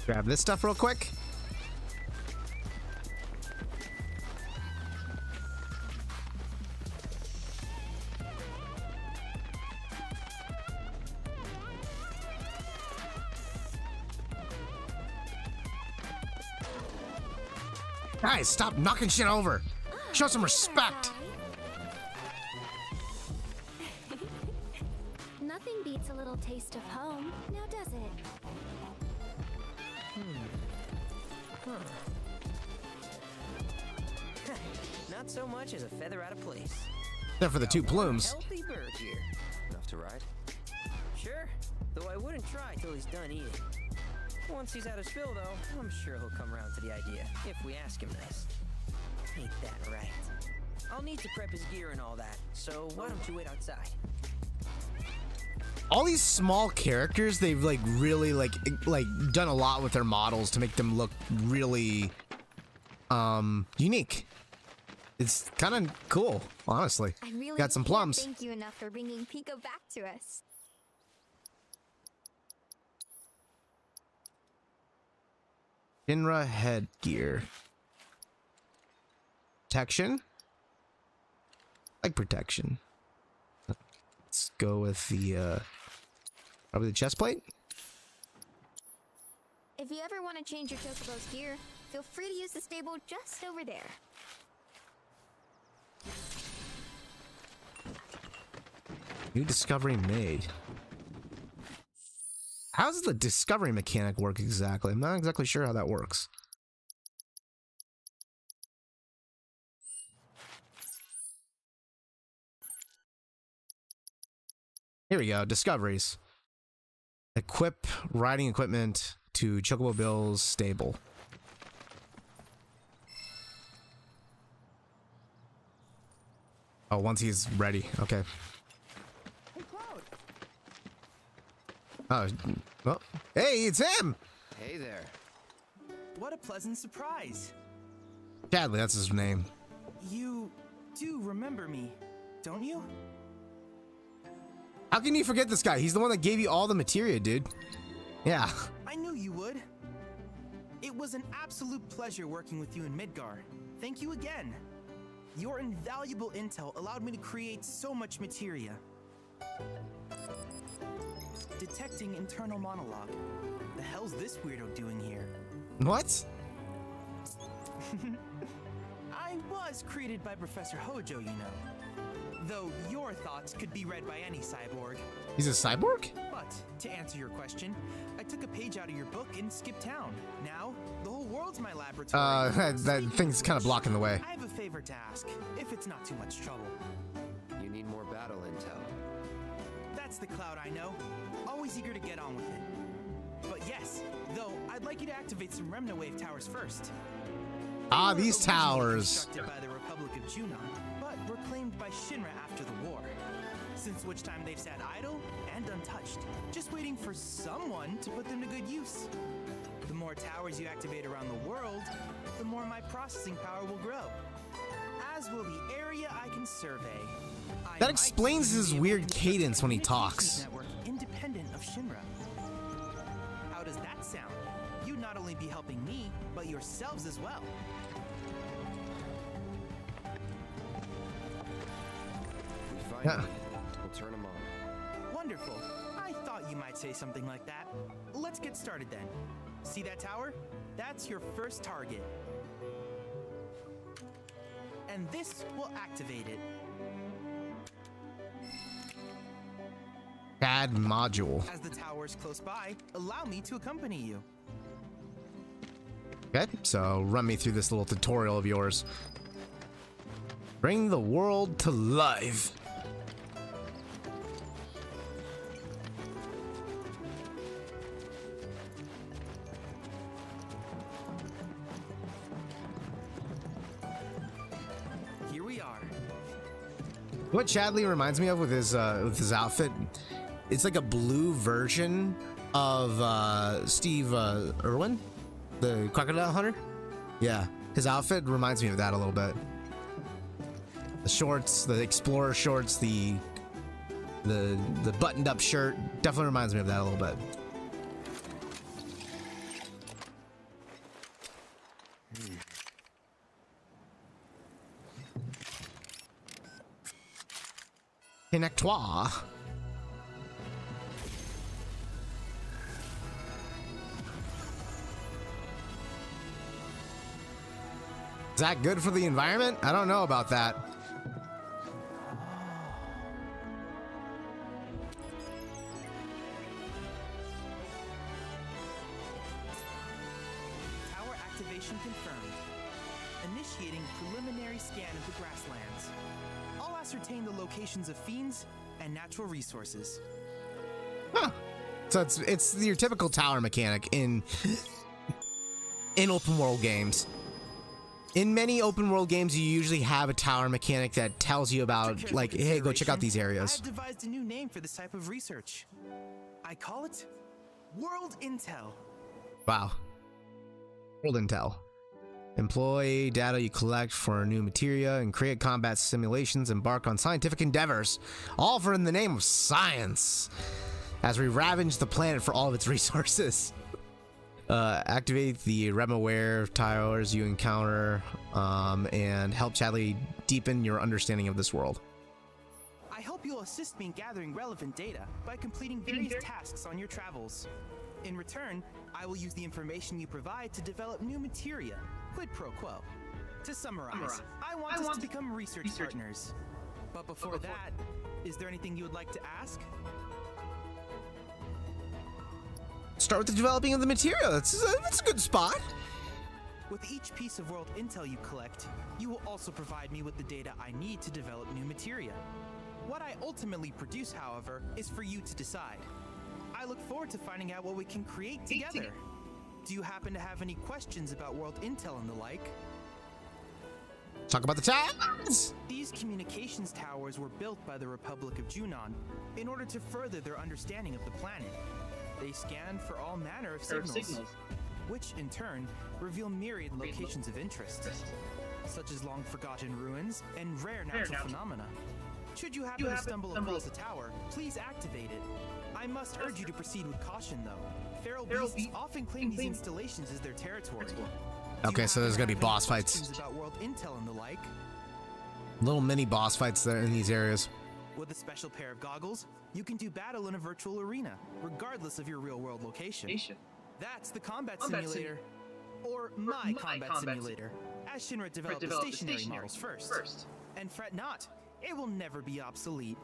Grab this stuff real quick. Guys, stop knocking shit over. Show some respect. Nothing beats a little taste of home, now does it? Not so much as a feather out of place. Except for the two plumes. Healthy bird here. Enough to ride? Sure, though I wouldn't try till he's done eating. Once he's had his fill, though, I'm sure he'll come around to the idea, if we ask him this. Ain't that right? I'll need to prep his gear and all that, so why don't you wait outside? All these small characters, they've like really like done a lot with their models to make them look really unique. It's kind of cool, honestly. I really got some plums. Thank you enough for bringing Pico back to us. Shinra headgear. Protection? Like protection. Let's go with the probably the chest plate. If you ever want to change your Chocobo's gear, feel free to use the stable just over there. New discovery made. How does the discovery mechanic work exactly? I'm not exactly sure how that works. Here we go. Discoveries. Equip riding equipment to Chocobo Bill's stable. Oh, once he's ready. Okay. Hey, Cloud. Oh, well, hey, it's him! Hey there. What a pleasant surprise. Chadley, that's his name. You do remember me, don't you? How can you forget this guy? He's the one that gave you all the materia, dude. Yeah. I knew you would. It was an absolute pleasure working with you in Midgar. Thank you again. Your invaluable intel allowed me to create so much materia. Detecting internal monologue. The hell's this weirdo doing here? What? I was created by Professor Hojo, you know. Though your thoughts could be read by any cyborg. He's a cyborg? But, to answer your question, I took a page out of your book and skipped town. Now, the whole world's my laboratory. That thing's kind of blocking the way. I have a favor to ask, if it's not too much trouble. You need more battle intel. That's the Cloud I know. Always eager to get on with it. But yes, though, I'd like you to activate some Remna Wave towers first. Ah, these towers. Constructed by the Republic of Junon, but were claimed by Shinra after the war. Since which time they've sat idle and untouched, just waiting for someone to put them to good use. The more towers you activate around the world, the more my processing power will grow. As will the area I can survey. That explains his weird cadence when he talks. Network independent of Shinra. How does that sound? You'd not only be helping me, but yourselves as well. We find it. We'll turn them on. Wonderful. I thought you might say something like that. Let's get started then. See that tower? That's your first target. And this will activate it. Add module. As the tower is close by, allow me to accompany you. Okay, so run me through this little tutorial of yours. Bring the world to life. Here we are. What Chadley reminds me of with his outfit, it's like a blue version of Steve Irwin, the crocodile hunter. Yeah, his outfit reminds me of that a little bit. The shorts, the explorer shorts, the buttoned up shirt definitely reminds me of that a little bit. Connectoire. Is that good for the environment? I don't know about that. Tower activation confirmed. Initiating preliminary scan of the grasslands. I'll ascertain the locations of fiends and natural resources. Huh. So it's your typical tower mechanic in open world games. In many open world games, you usually have a tower mechanic that tells you about, like, hey, go check out these areas. I've devised a new name for this type of research. I call it World Intel. Wow. World Intel. Employ data you collect for new materia and create combat simulations, embark on scientific endeavors, all for in the name of science, as we ravage the planet for all of its resources. Activate the REM-aware towers you encounter and help Chadley deepen your understanding of this world. I hope you'll assist me in gathering relevant data by completing various tasks on your travels. In return, I will use the information you provide to develop new materia, quid pro quo. To summarize, I want us to become research partners. But before that, is there anything you would like to ask? Start with the developing of the material. That's a good spot. With each piece of world intel you collect, you will also provide me with the data I need to develop new materia. What I ultimately produce, however, is for you to decide. I look forward to finding out what we can create together. Do you happen to have any questions about world intel and the like? Talk about the towers! These communications towers were built by the Republic of Junon in order to further their understanding of the planet. They scan for all manner of signals, which in turn reveal myriad locations of interest, such as long-forgotten ruins and rare natural phenomena. Should you happen to stumble across a tower, please activate it. I must urge you to proceed with caution, though. Feral beasts often claim these installations as their territory. Okay, so there's gonna be boss fights. About world intel and the like. Little mini boss fights there in these areas. With a special pair of goggles, you can do battle in a virtual arena, regardless of your real-world location. That's the combat simulator. Or my combat simulator, as Shinra developed the stationary models first. And fret not, it will never be obsolete.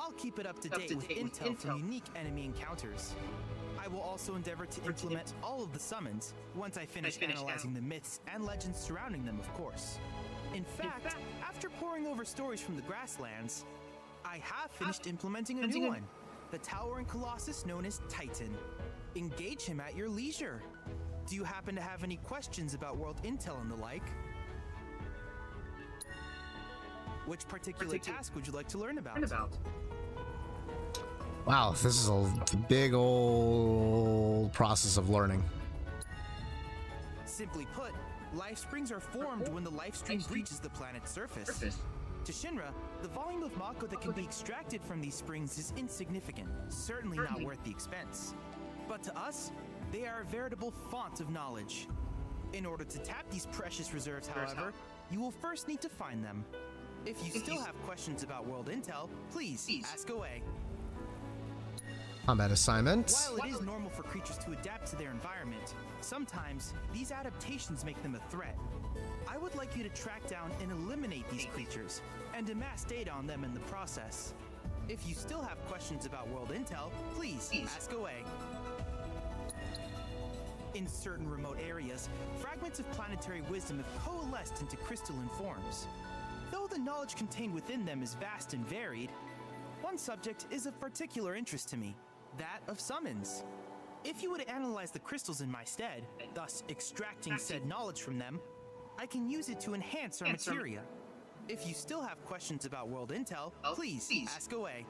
I'll keep it up to date with intel from unique enemy encounters. I will also endeavor to implement all of the summons once I finish analyzing the myths and legends surrounding them, of course. In fact, after poring over stories from the grasslands, I have finished implementing a new one, the towering colossus known as Titan. Engage him at your leisure. Do you happen to have any questions about world intel and the like? Which particular task would you like to learn about? Wow, this is a big old process of learning. Simply put, life springs are formed when the life stream breaches the planet's surface. To Shinra, the volume of Mako that can be extracted from these springs is insignificant, certainly not worth the expense. But to us, they are a veritable font of knowledge. In order to tap these precious reserves, however, you will first need to find them. If you still have questions about world intel, please ask away. Combat assignments. While it is normal for creatures to adapt to their environment, sometimes these adaptations make them a threat. I would like you to track down and eliminate these creatures, and amass data on them in the process. If you still have questions about world intel, please ask away. In certain remote areas, fragments of planetary wisdom have coalesced into crystalline forms. Though the knowledge contained within them is vast and varied, one subject is of particular interest to me, that of summons. If you would analyze the crystals in my stead, thus extracting said knowledge from them, I can use it to enhance our materia. If you still have questions about world intel, please ask away.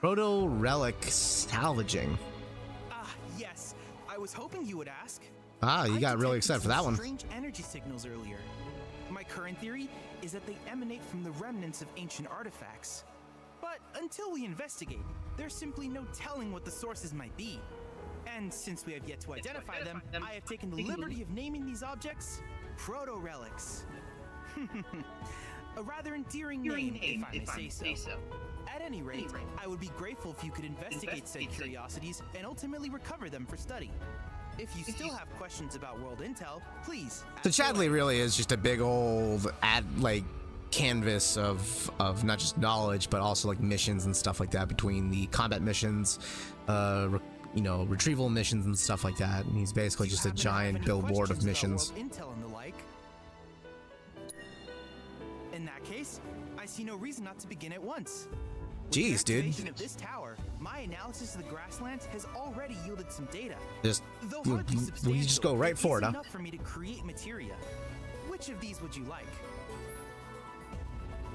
Proto relic salvaging. Ah, yes. I was hoping you would ask. Ah, you got really excited for that one. Strange energy signals earlier. My current theory is that they emanate from the remnants of ancient artifacts. But until we investigate, there's simply no telling what the sources might be. And since we have yet to identify them, I have taken the liberty of naming these objects proto-relics. A rather endearing name, if I may say so. At any rate, I would be grateful if you could investigate said curiosities and ultimately recover them for study. If you still have questions about world intel, please. So Chadley really is just a big old canvas of not just knowledge but also like missions and stuff like that, between the combat missions, retrieval missions and stuff like that. And he's basically just a giant billboard of missions. Intel and the like. In that case, I see no reason not to begin at once. Jeez, dude. Of this tower, my analysis of the grasslands has already yielded some data. We just go right for it, huh? Enough for me to create materia. Which of these would you like?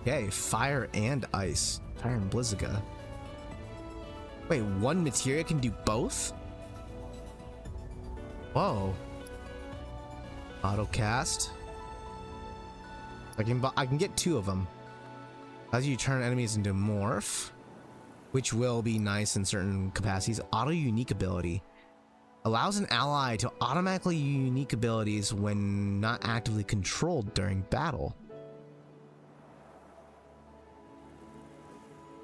Okay, fire and ice. Fire and Blizziga. Wait, one materia can do both? Whoa. Auto cast. I can get 2 of them. As you turn enemies into morph, which will be nice in certain capacities. Auto unique ability allows an ally to automatically unique abilities when not actively controlled during battle.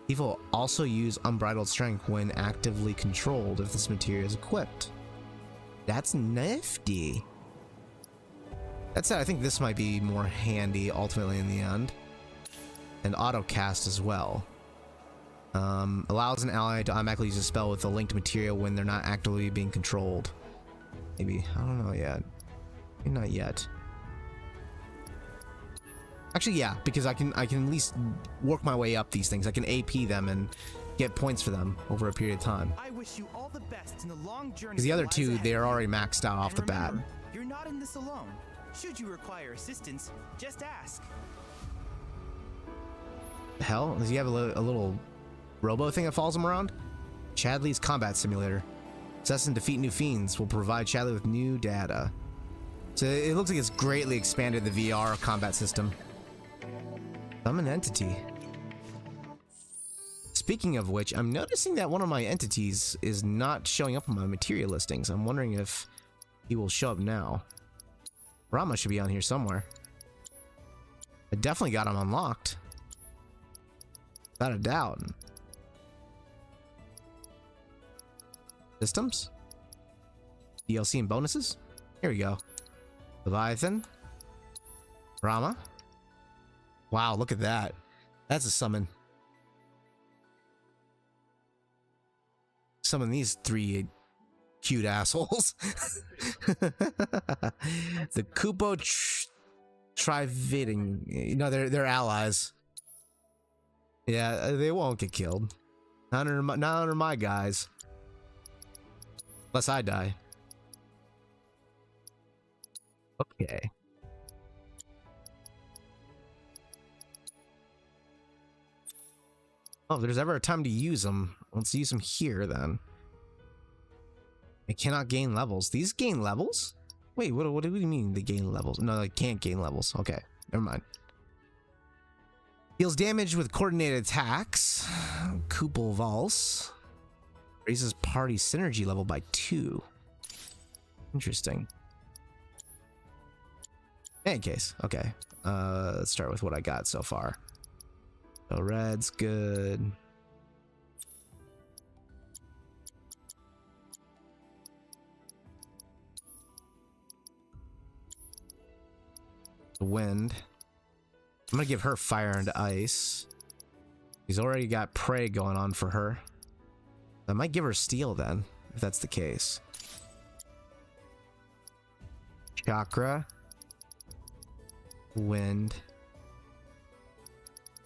Tifa will also use unbridled strength when actively controlled if this materia is equipped. That's nifty. That said, I think this might be more handy ultimately in the end. And auto cast as well. Allows an ally to automatically use a spell with a linked materia when they're not actively being controlled. Maybe, I don't know yet. Maybe not yet. Actually, yeah, because I can at least work my way up these things. I can AP them and get points for them over a period of time. I wish you all the best in the long journey. Because the other 2, they're already maxed out off the bat. You're not in this alone. Should you require assistance, just ask. The hell? Does he have a little robo thing that follows him around? Chadley's combat simulator. Assess and defeat new fiends will provide Chadley with new data. So it looks like it's greatly expanded the VR combat system. Summon entity. Speaking of which, I'm noticing that one of my entities is not showing up on my materia listings. I'm wondering if he will show up now. Rama should be on here somewhere. I definitely got him unlocked. Without a doubt. Systems? DLC and bonuses? Here we go. Leviathan. Rama. Wow, look at that. That's a summon. Summon these 3 cute assholes. The Kupo Trividing. They're allies. Yeah, they won't get killed. Not under my guys. Unless I die. Okay. Oh, if there's ever a time to use them, let's use them here then. I cannot gain levels. These gain levels? Wait, what do you mean they gain levels? No, they can't gain levels. Okay, never mind. Deals damage with coordinated attacks. Kupal Valse. Raises party synergy level by 2. Interesting. In any case, okay. Let's start with what I got so far. So red's good. The wind. I'm gonna give her fire and ice. He's already got prey going on for her. I might give her steel then, if that's the case. Chakra. Wind.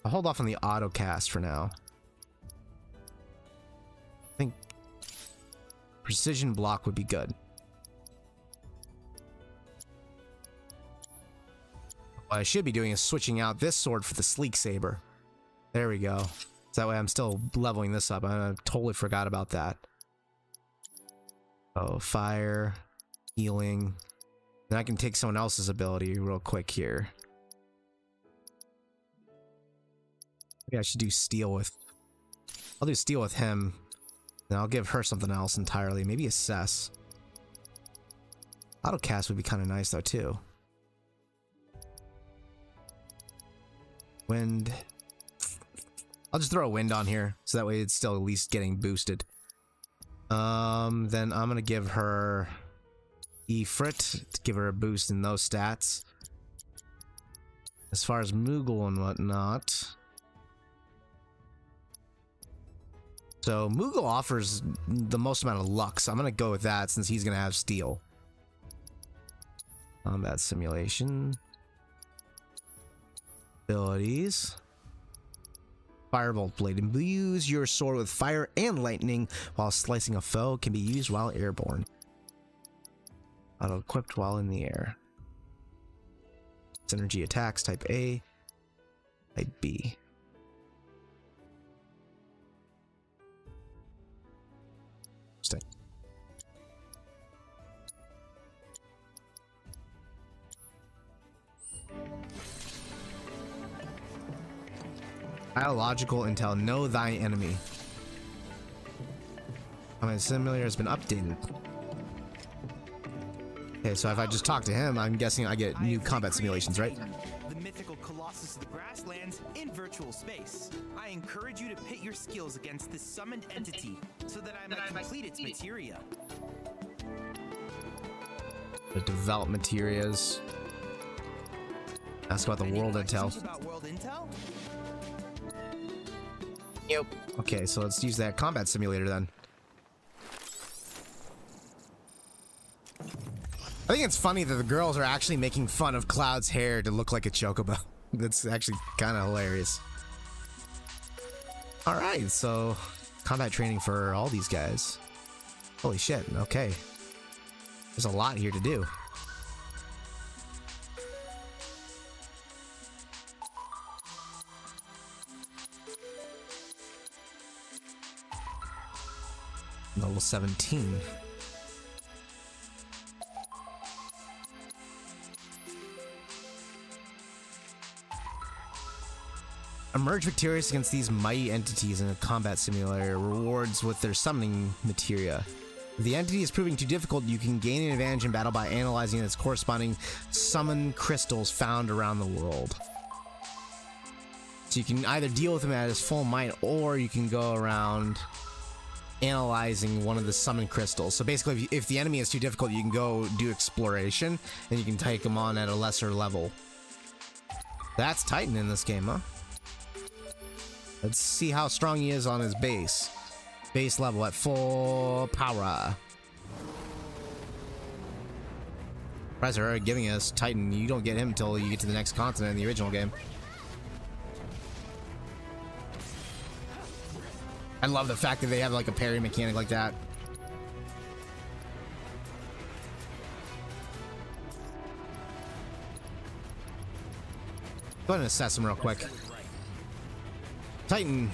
I'll hold off on the auto cast for now. I think precision block would be good. What I should be doing is switching out this sword for the sleek saber. There we go. So that way I'm still leveling this up. I totally forgot about that. Oh, fire, healing. Then I can take someone else's ability real quick here. Maybe I should do steel with... I'll do steel with him. Then I'll give her something else entirely. Maybe assess. Autocast would be kind of nice though too. Wind. I'll just throw a wind on here, so that way it's still at least getting boosted. Then I'm gonna give her Ifrit to give her a boost in those stats. As far as Moogle and whatnot. So Moogle offers the most amount of luck, so I'm gonna go with that since he's gonna have steel. Combat simulation. Abilities. Firebolt blade. Imbues your sword with fire and lightning while slicing a foe. Can be used while airborne. Auto equipped while in the air. Synergy attacks type A. Type B. Stay. Biological intel. Know thy enemy. Combat simulator has been updated. Okay, so if I just talk to him, I'm guessing I get new combat simulations, right? The mythical colossus of the grasslands in virtual space. I encourage you to pit your skills against this summoned entity so that I might complete its materia. The develop materias. Ask about the world intel. About world intel? Yep. Okay, so let's use that combat simulator then. I think it's funny that the girls are actually making fun of Cloud's hair to look like a chocobo. That's actually kind of hilarious. Alright, so combat training for all these guys. Holy shit, okay. There's a lot here to do. Level 17. Emerge victorious against these mighty entities in a combat simulator. Rewards with their summoning materia. If the entity is proving too difficult, you can gain an advantage in battle by analyzing its corresponding summon crystals found around the world. So you can either deal with them at his full might, or you can go around analyzing one of the summon crystals. So basically, if the enemy is too difficult, you can go do exploration, and you can take them on at a lesser level. That's Titan in this game, huh? Let's see how strong he is on his base. Base level at full power. Surprised they're already giving us Titan. You don't get him until you get to the next continent in the original game. I love the fact that they have like a parry mechanic like that. Go ahead and assess him real quick. Titan,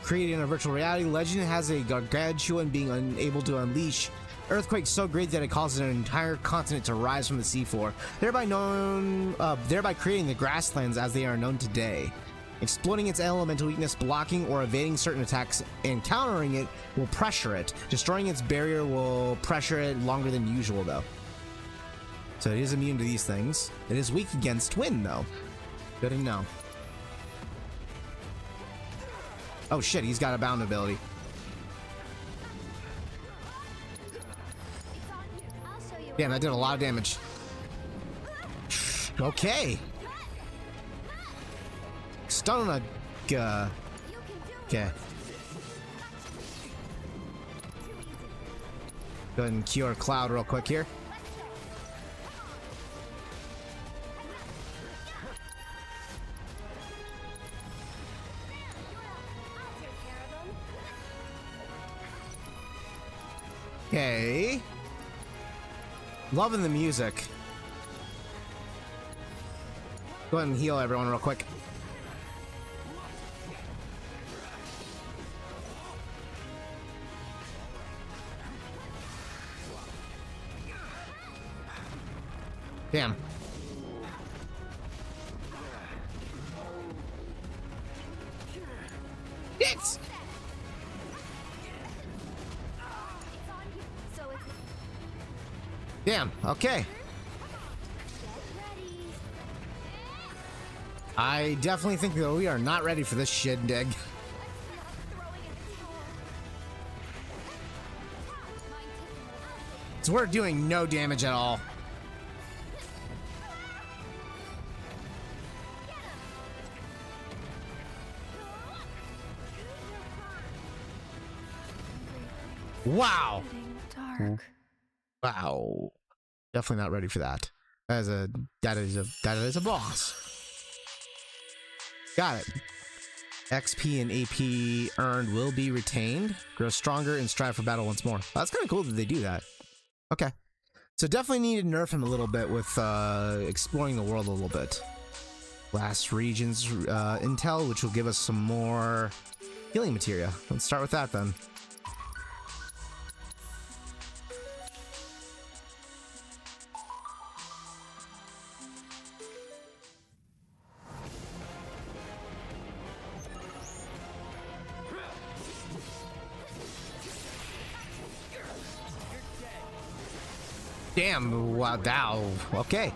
created in a virtual reality, legend has a gargantuan being unable to unleash earthquake so great that it causes an entire continent to rise from the seafloor, thereby creating the grasslands as they are known today. Exploiting its elemental weakness, blocking or evading certain attacks, and countering it will pressure it. Destroying its barrier will pressure it longer than usual, though. So it is immune to these things. It is weak against wind, though. Good to know. Oh shit, he's got a bound ability. Damn, that did a lot of damage. Okay. Stunnaga. Okay. Go ahead and cure Cloud real quick here. Okay. Loving the music. Go ahead and heal everyone real quick. Damn. It's. Damn, okay. I definitely think that we are not ready for this shindig. So we're doing no damage at all. Wow. Wow. Definitely not ready for that. That is a boss. Got it. XP and AP earned will be retained. Grow stronger and strive for battle once more. That's kind of cool that they do that. Okay. So definitely need to nerf him a little bit with exploring the world a little bit. Last regions intel, which will give us some more healing materia. Let's start with that then. Damn, wow, dow. Okay.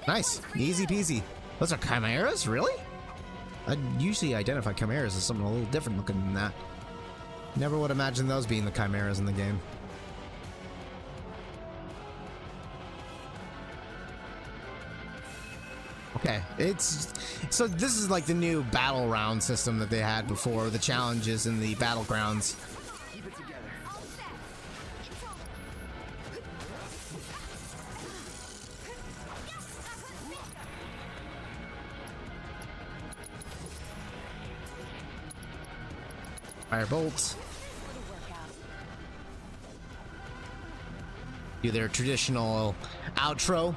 Nice. Easy peasy. Those are chimeras? Really? I usually identify chimeras as something a little different looking than that. Never would imagine those being the chimeras in the game. Okay, so this is like the new battle round system that they had before, the challenges in the battlegrounds. Keep it together. Fire bolts. Do their traditional outro.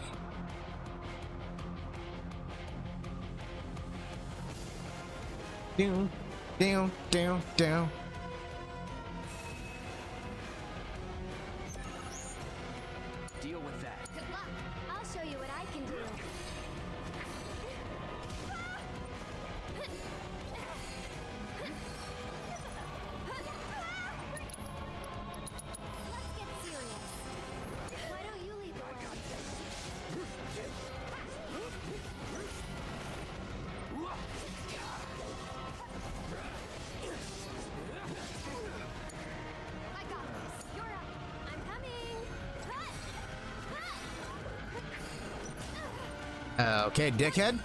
Down, down, down, down. Deal with that. Good luck. I'll show you what I can do. Let's get serious. Why don't you lead the way? I got this. You're up. I'm coming. Okay, dickhead.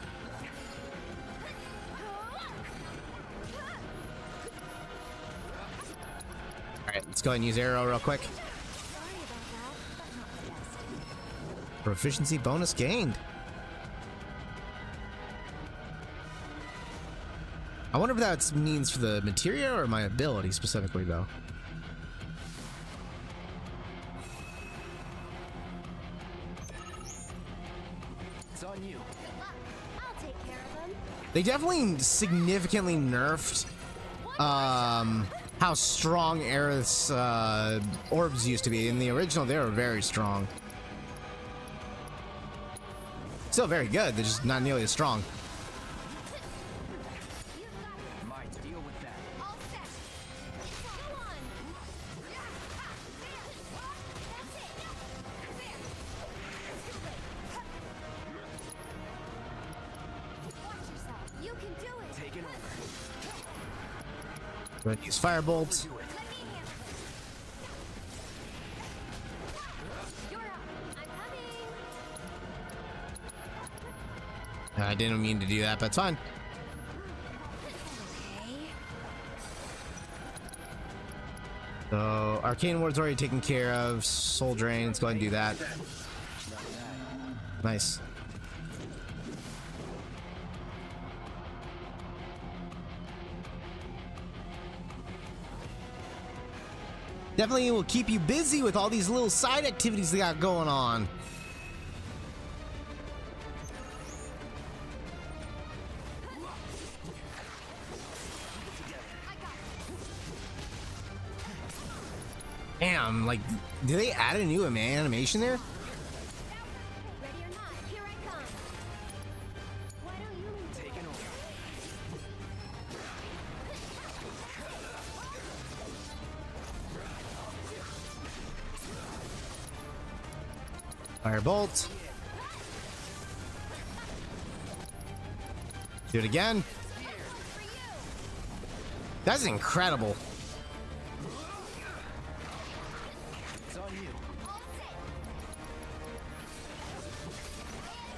Alright, let's go ahead and use arrow real quick. Proficiency bonus gained. I wonder if that means for the materia or my ability specifically, though. It's on you. Good luck. I'll take care of them. They definitely significantly nerfed how strong Aerith's orbs used to be. In the original, they were very strong. Still very good, they're just not nearly as strong. Deal with that. All set. Go on. That's it. There. Watch yourself. You can do it. Take it over. Go ahead and use firebolt. You're up. I'm coming. I didn't mean to do that, but it's fine. So, Arcane Ward's already taken care of. Soul Drain, let's go ahead and do that. Nice. Definitely will keep you busy with all these little side activities they got going on. Damn, like, did they add a new animation there? Firebolt. Do it again. That's incredible. It's on you.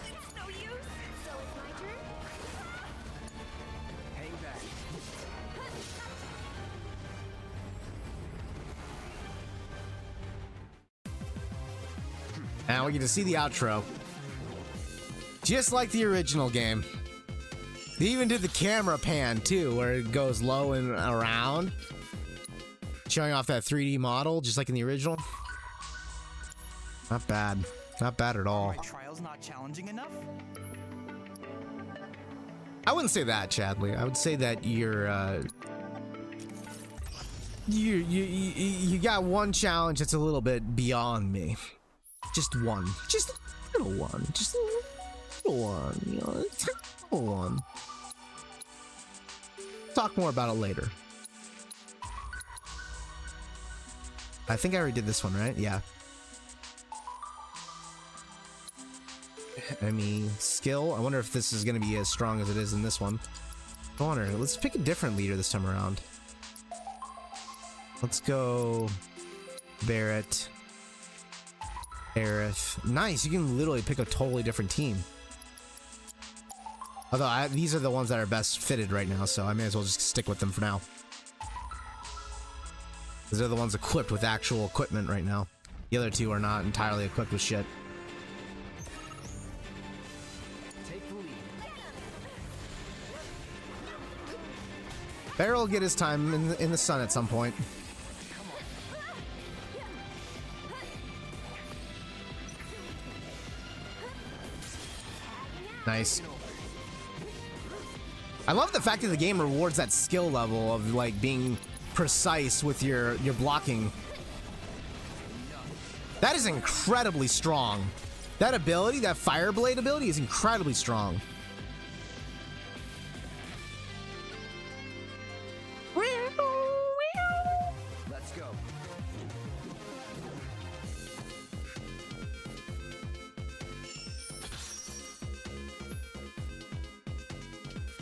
It's no use. So it's my turn. Hang back. Now we get to see the outro. Just like the original game. They even did the camera pan too, where it goes low and around, showing off that 3D model, just like in the original. Not bad. Not bad at all. Are my trials not challenging enough? I wouldn't say that, Chadley. I would say that you got one challenge that's a little bit beyond me. Just one. Just a little one. Just a little one. You know, a little one. Talk more about it later. I think I already did this one, right? Yeah. Enemy skill. I wonder if this is going to be as strong as it is in this one. I wonder. Let's pick a different leader this time around. Let's go Barret. Aerith. Nice. You can literally pick a totally different team. Although these are the ones that are best fitted right now, so I may as well just stick with them for now. These are the ones equipped with actual equipment right now. The other two are not entirely equipped with shit. Take the lead. Barret will get his time in the sun at some point. Nice. I love the fact that the game rewards that skill level of like being precise with your blocking. That is incredibly strong. That ability, that Fireblade ability is incredibly strong. Let's go.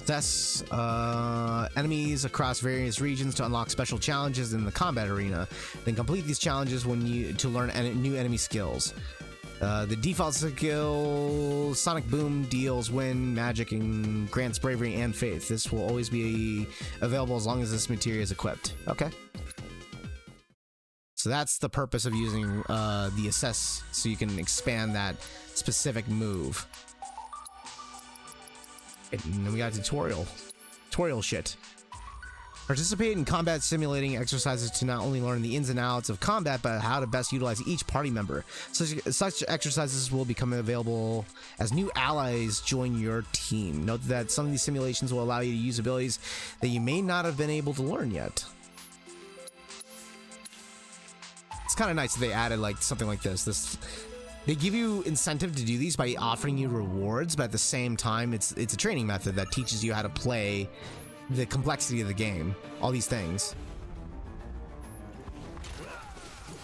Assess enemies across various regions to unlock special challenges in the combat arena. Then complete these challenges to learn new enemy skills. The default skill Sonic Boom deals wind, magic, and grants bravery and faith. This will always be available as long as this materia is equipped. Okay. So that's the purpose of using the assess, so you can expand that specific move. And then we got tutorial shit. Participate in combat simulating exercises to not only learn the ins and outs of combat, but how to best utilize each party member. Such exercises will become available as new allies join your team. Note that some of these simulations will allow you to use abilities that you may not have been able to learn yet. It's kind of nice that they added like something like this. They give you incentive to do these by offering you rewards, but at the same time, it's a training method that teaches you how to play the complexity of the game. All these things.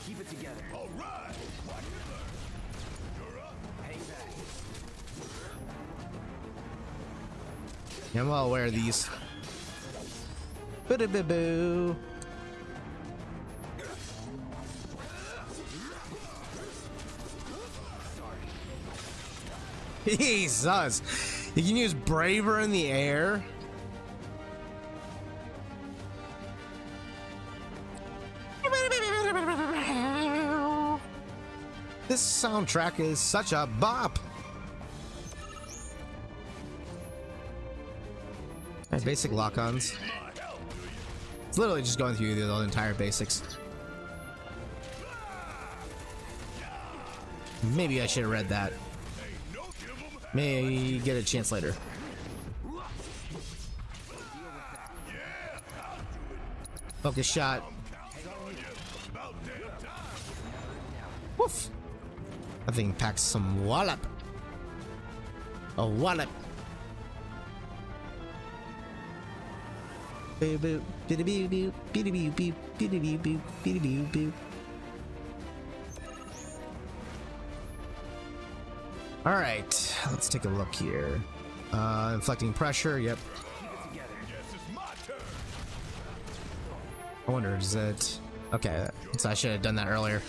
Keep it together. All right. You're up. Hang back. Yeah, I'm well aware of these. Boo-doo-boo-boo. Jesus. You can use Braver in the air. This soundtrack is such a bop. Right, basic lock-ons. It's literally just going through the entire basics. Maybe I should have read that. May get a chance later. Focus shot. Woof. I think packs some wallop. A wallop. Boop boop biddy boop boop biddy boop boop biddy boop boop biddy boop boop. All right, let's take a look here. Inflicting pressure. Yep. I wonder, is it okay? So I should have done that earlier.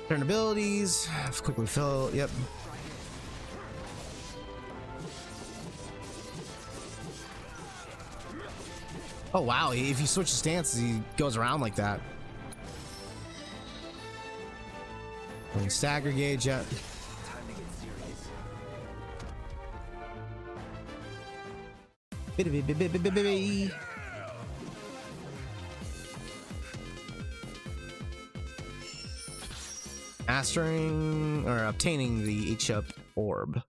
Turn abilities. Quickly fill. Yep. Oh wow! If you switch the stances, he goes around like that. And stagger gauge, yeah. Mastering or obtaining the H-up orb.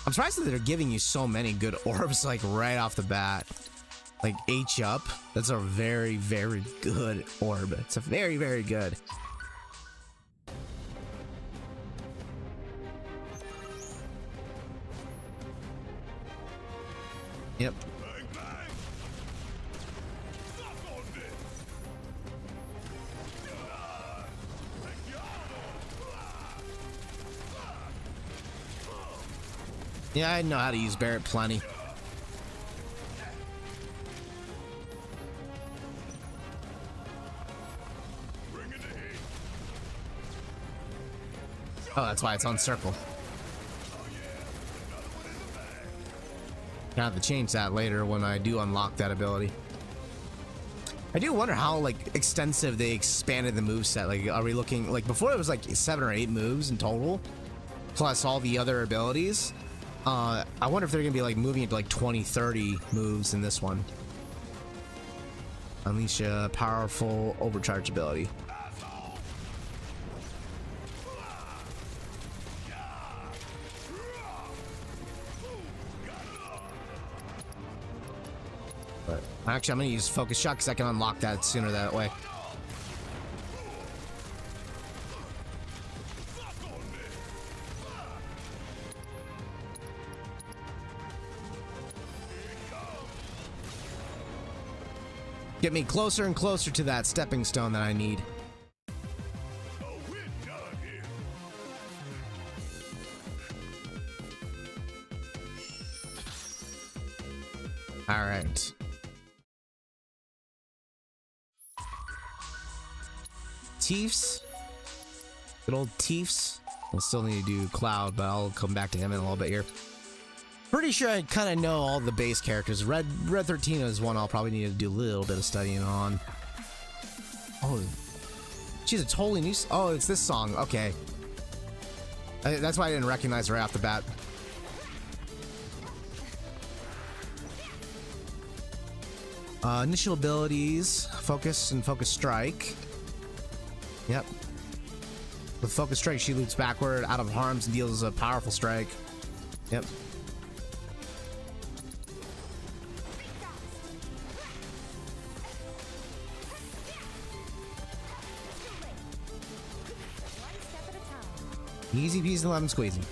I'm surprised that they're giving you so many good orbs like right off the bat. Like H-up, that's a very, very good orb. It's a very, very good. Yep. Yeah, I know how to use Barret plenty. Oh, that's why it's on circle. Gonna have to change that later when I do unlock that ability. I do wonder how like extensive they expanded the moveset. Like, are we looking like before it was like 7 or 8 moves in total, plus all the other abilities? I wonder if they're gonna be like moving into like 20, 30 moves in this one. Unleash a powerful overcharge ability. But actually, I'm gonna use focus shot because I can unlock that sooner that way. Get me closer and closer to that stepping stone that I need. All right. Tiefs. Good old Tiefs. We'll still need to do Cloud, but I'll come back to him in a little bit here. Pretty sure I kind of know all the base characters. Red 13 is one I'll probably need to do a little bit of studying on. Oh, she's a totally new. Oh, it's this song. Okay, that's why I didn't recognize her right off the bat. Initial abilities: focus and focus strike. Yep. With focus strike, she loops backward out of harms and deals a powerful strike. Yep. Easy peasy lemon squeezy.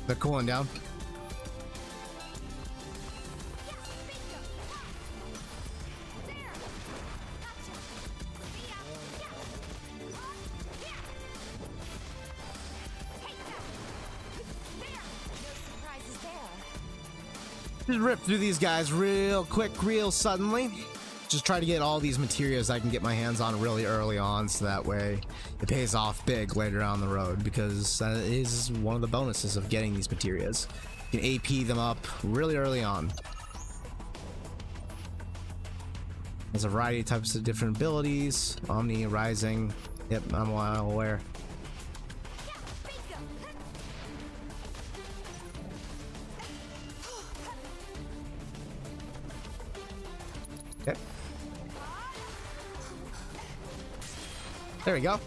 They're cooling down. Just rip through these guys real quick, real suddenly. Just try to get all these materials I can get my hands on really early on, so that way it pays off big later down the road, because that is one of the bonuses of getting these materials. You can AP them up really early on. There's a variety of types of different abilities. Omni, Rising. Yep, I'm well aware. Okay. There we go.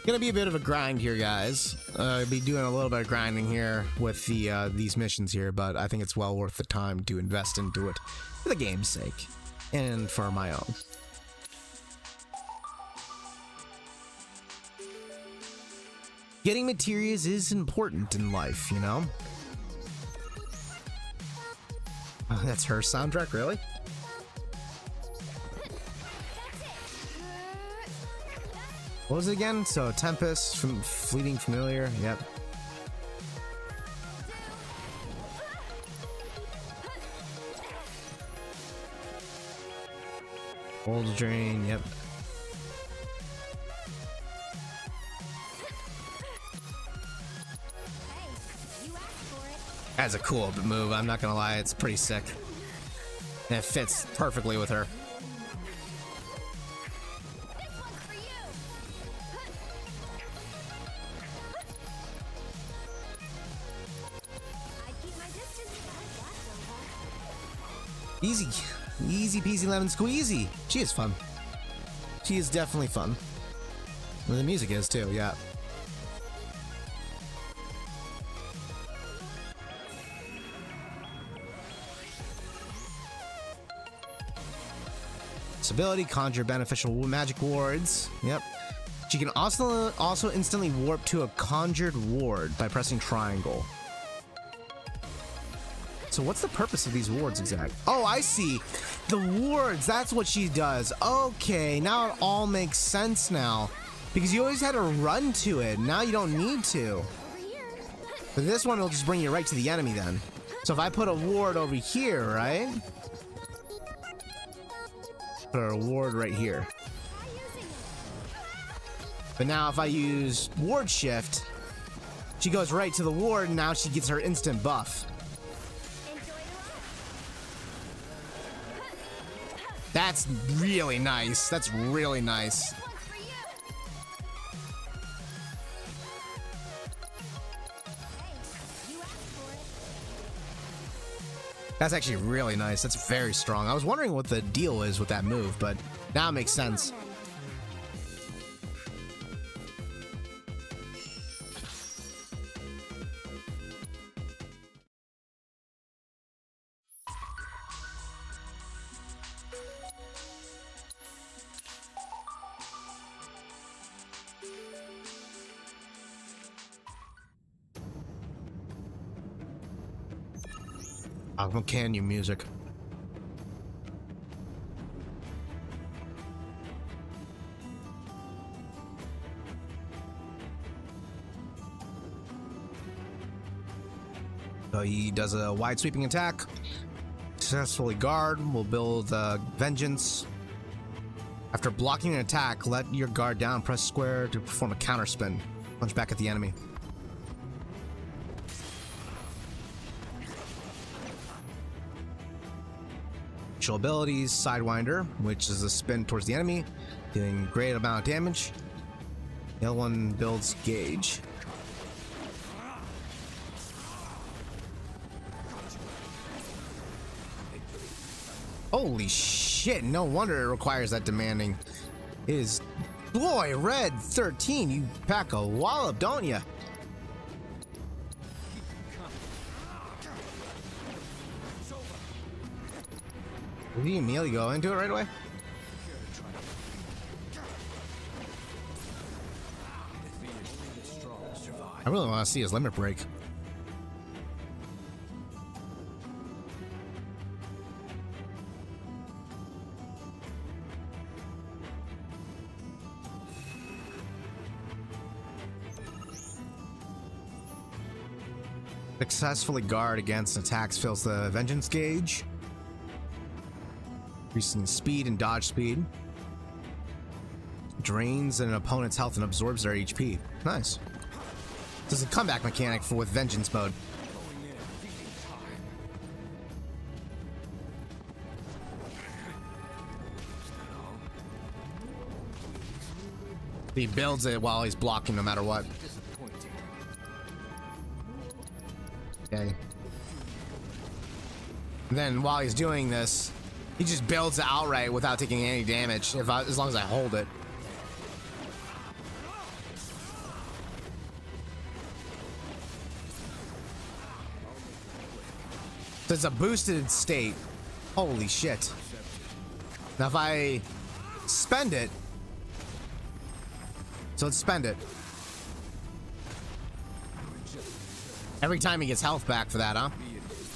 Gonna be a bit of a grind here, guys. I'll be doing a little bit of grinding here with the these missions here, but I think it's well worth the time to invest into it for the game's sake and for my own. Getting materials is important in life, you know? Oh, that's her soundtrack, really? What was it again? So, Tempest from Fleeting Familiar, yep. Old Drain, yep. That's a cool move, I'm not gonna lie, it's pretty sick. And it fits perfectly with her. Easy. Easy peasy lemon squeezy. She is fun. She is definitely fun. And the music is too, yeah. This ability, conjure beneficial magic wards. Yep. She can also instantly warp to a conjured ward by pressing triangle. So what's the purpose of these wards exactly? Oh, I see. The wards, that's what she does. Okay, now it all makes sense now. Because you always had to run to it. Now you don't need to. But this one will just bring you right to the enemy then. So if I put a ward over here, right? Put a ward right here. But now if I use ward shift, she goes right to the ward and now she gets her instant buff. That's really nice. That's really nice. That's actually really nice. That's very strong. I was wondering what the deal is with that move, but now it makes sense. Can you music? So he does a wide sweeping attack. Successfully guard. Will build vengeance. After blocking an attack, let your guard down. Press square to perform a counter spin. Punch back at the enemy. Abilities, Sidewinder, which is a spin towards the enemy, dealing great amount of damage. The other one builds Gauge. Holy shit, no wonder it requires that demanding. It is, boy, Red 13, you pack a wallop, don't ya? Did he immediately go into it right away? I really want to see his limit break. Successfully guard against attacks fills the vengeance gauge. Increasing speed and dodge speed. Drains an opponent's health and absorbs their HP. Nice. This is a comeback mechanic for with vengeance mode. He builds it while he's blocking no matter what. Okay. And then while he's doing this, he just builds it outright without taking any damage as long as I hold it. So it's a boosted state. Holy shit. Now if I spend it, so let's spend it. Every time he gets health back for that, huh?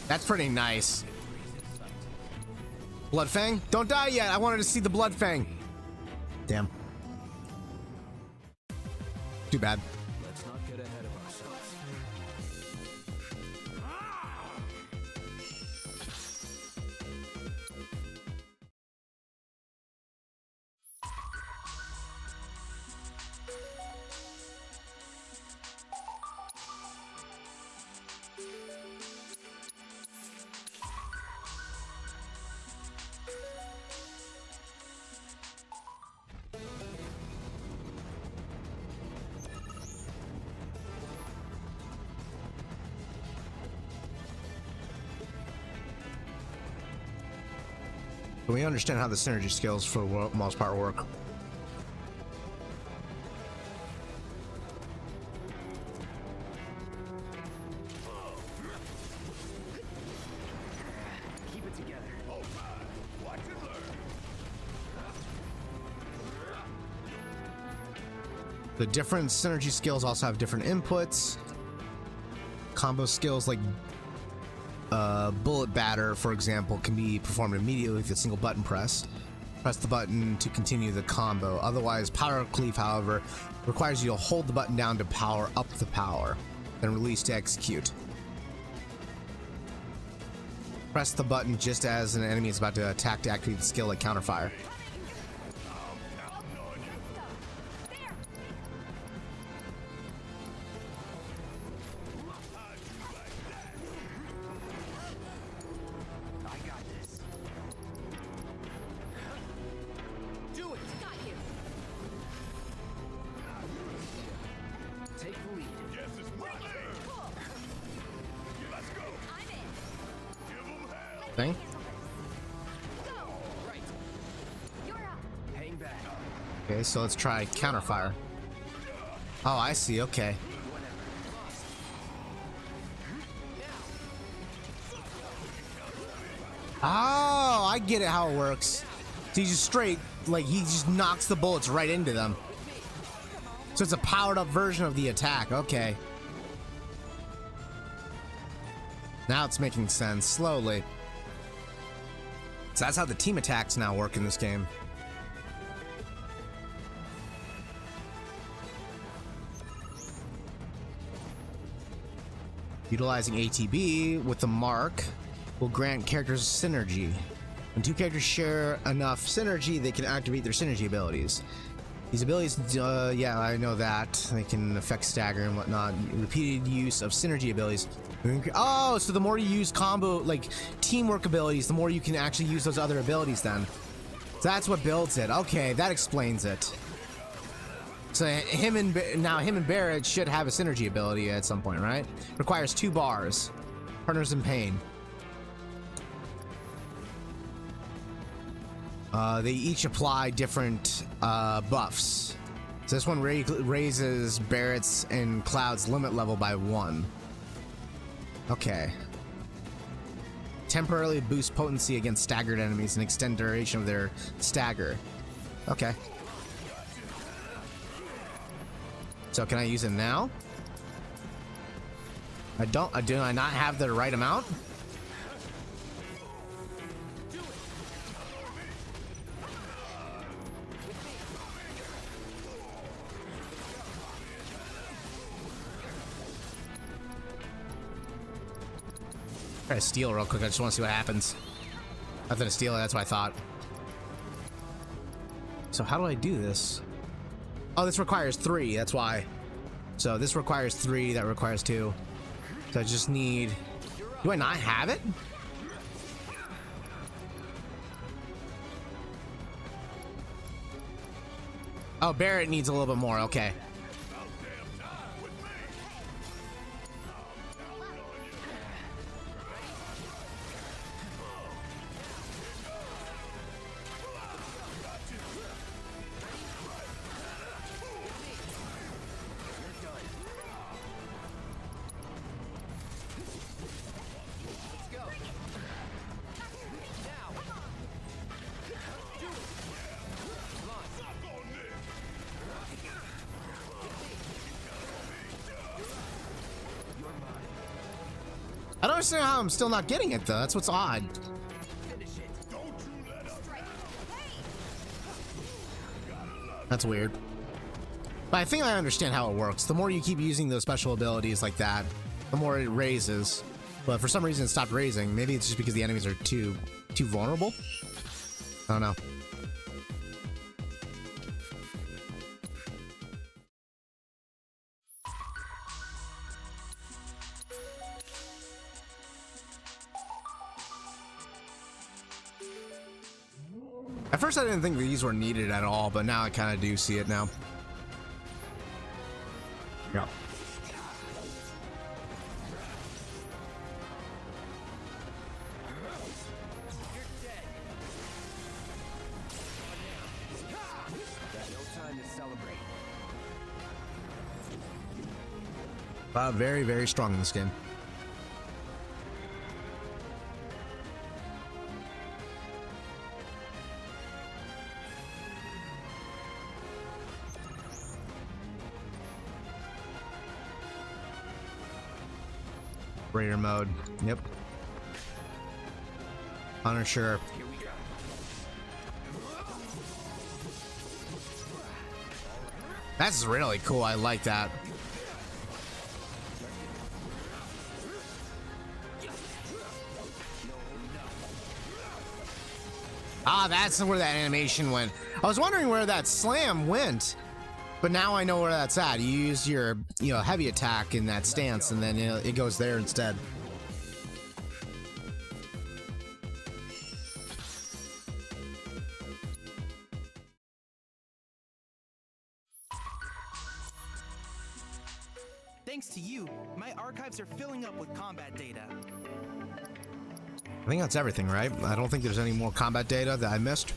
That's pretty nice. Blood Fang? Don't die yet. I wanted to see the Blood Fang. Damn. Too bad. Let's not get ahead of ourselves. But we understand how the synergy skills for the most part work. Keep it together. Watch and learn. The different synergy skills also have different inputs. Combo skills like bullet batter, for example, can be performed immediately with a single button press. Press the button to continue the combo. Otherwise, power cleave, however, requires you to hold the button down to power up the power, then release to execute. Press the button just as an enemy is about to attack to activate the skill like counterfire. Thing. Okay, so let's try counterfire. Oh, I see. Okay. Oh, I get it how it works. So he just straight, like, he just knocks the bullets right into them. So it's a powered up version of the attack. Okay. Now it's making sense slowly. So that's how the team attacks now work in this game. Utilizing ATB with the mark will grant characters synergy. When two characters share enough synergy, they can activate their synergy abilities. These abilities, yeah, I know that. They can affect stagger and whatnot. Repeated use of synergy abilities. Oh, so the more you use combo, like teamwork abilities, the more you can actually use those other abilities then. So that's what builds it. Okay, that explains it. So him and Barret should have a synergy ability at some point, right? Requires 2 bars. Partners in pain. They each apply different buffs. So this one raises Barret's and Cloud's limit level by 1. Okay. Temporarily boost potency against staggered enemies and extend duration of their stagger. Okay. So can I use it now? Do I not have the right amount? Try to steal real quick. I just want to see what happens. Nothing to steal. That's what I thought. So how do I do this? Oh, this requires 3. That's why. So this requires 3. That requires 2. So I just need. Do I not have it? Oh, Barret needs a little bit more. Okay. I don't understand how I'm still not getting it though. That's what's odd. That's weird. But I think I understand how it works. The more you keep using those special abilities like that, the more it raises. But for some reason it stopped raising. Maybe it's just because the enemies are too vulnerable. I don't know. At first I didn't think these were needed at all, but now I kind of do see it now. Yeah. Very, very strong in this game. Raider mode. Yep. Punisher. That's really cool. I like that. Ah, that's where that animation went. I was wondering where that slam went, but now I know where that's at. You use your, heavy attack in that stance, and then it goes there instead. Thanks to you, my archives are filling up with combat data. I think that's everything, right? I don't think there's any more combat data that I missed.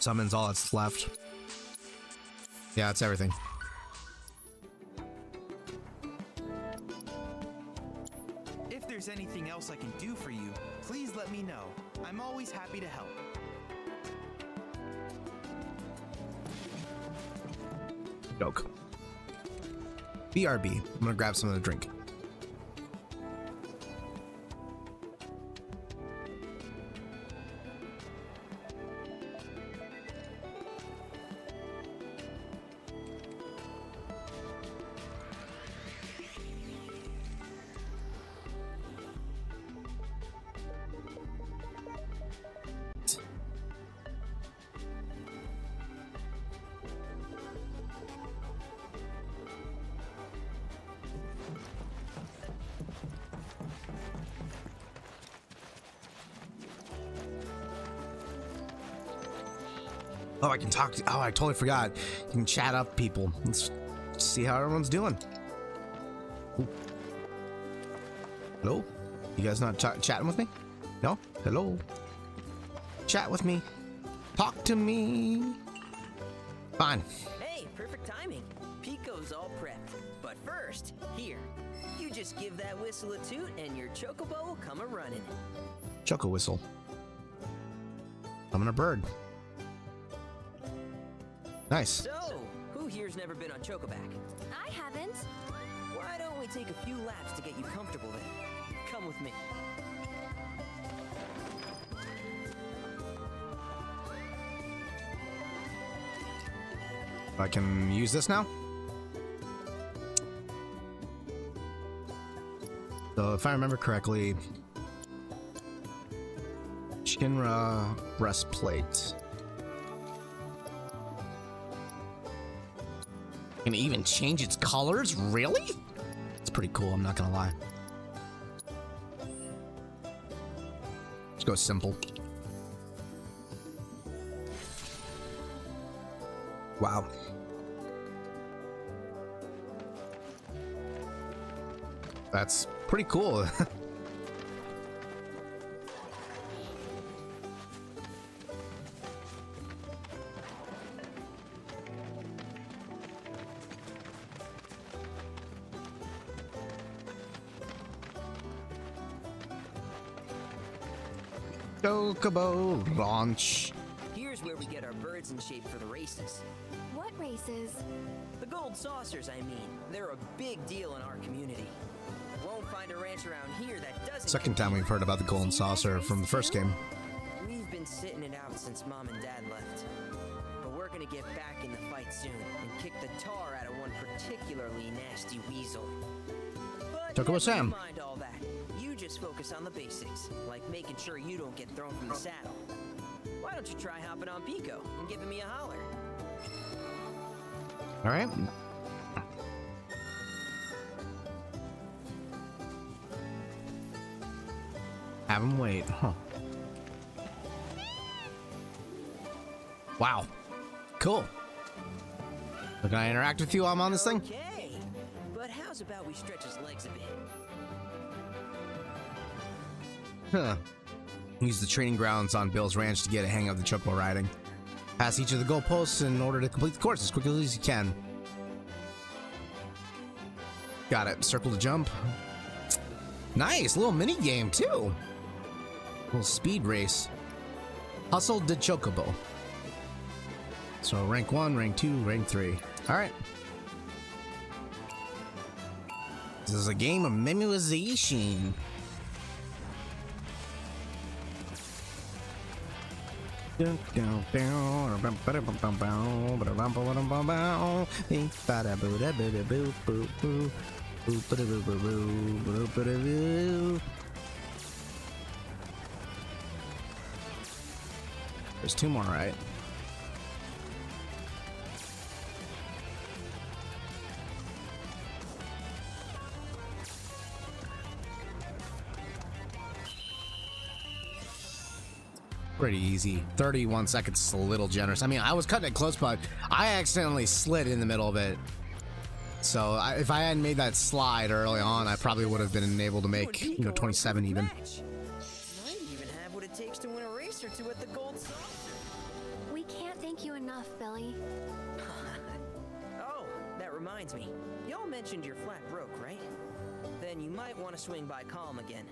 Summons all that's left. Yeah, that's everything. If there's anything else I can do for you, please let me know. I'm always happy to help. Joke. BRB. I'm gonna grab some of the drink. Oh, I can talk to. Oh, I totally forgot. You can chat up people. Let's see how everyone's doing. Ooh. Hello? You guys not chatting with me? No? Hello? Chat with me. Talk to me. Fine. Hey, perfect timing. Pico's all prepped. But first, here. You just give that whistle a toot and your chocobo will come a-running. Choco whistle. I'm a bird. Nice. So, who here's never been on Chocoback? I haven't. Why don't we take a few laps to get you comfortable then? Come with me. I can use this now. So if I remember correctly, Shinra breastplate. Can it even change its colors? Really? It's pretty cool, I'm not gonna lie. Let's go simple. Wow. That's pretty cool. Chocobo launch. Here's where we get our birds in shape for the races. What races? The gold saucers, I mean. They're a big deal in our community. Won't find a ranch around here that doesn't. Second time we've heard about the golden saucer from the first game. We've been sitting it out since Mom and Dad left. But we're gonna get back in the fight soon and kick the tar out of one particularly nasty weasel. Chocobo Sam. Never mind all that. You just focus on the basics, like making sure you don't get thrown from the saddle. Why don't you try hopping on Pico and giving me a holler? All right. Have him wait, huh? Wow. Cool. So can I interact with you while I'm on this thing? Okay. But how's about we stretch his legs a bit? Huh. Use the training grounds on Bill's ranch to get a hang of the chocobo riding. Pass each of the goalposts in order to complete the course as quickly as you can. Got it. Circle to jump. Nice. Little mini game too. Little speed race. Hustle the chocobo. So rank 1, rank 2, rank 3. Alright. This is a game of memorization. There's 2 more, right? Pretty easy. 31 seconds is a little generous. I mean, I was cutting it close, but I accidentally slid in the middle of it. So if I hadn't made that slide early on, I probably would have been able to make, 27 even. Might even have what it takes to win a race or two at the gold saucer. We can't thank you enough, Billy. Oh, that reminds me. Y'all mentioned your flat broke, right? Then you might want to swing by Calm again.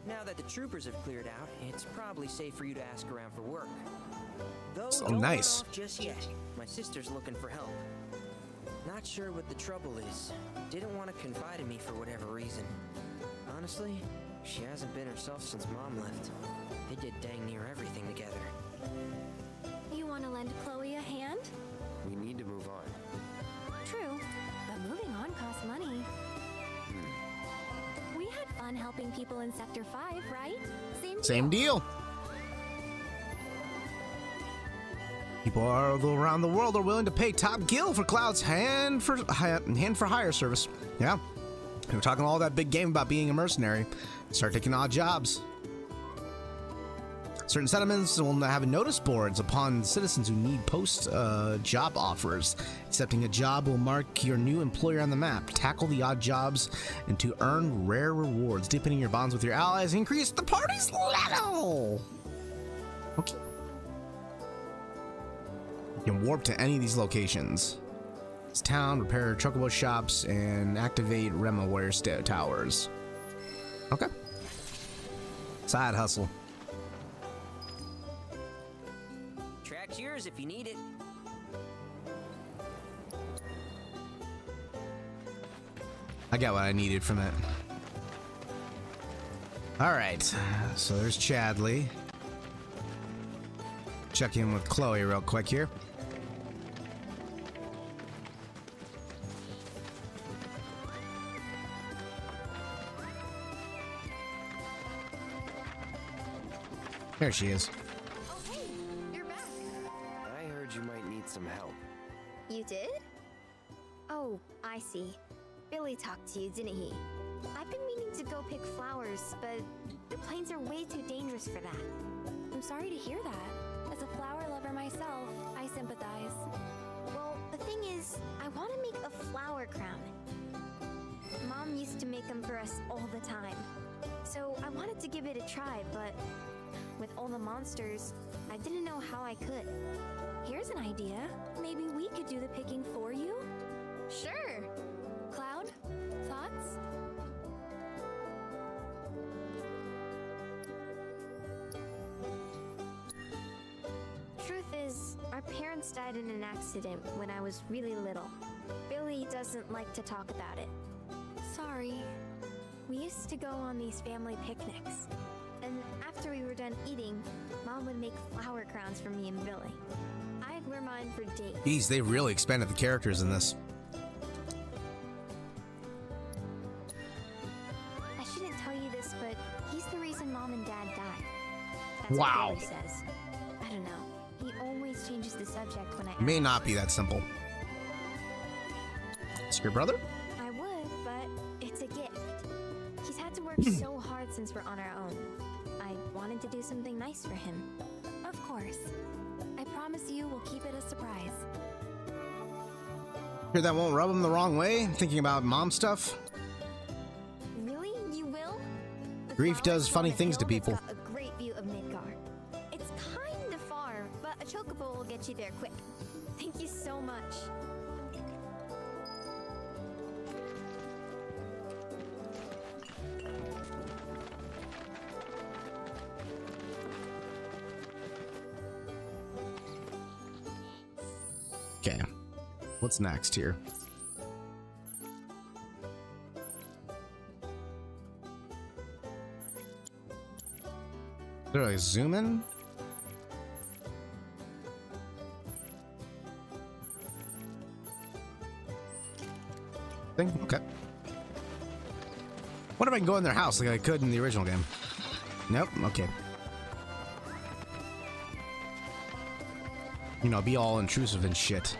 Now that the troopers have cleared out, it's probably safe for you to ask around for work. Though don't nice. run off just yet. My sister's looking for help. Not sure what the trouble is. Didn't want to confide in me for whatever reason. Honestly, she hasn't been herself since Mom left. They did dang near everything together. You want to lend Chloe a hand? We need to move on. True, but moving on costs money. We had fun helping people in Sector 5, right? Same deal. People around the world are willing to pay top gil for Cloud's hand for hire service. Yeah, we were talking all that big game about being a mercenary. Start taking odd jobs. Certain settlements will have notice boards upon citizens who need post job offers. Accepting a job will mark your new employer on the map. Tackle the odd jobs and to earn rare rewards. Deepening your bonds with your allies, increase the party's level. Okay. You can warp to any of these locations. This town, repair chocobo shops, and activate Remaware towers. Okay. Side hustle. Track's yours if you need it. I got what I needed from it. Alright, so there's Chadley. Check in with Chloe real quick here. There she is. Oh, hey, you're back. I heard you might need some help. You did? Oh, I see. Billy talked to you, didn't he? I've been meaning to go pick flowers, but the plains are way too dangerous for that. I'm sorry to hear that. As a flower lover myself, I sympathize. Well, the thing is, I want to make a flower crown. Mom used to make them for us all the time. So I wanted to give it a try, but with all the monsters, I didn't know how I could. Here's an idea. Maybe we could do the picking for you? Sure. Cloud, thoughts? Truth is, our parents died in an accident when I was really little. Billy doesn't like to talk about it. Sorry. We used to go on these family picnics. And after we were done eating, Mom would make flower crowns for me and Billy. I'd wear mine for days. Jeez, they really expanded the characters in this. I shouldn't tell you this, but he's the reason Mom and Dad died. That's Wow. what Billy says. I don't know. He always changes the subject when I ask. May not be that simple. It's your brother? I would, but it's a gift. He's had to work so hard since we're on our own. I wanted to do something nice for him. Of course. I promise you we'll keep it a surprise. Sure that won't rub him the wrong way? Thinking about mom stuff? Really? You will? The Grief flowers does funny on the things to hill that's people. got a great view of Midgar. It's kind of far, but a chocobo will get you there quick. Thank you so much. Okay. What's next here? Do I zoom in? Thing? Okay. What if I can go in their house like I could in the original game? Nope. Okay. You know, be all intrusive and shit.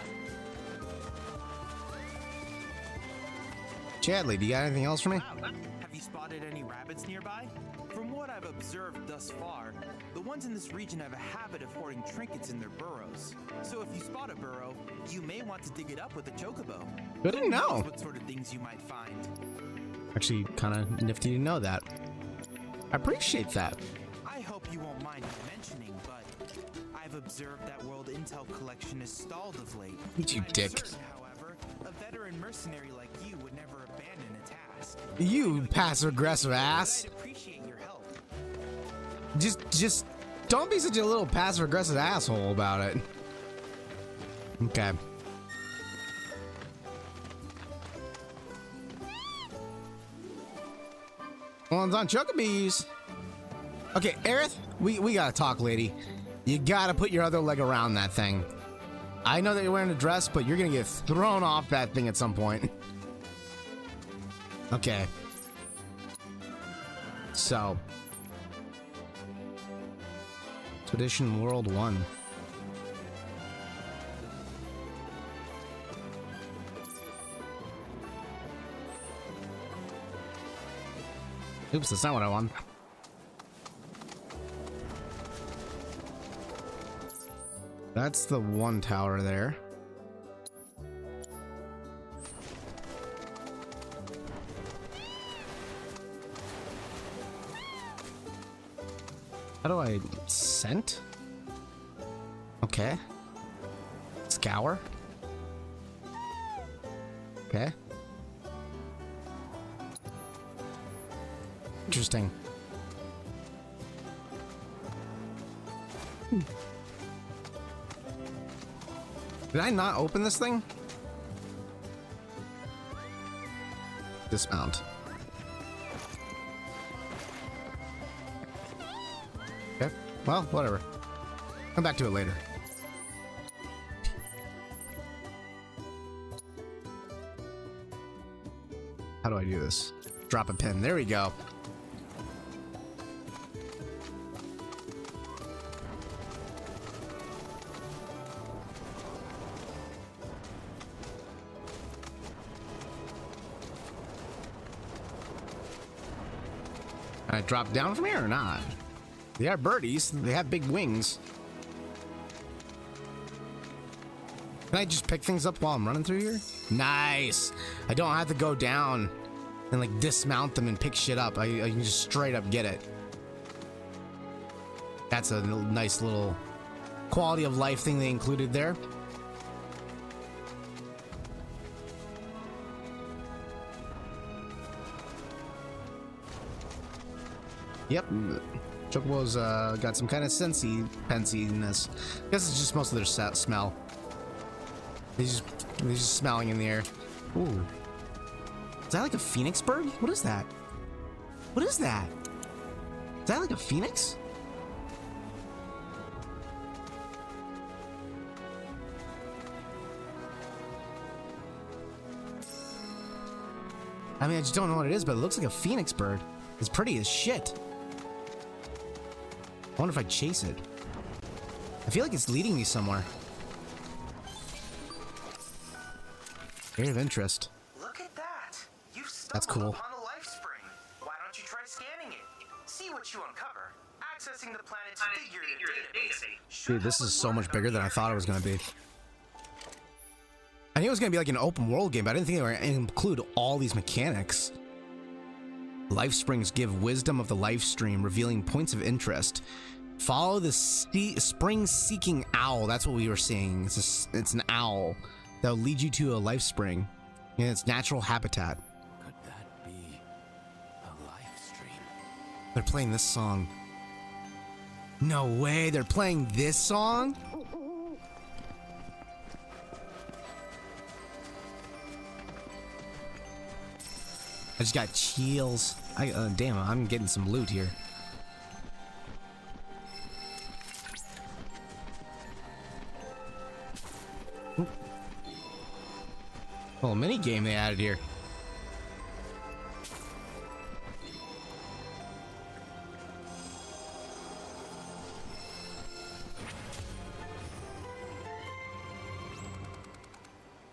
Chadley, do you got anything else for me? Have you spotted any rabbits nearby? From what I've observed thus far, the ones in this region have a habit of hoarding trinkets in their burrows. So if you spot a burrow, you may want to dig it up with a chocobo. Good to know. Who knows what sort of things you might find. Actually, kind of nifty to know that. I appreciate that. I hope you won't mind me mentioning, but I've observed that World Intel collection is stalled of late. You dick. I'm certain, however, a veteran mercenary like you would never abandon a task. You passive-aggressive ass. I'd appreciate your help. Just don't be such a little passive-aggressive asshole about it. Okay. One's on Chocobos. Okay, Aerith, we gotta talk, lady. You gotta put your other leg around that thing. I know that you're wearing a dress, but you're gonna get thrown off that thing at some point. Okay. So. Expedition World 1. Oops, that's not what I want. That's the one tower there. How do I scent? Okay. Scour. Okay. Interesting. Did I not open this thing? Dismount. Okay. Well, whatever. Come back to it later. How do I do this? Drop a pin. There we go. Can I drop down from here or not? They are birdies. They have big wings. Can I just pick things up while I'm running through here? Nice. I don't have to go down and like dismount them and pick shit up. I can just straight up get it. That's a nice little quality of life thing they included there. Yep, Chocobo's got some kind of pensiness. I guess it's just most of their smell. They're just smelling in the air. Ooh, is that like a phoenix bird? What is that? What is that? Is that like a phoenix? I mean, I just don't know what it is, but it looks like a phoenix bird. It's pretty as shit. I wonder if I chase it. I feel like it's leading me somewhere. Area of interest. Look at that. You've That's cool. upon a life spring. Why don't you try scanning it? See what you uncover. Accessing the planet's figurative database. Dude, this is so much bigger than I thought it was going to be. I knew it was going to be like an open world game, but I didn't think they were going to include all these mechanics. Life springs give wisdom of the life stream, revealing points of interest. Follow the spring-seeking owl. That's what we were seeing. It's an owl that will lead you to a life spring in its natural habitat. Could that be a life stream? They're playing this song. No way, they're playing this song? I just got chills. Damn, I'm getting some loot here. Ooh. Well, mini game they added here.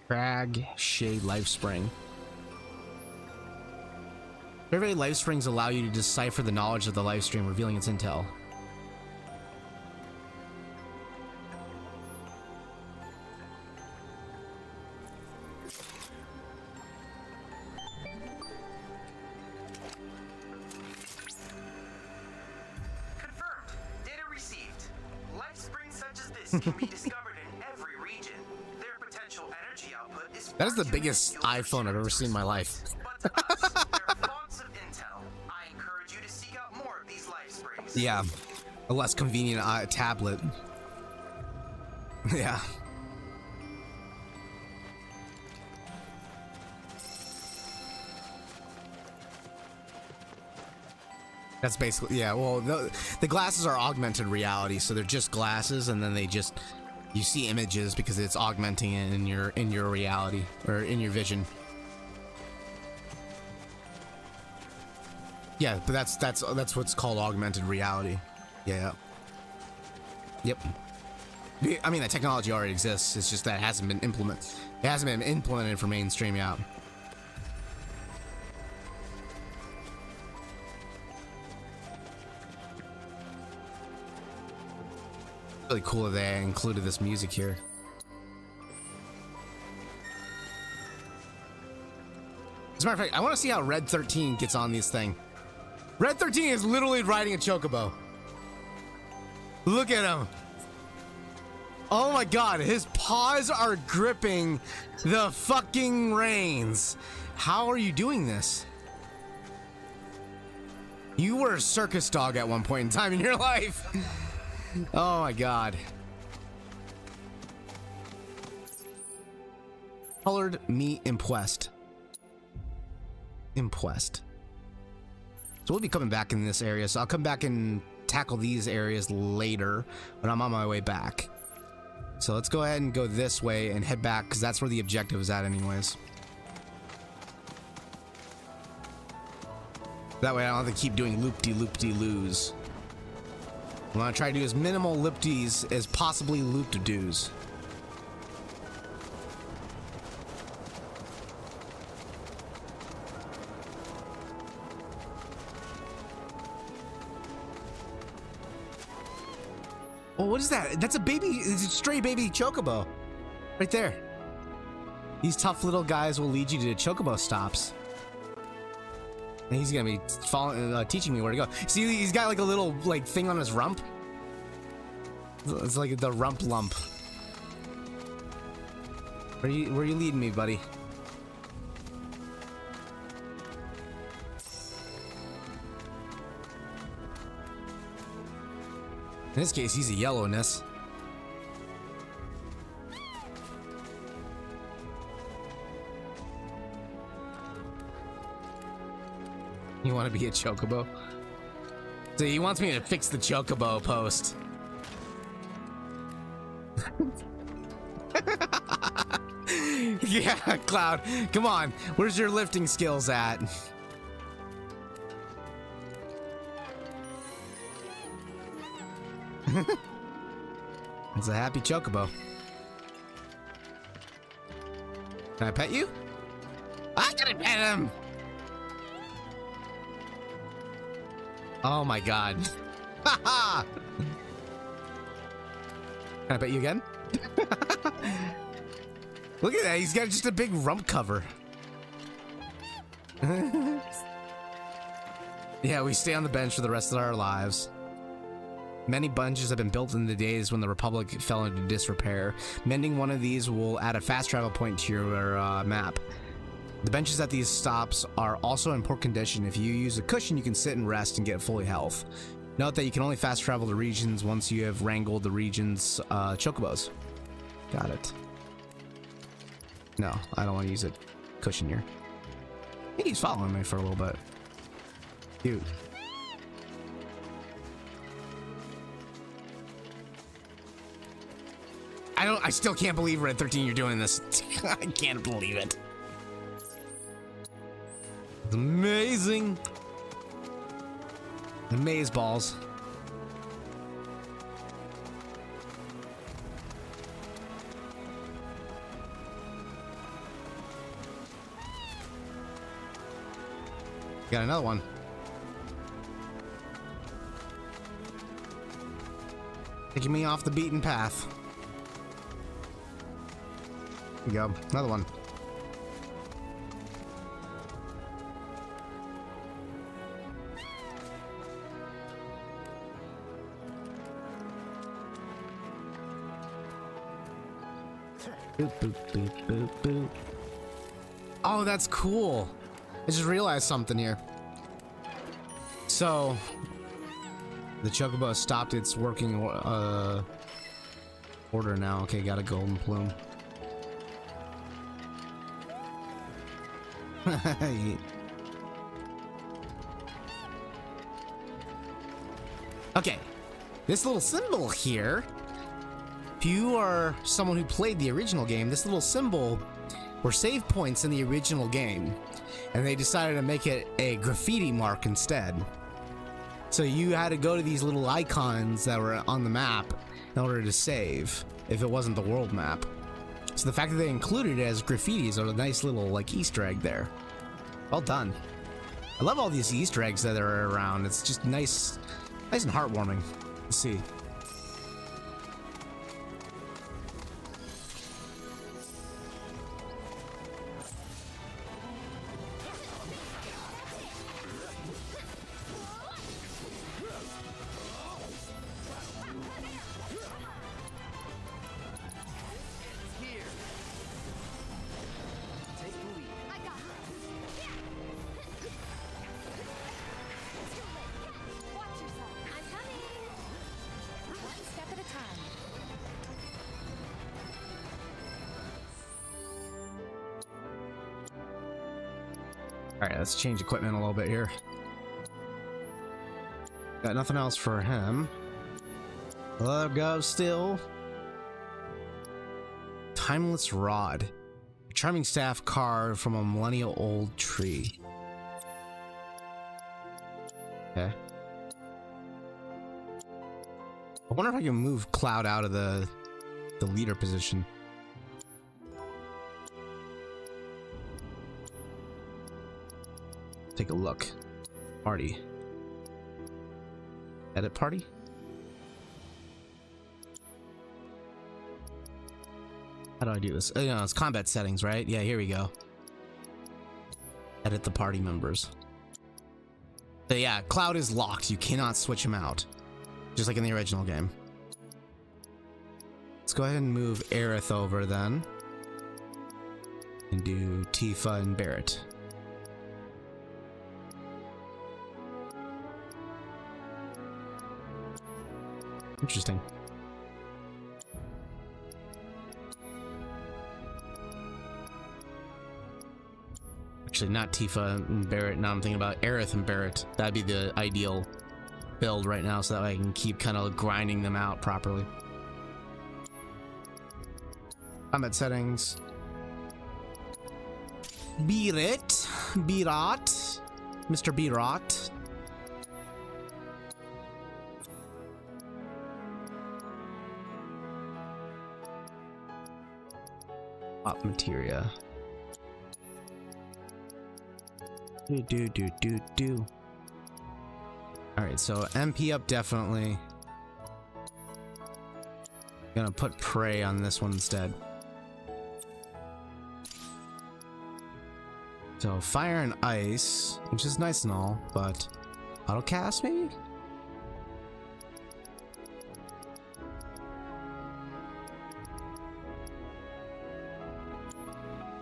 Crag Shade Life Spring. Very life springs allow you to decipher the knowledge of the life stream, revealing its intel. Confirmed. Data received. Life springs such as this can be discovered in every region. Their potential energy output is That is the biggest iPhone I've ever seen in my life. Yeah, a less convenient tablet. Yeah. That's basically, yeah, well, the glasses are augmented reality, so they're just glasses, and then you see images because it's augmenting it in your reality, or in your vision. Yeah, but that's what's called augmented reality. Yeah. Yep. I mean, that technology already exists. It's just that it hasn't been implemented. It hasn't been implemented for mainstream yet. Really cool that they included this music here. As a matter of fact, I want to see how Red 13 gets on this thing. Red 13 is literally riding a chocobo. Look at him. Oh my god, his paws are gripping the fucking reins. How are you doing this? You were a circus dog at one point in time in your life. Oh my god. Colored meat impressed. So we'll be coming back in this area, so I'll come back and tackle these areas later when I'm on my way back. So let's go ahead and go this way and head back, because that's where the objective is at anyways. That way I don't have to keep doing loop-de-loop-de-loos. I want to try to do as minimal loop-de's as possibly loop-de-doos. Oh, what is that? That's a baby. It's a stray baby chocobo. Right there. These tough little guys will lead you to chocobo stops. And he's gonna be teaching me where to go. See, he's got like a little like thing on his rump. It's like the rump lump. Where you leading me, buddy? In this case, he's a yellowness. You want to be a chocobo? So he wants me to fix the chocobo post. Yeah, Cloud, come on. Where's your lifting skills at? It's a happy chocobo. Can I pet you? I gotta pet him! Oh my god. Haha! Can I pet you again? Look at that, he's got just a big rump cover. Yeah, we stay on the bench for the rest of our lives. Many benches have been built in the days when the Republic fell into disrepair. Mending one of these will add a fast travel point to your map. The benches at these stops are also in poor condition. If you use a cushion, you can sit and rest and get fully health. Note that you can only fast travel to regions once you have wrangled the region's chocobos. Got it. No, I don't want to use a cushion here. I think he's following me for a little bit. Cute. I still can't believe Red 13 you're doing this. I can't believe it. It's amazing. The maze balls. Got another one. Taking me off the beaten path. There you go. Another one. Boop, boop, boop, boop, boop. Oh, that's cool. I just realized something here. So, the chocobo stopped its working order now. Okay, got a golden plume. Okay, this little symbol here, if you are someone who played the original game, this little symbol were save points in the original game, and they decided to make it a graffiti mark instead. So you had to go to these little icons that were on the map in order to save if it wasn't the world map. So the fact that they included it as graffitis are a nice little like Easter egg there. Well done. I love all these Easter eggs that are around. It's just nice and heartwarming to see. Alright, let's change equipment a little bit here. Got nothing else for him. There goes still. Timeless Rod. A charming staff carved from a millennial-old tree. Okay. I wonder if I can move Cloud out of the leader position. Take a look. Party. Edit party? How do I do this? No, it's combat settings, right? Yeah, here we go. Edit the party members. So yeah, Cloud is locked. You cannot switch him out. Just like in the original game. Let's go ahead and move Aerith over then. And do Tifa and Barret. Interesting. Actually, not Tifa and Barret. Now I'm thinking about Aerith and Barret. That'd be the ideal build right now, so that way I can keep kind of grinding them out properly. Combat settings. Barret. Mr. Barret. Up materia. Do. Alright, so MP up definitely. Gonna put Prey on this one instead. So fire and ice, which is nice and all, but auto cast maybe?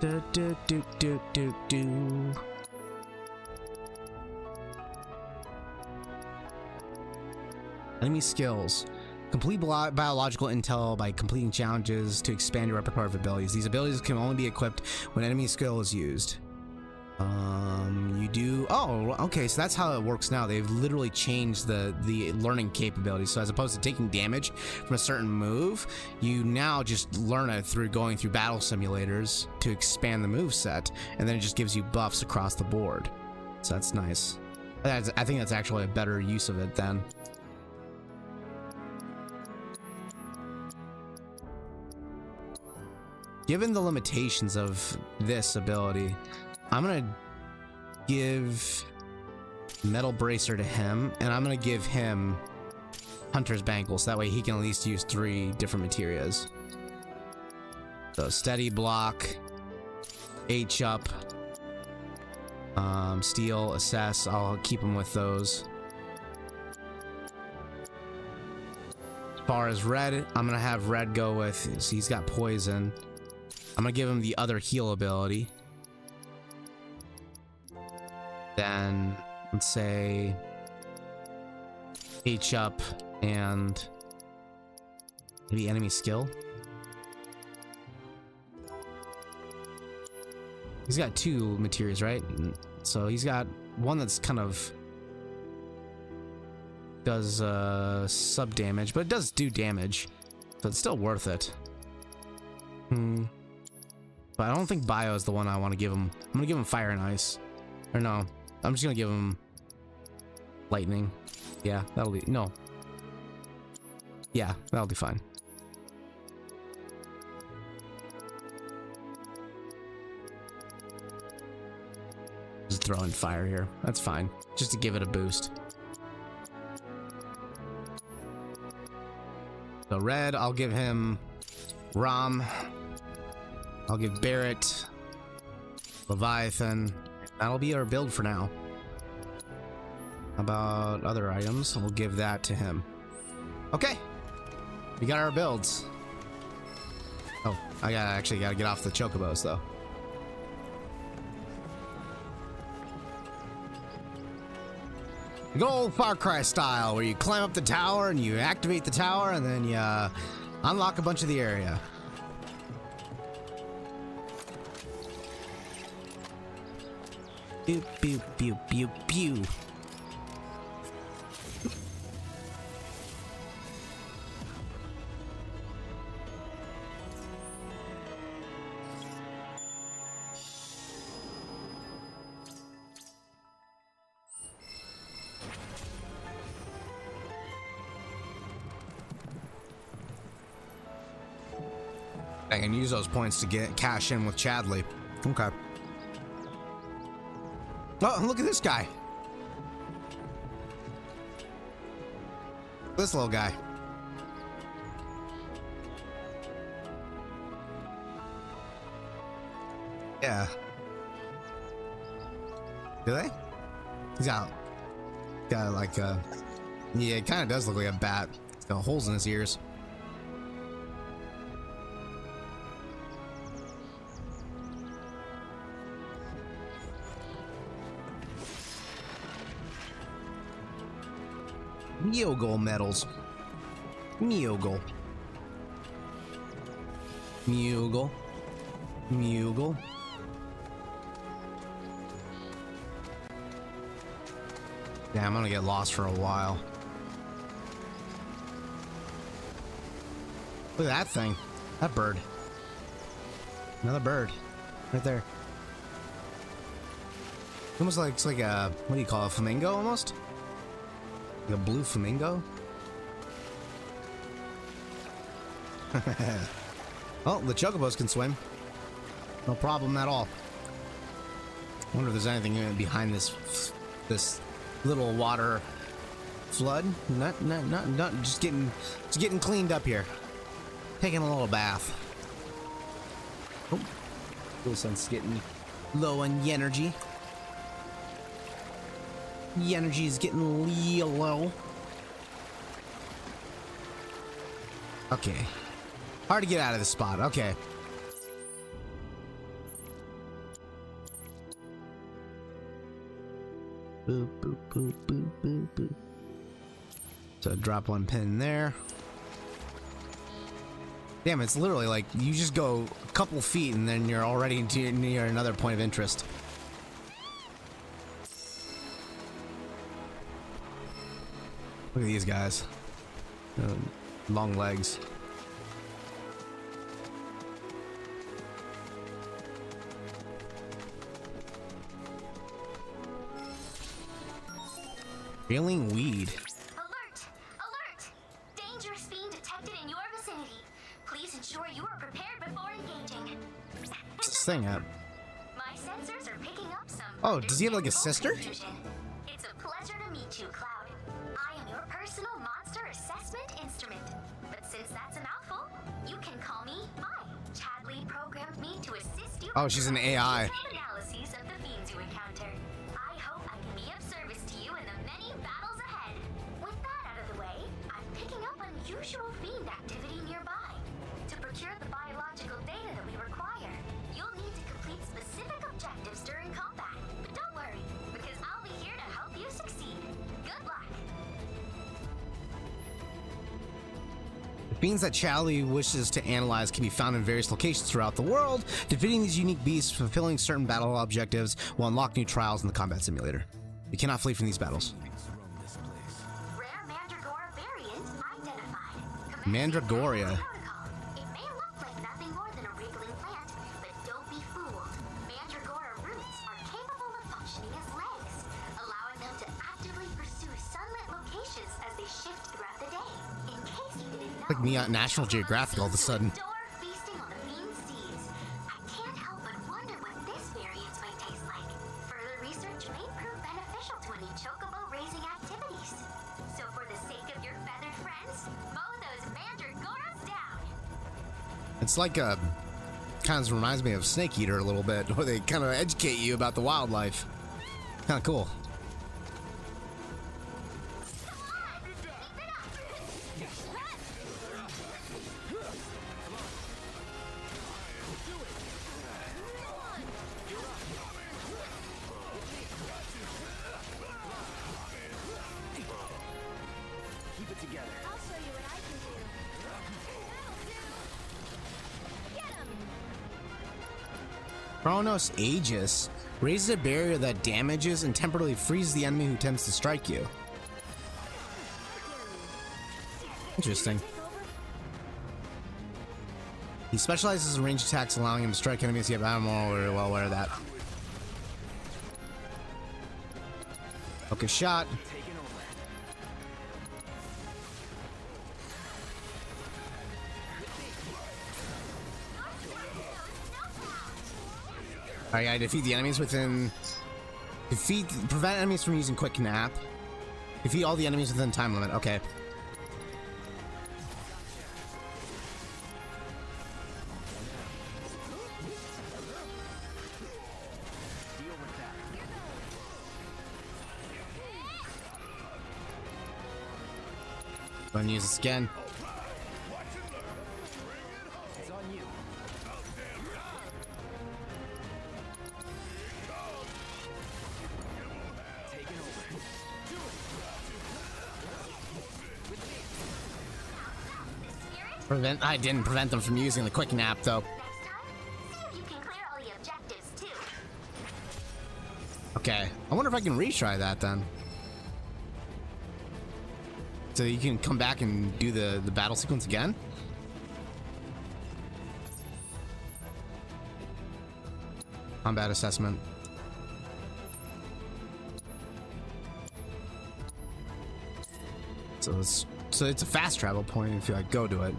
Do. Enemy skills. Complete biological intel by completing challenges to expand your repertoire of abilities. These abilities can only be equipped when enemy skill is used. You do... Oh, okay, so that's how it works now. They've literally changed the learning capabilities. So as opposed to taking damage from a certain move, you now just learn it through going through battle simulators to expand the move set, and then it just gives you buffs across the board. So that's nice. I think that's actually a better use of it then. Given the limitations of this ability, I'm gonna give Metal Bracer to him, and I'm gonna give him Hunter's Bangle, so that way he can at least use 3 different materias. So Steady Block, H up, Steal, Assess, I'll keep him with those. As far as Red, I'm gonna have Red go with, so he's got Poison. I'm gonna give him the other heal ability. Then let's say H up and maybe enemy skill. He's got 2 materials, right? So he's got one that's kind of does sub damage, but it does do damage, so it's still worth it. But I don't think Bio is the one I want to give him. I'm gonna give him Fire and Ice. Or no, I'm just gonna give him Lightning. Yeah, that'll be... No. Yeah, that'll be fine. Just throw in Fire here. That's fine. Just to give it a boost. So Red, I'll give him Rom. I'll give Barret Leviathan. That'll be our build for now. How about other items? We'll give that to him. Okay. We got our builds. Oh, I actually gotta get off the chocobos though. Good old Far Cry style, where you climb up the tower and you activate the tower and then you unlock a bunch of the area. Pew, pew, pew, pew, pew. I can use those points to get cash in with Chadley. Okay. Oh, look at this guy. This little guy. Yeah. Do they? He's got like a... Yeah, it kind of does look like a bat. He's got holes in his ears. Neogol medals. Neogol. Mughal. Mughal. Yeah, I'm gonna get lost for a while. Look at that thing. That bird. Another bird. Right there. Almost like, it's like a, what do you call it, a flamingo almost? Like a blue flamingo? Oh, the chocobos can swim. No problem at all. I wonder if there's anything behind this little water flood. Not just getting cleaned up here. Taking a little bath. Oh, little sense getting low on the energy. The energy is getting real low. Okay. Hard to get out of this spot. Okay. Boop, boop, boop, boop, boop, boop. So drop one pin there. Damn, it's literally like you just go a couple feet and then you're already near another point of interest. Look at these guys. Long legs. Feeling weed. Alert! Alert! Dangerous fiend detected in your vicinity. Please ensure you are prepared before engaging. What's this thing at? My sensors are picking up some. Oh, does he have like a sister? It's a pleasure to meet you, Cloud. I am your personal monster assessment instrument. But since that's a mouthful, you can call me I. Chadley programmed me to assist you. Oh, she's an AI. Analyses of the fiends you encounter. I hope I can be of service to you in the many battles ahead. With that out of the way, I'm picking up unusual fiend activity nearby. To procure the biological data that we require, you'll need to complete specific objectives during combat. But don't worry, because I'll be here to help you succeed. Good luck. The fiends that Chadley wishes to analyze can be found in various locations throughout the world. Defeating these unique beasts, fulfilling certain battle objectives will unlock new trials in the combat simulator. You cannot flee from these battles. Rare Mandragora variant identified. Mandragoria. It may look like nothing more than a wriggling plant, but don't be fooled. Mandragora roots are capable of functioning as legs, allowing them to actively pursue sunlit locations as they shift throughout the day. In case you didn't know, Like me on National Geographic all of a sudden. feasting on the fiend's seeds. I can't help but wonder what this variant might taste like. Further research may prove beneficial to any chocobo raising activities. So for the sake of your feathered friends, mow those mandragoras down. It's like a kind of reminds me of Snake Eater a little bit, where they kind of educate you about the wildlife. Kind of cool. Keep it together. I'll show you what I can do. Get him! Chronos Aegis raises a barrier that damages and temporarily freezes the enemy who attempts to strike you. Interesting. He specializes in ranged attacks, allowing him to strike enemies. Yeah, I'm very well aware of that. Okay, shot. Alright, I defeat the enemies within... Prevent enemies from using quick nap. Defeat all the enemies within time limit. Okay. I'm gonna use this again. It's on you. Take it over. Do it. With me. I didn't prevent them from using the quick nap though. You can clear all the objectives too. Okay, I wonder if I can retry that then. So you can come back and do the battle sequence again? Combat assessment. So it's a fast travel point if you like go to it.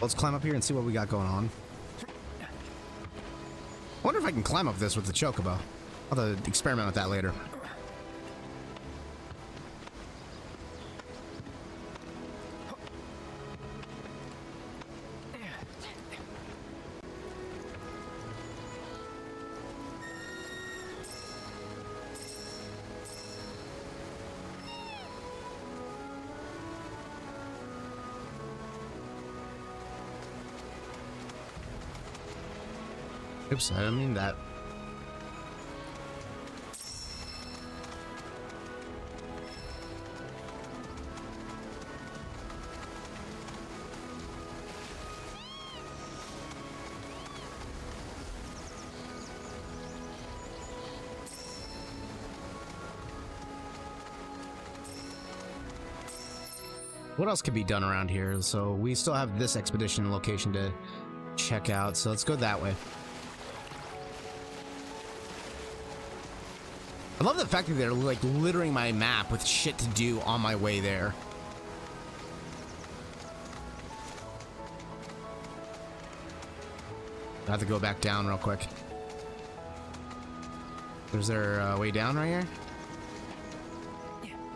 Let's climb up here and see what we got going on. I wonder if I can climb up this with the chocobo. I'll have to experiment with that later. Oops, I didn't mean that. What else could be done around here? So we still have this expedition location to check out, so let's go that way. I love the fact that they're like littering my map with shit to do on my way there. I have to go back down real quick. Is there a way down right here?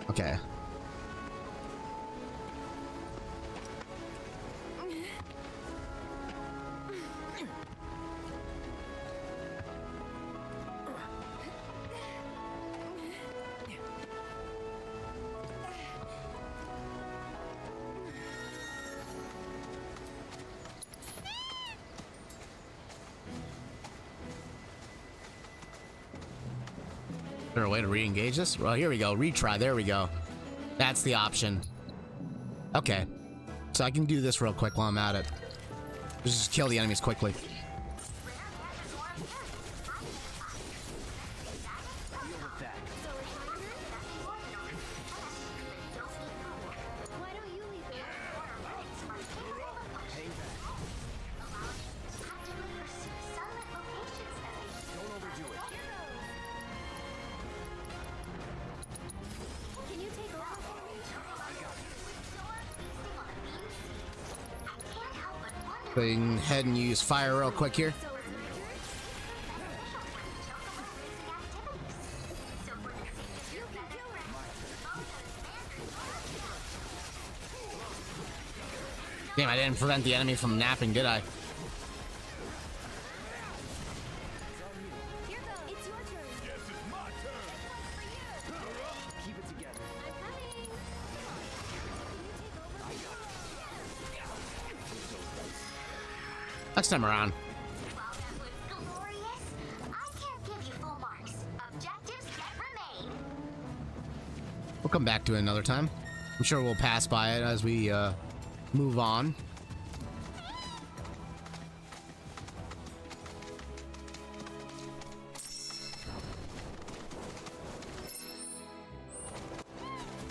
Okay. Is there a way to re-engage this? Well, here we go. Retry. There we go. That's the option. Okay. So I can do this real quick while I'm at it. Just kill the enemies quickly. Go ahead and use fire real quick here. Damn, I didn't prevent the enemy from napping, did I? Next time around. We'll come back to it another time. I'm sure we'll pass by it as we move on.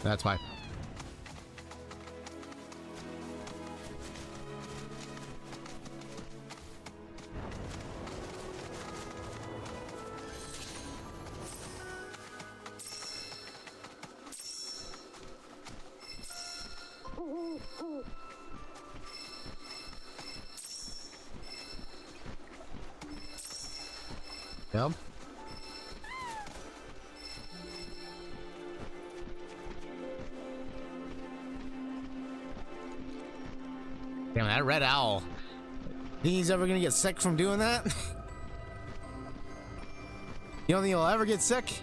That's why. Yep. Damn, that red owl. Think he's ever gonna get sick from doing that? You don't think he'll ever get sick?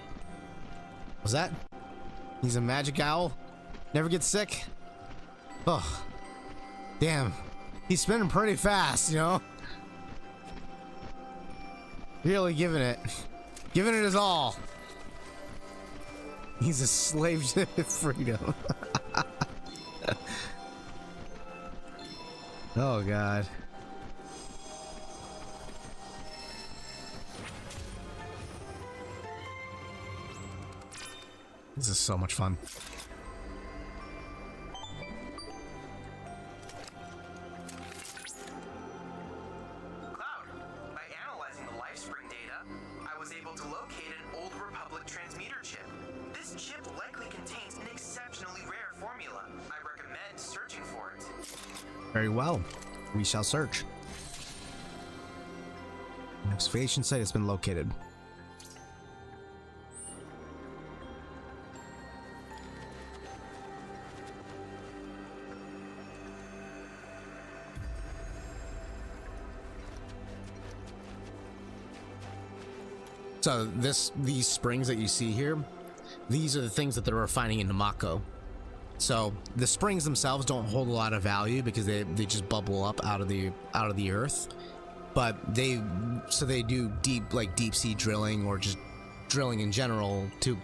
Was that? He's a magic owl? Never gets sick? Oh. Damn. He's spinning pretty fast, you know? Really giving it. Giving it his all. He's a slave to freedom. Oh, God. This is so much fun. By analyzing the LifeSpring data, I was able to locate an Old Republic transmuter chip. This chip likely contains an exceptionally rare formula. I recommend searching for it. Very well. We shall search. An excavation site has been located. So these springs that you see here, these are the things that they're refining into Mako. So the springs themselves don't hold a lot of value because they just bubble up out of the earth, but they do deep sea drilling or just drilling in general to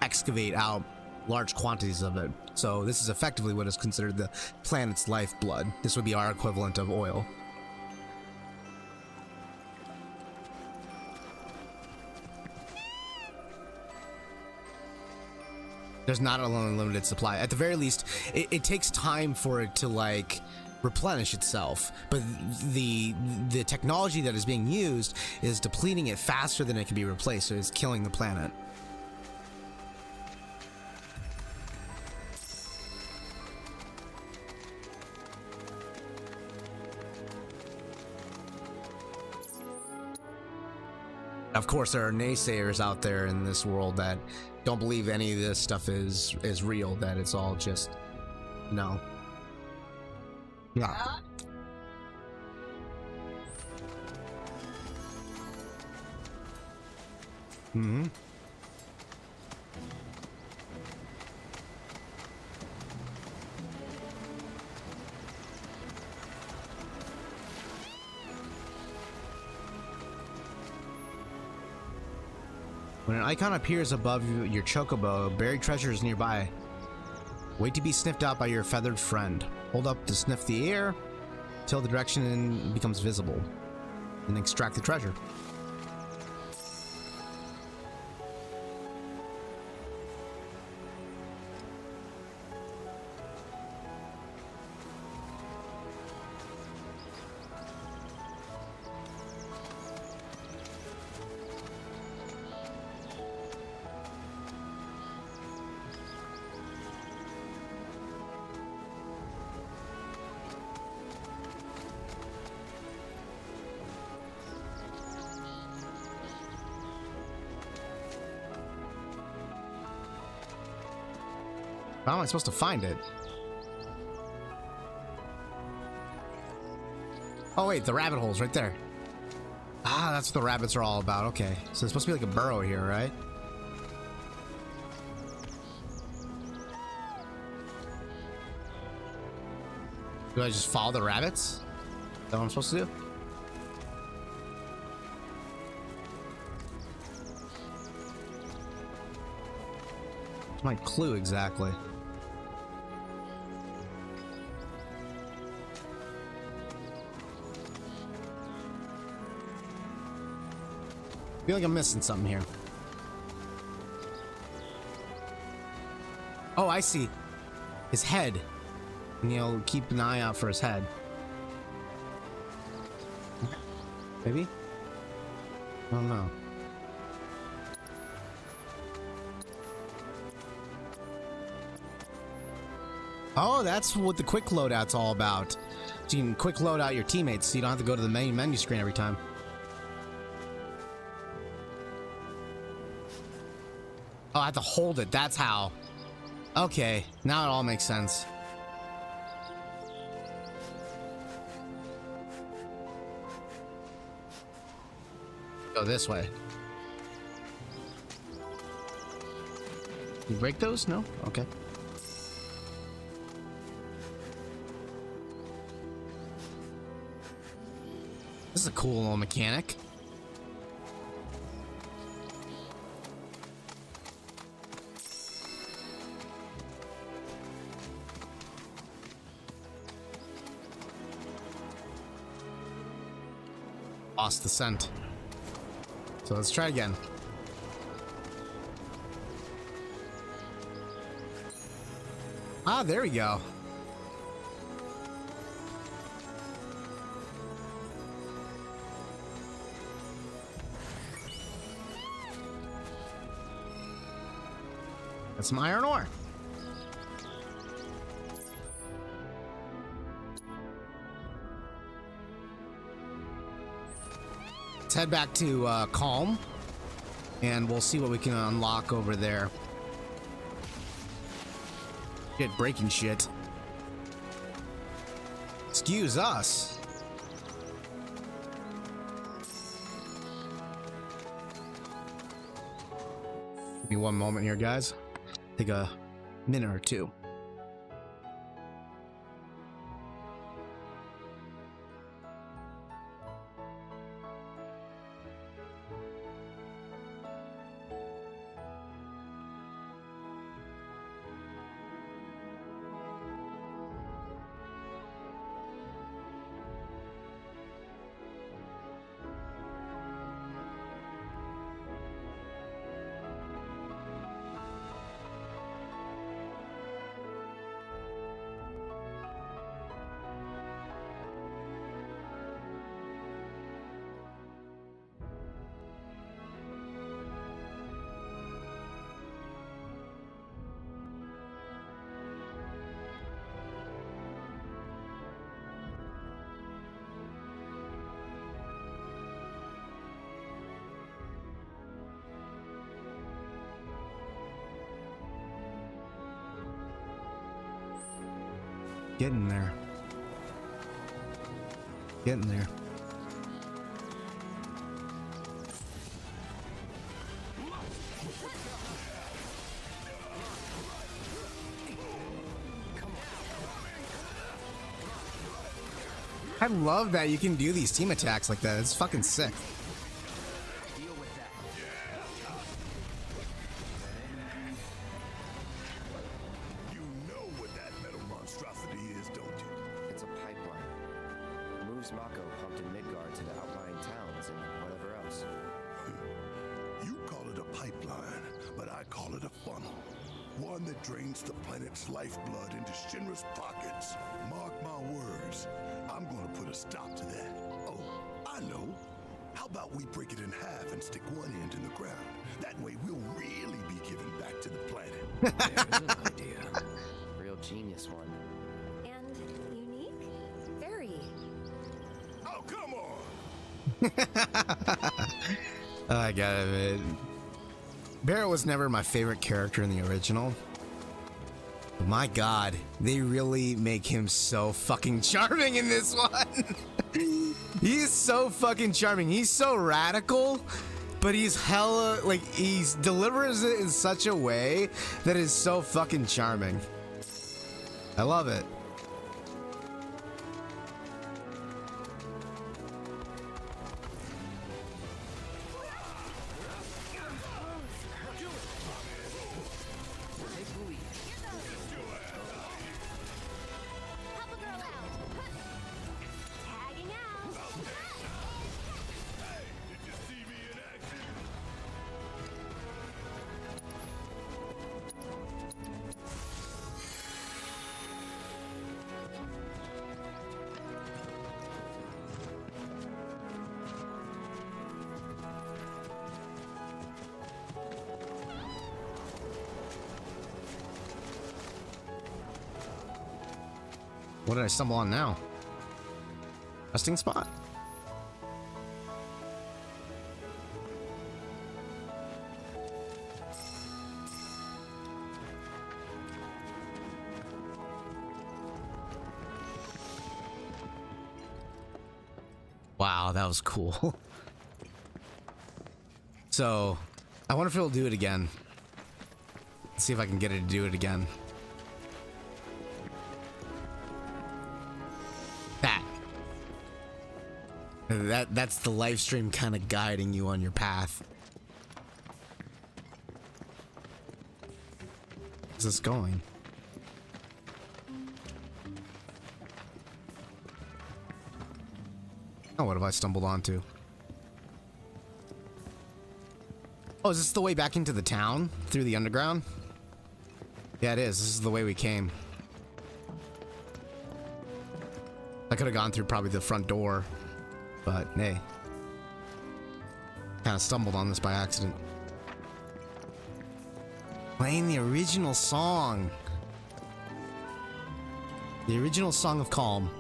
excavate out large quantities of it. So this is effectively what is considered the planet's lifeblood. This would be our equivalent of oil. There's not an unlimited supply. At the very least, it takes time for it to like replenish itself. But the technology that is being used is depleting it faster than it can be replaced. So it's killing the planet. Of course, there are naysayers out there in this world that don't believe any of this stuff is real, that it's all just no. Yeah. Mm-hmm. When an icon appears above your chocobo, buried treasure is nearby. Wait to be sniffed out by your feathered friend. Hold up to sniff the air till the direction becomes visible, and extract the treasure. How am I supposed to find it? Oh wait, the rabbit hole's right there. Ah, that's what the rabbits are all about. Okay, so it's supposed to be like a burrow here, right? Do I just follow the rabbits? Is that what I'm supposed to do? What's my clue exactly? I feel like I'm missing something here. Oh, I see. His head. And you'll keep an eye out for his head. Maybe? I don't know. Oh, that's what the quick loadout's all about. So you can quick load out your teammates so you don't have to go to the main menu screen every time. Oh, I have to hold it. That's how. Okay, now it all makes sense. Go this way. You break those? No? Okay. This is a cool little mechanic. Lost the scent. So let's try again. Ah, there we go. That's some iron ore. Let's head back to Calm, and we'll see what we can unlock over there. Get breaking shit. Excuse us. Give me one moment here, guys. Take a minute or two. Getting there. Getting there. I love that you can do these team attacks like that. It's fucking sick. It's a pipeline. Moves Mako pumped in Midgar to the outlying towns and whatever else. You call it a pipeline, but I call it a funnel. One that drains the planet's lifeblood into Shinra's pockets. Mark my words, I'm gonna put a stop to that. Oh, I know. How about we break it in half and stick one end in the ground? That way we'll really be giving back to the planet. There's an idea. Real genius one. And unique? Very. Oh, come on! I gotta admit, Barret was never my favorite character in the original. But my god, they really make him so fucking charming in this one. He's so fucking charming. He's so radical, but he's hella, like, he delivers it in such a way that is so fucking charming. I love it. What did I stumble on now? Resting spot? Wow, that was cool. So, I wonder if it'll do it again. Let's see if I can get it to do it again. That's the live stream kind of guiding you on your path. Where's this going? Oh, what have I stumbled onto? Oh, is this the way back into the town? Through the underground? Yeah, it is. This is the way we came. I could have gone through probably the front door. But, hey. Kind of stumbled on this by accident. Playing the original song. The original Song of Calm.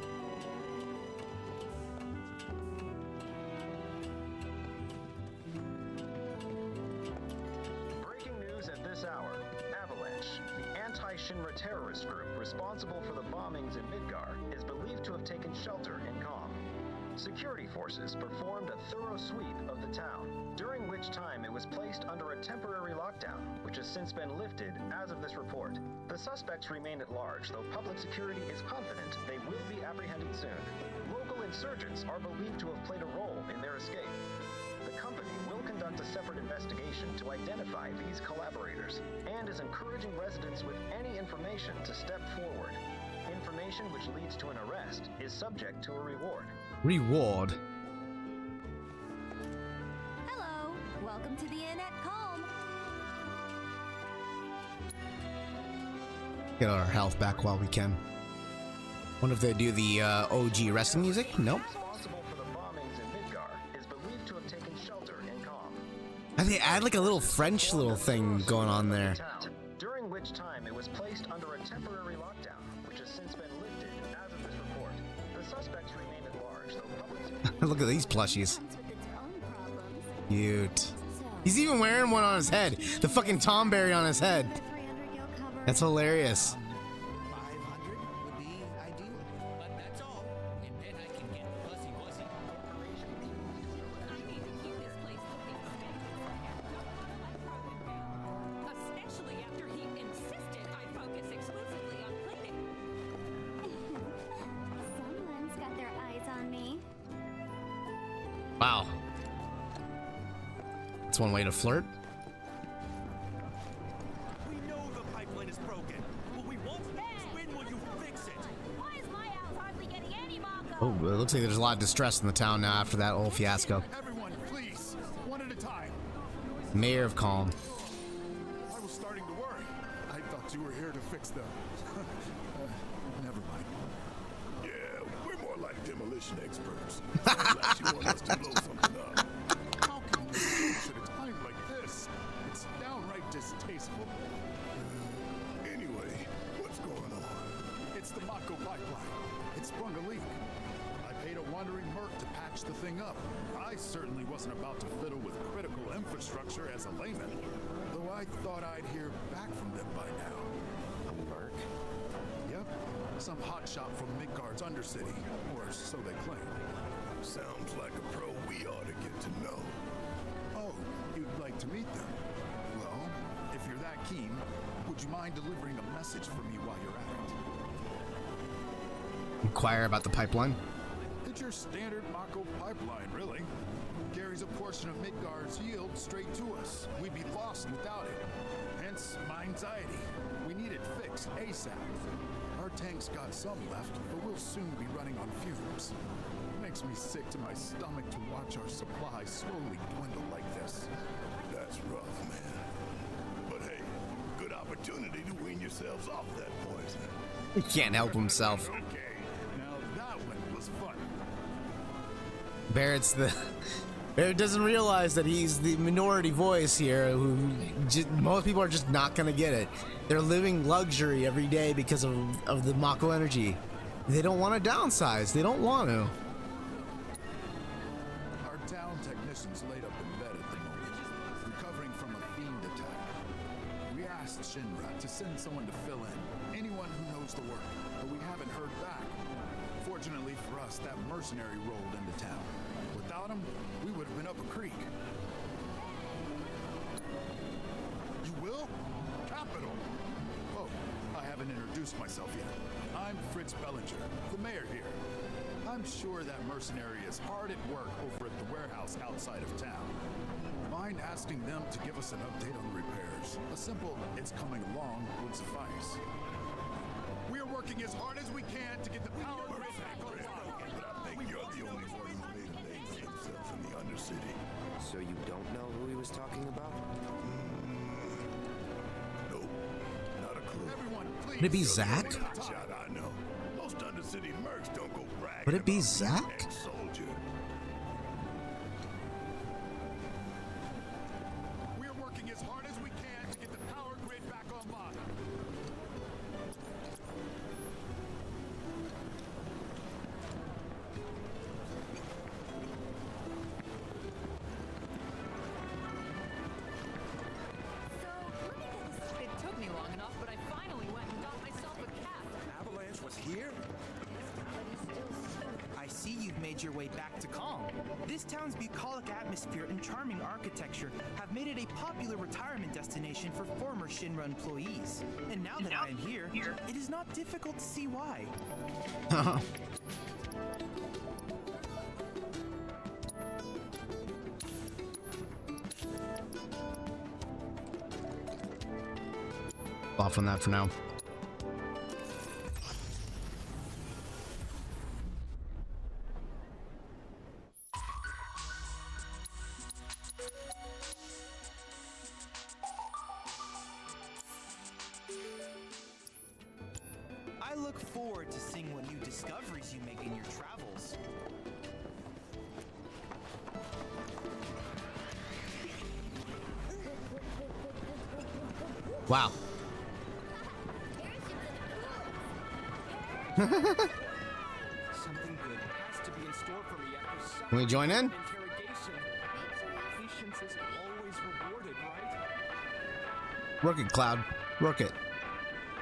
Breaking news at this hour. Avalanche, the anti-Shinra terrorist group responsible for the bombings in Midgar, is believed to have taken shelter in Calm. Security forces performed a thorough sweep of the town, during which time it was placed under a temporary lockdown, which has since been lifted as of this report. The suspects remain at large, though public security is confident they will be apprehended soon. Local insurgents are believed to have played a role in their escape. The company will conduct a separate investigation to identify these collaborators, and is encouraging residents with any information to step forward. Information which leads to an arrest is subject to a reward. Reward. Hello, welcome to the Inn at Calm. Get our health back while we can. Wonder if they do the OG resting music? Nope. Responsible for the bombings in Midgar is believed to have taken shelter in Calm. And they add like a little French little thing going on there. During which time it was placed under a temporary lockdown, which has since been lifted as of this report. The suspects remain at large, though public security... Look at these plushies. Cute. He's even wearing one on his head. The fucking Tomberry on his head. That's hilarious. Someone's got their eyes on me. Wow. That's one way to flirt. We know the pipeline is broken. What we want is when will you fix it? Why is my house hardly getting any Mako? Oh, it looks like there's a lot of distress in the town now after that whole fiasco. Everyone, please, one at a time. Mayor of Calm. I was starting to worry. I thought you were here to fix them. Never mind. Yeah, we're more like demolition experts. Sounds like you want us to blow something up. How can you finish at a time like this? It's downright distasteful. Anyway, what's going on? It's the Mako pipeline. It sprung a leak. I paid a wandering merc to patch the thing up. I certainly wasn't about to fiddle with critical infrastructure as a layman, though I thought I'd hear back from them by now. A merc? Yep. Some hotshot from Midgard's Undercity, or so they claim. Sounds like a pro we ought to get to know. Oh, you'd like to meet them? Well, if you're that keen, would you mind delivering a message for me while you're at it? Inquire about the pipeline. It's your standard Mako pipeline, really. Carries a portion of Midgar's yield straight to us. We'd be lost without it. Hence my anxiety. We need it fixed ASAP. Our tank's got some left, but we'll soon be running on fumes. Makes me sick to my stomach to watch our supply slowly dwindle like this. That's rough, man. But hey, good opportunity to wean yourselves off that poison. He can't help himself. Okay, now that one was fun. Barret's the... Barret doesn't realize that he's the minority voice here, who most people are just not gonna get it. They're living luxury every day because of the Mako energy. They don't want to downsize. They don't want to. Our town technician's laid up in bed at the moment, recovering from a fiend attack. We asked Shinra to send someone to fill in, anyone who knows the work, but we haven't heard back. Fortunately for us, that mercenary rolled into town. Without him, we would have been up a creek. You will? Capital. introduced myself yet. I'm Fritz Bellinger, the mayor here. I'm sure that mercenary is hard at work over at the warehouse outside of town. Mind asking them to give us an update on the repairs? A simple "it's coming along" would suffice. We're working as hard as we can to get the power grid back online. But I think you're the only one who made a name for himself in the Undercity. So you don't know who he was talking about? Nope, not a clue. Everyone, please. Would it be Zach? Shot I know. Most Undercity mercs don't go bragging. Would it be about Zach? being an ex-soldier. We're working as hard as we can to get the power grid back online. It took me long enough, but I finally went and got myself a cat. Avalanche was here? I see you've made your way back to Calm. This town's bucolic atmosphere and charming architecture have made it a popular retirement destination for former Shinra employees. And now that I am here, it is not difficult to see why. Off on that for now. I look forward to seeing what new discoveries you make in your travels. Wow. Something good has to be in store for me after such Can we join in? interrogation. Patience is always rewarded, right? Work it, Cloud. Work it.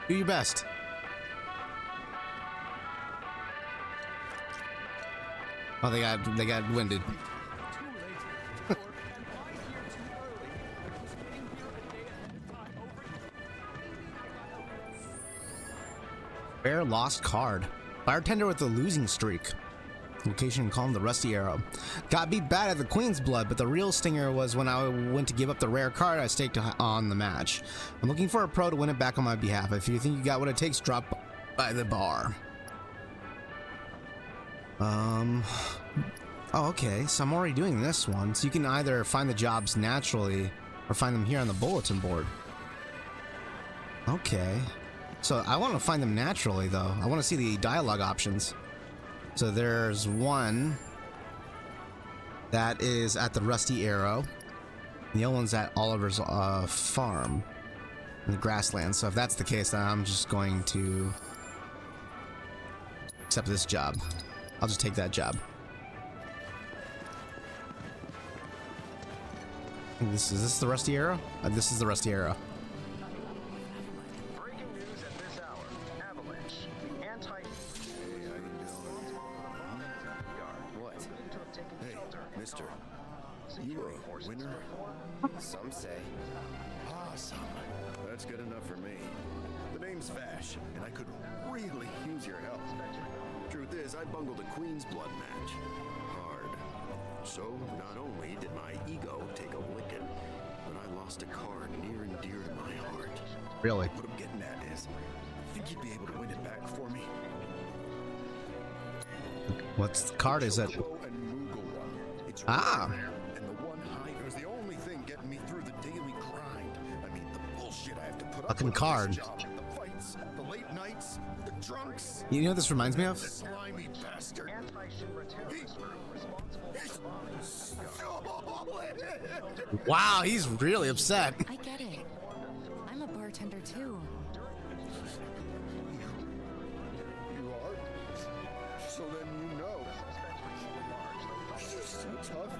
Do your best. Oh, they got winded. Rare lost card. Bartender with a losing streak. Location called the Rusty Arrow. Got beat bad at the Queen's Blood, but the real stinger was when I went to give up the rare card I staked on the match. I'm looking for a pro to win it back on my behalf. If you think you got what it takes, drop by the bar. Oh, okay. So I'm already doing this one. So you can either find the jobs naturally or find them here on the bulletin board. Okay. So I want to find them naturally, though. I want to see the dialogue options. So there's one that is at the Rusty Arrow. And the other one's at Oliver's farm in the grasslands. So if that's the case, then I'm just going to accept this job. I'll just take that job. Is this the Rusty Arrow? This is the Rusty Arrow. Breaking news at this hour. Avalanche. The anti... What? Hey, mister. You a winner? Some say. Awesome. That's good enough for me. The name's Vash, and I could really use your help. Truth is, I bungled a Queen's Blood match. Hard. So, not only did my ego take a licking, but I lost a card near and dear to my heart. Really? What I'm getting at is, think you'd be able to win it back for me? What's the card? Is it? It's Ah. rare, and the one high was the only thing getting me through the daily grind. I mean, the bullshit I have to put up Fucking with card. this job, the fights, the late nights, the drunks. You know what this reminds me of? The slimy bastard. Wow, he's really upset. I get it. I'm a bartender too. You are? So then you know. You're so tough.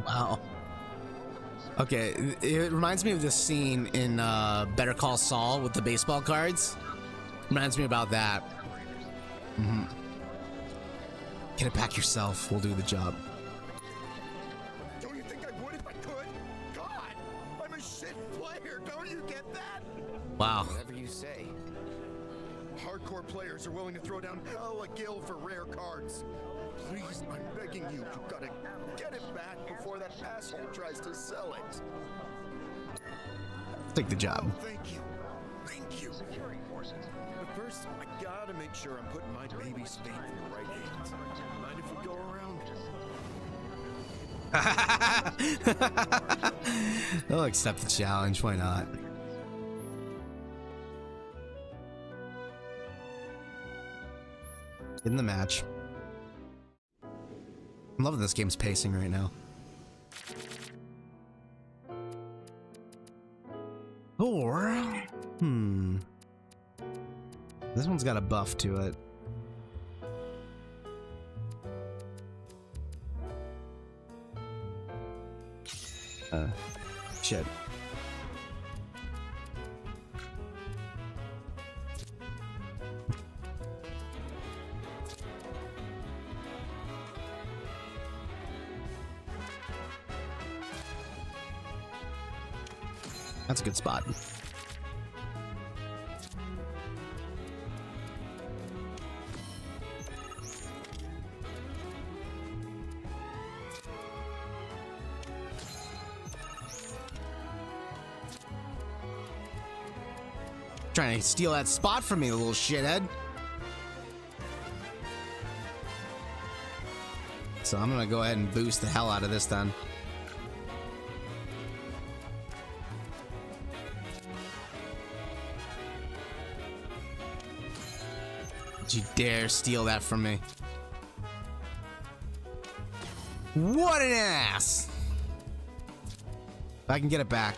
Wow. Okay, it reminds me of this scene in Better Call Saul with the baseball cards. Reminds me about that. Mm-hmm. Get it back yourself. We'll do the job. Don't you think I would if I could? God, I'm a shit player. Don't you get that? Wow. Whatever you say. Hardcore players are willing to throw down hell a gil for rare cards. Please, I'm begging you, you gotta get it back before that asshole tries to sell it. Take the job. Oh, thank you. Thank you. Security forces. But first, I gotta make sure I'm putting my baby's fate in the right hands. Mind if we go around? I'll accept the challenge. Why not? In the match. I'm loving this game's pacing right now. Or, this one's got a buff to it. Shit. That's a good spot. Trying to steal that spot from me, little shithead. So I'm gonna go ahead and boost the hell out of this then. Don't you dare steal that from me. What an ass! If I can get it back.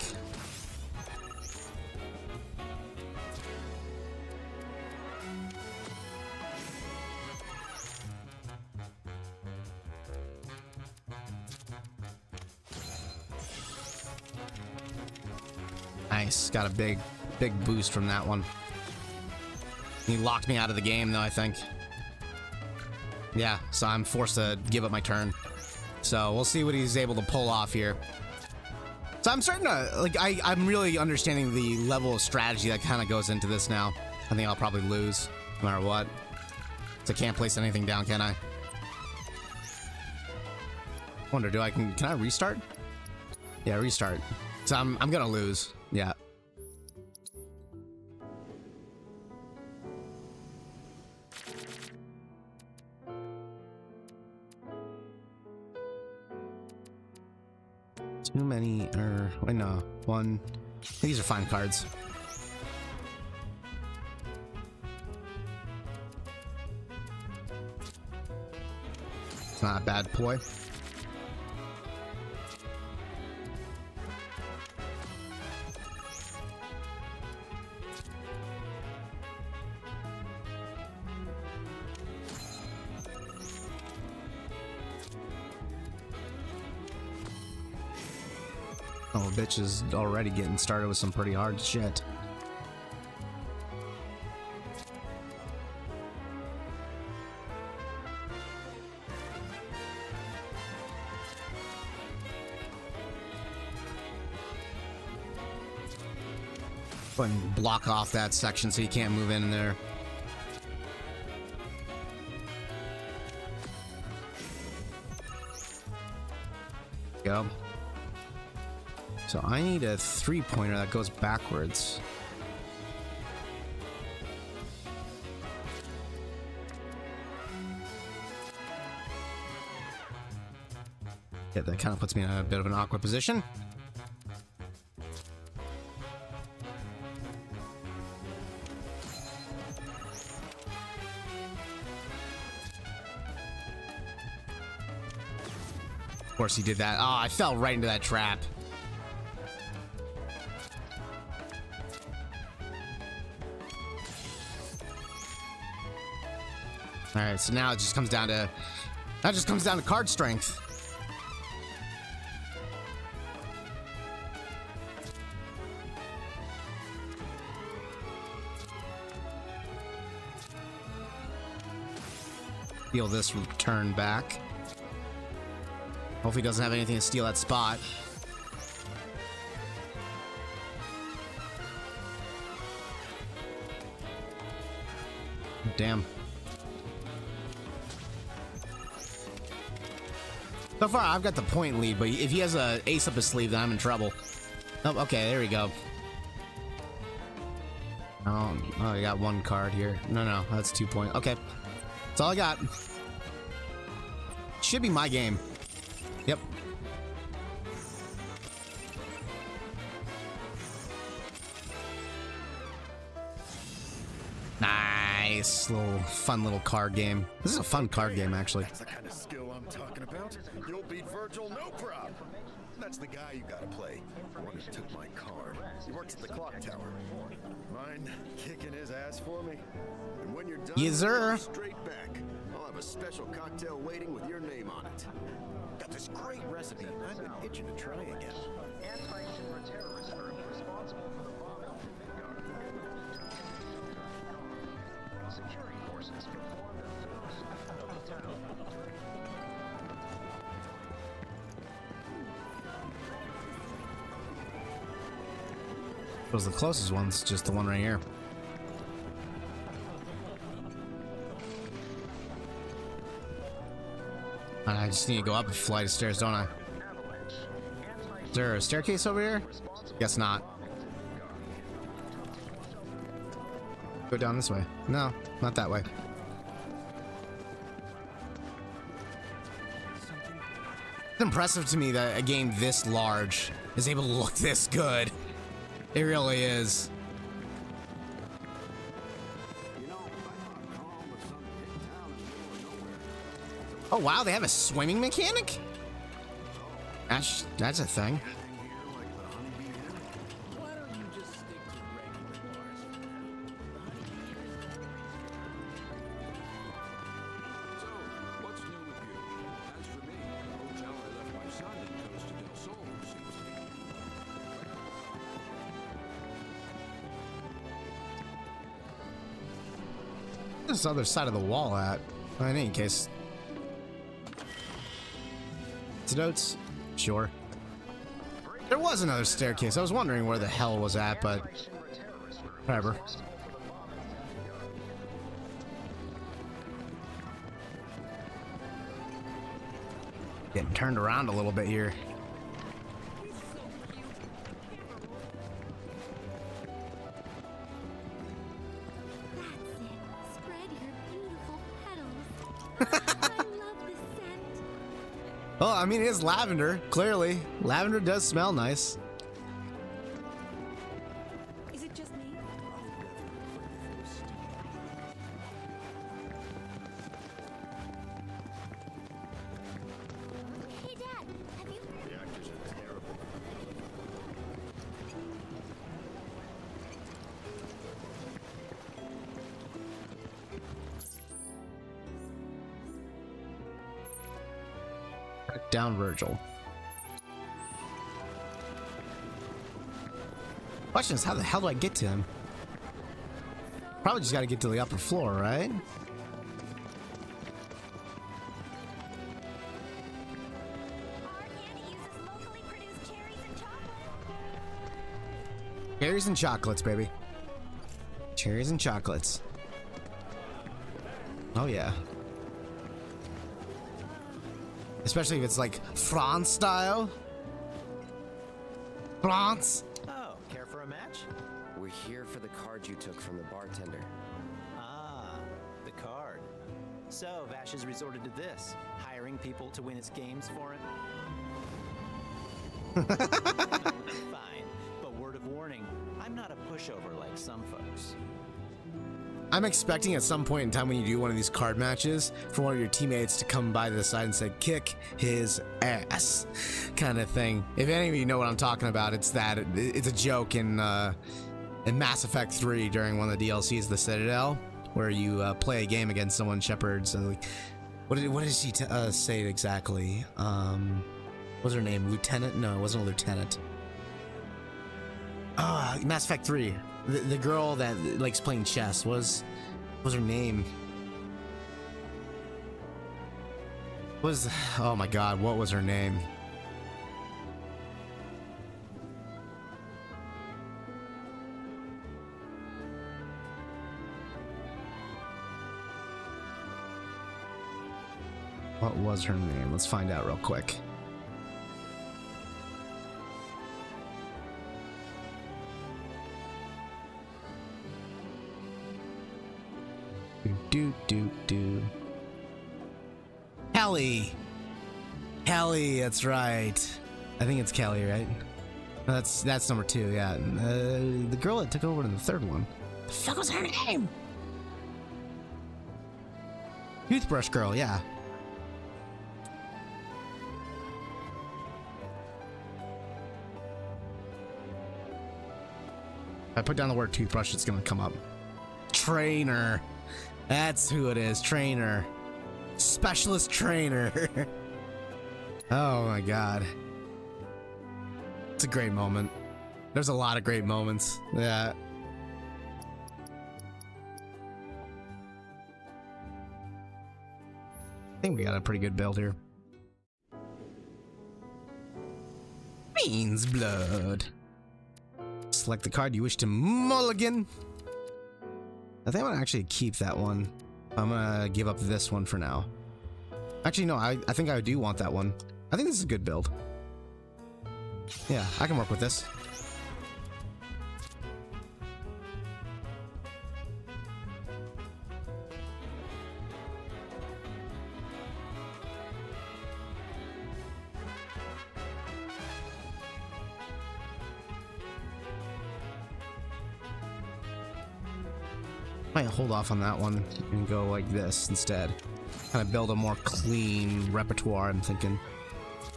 Nice, got a big boost from that one. He locked me out of the game though, I think. Yeah, so I'm forced to give up my turn. So we'll see what he's able to pull off here. So I'm starting to, like, I'm really understanding the level of strategy that kind of goes into this now. I think I'll probably lose, no matter what. So I can't place anything down, can I? Wonder, can I restart? Yeah, restart. So I'm gonna lose. Yeah. Too many, or wait, no, one. These are fine cards. It's not a bad ploy. Oh, bitch is already getting started with some pretty hard shit. Go ahead and block off that section so you can't move in there. Go. So I need a 3-pointer that goes backwards. Yeah, that kind of puts me in a bit of an awkward position. Of course he did that. Oh, I fell right into that trap. All right, so now it just comes down to card strength. Steal this turn back. Hopefully he doesn't have anything to steal that spot. damn. So far, I've got the point lead, but if he has a ace up his sleeve, then I'm in trouble. Oh, okay, there we go. Oh, I got one card here. No, that's 2 points. Okay, that's all I got. Should be my game. Yep. Nice little fun little card game. This is a fun card game, actually. That's the kind of skill I'm talking about. You'll beat Virgil, no problem. That's the guy you gotta play. The one who took my card. He works at the clock tower. Mind kicking his ass for me? And when you're done, yes, sir. Straight back. I'll have a special cocktail waiting with your name on it. Got this great recipe. I've been itching to try again. Anti-Shinra terrorist group responsible for the bombing of Midgar. Security forces performed a thorough sweep of the town. Was the closest one's just the one right here. I just need to go up a flight of stairs, don't I? Is there a staircase over here? Guess not. Go down this way. No, not that way. It's impressive to me that a game this large is able to look this good. It really is. Oh wow, they have a swimming mechanic? That's a thing. This other side of the wall at? In any case. Antidotes? Sure. There was another staircase. I was wondering where the hell it was at, but whatever. Getting turned around a little bit here. Well, I mean, it is lavender, clearly. Lavender does smell nice. Is it just me? Hey, Dad, have you... Reactors are terrible. Down Virgil. Question is, how the hell do I get to him? Probably just got to get to the upper floor, right? Cherries and chocolates, baby. Cherries and chocolates. Oh yeah. Especially if it's like France style. France. Oh, care for a match? We're here for the card you took from the bartender. Ah, the card. So, Vash has resorted to this, hiring people to win its games for him? Fine, but word of warning, I'm not a pushover like some folks. I'm expecting at some point in time when you do one of these card matches for one of your teammates to come by to the side and say, kick his ass, kind of thing. If any of you know what I'm talking about, it's that. It's a joke in Mass Effect 3 during one of the DLCs, The Citadel, where you play a game against someone, Shepard's. What did she say exactly? What was her name? Lieutenant? No, it wasn't a lieutenant. Mass Effect 3. The girl that likes playing chess was her name? Oh my god, what was her name? What was her name? Let's find out real quick. Do. Kelly! Kelly, that's right. I think it's Kelly, right? No, that's number 2, yeah. The girl that took over to the 3rd one. The fuck was her name? Toothbrush girl, yeah. If I put down the word toothbrush, it's gonna come up. Trainer. That's who it is. Trainer. Specialist trainer. Oh my god. It's a great moment. There's a lot of great moments. Yeah. I think we got a pretty good build here. Fiend's blood. Select the card you wish to mulligan. I think I'm gonna actually keep that one. I'm gonna give up this one for now. Actually, no, I think I do want that one. I think this is a good build. Yeah, I can work with this. Might hold off on that one and go like this instead. Kind of build a more clean repertoire, I'm thinking.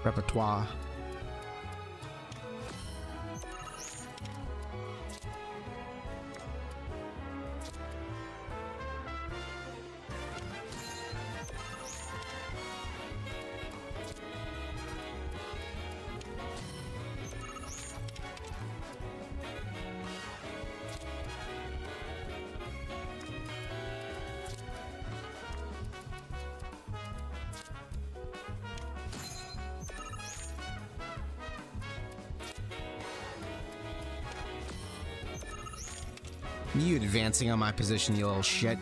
Repertoire. You advancing on my position, you little shit.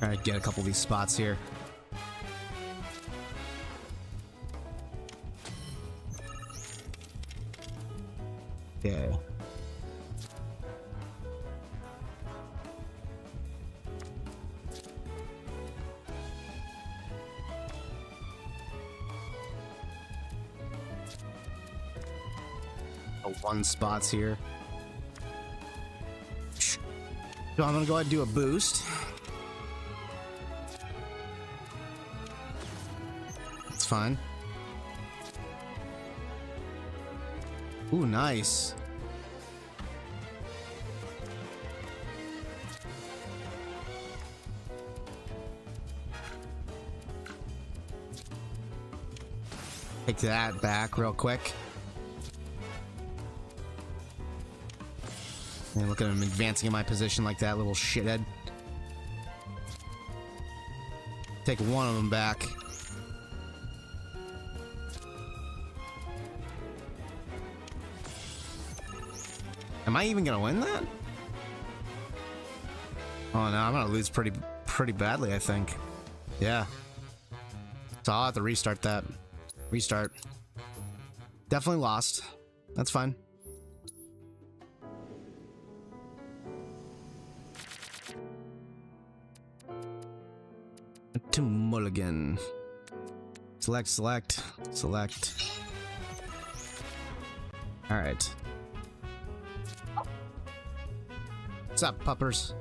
Alright, get a couple of these spots here. Okay. One spots here. So I'm gonna go ahead and do a boost. That's fine. Ooh, nice. Take that back real quick. And look at him advancing in my position like that, little shithead. Take one of them back. Am I even gonna win that? Oh no, I'm gonna lose pretty badly, I think. Yeah. So I'll have to restart that. Restart. Definitely lost. That's fine. To mulligan. Select. Alright. What's up, puppers?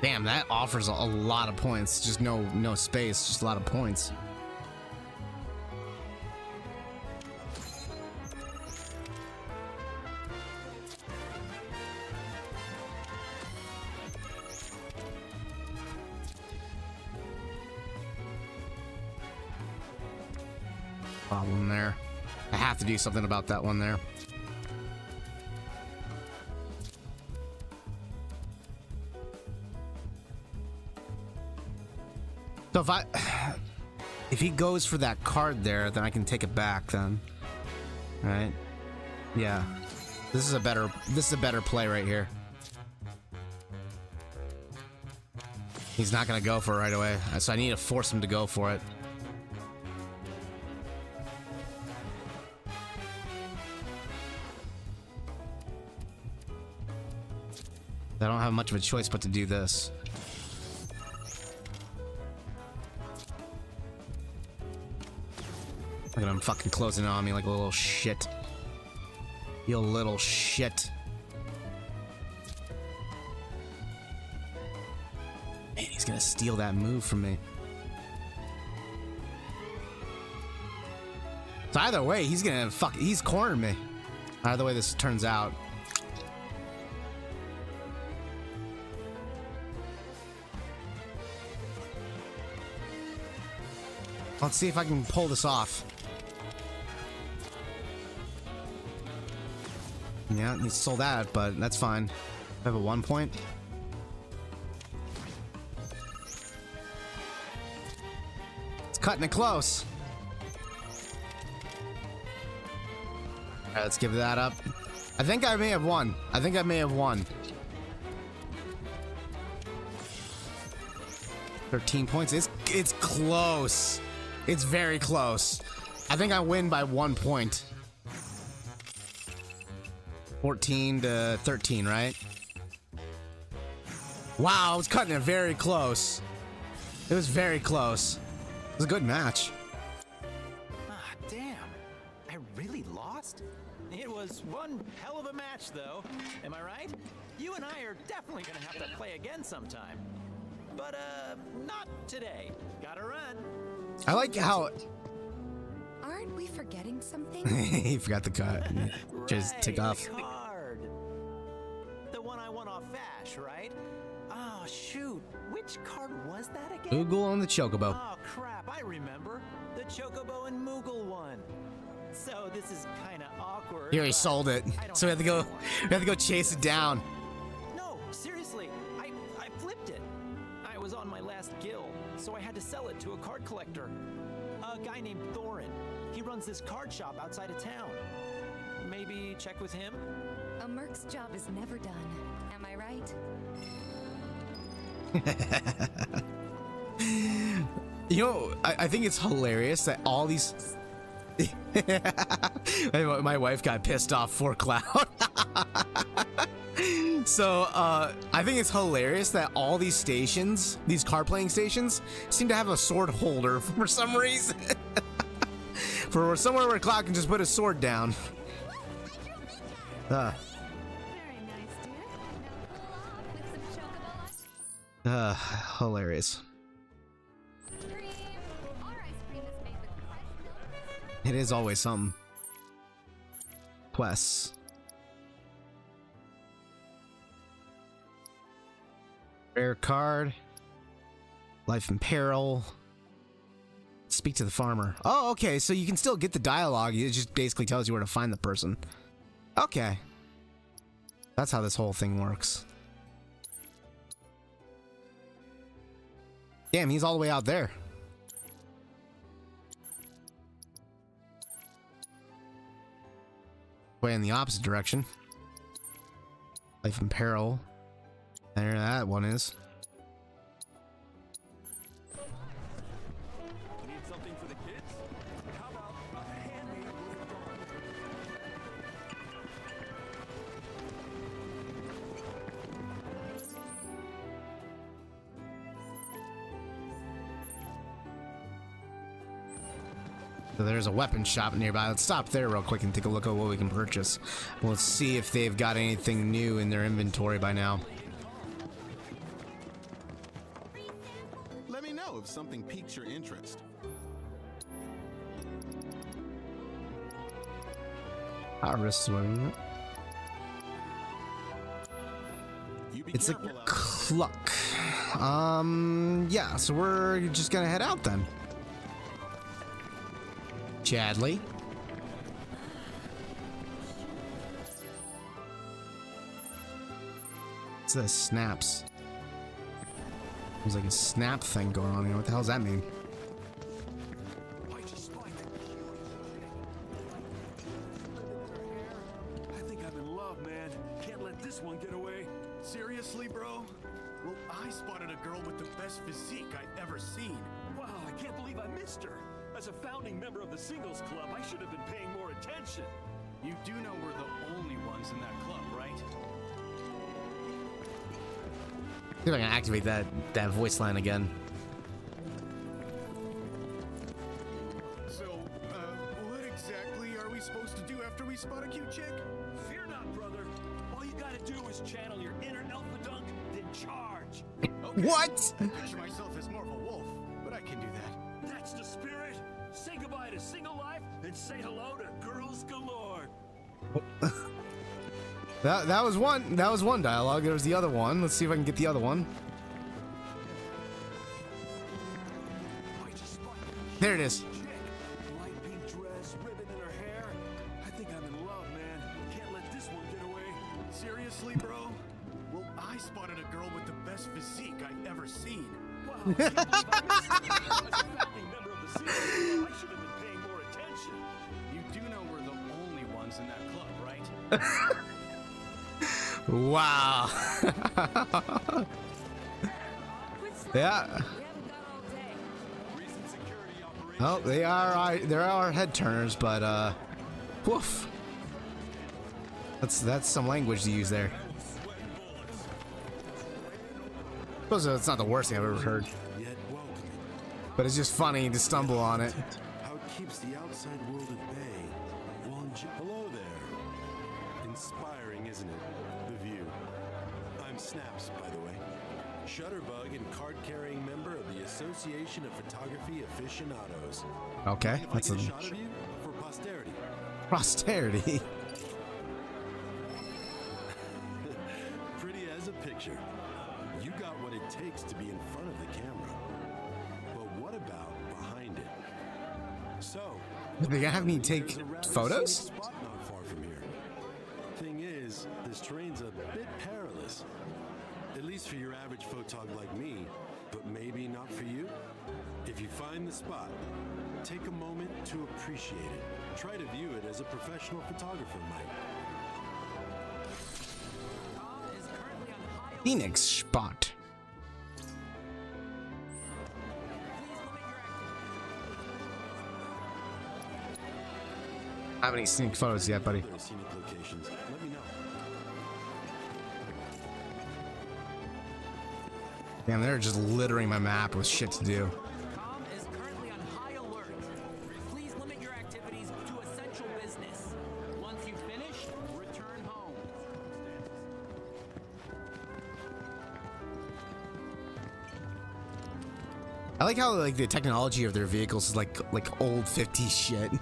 Damn, that offers a lot of points. Just no space, just a lot of points. Problem there. I have to do something about that one there. So if he goes for that card there, then I can take it back then. Right? Yeah. This is a better play right here. He's not gonna go for it right away, so I need to force him to go for it. I don't have much of a choice but to do this. Look at him fucking closing on me like a little shit. You little shit. Man, he's gonna steal that move from me. So either way, he's cornered me. Either way this turns out. Let's see if I can pull this off. Yeah, he stole that, but that's fine. I have a 1 point. It's cutting it close. Alright, let's give that up. I think I may have won. 13 points. It's close. It's very close. I think I win by 1 point. 14 to 13, right? Wow, I was cutting it very close. It was very close. It was a good match. Ah, damn. I really lost? It was one hell of a match, though. Am I right? You and I are definitely gonna have to play again sometime. But, not today. Gotta run. I like how... Aren't we forgetting something? He forgot the cut. Just take off. The card. The one I won off Vash, right? Oh, shoot. Which card was that again? Moogle on the Chocobo. Oh, crap. I remember. The Chocobo and Moogle one. So this is kind of awkward. Here, he sold it. So we have to go chase it down. No, seriously. I flipped it. I was on my last guild, so I had to sell it to a card collector. A guy named Thorin. He runs this card shop outside of town. Maybe check with him? A merc's job is never done. Am I right? You know, I think it's hilarious that all these... My wife got pissed off for Cloud. So, I think it's hilarious that all these stations, these card playing stations, seem to have a sword holder for some reason. For somewhere where Cloud can just put his sword down. Hilarious. It is always some quests. Rare card. Life in peril. Speak to the farmer. Oh, okay, so you can still get the dialogue. It just basically tells you where to find the person. Okay. That's how this whole thing works. Damn, he's all the way out there. Way in the opposite direction. Life in peril. There that one is. Need something for the kids? How about a handmade So there's a weapon shop nearby. Let's stop there real quick and take a look at what we can purchase. Let's see if they've got anything new in their inventory by now. Let me know if something piques your interest. Harvest one. It's a cluck. Yeah, so we're just gonna head out then. Chadley. What's this? Snaps. There's like a snap thing going on here. What the hell does that mean? I think I'm in love, man. Can't let this one get away. Seriously, bro? Well, I spotted a girl with the best physique I've ever seen. Wow, I can't believe I missed her. As a founding member of the singles club, I should have been paying more attention. You do know we're the only ones in that club, right? See if I can activate that voice line again. So, what exactly are we supposed to do after we spot a cute chick? Fear not, brother. All you gotta do is channel your inner alpha dunk, then charge. Okay. What? I picture myself as more of a wolf, but I can do that. That's the spirit. Say goodbye to single life and say hello to girls galore. That was one. That was one dialogue. There was the other one. Let's see if I can get the other one. There it is. Light pink dress, ribbon in her hair. I think I'm in love, man. Can't let this one get away. Seriously, bro? Well, I spotted a girl with the best physique I've ever seen. Wow, I can't believe I missed her. As a founding member of the singles club, I should have been paying more attention. You do know we're the only ones in that club, right? Wow. Yeah. Oh, there are head turners, but woof. That's some language to use there. Suppose it's not the worst thing I've ever heard, but it's just funny to stumble on it. How it keeps the outside world at bay. Hello there. Inspiring, isn't it? The view. I'm Snaps, by the way. Shutterbug and card-carrying member of the Association of Photography Aficionados. Okay, That's that's a shot of you for posterity. Posterity. Pretty as a picture. You got what it takes to be in front of the camera. But what about behind it? So, They have me take photos? spot not far from here. Thing is, this terrain's a bit perilous. At least for your average photog like me, but maybe not for you. If you find the spot, take a moment to appreciate it. Try to view it as a professional photographer might. Phoenix spot. I haven't any sneak photos yet, buddy. Other scenic locations, let me know. Damn, they're just littering my map with shit to do. Com is currently on high alert. Please limit your activities to essential business. Once you finish, return home. I like how like the technology of their vehicles is like old 50s shit.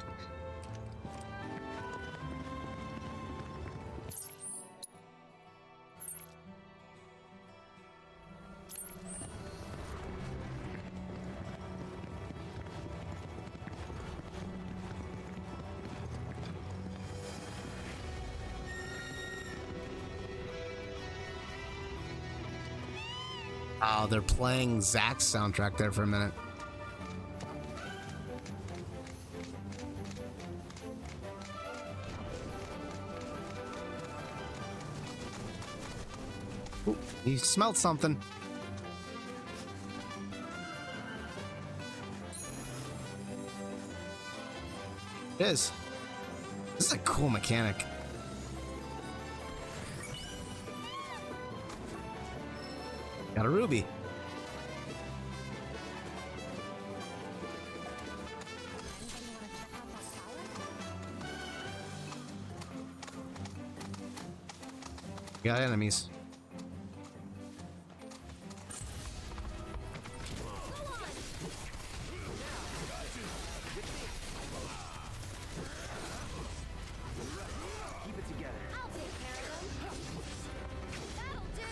Oh, they're playing Zach's soundtrack there for a minute. Ooh, you smelled something. It is. This is a cool mechanic. Got a ruby. Got enemies. Keep it together. I'll take care of them. That'll do.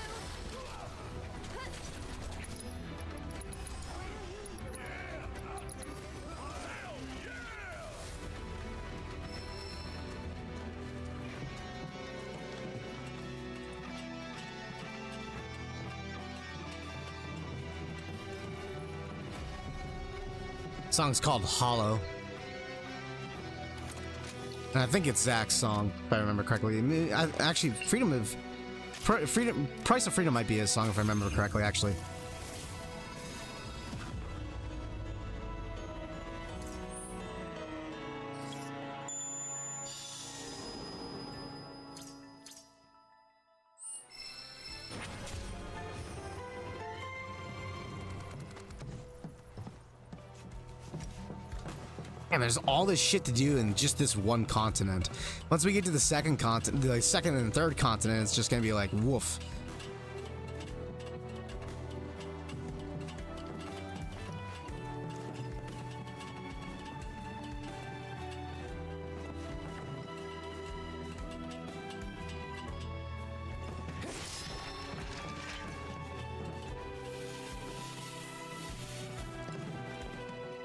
Song's called Hollow. And I think it's Zach's song, if I remember correctly. Actually, Price of Freedom might be his song, if I remember correctly, actually. And there's all this shit to do in just this one continent. Once we get to the second continent, the second and third continent, it's just gonna be like woof.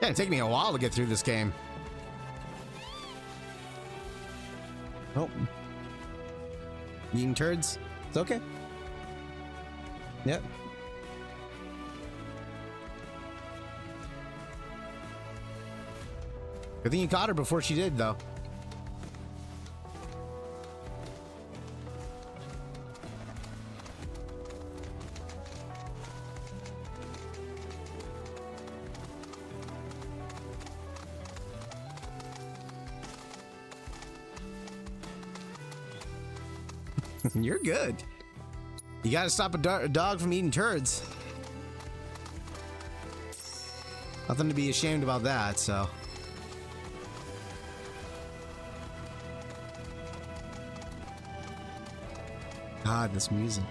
Yeah, it'd take me a while to get through this game. Oh. Eating turds? It's okay. Yep. Good thing you caught her before she did, though. You're good. You gotta stop a dog from eating turds. Nothing to be ashamed about that, so. God, this music.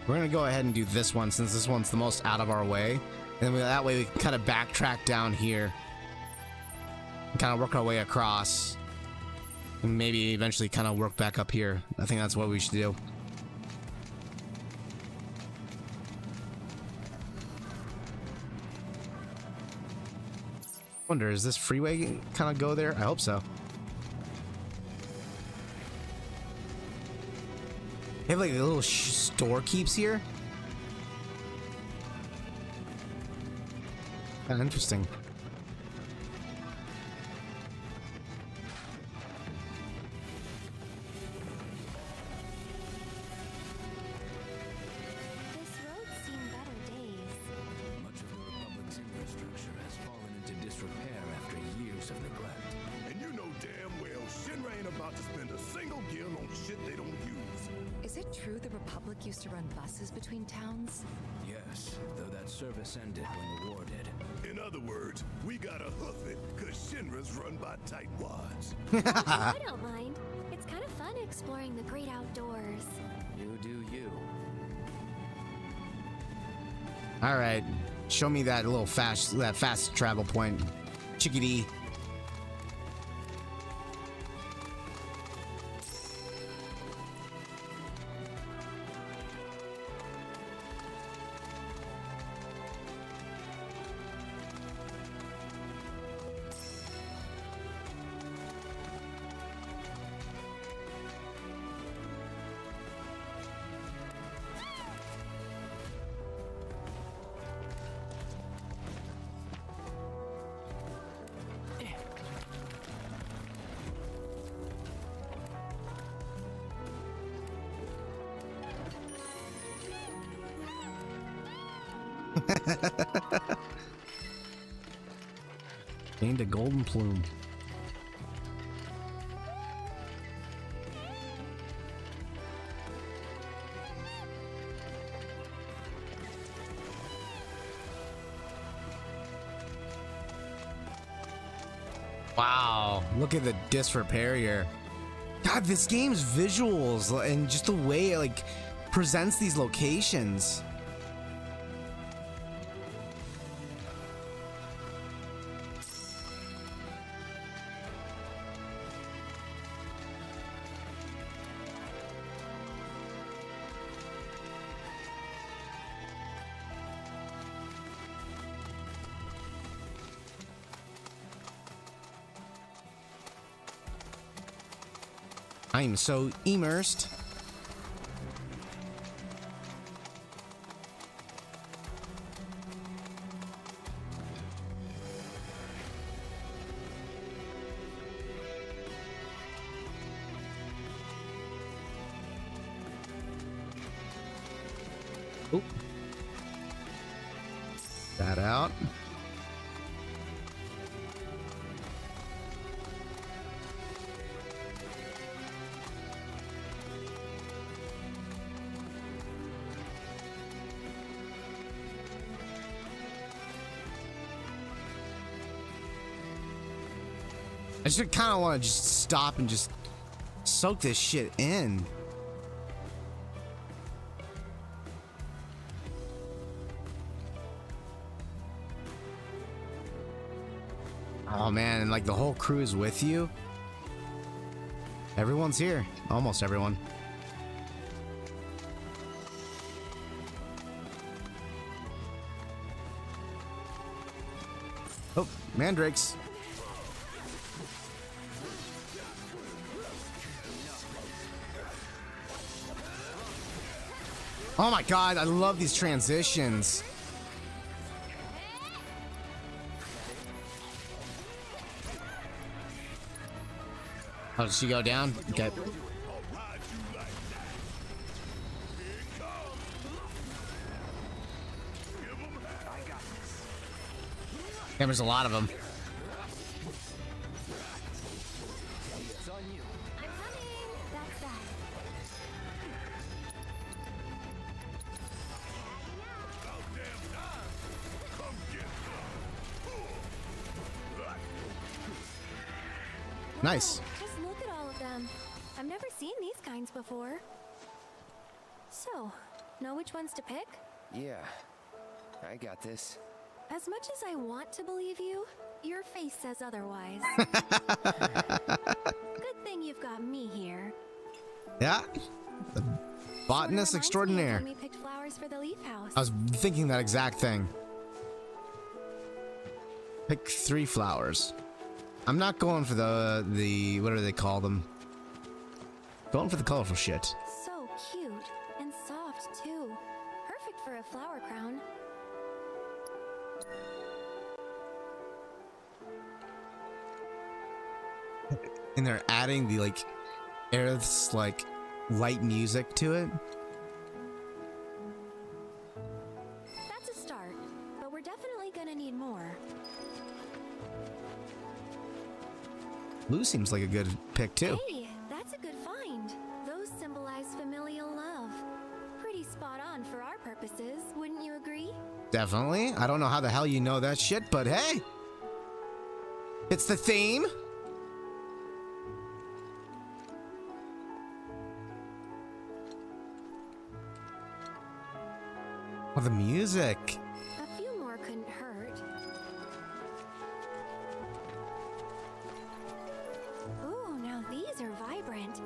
We're gonna go ahead and do this one since this one's the most out of our way, and that way we can kind of backtrack down here and kind of work our way across, and maybe eventually kind of work back up here. I think that's what we should do. Wonder, does this freeway kind of go there? I hope so. They have like a little store keeps here. Kind of interesting. This road's seen better days. Much of the Republic's infrastructure has fallen into disrepair after years of neglect. And you know damn well Shinra ain't about to spend a single gil on shit they don't use. Is it true the Republic used to run buses between towns? Yes, though that service ended when the war did. In other words, we gotta hoof it, cause Shinra's run by tightwads. I don't mind. It's kind of fun exploring the great outdoors. You do you. All right, show me that little fast travel point, chickadee. Gained a golden plume. Wow, look at the disrepair here. God, this game's visuals and just the way it like presents these locations. I am so immersed. Oop. That out. I just kind of want to just stop and just soak this shit in. Oh man, and like the whole crew is with you. Everyone's here. Almost everyone. Oh, mandrakes. Oh my god, I love these transitions. Oh, did she go down? Okay. Damn, there's a lot of them. Nice. Just look at all of them. I've never seen these kinds before. So, know which ones to pick? Yeah, I got this. As much as I want to believe you, your face says otherwise. Good thing you've got me here. Yeah. The botanist extraordinaire. We picked flowers for the leaf house. I was thinking that exact thing. Pick 3 flowers. I'm not going for the what do they call them? Going for the colorful shit. So cute and soft too. Perfect for a flower crown. And they're adding the like Aerith's like light music to it. That's a start, but we're definitely gonna need more. Blue seems like a good pick too. Hey, that's a good find. Those symbolize familial love. Pretty spot on for our purposes, wouldn't you agree? Definitely. I don't know how the hell you know that shit, but hey. It's the theme. Oh, the music. A few more couldn't hurt. Ooh, now these are vibrant.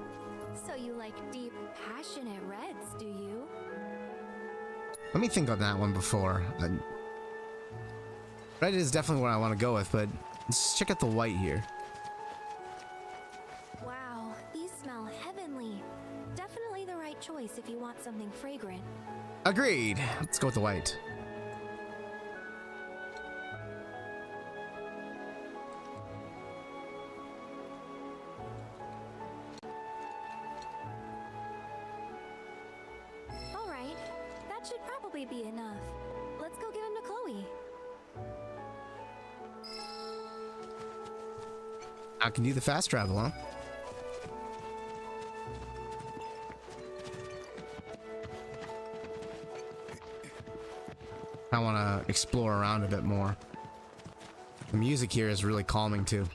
So you like deep, passionate reds, do you? Let me think on that one before. Red is definitely what I want to go with, but let's check out the white here. Wow, these smell heavenly. Definitely the right choice if you want something fragrant. Agreed. Let's go with the white. All right, that should probably be enough. Let's go give him to Chloe. I can do the fast travel, huh? I want to explore around a bit more. The music here is really calming too.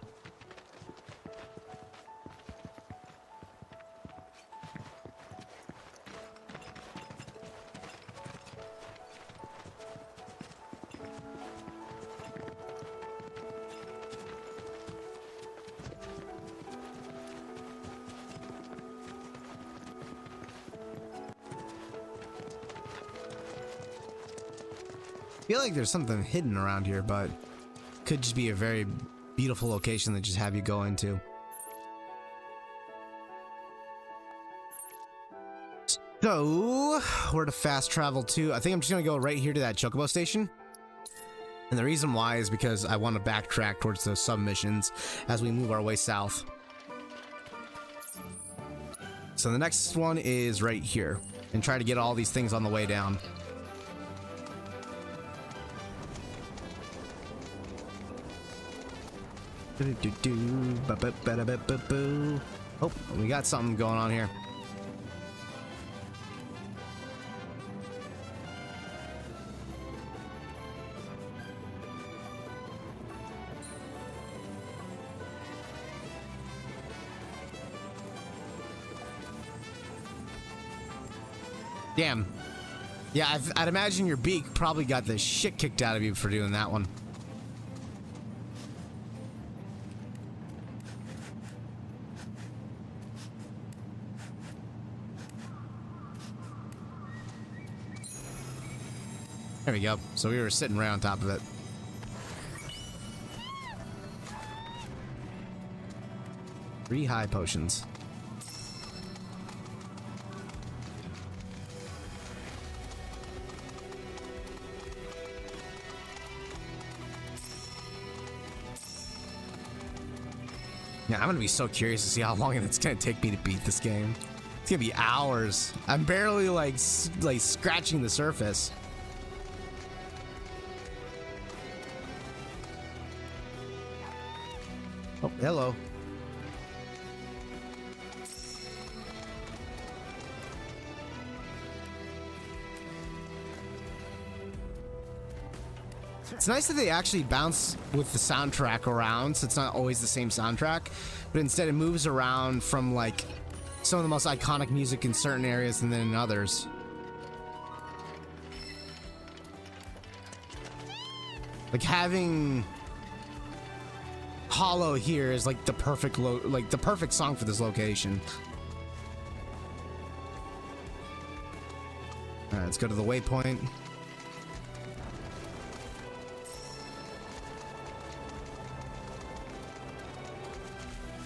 I feel like there's something hidden around here, but could just be a very beautiful location that just have you go into. So, where to fast travel to? I think I'm just gonna go right here to that Chocobo station. And the reason why is because I want to backtrack towards those submissions as we move our way south. So the next one is right here. And try to get all these things on the way down. Oh, we got something going on here. Damn. Yeah, I'd imagine your beak probably got the shit kicked out of you for doing that one. There we go. So we were sitting right on top of it. Three high potions. Yeah, I'm gonna be so curious to see how long it's gonna take me to beat this game. It's gonna be hours. I'm barely like scratching the surface. Oh, hello. It's nice that they actually bounce with the soundtrack around, so it's not always the same soundtrack, but instead it moves around from like some of the most iconic music in certain areas and then in others. Like having Hollow here is like the perfect song for this location. All right, let's go to the waypoint.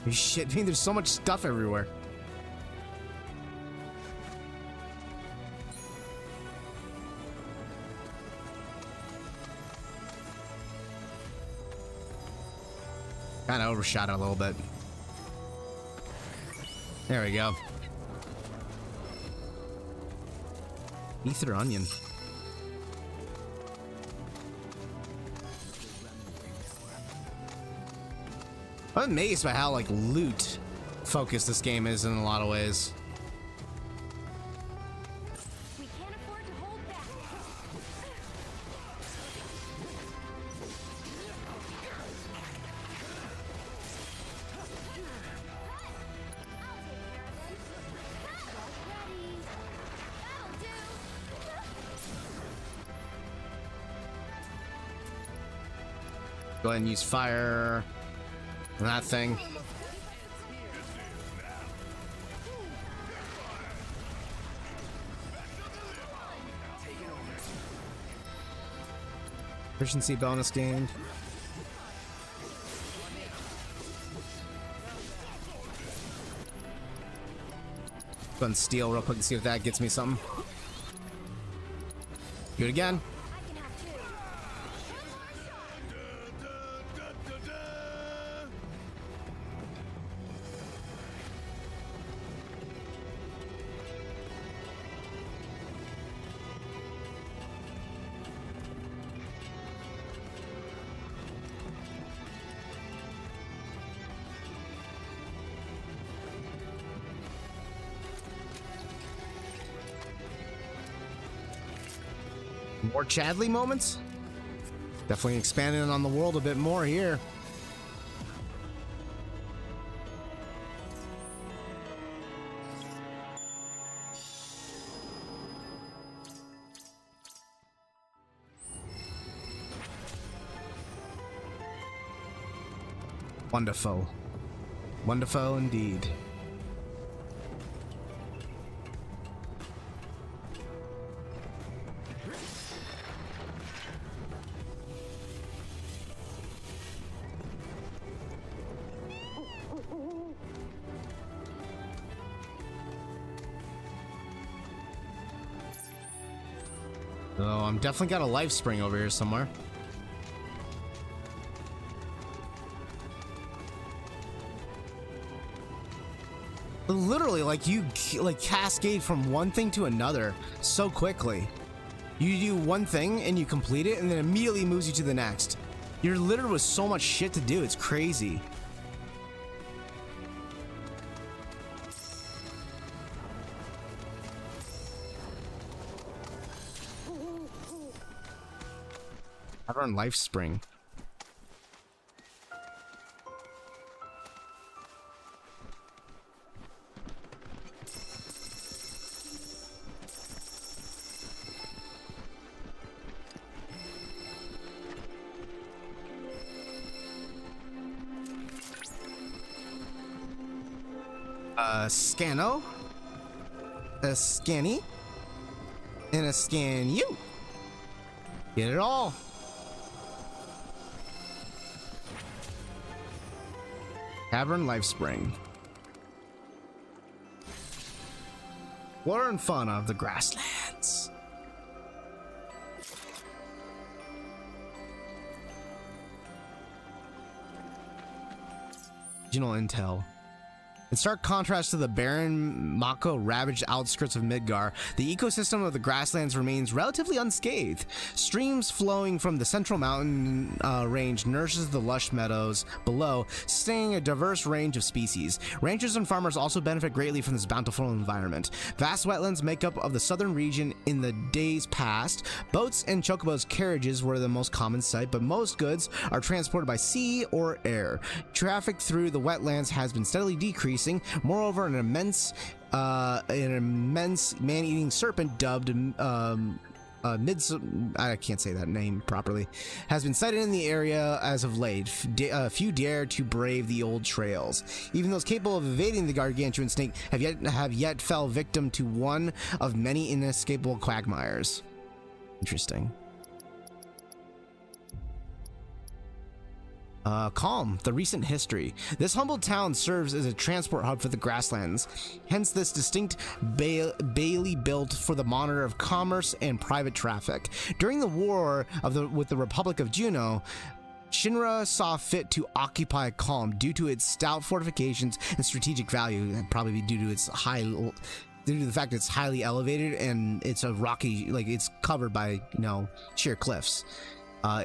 You shit me, there's so much stuff everywhere. Kind of overshot it a little bit. There we go. Ether onion. I'm amazed by how like loot focused this game is in a lot of ways. Go ahead and use fire on that thing. Efficiency bonus gained. Go and steal real quick and see if that gets me something. Do it again. More Chadley moments? Definitely expanding on the world a bit more here. Wonderful. Wonderful indeed. So I'm definitely got a life spring over here somewhere. But literally, like, you like cascade from one thing to another so quickly. You do one thing and you complete it, and then immediately moves you to the next. You're literally with so much shit to do. It's crazy. I run life spring. Scano, a scanny, and a scan you. Get it all. Cavern Life Spring. Flora and fauna of the grasslands. Regional intel. In stark contrast to the barren, Mako-ravaged outskirts of Midgar, the ecosystem of the grasslands remains relatively unscathed. Streams flowing from the central mountain range nourishes the lush meadows below, sustaining a diverse range of species. Ranchers and farmers also benefit greatly from this bountiful environment. Vast wetlands make up of the southern region. In the days past, boats and chocobos carriages were the most common sight, but most goods are transported by sea or air. Traffic through the wetlands has been steadily decreasing. Moreover, an immense man-eating serpent dubbed I can't say that name properly, has been sighted in the area as of late. Few dare to brave the old trails. Even those capable of evading the gargantuan snake have yet fell victim to one of many inescapable quagmires. Interesting. Calm, the recent history. This humble town serves as a transport hub for the grasslands, hence this distinct bailey built for the monitor of commerce and private traffic. During the war with the Republic of Juno, Shinra saw fit to occupy Calm due to its stout fortifications and strategic value, and probably due to its due to the fact that it's highly elevated and it's a rocky, like it's covered by, you know, sheer cliffs.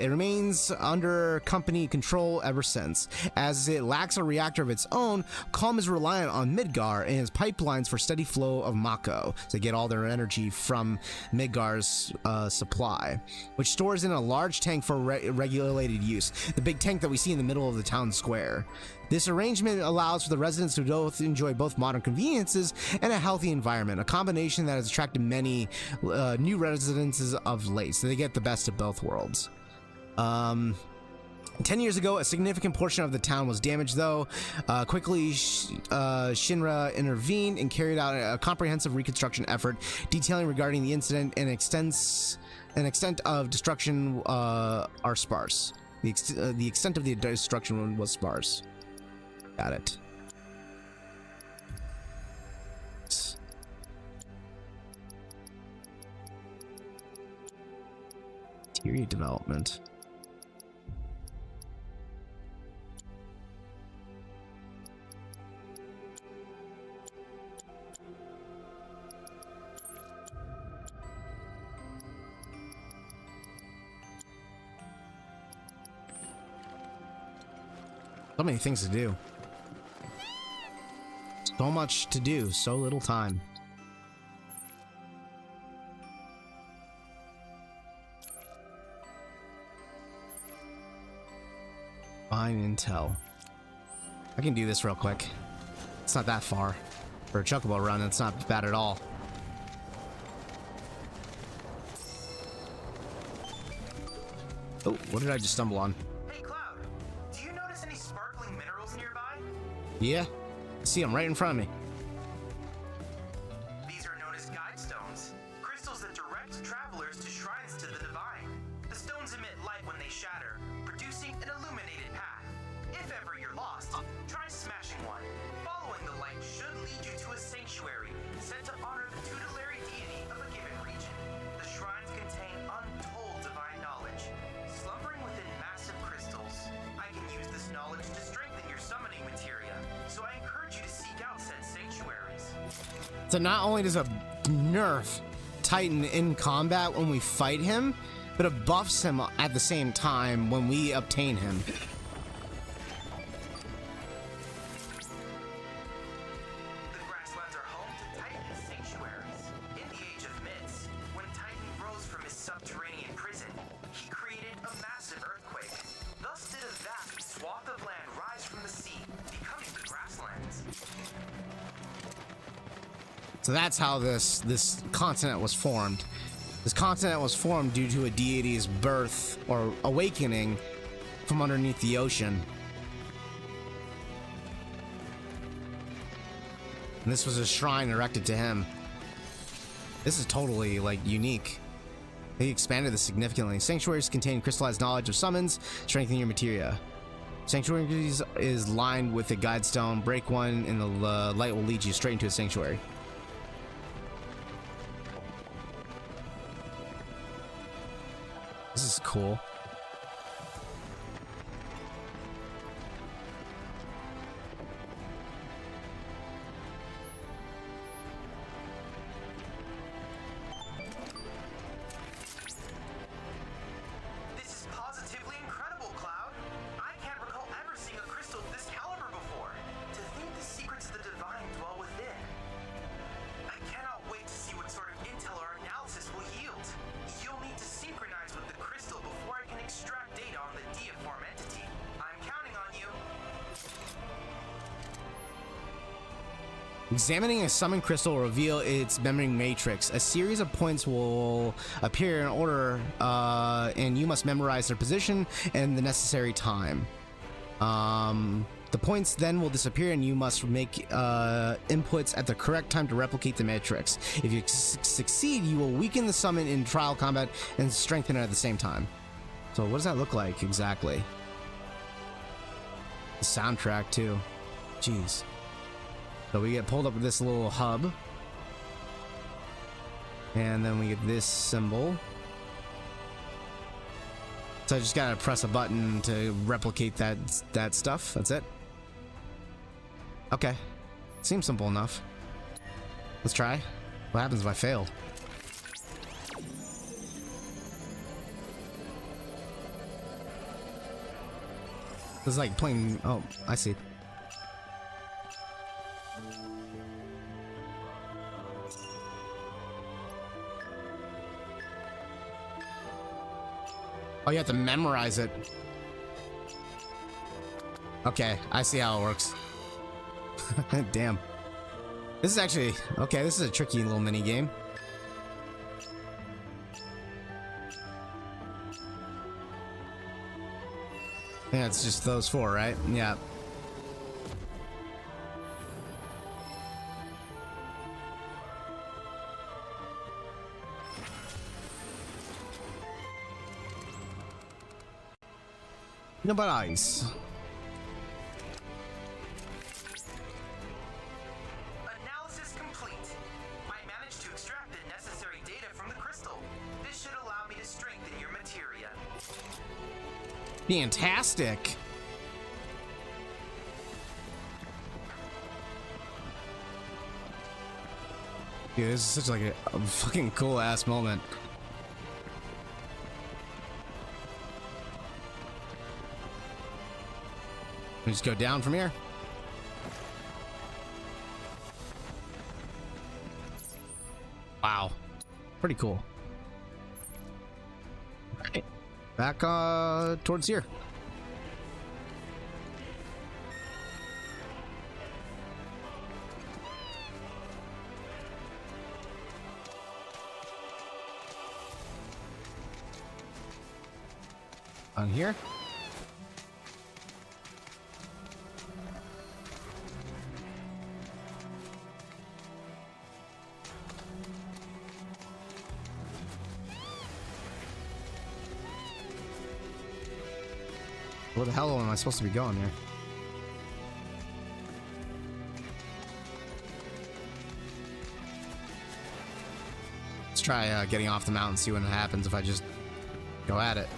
It remains under company control ever since. As it lacks a reactor of its own, Calm is reliant on Midgar and its pipelines for steady flow of Mako to get all their energy from Midgar's supply, which stores in a large tank for regulated use, the big tank that we see in the middle of the town square. This arrangement allows for the residents to enjoy both modern conveniences and a healthy environment, a combination that has attracted many new residences of late, so they get the best of both worlds. 10 years ago, a significant portion of the town was damaged, though. Quickly, Shinra intervened and carried out a comprehensive reconstruction effort, detailing regarding the incident and extent of destruction are sparse. The extent of the destruction was sparse. Got it. Interior development. So many things to do. So much to do, so little time. Fine intel. I can do this real quick. It's not that far. For a chocobo run, it's not bad at all. Oh, what did I just stumble on? Hey Cloud, do you notice any sparkling minerals nearby? Yeah, I see them right in front of me. These are known as guide stones, crystals that direct travelers to shrines to the divine. The stones emit light when they shatter, producing an illuminated path. If ever you're lost, try smashing one. Following the light should lead you to a sanctuary set to honor the tutelary deity of a given region. The shrines contain So not only does it nerf Titan in combat when we fight him, but it buffs him at the same time when we obtain him. The grasslands are home to Titan sanctuaries. In the Age of Myths, when Titan rose from his subterranean prison, he created a massive earthquake. Thus did a vast swath of land rise from the sea, becoming the grasslands. So that's how this continent was formed. This continent was formed due to a deity's birth or awakening from underneath the ocean. And this was a shrine erected to him. This is totally, like, unique. They expanded this significantly. Sanctuaries contain crystallized knowledge of summons, strengthening your materia. Sanctuaries is lined with a guide stone. Break one and the light will lead you straight into a sanctuary. This is cool. This is positively incredible, Cloud. I can't recall ever seeing a crystal of this caliber before. To think the secrets of the divine dwell within. I cannot wait to see what sort of intel our analysis will yield. You'll need to synchronize with the crystal before I can extract data on the deiform entity. I'm counting on you. Examining a summoned crystal will reveal its memory matrix. A series of points will appear in order, and you must memorize their position and the necessary time. The points then will disappear, and you must make inputs at the correct time to replicate the matrix. If you succeed, you will weaken the summon in trial combat and strengthen it at the same time. So what does that look like exactly? The soundtrack too. Jeez. So we get pulled up with this little hub. And then we get this symbol. So I just gotta press a button to replicate that stuff. That's it. Okay. Seems simple enough. Let's try. What happens if I fail? This is like playing... Oh, I see. Oh, you have to memorize it. Okay, I see how it works. Damn. This is actually... Okay, this is a tricky little mini game. Yeah, it's just those four, right? Yeah. No, but ice. Analysis complete. I managed to extract the necessary data from the crystal. This should allow me to strengthen your materia. Fantastic. Dude, this is such like a fucking cool ass moment. We just go down from here. Wow. Pretty cool. Alright. Back towards here. On here. Where the hell am I supposed to be going here? Let's try getting off the mountain, see what happens if I just go at it.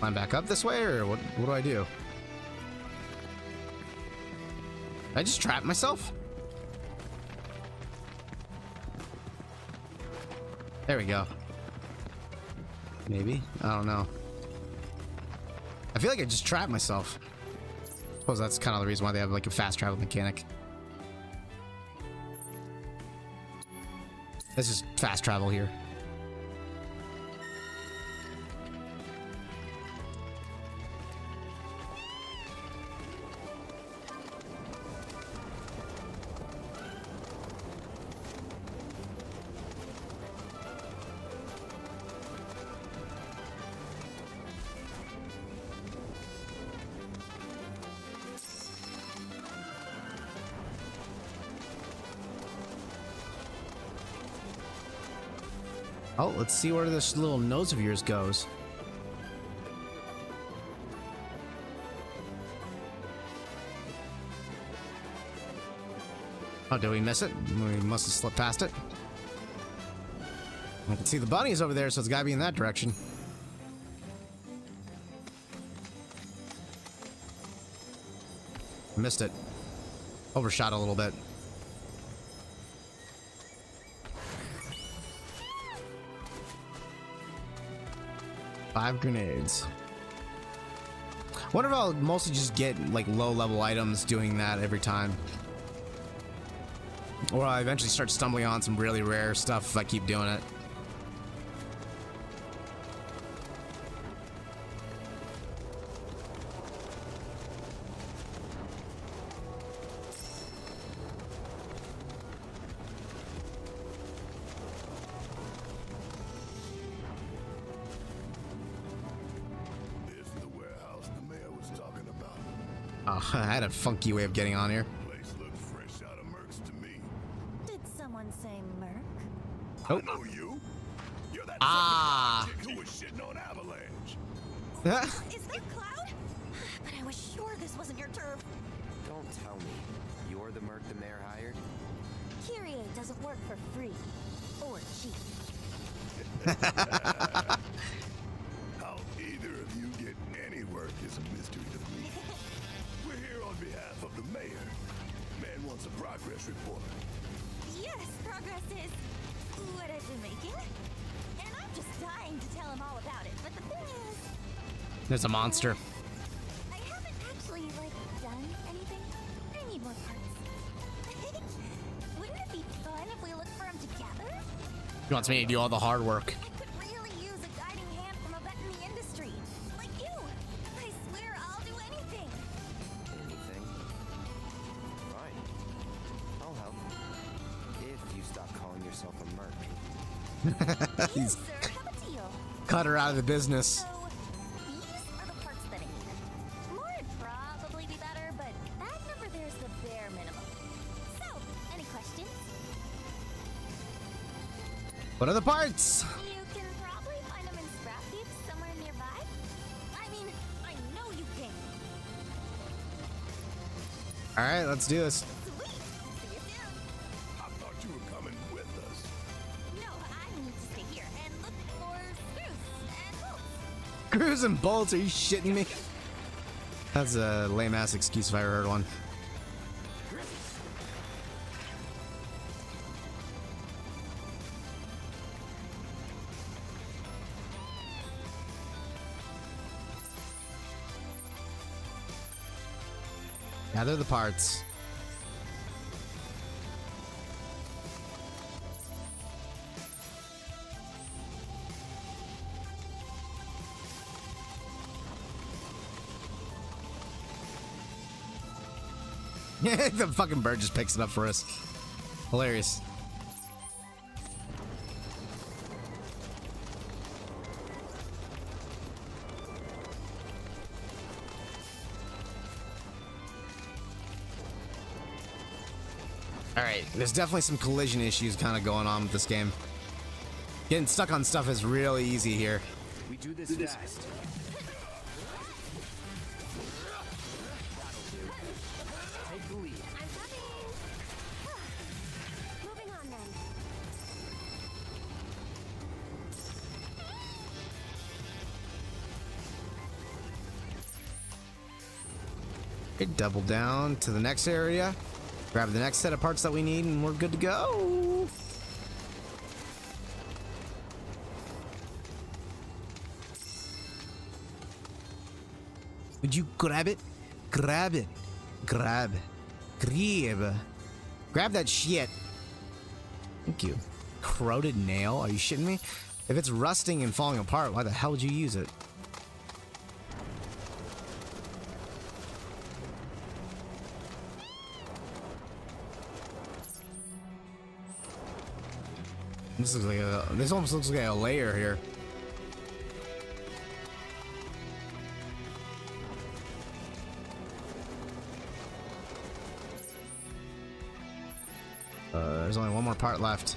Climb back up this way, or what do I do? Did I just trap myself? There we go. Maybe? I don't know. I feel like I just trapped myself. I suppose that's kind of the reason why they have like a fast travel mechanic. Let's just fast travel here. Oh, let's see where this little nose of yours goes. Oh, did we miss it? We must have slipped past it. I can see the bunnies over there, so it's gotta be in that direction. Missed it. Overshot a little bit. Five grenades. Wonder if I'll mostly just get like low-level items doing that every time, or I eventually start stumbling on some really rare stuff if I keep doing it. I had a funky way of getting on here. Place looks fresh out of Mercs to me. Did someone say Merc? Nope. I know you. You're that chick who was shitting on Avalanche. Is that Cloud? But I was sure this wasn't your turf. Don't tell me. You're the merc the mayor hired? Kyrie doesn't work for free. Or cheap. How either of you get any work is a mystery to me. We're here on behalf of the mayor. Man wants a progress report. Yes, progress is what I've been making. And I'm just dying to tell him all about it. But the thing is, There's a monster. I haven't actually, done anything. I need more parts. Wouldn't it be fun if we looked for them together? He wants me to do all the hard work. I could really use a guiding hand from a vet in the industry. Like you. I swear I'll do anything. Anything? Fine. I'll help. If you stop calling yourself a merc. He's Sir, have a deal. cut her out of the business. So, these are the parts that I need. More would probably be better, but that number there's the bare minimum. So, any questions? What are the parts? You can probably find them in scrap heaps somewhere nearby. I mean, I know you can. All right, let's do this. Sweet. See you soon. I thought you were coming with us. No, I need to stay here and look for screws and bolts. Screws and bolts? Are you shitting me? That's a lame ass excuse if I ever heard one. Gather the parts. The fucking bird just picks it up for us. Hilarious. Alright, there's definitely some collision issues kind of going on with this game. Getting stuck on stuff is really easy here. We do this fast. Take the lead. I'm coming. Moving on then. Okay, double down to the next area. Grab the next set of parts that we need, and we're good to go. Would you grab it? Grab it. Grab. Grab. Grab that shit. Thank you. Corroded nail? Are you shitting me? If it's rusting and falling apart, why the hell would you use it? This looks like this almost looks like a layer here. There's only one more part left.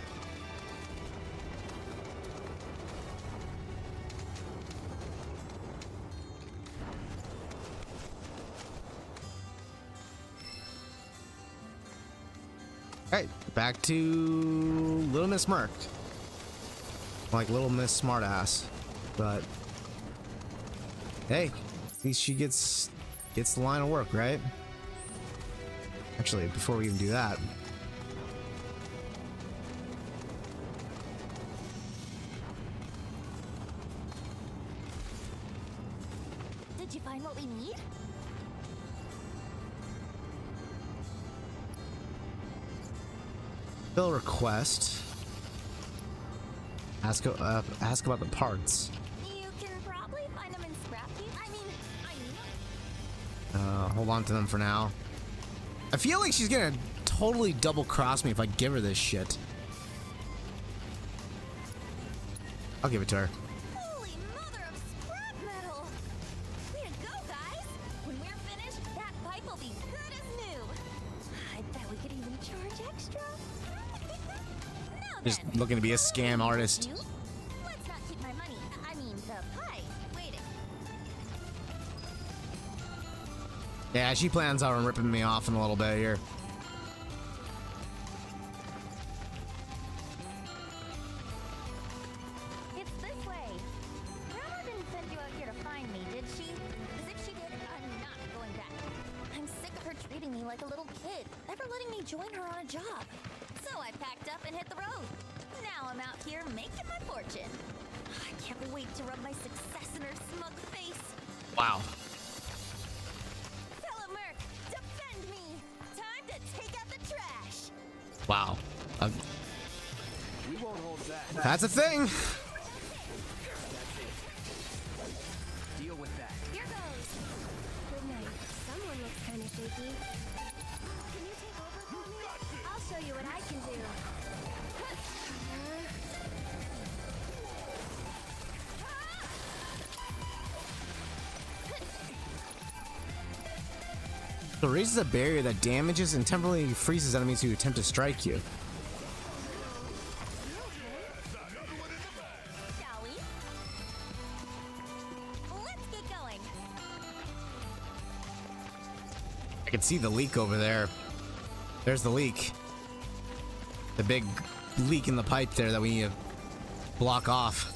Alright, back to Little Miss Merc. Like Little Miss Smartass. But hey, at least she gets the line of work, right? Actually, before we even do that, did you find what we need? fill request. Ask about the parts. You can probably find them in scrapheap. I mean, Hold on to them for now. I feel like she's gonna totally double cross me if I give her this shit. I'll give it to her. Holy mother of scrap metal! Way to go, guys! When we're finished, that pipe will be good as new. I bet we could even charge extra. Just looking to be a scam artist. Let's not keep my money. I mean, the pipe. Waiting. Yeah, she plans on ripping me off in a little bit here. It's this way. Grandma didn't send you out here to find me, did she? Because if she did, I'm not going back. I'm sick of her treating me like a little kid, never letting me join her on a job. So I packed up and hit the road. Now I'm out here making my fortune. I can't wait to rub my success in her smug face. Wow. Fellow Merc, defend me! Time to take out the trash! Wow. We won't hold that. That's a thing. Deal with that. Here goes. Good night. Someone looks kind of shaky. Can you take over for me? I'll show you what I can do. So raises a barrier that damages and temporarily freezes enemies who attempt to strike you. Shall we? Let's get going. I can see the leak over there. There's the leak. The big leak in the pipe there that we need to block off.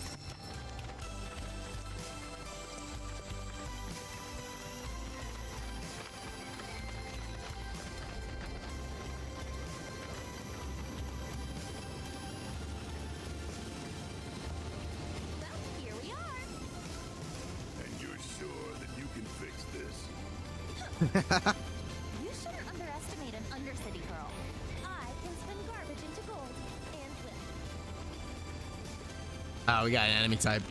Here we are. And you're sure that you can fix this? You shouldn't underestimate an Undercity girl. I can spin garbage into gold and win. Oh, we got an enemy type.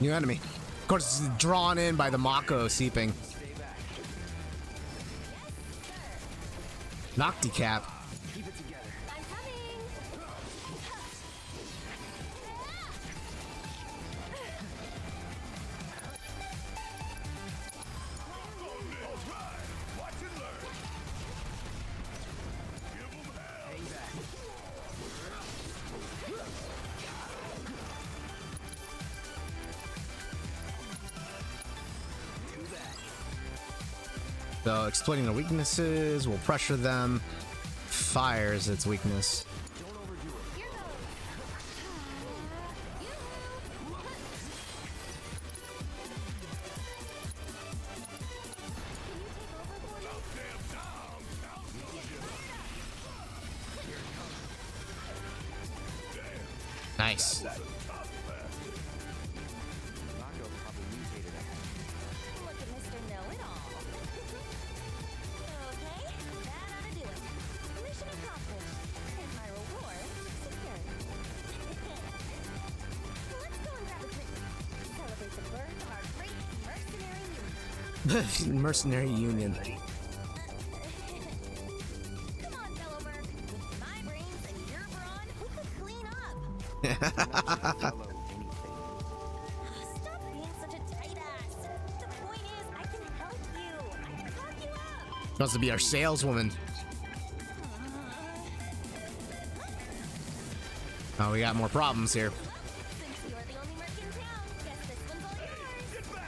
New enemy. Of course, it's drawn in by the Mako seeping. Nocti cap. Keep it together. I'm coming. Watch and learn. Give 'em hell. So exploiting their weaknesses will pressure them. Fire is its weakness. Nice. Look at Mr. Know-It-All. Okay, that ought to do it. Mission accomplished. And my reward secured. Let's go and grab a drink. Celebrate the birth of our great mercenary union. Mercenary union. Come on, fellow merc. With my brains and your brawn, we could clean up. Stop being such a tight ass. The point is, I can help you. I can talk you up. She wants to be our saleswoman. Oh, we got more problems here. Since you're the only merc in town, guess this one's all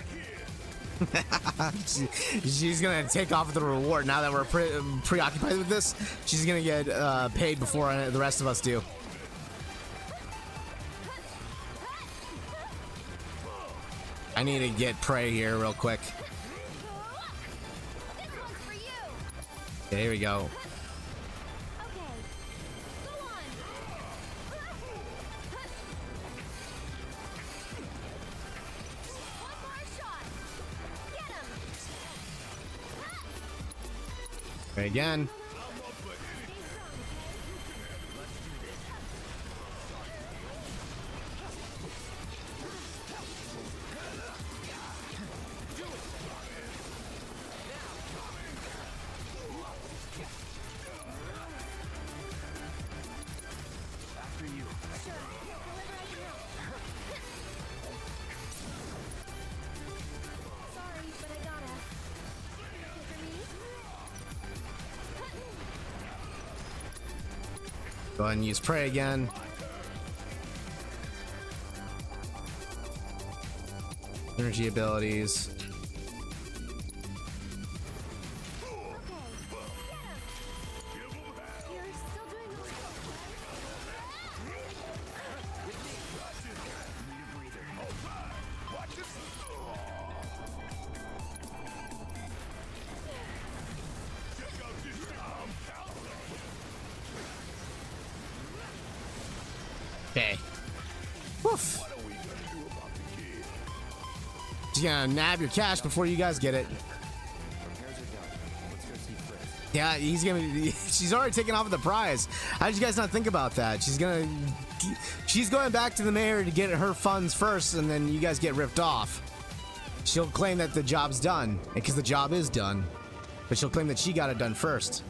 yours. She's gonna take off with the reward now that we're preoccupied with this. She's gonna get paid before the rest of us do. I need to get prey here real quick. Okay, here we go. Right again. Go ahead and use prey again. Energy abilities. Okay. Woof. She's gonna nab your cash before you guys get it. Yeah, he's gonna. She's already taken off with the prize. How did you guys not think about that? She's going back to the mayor to get her funds first, and then you guys get ripped off. She'll claim that the job's done, because the job is done, but she'll claim that she got it done first.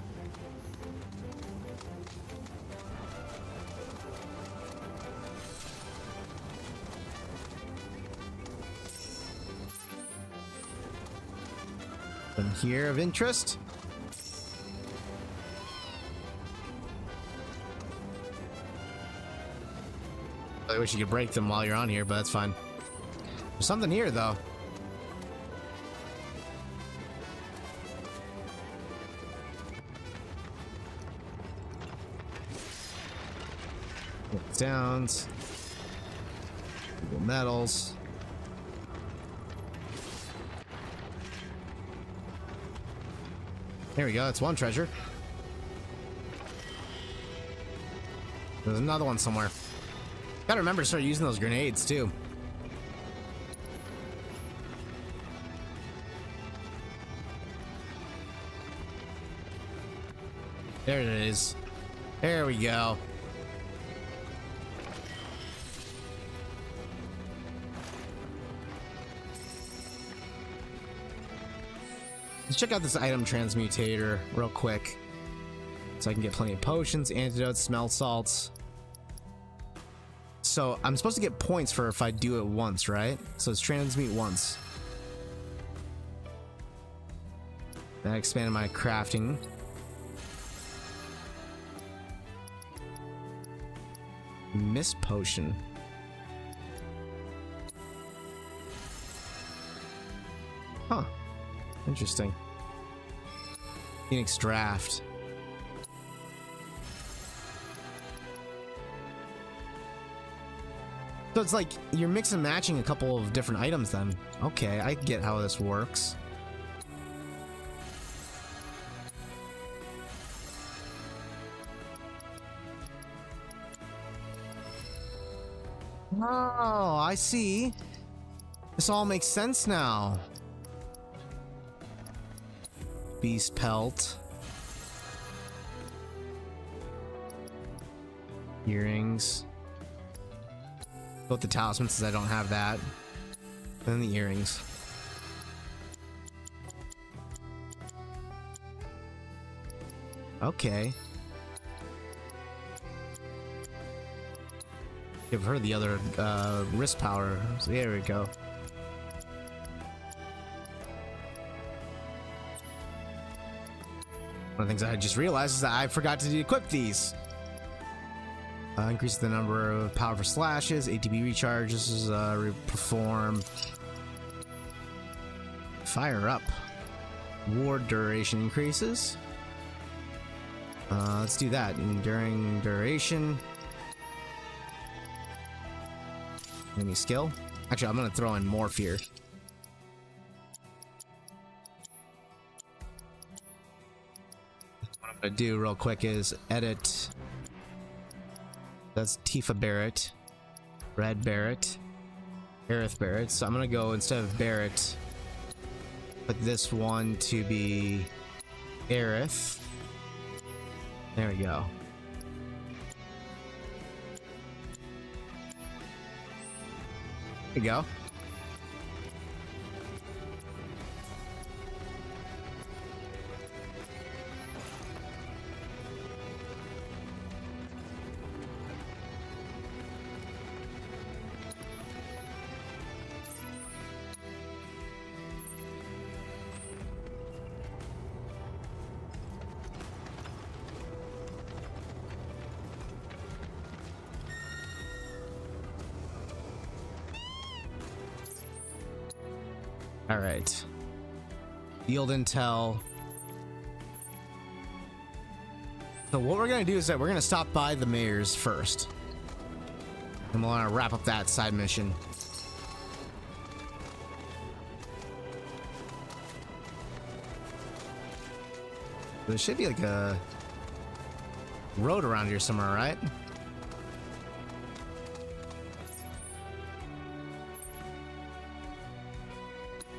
Here of interest. I wish you could break them while you're on here, but that's fine. There's something here, though. Downs. Metals. There we go, that's one treasure. There's another one somewhere. Gotta remember to start using those grenades too. There it is. There we go. Let's check out this item transmutator real quick so I can get plenty of potions, antidotes, smell salts. So I'm supposed to get points for if I do it once, right? So it's transmute once. That expanded my crafting. Mist potion. Huh. Interesting. Phoenix draft. So it's like you're mix and matching a couple of different items then. Okay, I get how this works. Oh, I see. This all makes sense now. Beast pelt. Earrings. Both the talismans, since I don't have that. And the earrings. Okay. Give her the other wrist power. So there we go. One of the things I just realized is that I forgot to equip these. Increase the number of powerful slashes, ATB recharge. This is perform. Fire up. Ward duration increases. Let's do that. Enduring duration. Any skill? Actually, I'm gonna throw in Morph here. What I'm gonna do real quick is edit. That's Tifa Barret, Red Barret, Aerith Barret. So I'm gonna go, instead of Barret, put this one to be Aerith. There we go. There we go. All right. Yield intel. So what we're gonna do is that we're gonna stop by the mayor's first, and we'll wanna wrap up that side mission. There should be like a road around here somewhere, right?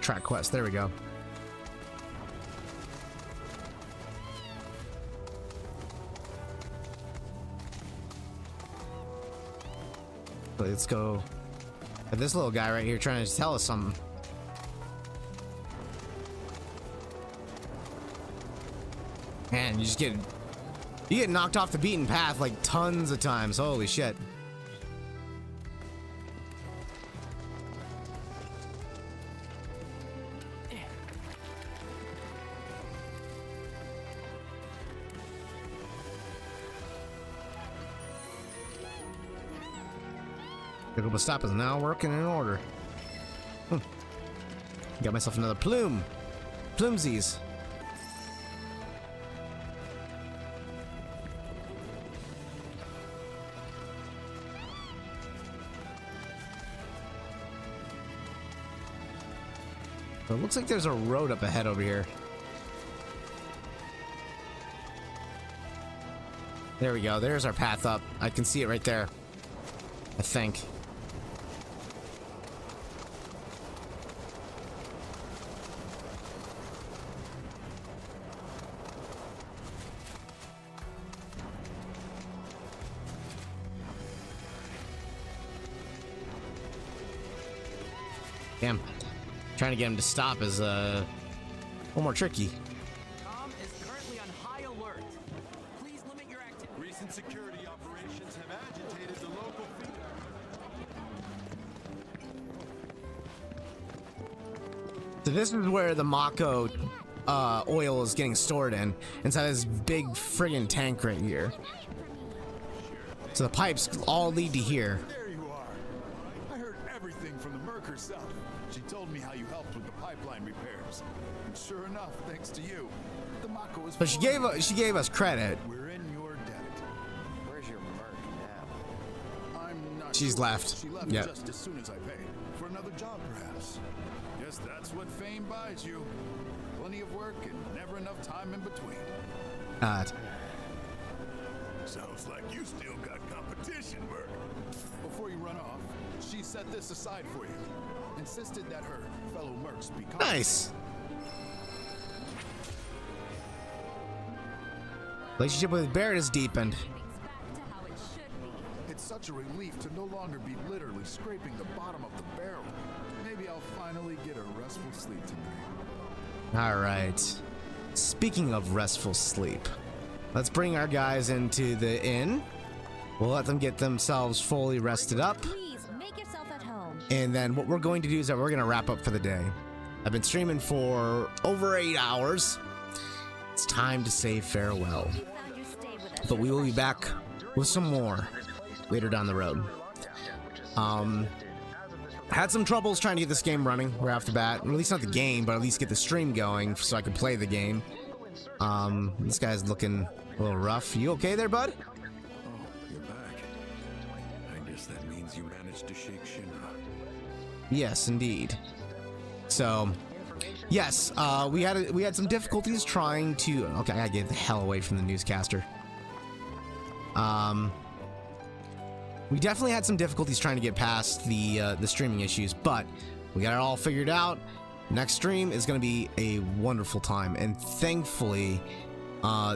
Track quest, there we go. Let's go at this little guy right here trying to tell us something. Man, you get knocked off the beaten path like tons of times. Holy shit. Critical stop is now working in order. Got myself another plume. Plumesies. So it looks like there's a road up ahead over here. There we go. There's our path up. I can see it right there, I think. Damn. Trying to get him to stop is a little more tricky. Com is currently on high alert. Please limit your activity. Recent security operations have agitated the local field. So this is where the Mako oil is getting stored in, inside this big friggin' tank right here. So the pipes all lead to here. There you are. I heard everything from the Merc herself. She told me how you helped with the pipeline repairs. And sure enough, thanks to you, the Mako is. But she gave us credit. We're in your debt. Where's your Merc now? I'm not. She's sure. left. She left Yep. just as soon as I paid for another job, perhaps. Guess that's what fame buys you. Plenty of work and never enough time in between. Sounds like you still got competition, Merc. Before you run off, She set this aside for you. Insisted that her fellow mercs be Nice. Relationship with Barret is deepened. It's such a relief to no longer be literally scraping the bottom of the barrel. Maybe I'll finally get a restful sleep tonight. All right. Speaking of restful sleep, let's bring our guys into the inn. We'll let them get themselves fully rested up. Please make yourself at home. And then what we're going to do is that we're going to wrap up for the day. I've been streaming for over 8 hours. It's time to say farewell. But we will be back with some more later down the road. Had some troubles trying to get this game running right off the bat. Or at least not the game, but at least get the stream going so I could play the game. This guy's looking a little rough. You okay there, bud? Oh, you're back. I guess that means you managed to shake Shinra. Yes, indeed. So, yes, we had some difficulties trying to. Okay, I gotta get the hell away from the newscaster. We definitely had some difficulties trying to get past the streaming issues, but we got it all figured out. Next stream is going to be a wonderful time, and thankfully,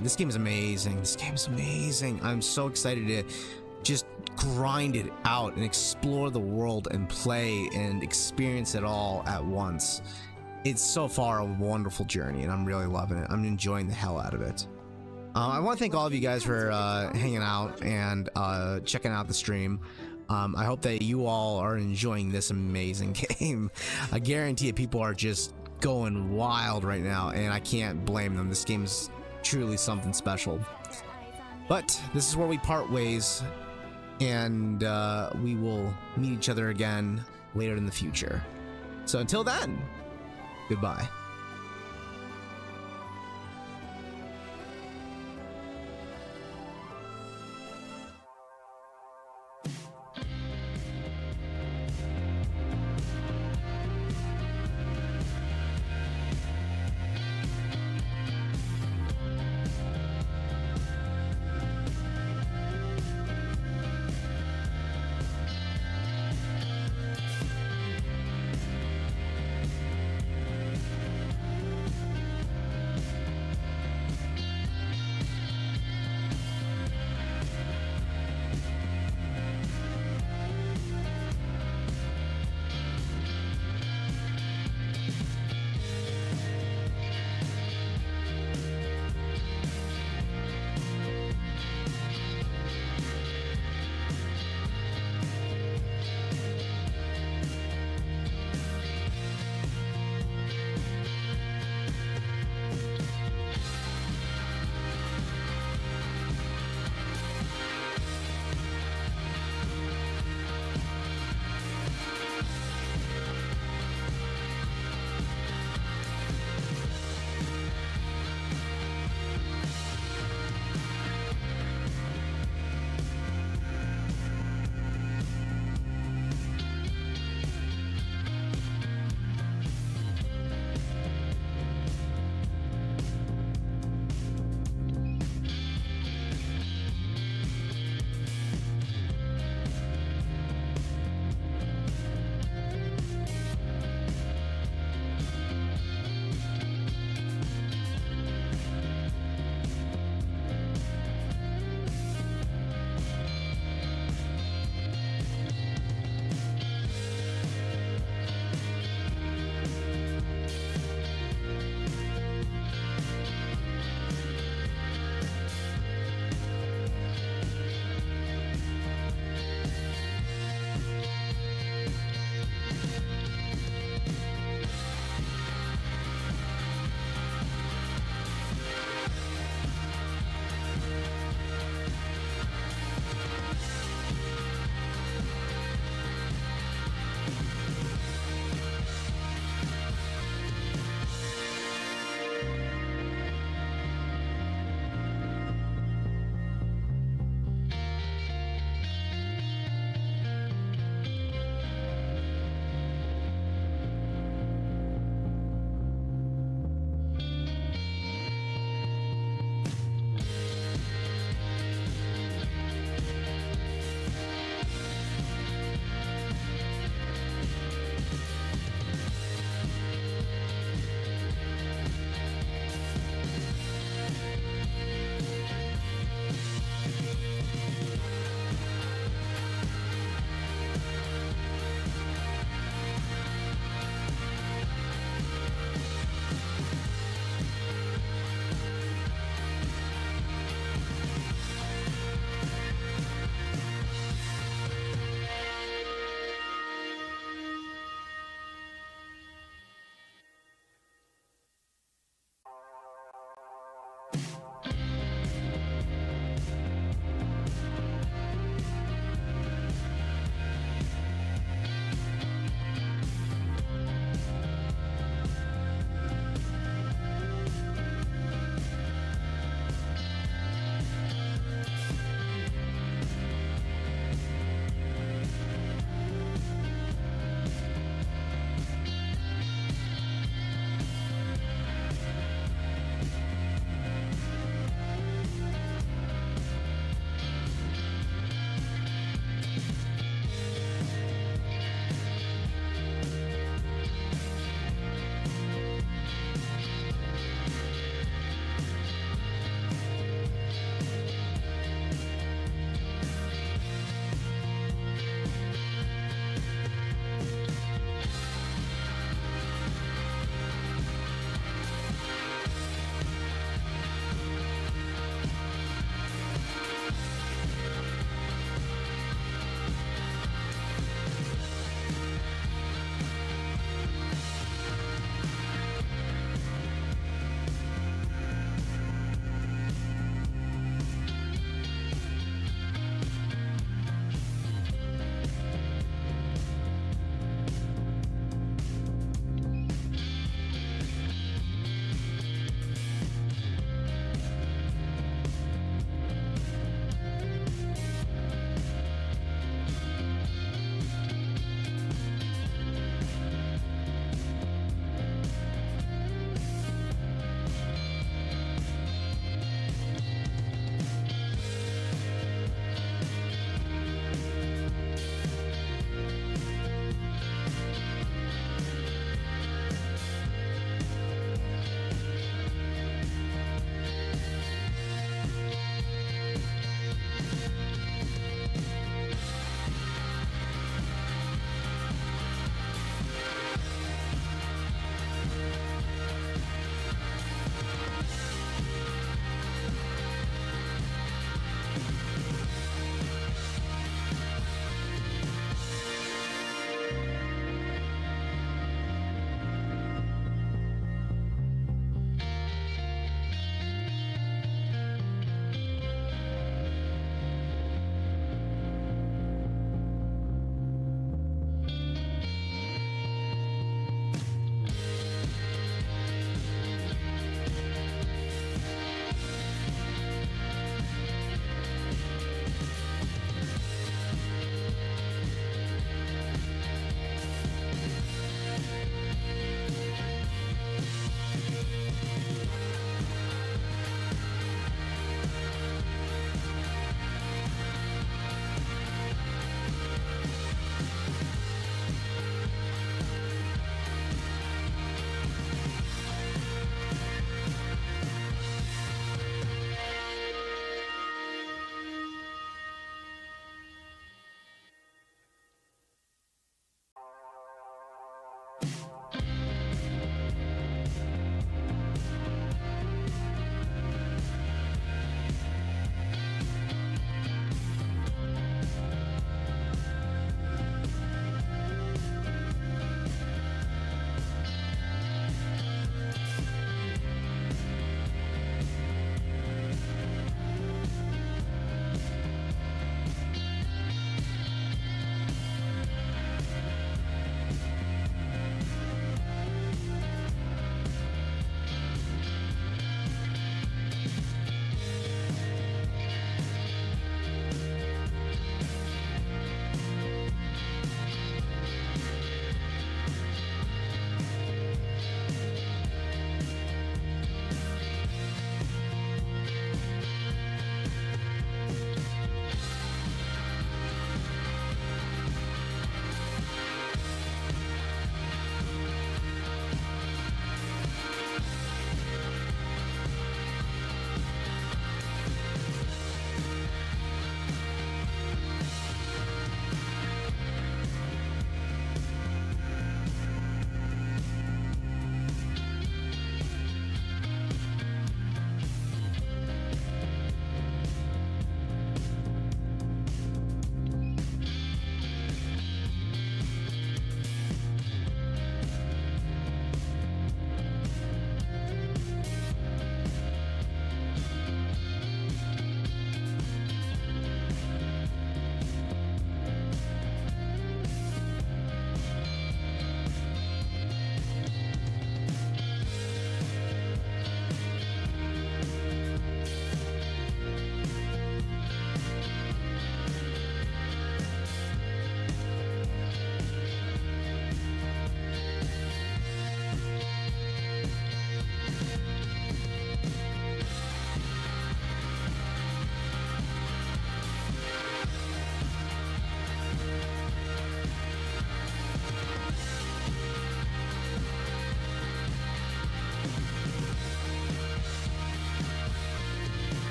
this game is amazing. This game is amazing. I'm so excited to just grind it out and explore the world and play and experience it all at once. It's so far a wonderful journey, and I'm really loving it. I'm enjoying the hell out of it. I want to thank all of you guys for hanging out and checking out the stream. I hope that you all are enjoying this amazing game. I guarantee it, people are just going wild right now, and I can't blame them. This game is truly something special. But this is where we part ways, and we will meet each other again later in the future. So until then, goodbye.